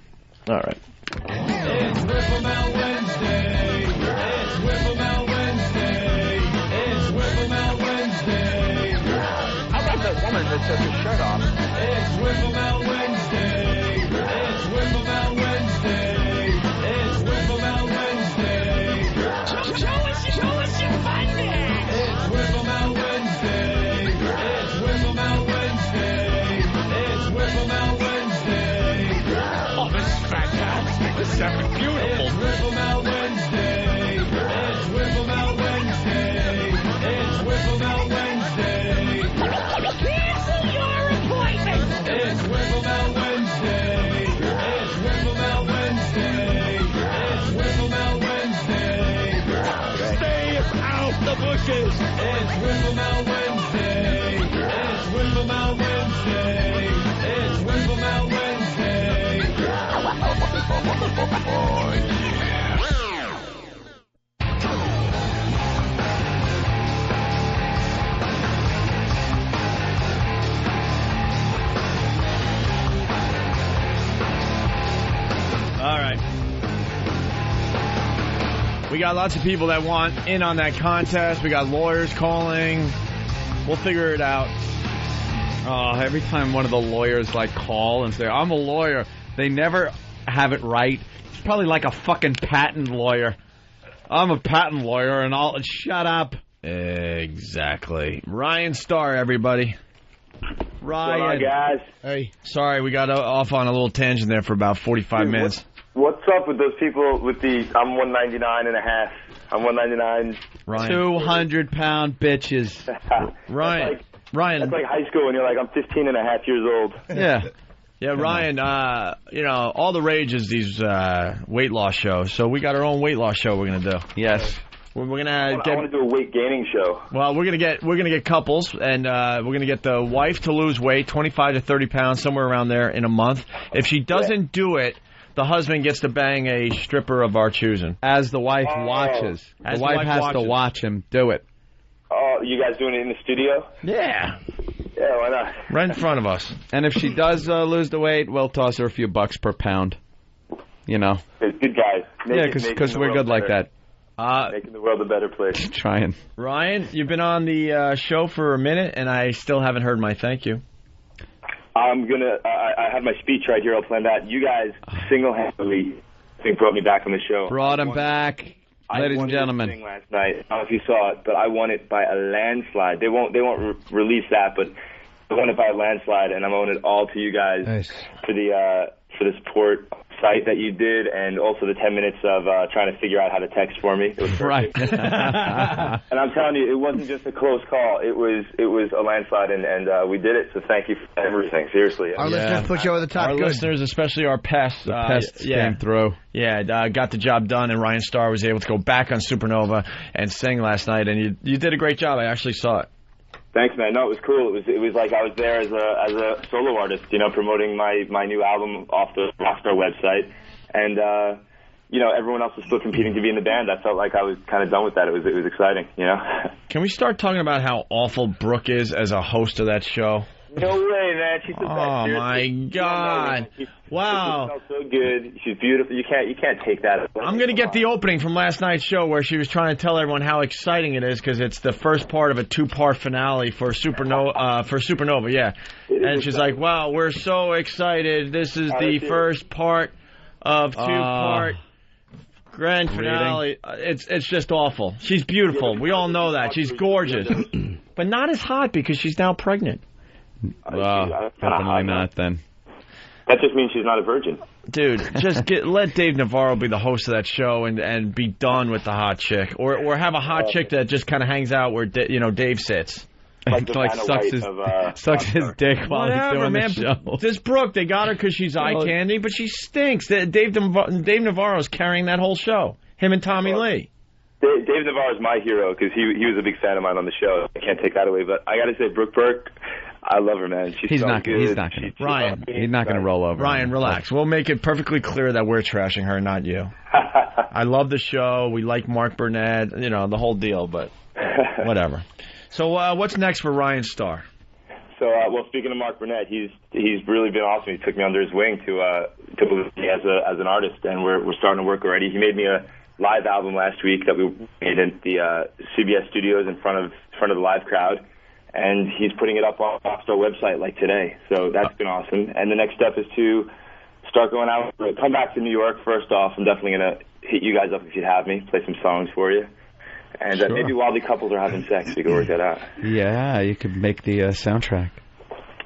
It's Whipple Out Wednesday. It's Whipple Out Wednesday. It's Whipple Out Wednesday. How about that woman that took her shirt off? It's Whipple Out Wednesday. It's Whipple Out Wednesday. It's Whipple Out Wednesday. Show us your findings. It's Whipple Out Wednesday. It's Whipple Out Wednesday. It's Whipple Out Wednesday. Oh, this is fantastic. This is effing beautiful. It's Whipple Out Wednesday. It's Whipple Out Wednesday. It's Whipple Out Wednesday. Cancel your appointment. It's Whipple Out Wednesday. It's Whipple Out Wednesday. It's Whipple Out Wednesday. Stay out the bushes. It's Whipple Out Wednesday. It's Whipple Out Wednesday. It's Whipple Out Wednesday. Oh, yeah. All right. We got lots of people that want in on that contest. We got lawyers calling. We'll figure it out. Oh, every time one of the lawyers call and say, I'm a lawyer, they never have it right. It's probably like a fucking patent lawyer. I'm a patent lawyer and I'll shut up. Exactly. Ryan Starr, everybody. Ryan. What's up, guys? Hey. Sorry, we got off on a little tangent there for about 45 minutes. What's up with those people with the I'm 199 and a half? I'm 199. Ryan. 200-pound bitches. Ryan. That's like high school when you're like, I'm 15 and a half years old. Yeah. Yeah, Ryan, all the rage is these weight loss shows. So we got our own weight loss show we're going to do. Yes. We're going to I want to do a weight gaining show. Well, we're gonna get couples, and we're gonna get the wife to lose weight, 25 to 30 pounds, somewhere around there, in a month. If she doesn't do it, the husband gets to bang a stripper of our choosing. As the wife watches. The wife has to watch him do it. Oh, you guys doing it in the studio? Yeah. Yeah, why not? Right in front of us. And if she does lose the weight, we'll toss her a few bucks per pound. You know. Good guys. Yeah, because we're good like that. Making the world a better place. Trying. Ryan, you've been on the show for a minute, and I still haven't heard my thank you. I'm going to, I have my speech right here all planned out. You guys single-handedly, I think, brought me back on the show. Brought him back. Ladies and gentlemen. I won this thing last night. I don't know if you saw it, but I won it by a landslide. They won't release that, but I won it by a landslide, and I'm owing it all to you guys for the support site that you did, and also the 10 minutes of trying to figure out how to text for me. It was perfect. Right. And I'm telling you, it wasn't just a close call. It was a landslide, and we did it. So thank you for everything. Seriously. Our listeners put you over the top. Our listeners, especially our pests. Pests came through. Yeah, got the job done, and Ryan Starr was able to go back on Supernova and sing last night, and you did a great job. I actually saw it. Thanks, man. No, it was cool. It was like I was there as a solo artist, promoting my new album off the Rockstar website, and everyone else was still competing to be in the band. I felt like I was kind of done with that. It was exciting, Can we start talking about how awful Brooke is as a host of that show? No way, man. She's the best. Oh Seriously. my God! Wow. She smells so good. She's beautiful. You can't take that away. I'm gonna get the opening from last night's show where she was trying to tell everyone how exciting it is because it's the first part of a 2-part finale for Supernova. Yeah, and she's like, "Wow, we're so excited! This is the first part of 2-part." Grand finale. It's just awful. She's beautiful. We all know that. She's gorgeous. But not as hot because she's now pregnant. Well, definitely not then. That just means she's not a virgin. Dude, just let Dave Navarro be the host of that show and be done with the hot chick. Or have a hot chick that just kind of hangs out where Dave sits. Like sucks his dick while he's doing the show. This Brooke, they got her because she's eye candy, but she stinks. Dave Navarro's carrying that whole show. Him and Tommy Lee. Dave Navarro is my hero because he was a big fan of mine on the show. I can't take that away. But I got to say, Brooke Burke, I love her, man. He's not good. He's not going to. Ryan, he's not going to roll over. Ryan, relax. We'll make it perfectly clear that we're trashing her, not you. I love the show. We like Mark Burnett. The whole deal. But whatever. So what's next for Ryan Starr? So, well, speaking of Mark Burnett, he's really been awesome. He took me under his wing to as an artist, and we're starting to work already. He made me a live album last week that we made at the CBS studios in front of the live crowd, and he's putting it up on our website like today. So that's been awesome. And the next step is to start going out, come back to New York. First off, I'm definitely gonna hit you guys up if you'd have me, play some songs for you. And maybe while the couples are having sex, we can work that out. Yeah, you could make the soundtrack.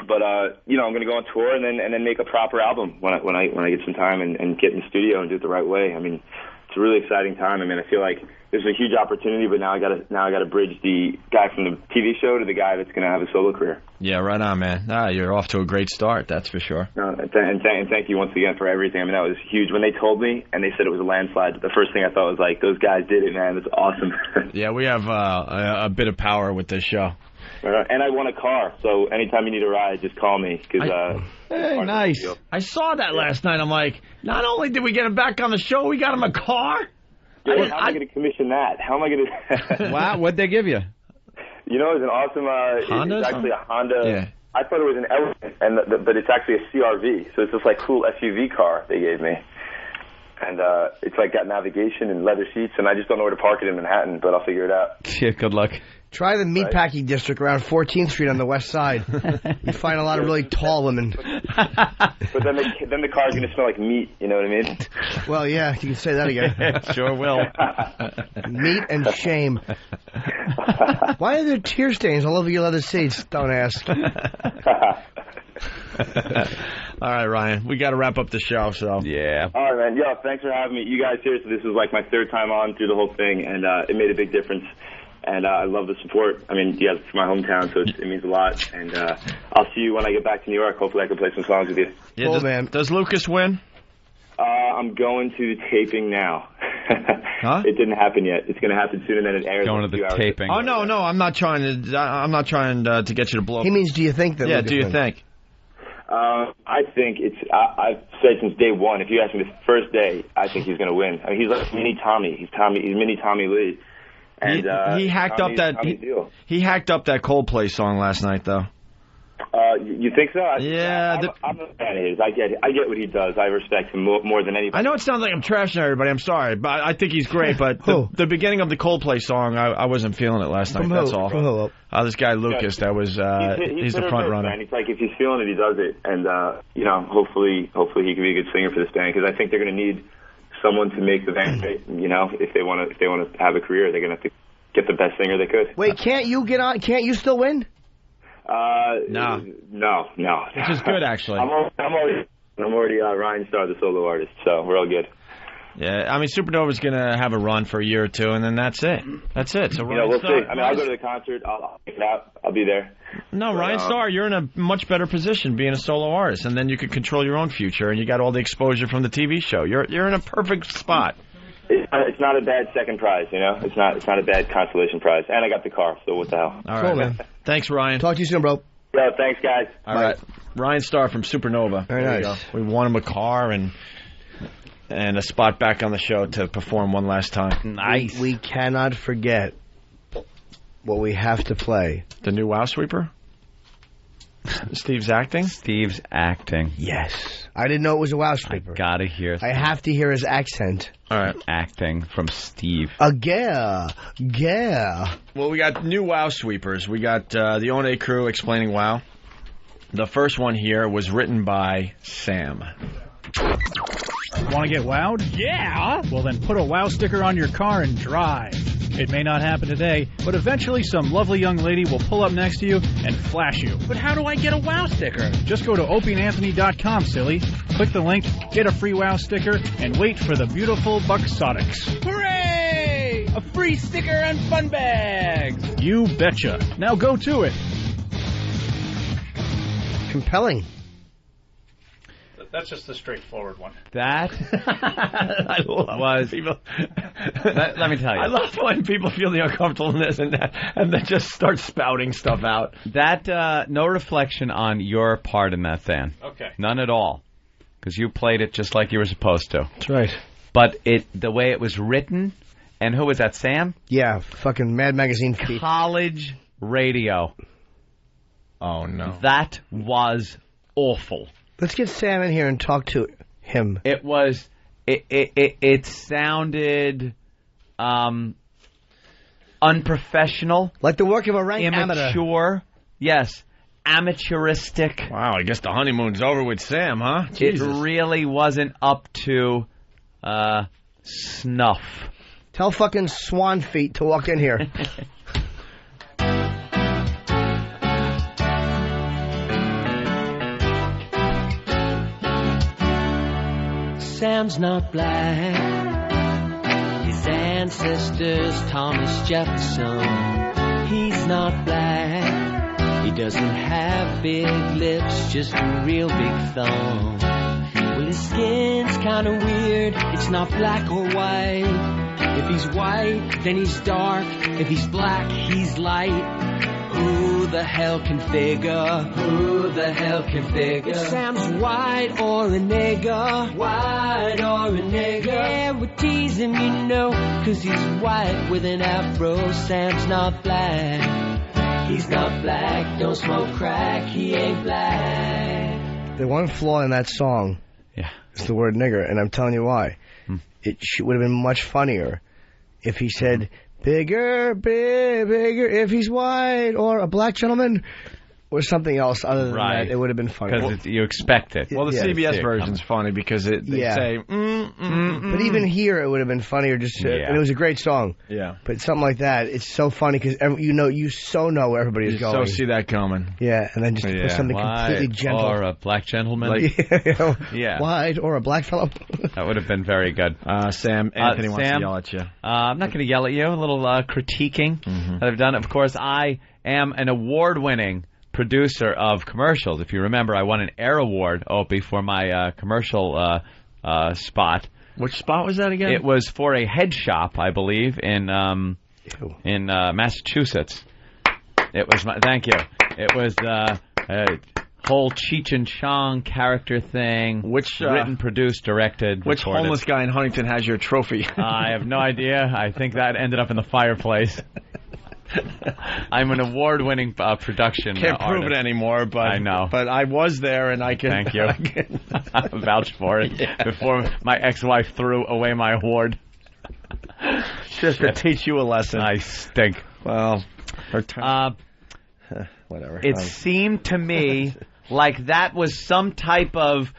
But I'm going to go on tour and then make a proper album when I get some time and get in the studio and do it the right way. I mean, it's a really exciting time. I mean, I feel like there's a huge opportunity, but now I got to bridge the guy from the TV show to the guy that's going to have a solo career. Yeah, right on, man. You're off to a great start, that's for sure. No, and thank you once again for everything. I mean, that was huge. When they told me and they said it was a landslide, the first thing I thought was like, those guys did it, man. That's awesome. Yeah, we have a bit of power with this show. And I won a car, so anytime you need a ride, just call me. Hey, nice. I saw that last night. I'm like, not only did we get him back on the show, we got him a car? Yeah, how am I going to commission that? How am I going to... Wow, what'd they give you? It was an awesome... Honda? It's actually a Honda... Yeah. I thought it was an Element, but it's actually a CR-V, so it's this cool SUV car they gave me. And it's got navigation and leather seats, and I just don't know where to park it in Manhattan, but I'll figure it out. Yeah, good luck. Try the meatpacking district around 14th Street on the west side. You find a lot of really tall women. But then the car's going to smell like meat, you know what I mean? Well, yeah, you can say that again. Sure will. Meat and shame. Why are there tear stains all over your leather seats? Don't ask. All right, Ryan, we got to wrap up the show, so. Yeah. All right, man. Yo, thanks for having me. You guys, seriously, this was my third time on through the whole thing, and it made a big difference. And I love the support. I mean, you guys, it's my hometown, so it means a lot. And I'll see you when I get back to New York. Hopefully I can play some songs with you. Yeah, cool, man. Does Lucas win? I'm going to the taping now. Huh? It didn't happen yet. It's going to happen soon, and then it airs. Going to the taping. Oh, no, I'm not trying to get you to blow. He means, do you think that? Yeah, Lucas do you wins? think? I think I've said since day one, if you ask me the first day, I think he's going to win. I mean, he's like mini Tommy. He's mini Tommy Lee. And, he hacked up that he hacked up that Coldplay song last night, though. You think so? Yeah, I'm a fan of his. I get what he does. I respect him more than anybody. I know it sounds like I'm trashing everybody. I'm sorry, but I think he's great. But the beginning of the Coldplay song, I wasn't feeling it last night. That's all. This guy Lucas, that was he's the front runner. Man. He's like, if he's feeling it, he does it. And hopefully he can be a good singer for this band, because I think they're going to need someone to make the band great. If they want to have a career, they're going to have to get the best singer they could. Wait, can't you get on? Can't you still win? No. Which is good, actually. I'm already Ryan Starr, the solo artist, so we're all good. Yeah, I mean, Supernova's going to have a run for a year or two, and then that's it. So we'll see. I mean, I'll go to the concert. I'll check it out. I'll be there. No, Ryan Starr, you're in a much better position being a solo artist, and then you can control your own future, and you got all the exposure from the TV show. You're in a perfect spot. It's not a bad second prize, It's not a bad consolation prize, and I got the car, so what the hell? All right, man. Thanks, Ryan. Talk to you soon, bro. Yeah, thanks, guys. All right, Ryan Starr from Supernova. Very nice. We won him a car and a spot back on the show to perform one last time. Nice. We cannot forget what we have to play. The new WoW Sweeper? Steve's acting? Steve's acting. Yes. I didn't know it was a wow sweeper. Gotta hear. I have to hear his accent. All right. Acting from Steve. Yeah. Well, we got new wow sweepers. We got the One crew explaining wow. The first one here was written by Sam. Want to get wowed? Yeah! Well, then put a wow sticker on your car and drive. It may not happen today, but eventually some lovely young lady will pull up next to you and flash you. But how do I get a wow sticker? Just go to opieandanthony.com, silly. Click the link, get a free wow sticker, and wait for the beautiful Buxotics. Hooray! A free sticker and fun bags! You betcha. Now go to it. Compelling. That's just the straightforward one. That I love was. people. Let me tell you. I love when people feel the uncomfortableness and then just start spouting stuff out. That, no reflection on your part in that, Than. Okay. None at all. Because you played it just like you were supposed to. That's right. But the way it was written, and who was that, Sam? Yeah, fucking Mad Magazine. College radio. Oh, no. That was awful. Let's get Sam in here and talk to him. It was. It sounded unprofessional, like the work of a rank amateur. Immature. Yes, amateuristic. Wow, I guess the honeymoon's over with Sam, huh? Jesus. It really wasn't up to snuff. Tell fucking Swan Feet to walk in here. Sam's not black. His ancestors, Thomas Jefferson. He's not black. He doesn't have big lips, just a real big thumb. Well, his skin's kinda weird. It's not black or white. If he's white, then he's dark. If he's black, he's light. Who the hell can figure? Who the hell can figure? If Sam's white or a nigger? White or a nigger? Yeah, we tease him, you know, 'cause he's white with an afro. Sam's not black. He's not black, don't smoke crack, he ain't black. The one flaw in that song is the word nigger, and I'm telling you why. It would have been much funnier if he said... Bigger, bigger, if he's white, or a black gentleman, or something else other than that, it would have been funny. Because you expect it. Well, the CBS version's funny because they say, But even here, it would have been funnier. And it was a great song. Yeah. But something like that, it's so funny because you so know where everybody is going. so see that coming. Yeah, and then just put something completely gentle. Or a black gentleman. Yeah. White or a black fellow. That would have been very good. Sam, Anthony wants to yell at you. I'm not going to yell at you. A little critiquing that I've done. Of course, I am an award-winning producer of commercials. If you remember, I won an Air Award, Opie, for my commercial spot. Which spot was that again? It was for a head shop, I believe, in Massachusetts. It was thank you. It was a whole Cheech and Chong character thing. Which written, produced, directed. Which recorded. homeless guy in Huntington has your trophy? I have no idea. I think that ended up in the fireplace. I'm an award-winning production Can't prove artist. it anymore, but I know. But I was there, and I can. Thank you. I vouch for it before my ex-wife threw away my award. Just to teach you a lesson. I stink. Well, whatever. It seemed to me like that was some type of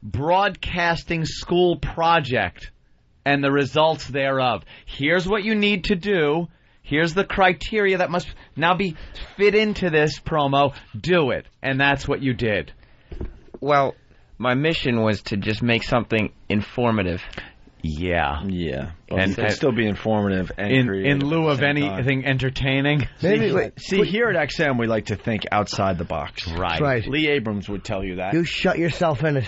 broadcasting school project and the results thereof. Here's what you need to do. Here's the criteria that must now be fit into this promo. Do it. And that's what you did. Well, my mission was to just make something informative. Yeah. Yeah. And still be informative and in lieu of anything entertaining. See, here at XM, we like to think outside the box. Right. Lee Abrams would tell you that. You shut yourself in it.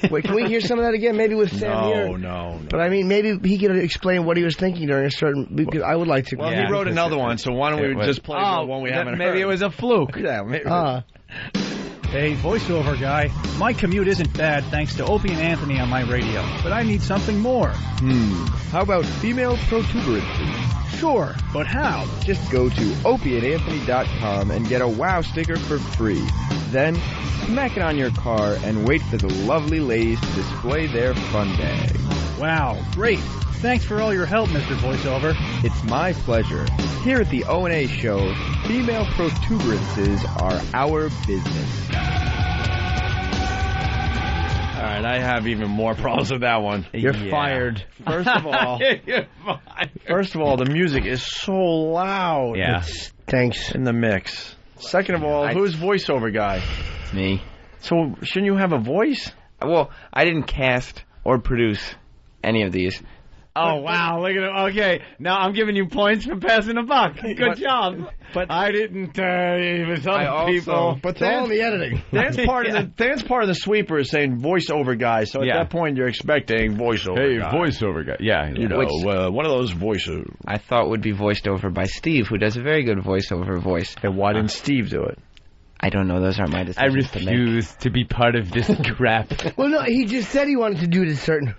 Wait, can we hear some of that again? Maybe with Sam here? No. But I mean, maybe he could explain what he was thinking during a certain... Because I would like to... Well, he wrote another one, so why don't we just play the one we haven't heard? Maybe it was a fluke. Yeah, maybe. Hey, voiceover guy. My commute isn't bad thanks to Opie and Anthony on my radio, but I need something more. How about female protuberances? Sure, but how? Just go to opieandanthony.com and get a WOW sticker for free. Then, smack it on your car and wait for the lovely ladies to display their fun bag. Wow, great. Thanks for all your help, Mr. Voiceover. It's my pleasure. Here at the O&A show, female protuberances are our business. All right, I have even more problems with that one. You're fired. First of all, the music is so loud. Yeah. It stinks. In the mix. Second of all, who's voiceover guy? It's me. So shouldn't you have a voice? Well, I didn't cast or produce any of these. Oh, wow, look at it. Okay, now I'm giving you points for passing the buck. Good job. But I didn't, it was other people. But it's all in the editing. Dan's part of the sweeper is saying voiceover guy, so at that point you're expecting voiceover guy. Hey, voiceover guy. Yeah. You know, one of those voices. I thought would be voiced over by Steve, who does a very good voiceover voice. And why didn't Steve do it? I don't know. Those aren't my decisions. I refuse to be part of this crap. Well, no, he just said he wanted to do this certain...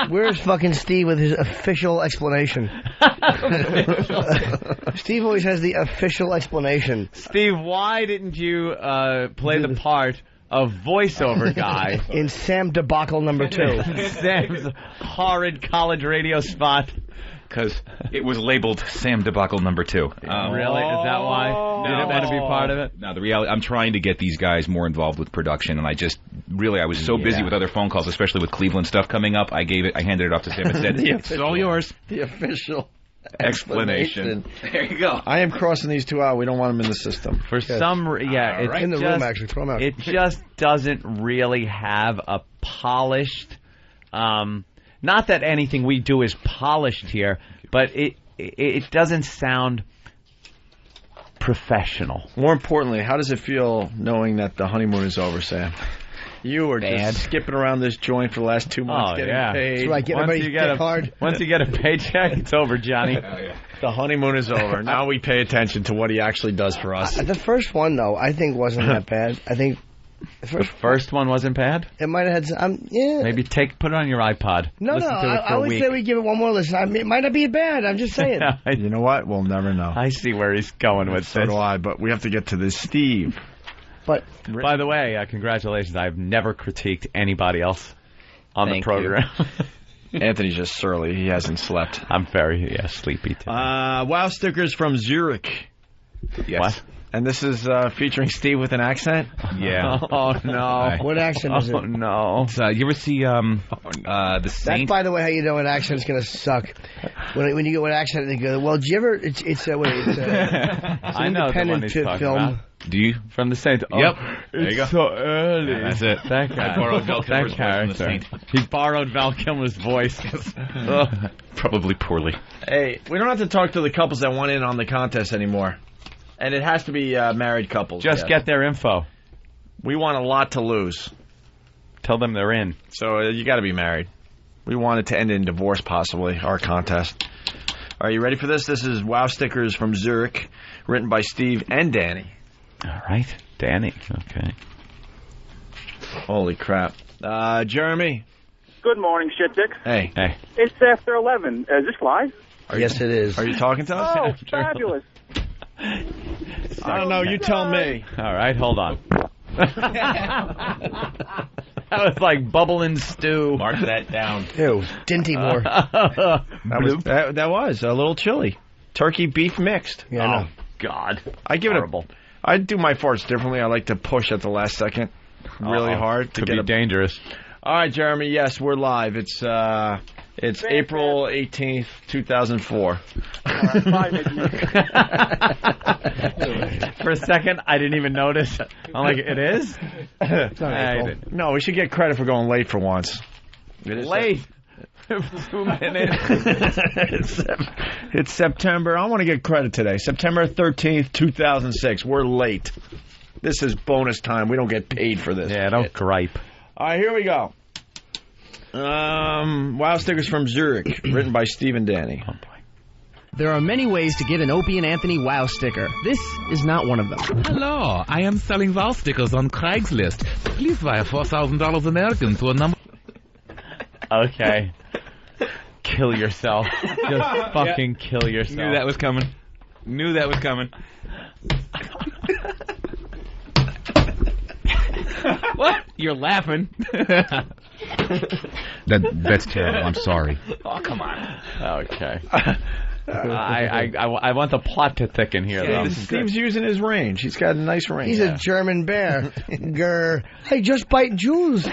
Where's fucking Steve with his official explanation? Steve always has the official explanation. Steve, why didn't you play the part of voiceover guy in Sam Debacle number 2? Sam's horrid college radio spot. Because it was labeled Sam Debacle number 2. Really? Is that why? You didn't want to be part of it? No, the reality, I'm trying to get these guys more involved with production, and I was so busy with other phone calls, especially with Cleveland stuff coming up, I handed it off to Sam and said, it's all yours. The official explanation. There you go. I am crossing these two out. We don't want them in the system. For some it's in the room, actually. Throw them out. It just doesn't really have a polished... not that anything we do is polished here, but it doesn't sound professional. More importantly, how does it feel knowing that the honeymoon is over, Sam? You were just skipping around this joint for the last 2 months getting paid. That's right, once you get a paycheck, it's over, Johnny. The honeymoon is over. Now we pay attention to what he actually does for us. The first one, though, I think wasn't that bad. I think... The first one wasn't bad? It might have had some... yeah. Maybe put it on your iPod. Listen to it for a week. Say we give it one more listen. It might not be bad. I'm just saying. You know what? We'll never know. I see where he's going with this. So do I, but we have to get to this Steve. But by the way, congratulations. I've never critiqued anybody else on the program. Anthony's just surly. He hasn't slept. I'm very sleepy too. WOW stickers from Zurich. Yes. What? And this is featuring Steve with an accent? Yeah. Oh, no. What accent is it? Oh, no. You ever see the Saint? That's, by the way, how you know an accent's going to suck. When you get an accent, they go, well, do you ever... It's an I know the one he's talking film. About. Do you? From the Saint. Oh, yep. There you go. So early. Yeah, that's it. That guy. I borrowed Val Kilmer's voice from the Saint. He borrowed Val Kilmer's voice. Probably poorly. Hey, we don't have to talk to the couples that went in on the contest anymore. And it has to be married couples. Just get their info. We want a lot to lose. Tell them they're in. So you got to be married. We want it to end in divorce, possibly, our contest. Are you ready for this? This is WOW stickers from Zurich, written by Steve and Danny. All right, Danny. Okay. Holy crap. Jeremy. Good morning, shit dicks. Hey. It's after 11. Is this live? Yes, it is. Are you talking to us? Oh, fabulous. I don't know. You tell me. All right, hold on. That was like bubbling stew. Mark that down. Ew, Dinty more. That was a little chili. Turkey beef mixed. Yeah, I know. God. I give Horrible. I do my farts differently. I like to push at the last second really hard. Could be dangerous. All right, Jeremy. Yes, we're live. It's April 18th, 2004. For a second, I didn't even notice. I'm like, it is? No, we should get credit for going late for once. It is late. 2 minutes. It's September. I want to get credit today. September 13th, 2006. We're late. This is bonus time. We don't get paid for this. Yeah, don't gripe. All right, here we go. WOW stickers from Zurich, written by Steve and Danny. Oh, boy. There are many ways to get an Opie and Anthony Wow sticker. This is not one of them. Hello, I am selling Wow stickers on Craigslist. Please buy a $4,000 American to a number... Okay. Kill yourself. Just fucking kill yourself. Knew that was coming. What? You're laughing. That's terrible. I'm sorry. Oh, come on. Okay. I want the plot to thicken here, though. Steve's using his range. He's got a nice range. He's a German bear. Grr. Hey, just bite Jews.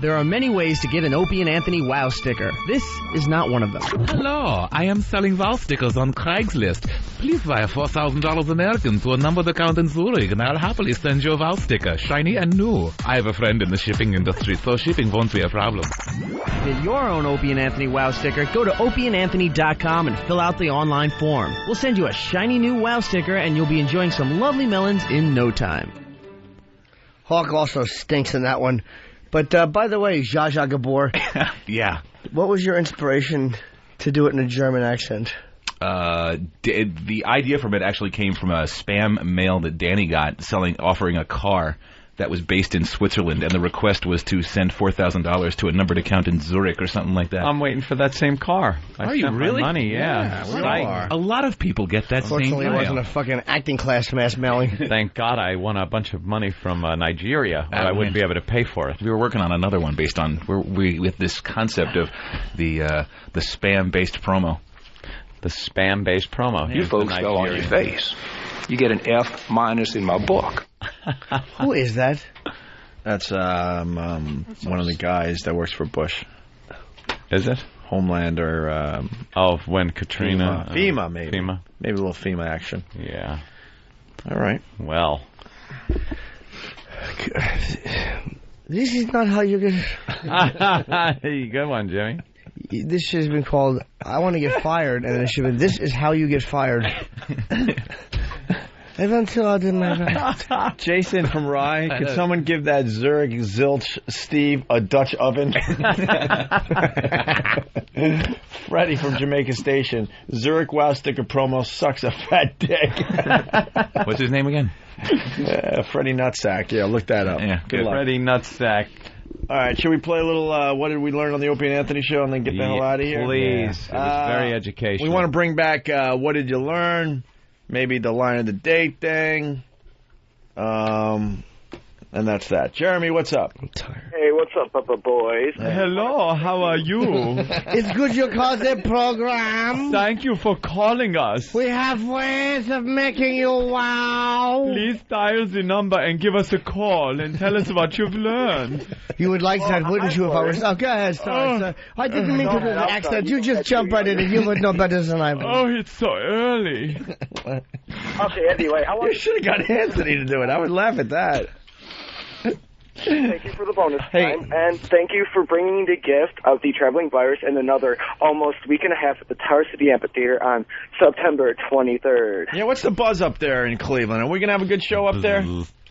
There are many ways to get an Opie and Anthony Wow sticker. This is not one of them. Hello, I am selling Wow stickers on Craigslist. Please buy a $4,000 American to a numbered account in Zurich, and I'll happily send you a Wow sticker, shiny and new. I have a friend in the shipping industry, so shipping won't be a problem. Get your own Opie and Anthony Wow sticker. Go to opieandanthony.com and fill out the online form. We'll send you a shiny new Wow sticker, and you'll be enjoying some lovely melons in no time. Hawk also stinks in that one. But by the way, Zsa Zsa Gabor. Yeah. What was your inspiration to do it in a German accent? The idea from it actually came from a spam mail that Danny got offering a car that was based in Switzerland, and the request was to send $4,000 to a numbered account in Zurich or something like that. I'm waiting for that same car. Are you really? Money, yeah. A lot of people get that same Fortunately, it wasn't a fucking acting class mass mailing. Thank God I won a bunch of money from Nigeria, but I wouldn't be able to pay for it. We were working on another one based on with this concept of the spam-based promo. The spam-based promo. You folks fell on your face. You get an F- in my book. Who is that? That's one of the guys that works for Bush. Is it? Homeland or... when Katrina... FEMA, maybe. FEMA. Maybe a little FEMA action. Yeah. All right. Well. This is not how you get... Good one, Jimmy. This should have been called, I want to get fired, and it should have been, this is how you get fired. Jason from Rye, could someone give that Zurich Zilch Steve a Dutch oven? Freddie from Jamaica Station, Zurich Wow sticker promo sucks a fat dick. What's his name again? Freddie Nutsack. Yeah, look that up. Yeah, good luck. Freddie Nutsack. All right, should we play a little what did we learn on the Opie and Anthony show and then get the hell out of here? Please. It was very educational. We want to bring back what did you learn? Maybe the line of the day thing. And that's that. Jeremy, what's up? I'm tired. Hey, what's up, Papa Boys? Hello, how are you? It's good you called the program. Thank you for calling us. We have ways of making you wow. Please dial the number and give us a call and tell us what you've learned. You would like that, wouldn't you, if I was... Oh, go ahead, sorry, sir. I didn't mean to do the accent. You just jump right in and you would know better than I would. Oh, it's so early. Okay, anyway, I want You should have got Anthony to do it. I would laugh at that. Thank you for the bonus time, and thank you for bringing the gift of the Traveling Virus and another almost week and a half at the Tower City Amphitheater on September 23rd. Yeah, what's the buzz up there in Cleveland? Are we going to have a good show up there?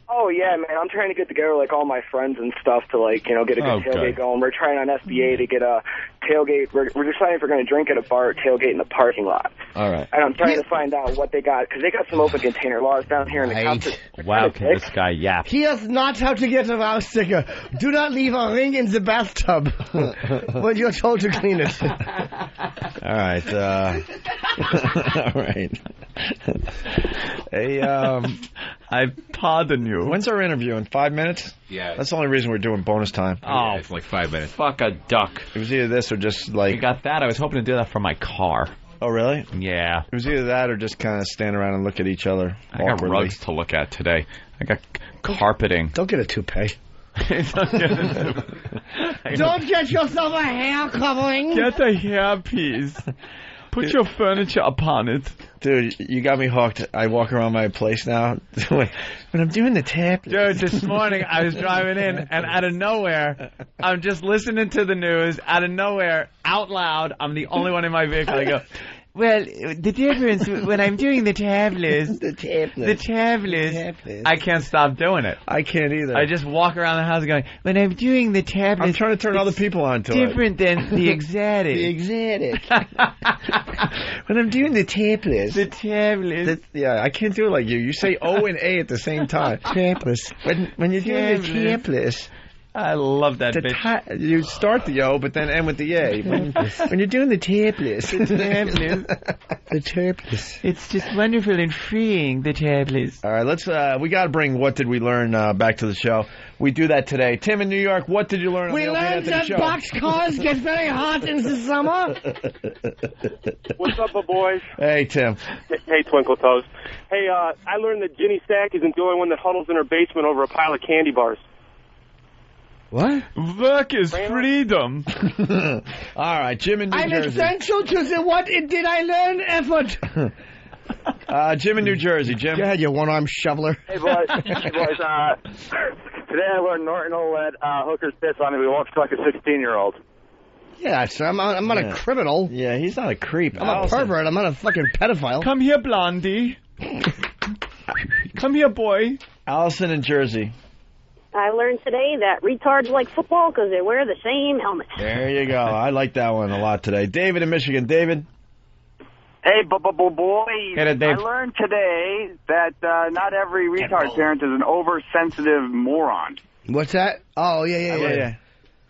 Oh, yeah, man. I'm trying to get together, like, all my friends and stuff to, like, get a good tailgate going. We're trying on SBA to get a tailgate. We're deciding if we're going to drink at a bar or tailgate in the parking lot. All right. And I'm trying to find out what they got, because they got some open container laws down here in the concert. Wow, can this guy yap. Here's not how to get a wow sticker. Do not leave a ring in the bathtub when you're told to clean it. All right. All right. Hey, I pardon you. When's our interview? In 5 minutes? Yeah. That's the only reason we're doing bonus time. Oh, it's like 5 minutes. Fuck a duck. It was either this or just like... I got that. I was hoping to do that for my car. Oh, really? Yeah. It was either that or just kind of stand around and look at each other. I got rugs to look at today. I got carpeting. Don't get a toupee. Don't get yourself a hair covering. Get a hairpiece. Put your furniture upon it. Dude, you got me hooked. I walk around my place now when I'm doing the tap. Dude, this morning I was driving in, and out of nowhere, I'm just listening to the news. Out of nowhere, out loud, I'm the only one in my vehicle. I go, Well, the difference when I'm doing the tablets, I can't stop doing it. I can't either. I just walk around the house going, when I'm doing the tablets, I'm trying to turn other people onto it. Different than the exotic. When I'm doing the tablets. The tablets. Yeah, I can't do it like you. You say O and A at the same time. Tablets. When you're doing the tablets. I love that bit. You start the O, but then end with the A. When you're doing the tablets. The tablets. It's just wonderful and freeing, the tablets. All right, we got to bring What Did We Learn back to the show. We do that today. Tim in New York, what did you learn on the Opie learned that show? boxcars get very hot in the summer. What's up, boys? Hey, Tim. Hey, Twinkle Toes. Hey, I learned that Ginny Stack isn't the only one that huddles in her basement over a pile of candy bars. What? Work is freedom. All right, Jim in New I'm Jersey. essential to the what did I learn effort. Jim in New Jersey. Jim. Go ahead, you one-armed shoveler. Hey, boys. Today I learned Norton will let hookers piss on him. He won't fuck a 16-year-old. Yeah, so I'm not a criminal. Yeah, he's not a creep. I'm a pervert. I'm not a fucking pedophile. Come here, Blondie. Come here, boy. Allison in Jersey. I learned today that retards like football because they wear the same helmet. There you go. I like that one a lot today. David in Michigan. David. Hey, boys. Get it, Dave. I learned today that not every retard parent is an oversensitive moron. What's that? Oh, yeah.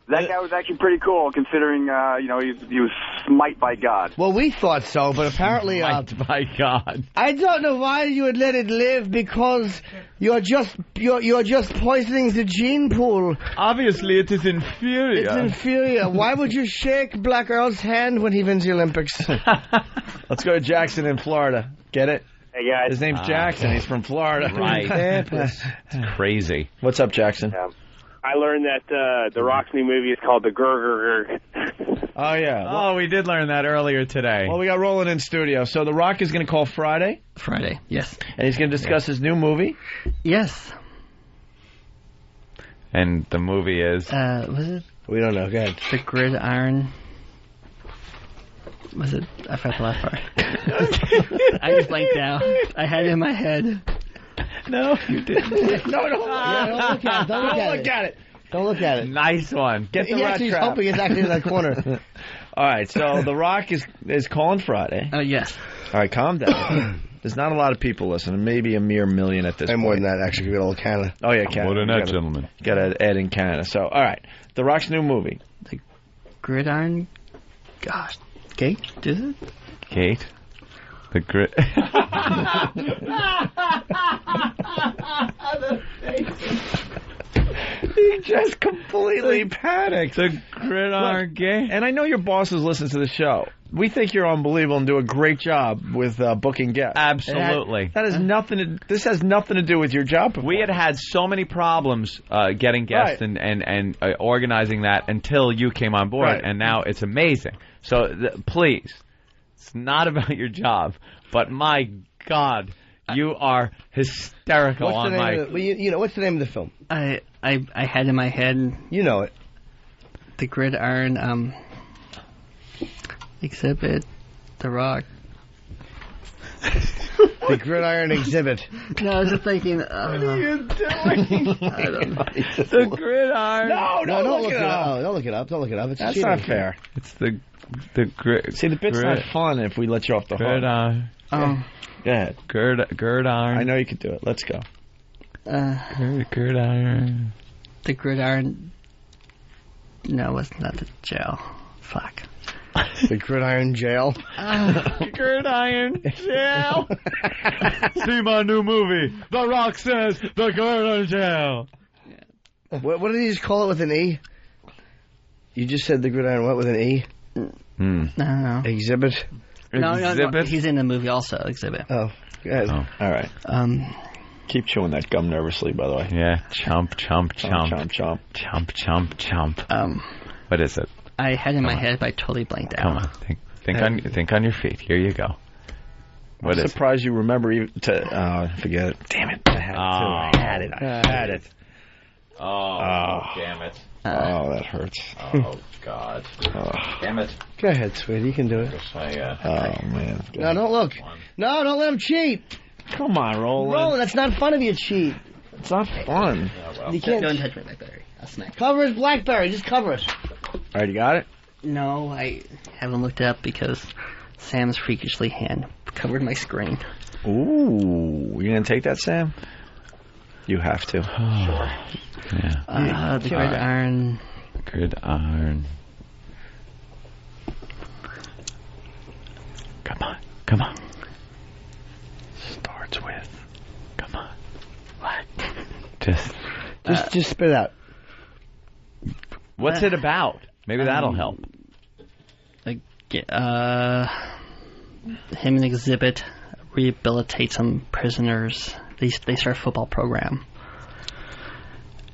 That guy was actually pretty cool, considering he was smite by God. Well, we thought so, but apparently, Smite by God. I don't know why you would let it live because you're just poisoning the gene pool. Obviously, it is inferior. It's inferior. Why would you shake Black Earl's hand when he wins the Olympics? Let's go to Jackson in Florida. Get it? Hey, guys. His name's Jackson. He's from Florida. Right. It's crazy. What's up, Jackson? I learned that The Rock's new movie is called The Grr. Oh, yeah. Oh, we did learn that earlier today. Well, we got Roland in studio. So The Rock is going to call Friday? Friday, yes. And he's going to discuss his new movie? Yes. And the movie is? Was it? We don't know. Go ahead. The Gridiron. Was it? I forgot the last part. I just blanked out. I had it in my head. No, you didn't. No, don't look at it. Don't look at it. Don't look at it. Nice one. Get the He rat actually is trap. hoping it's actually in that corner. All right, so The Rock is calling Friday. Yes. All right, calm down. There's not a lot of people listening. Maybe a mere million at this point. And more than that, actually. Good old Canada. Oh, yeah, Canada. More than that, gentlemen. Got to add in Canada. So, all right. The Rock's new movie. The Gridiron. Gosh. Kate? Is it? Kate? The grit. He just completely panicked. The Gridiron Gay. And I know your bosses listen to the show. We think you're unbelievable and do a great job with booking guests. Absolutely. That has nothing. This has nothing to do with your job. We had so many problems getting guests and organizing that until you came on board, and now it's amazing. So please, it's not about your job, but my God, you are hysterical What's the name of the, what's the name of the film? I had in my head. You know it. The Gridiron Exhibit. The Rock. The Gridiron Exhibit. No, I was just thinking. What are you doing? I don't know. The Gridiron. No, don't look it up. Don't look it up. Don't look it up. It's That's cheating. not fair. It's the See, the bit's not fun if we let you off the hook. Gridiron. Go ahead. Gridiron. I know you could do it. Let's go. Gridiron. The Gridiron. No, it's not the jail. Fuck. The Gridiron Jail. Gridiron Jail. See my new movie. The Rock says the Gridiron Jail. What did he just call it with an E? You just said the Gridiron what with an E? No. Exhibit. No, he's in the movie also. Exhibit. Oh, good. Oh, all right. Keep chewing that gum nervously, by the way. Yeah. Chomp, chomp, chomp. Chomp, chomp. Chomp, chomp, chomp. What is it? I had it in my head, but I totally blanked out. Come on. Think on your feet. Here you go. What I'm is surprised you remember even to... forget it. Damn it. I had it, too. I had it. Oh, damn it. Oh, that hurts. Oh, God. Damn it. Go ahead, sweetie. You can do it. Oh, man. No, don't look. No, don't let him cheat. Come on, Roland. Roland, that's not fun of you to cheat. It's not fun. You can't. Don't touch my BlackBerry. I'll smack. Cover his BlackBerry. Just cover it. All right, you got it? No, I haven't looked it up because Sam's freakishly hand covered my screen. Ooh, you gonna take that, Sam? You have to. Sure. Yeah. The gridiron. Gridiron. Come on. Starts with. Come on. What? Just spit it out. What's it about? Maybe that'll help. Him and Exhibit rehabilitate some prisoners. They start a football program.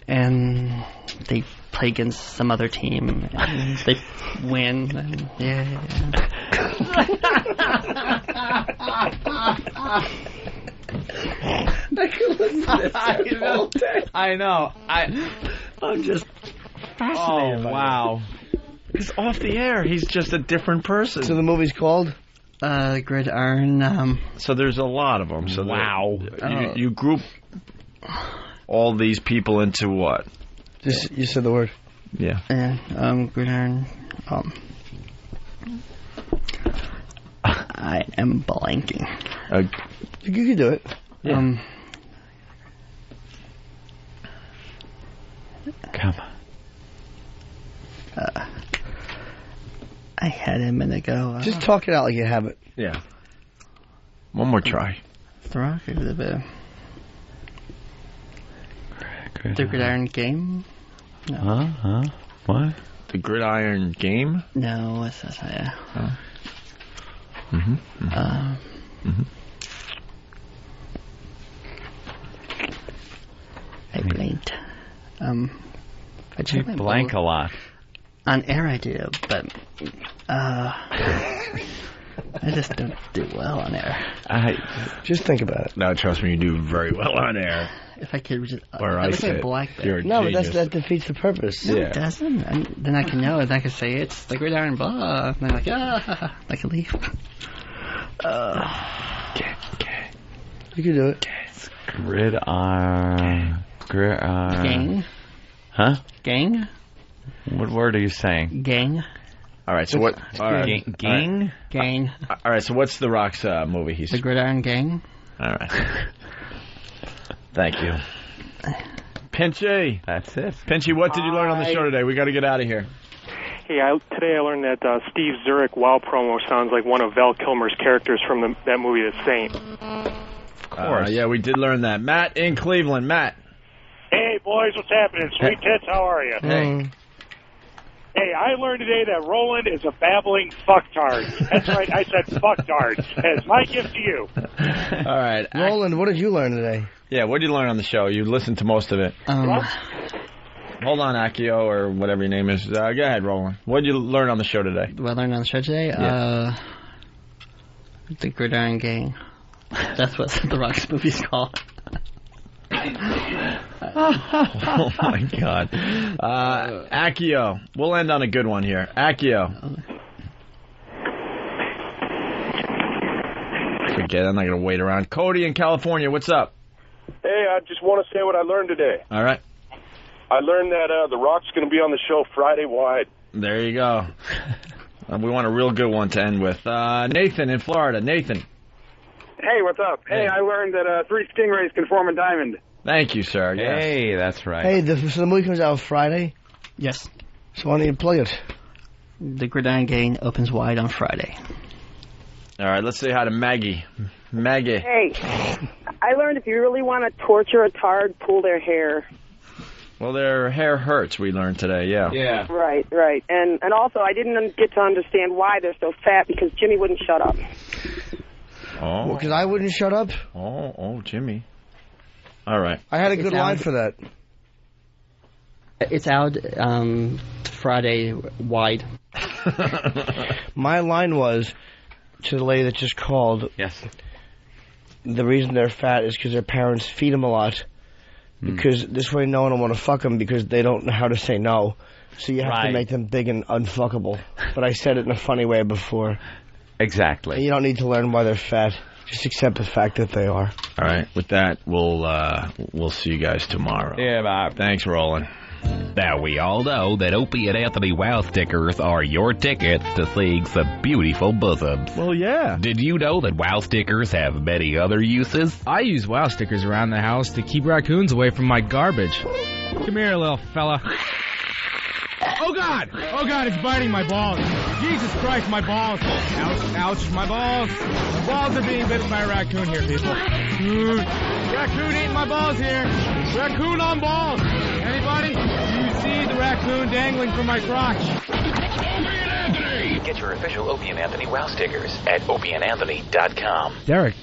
And they play against some other team. And they win. And I know. I'm just fascinated. Oh, wow. He's off the air. He's just a different person. So the movie's called? Gridiron. So there's a lot of them. So wow. You group all these people into what? Just you said the word. Yeah. Gridiron. I am blanking. You can do it. Yeah. Come on. I had it a minute ago. Just talk it out like you have it. Yeah. One more try. The Gridiron Game? No. Huh? What? The Gridiron Game? No, what's that? Yeah. I blinked. You blank a lot. On air I do, but I just don't do well on air. Just think about it. No, trust me, you do very well on air. If I could just... Where I say BlackBerry. No, but that defeats the purpose. No, it doesn't. And then I can know it. I can say it's the Gridiron blah. And I'm like, I can leave. Okay. You can do it. Gridiron. Gang. Huh? Gang. What word are you saying? Gang. All right, so what? Gang? Gang. All right, so what's The Rock's movie? The Gridiron Gang. All right. Thank you. Pinchy. That's it. Pinchy, what did you learn on the show today? We got to get out of here. Hey, today I learned that Steve Zurich WoW promo sounds like one of Val Kilmer's characters from that movie, The Saint. Of course. Yeah, we did learn that. Matt in Cleveland. Matt. Hey, boys, what's happening? Sweet tits, how are you? Hey. Hey, I learned today that Roland is a babbling fucktard. That's right, I said fucktard. It's my gift to you. All right. Roland, what did you learn today? Yeah, what did you learn on the show? You listened to most of it. Hold on, Akio, or whatever your name is. Go ahead, Roland. What did you learn on the show today? What I learned on the show today? Yeah. The Gridiron Gang. That's what The Rock's movie's called. Oh my God. Akio. We'll end on a good one here. Akio. Forget it. I'm not going to wait around. Cody in California, what's up? Hey, I just want to say what I learned today. All right. I learned that The Rock's going to be on the show Friday wide. There you go. We want a real good one to end with. Nathan in Florida. Nathan. Hey, what's up? Hey, I learned that 3 stingrays can form a diamond. Thank you, sir. Yes. Hey, that's right. Hey, so the movie comes out Friday? Yes. So why don't you plug it? The Gridiron Gang opens wide on Friday. All right, let's say hi to Maggie. Maggie. Hey, I learned if you really want to torture a tard, pull their hair. Well, their hair hurts, we learned today, yeah. Yeah. Right. And also, I didn't get to understand why they're so fat because Jimmy wouldn't shut up. Oh. Because I wouldn't shut up? Oh, Jimmy. All right. I had a good line for that. It's out Friday wide. My line was to the lady that just called. Yes. The reason they're fat is because their parents feed them a lot. because this way no one will want to fuck them because they don't know how to say no. So you have to make them big and unfuckable. But I said it in a funny way before. Exactly. And you don't need to learn why they're fat. Just accept the fact that they are. All right. With that, we'll see you guys tomorrow. Yeah, Bob. Thanks, Roland. Now, we all know that Opie and Anthony Wow stickers are your tickets to seeing some beautiful bosoms. Well, yeah. Did you know that Wow stickers have many other uses? I use Wow stickers around the house to keep raccoons away from my garbage. Come here, little fella. Oh, God! Oh, God, it's biting my balls. Jesus Christ, my balls. Ouch, ouch, my balls. My balls are being bitten by a raccoon here, people. Raccoon eating my balls here. Raccoon on balls. Anybody? Do you see the raccoon dangling from my crotch? Get your official Opie and Anthony Wow stickers at opieandanthony.com. Derek,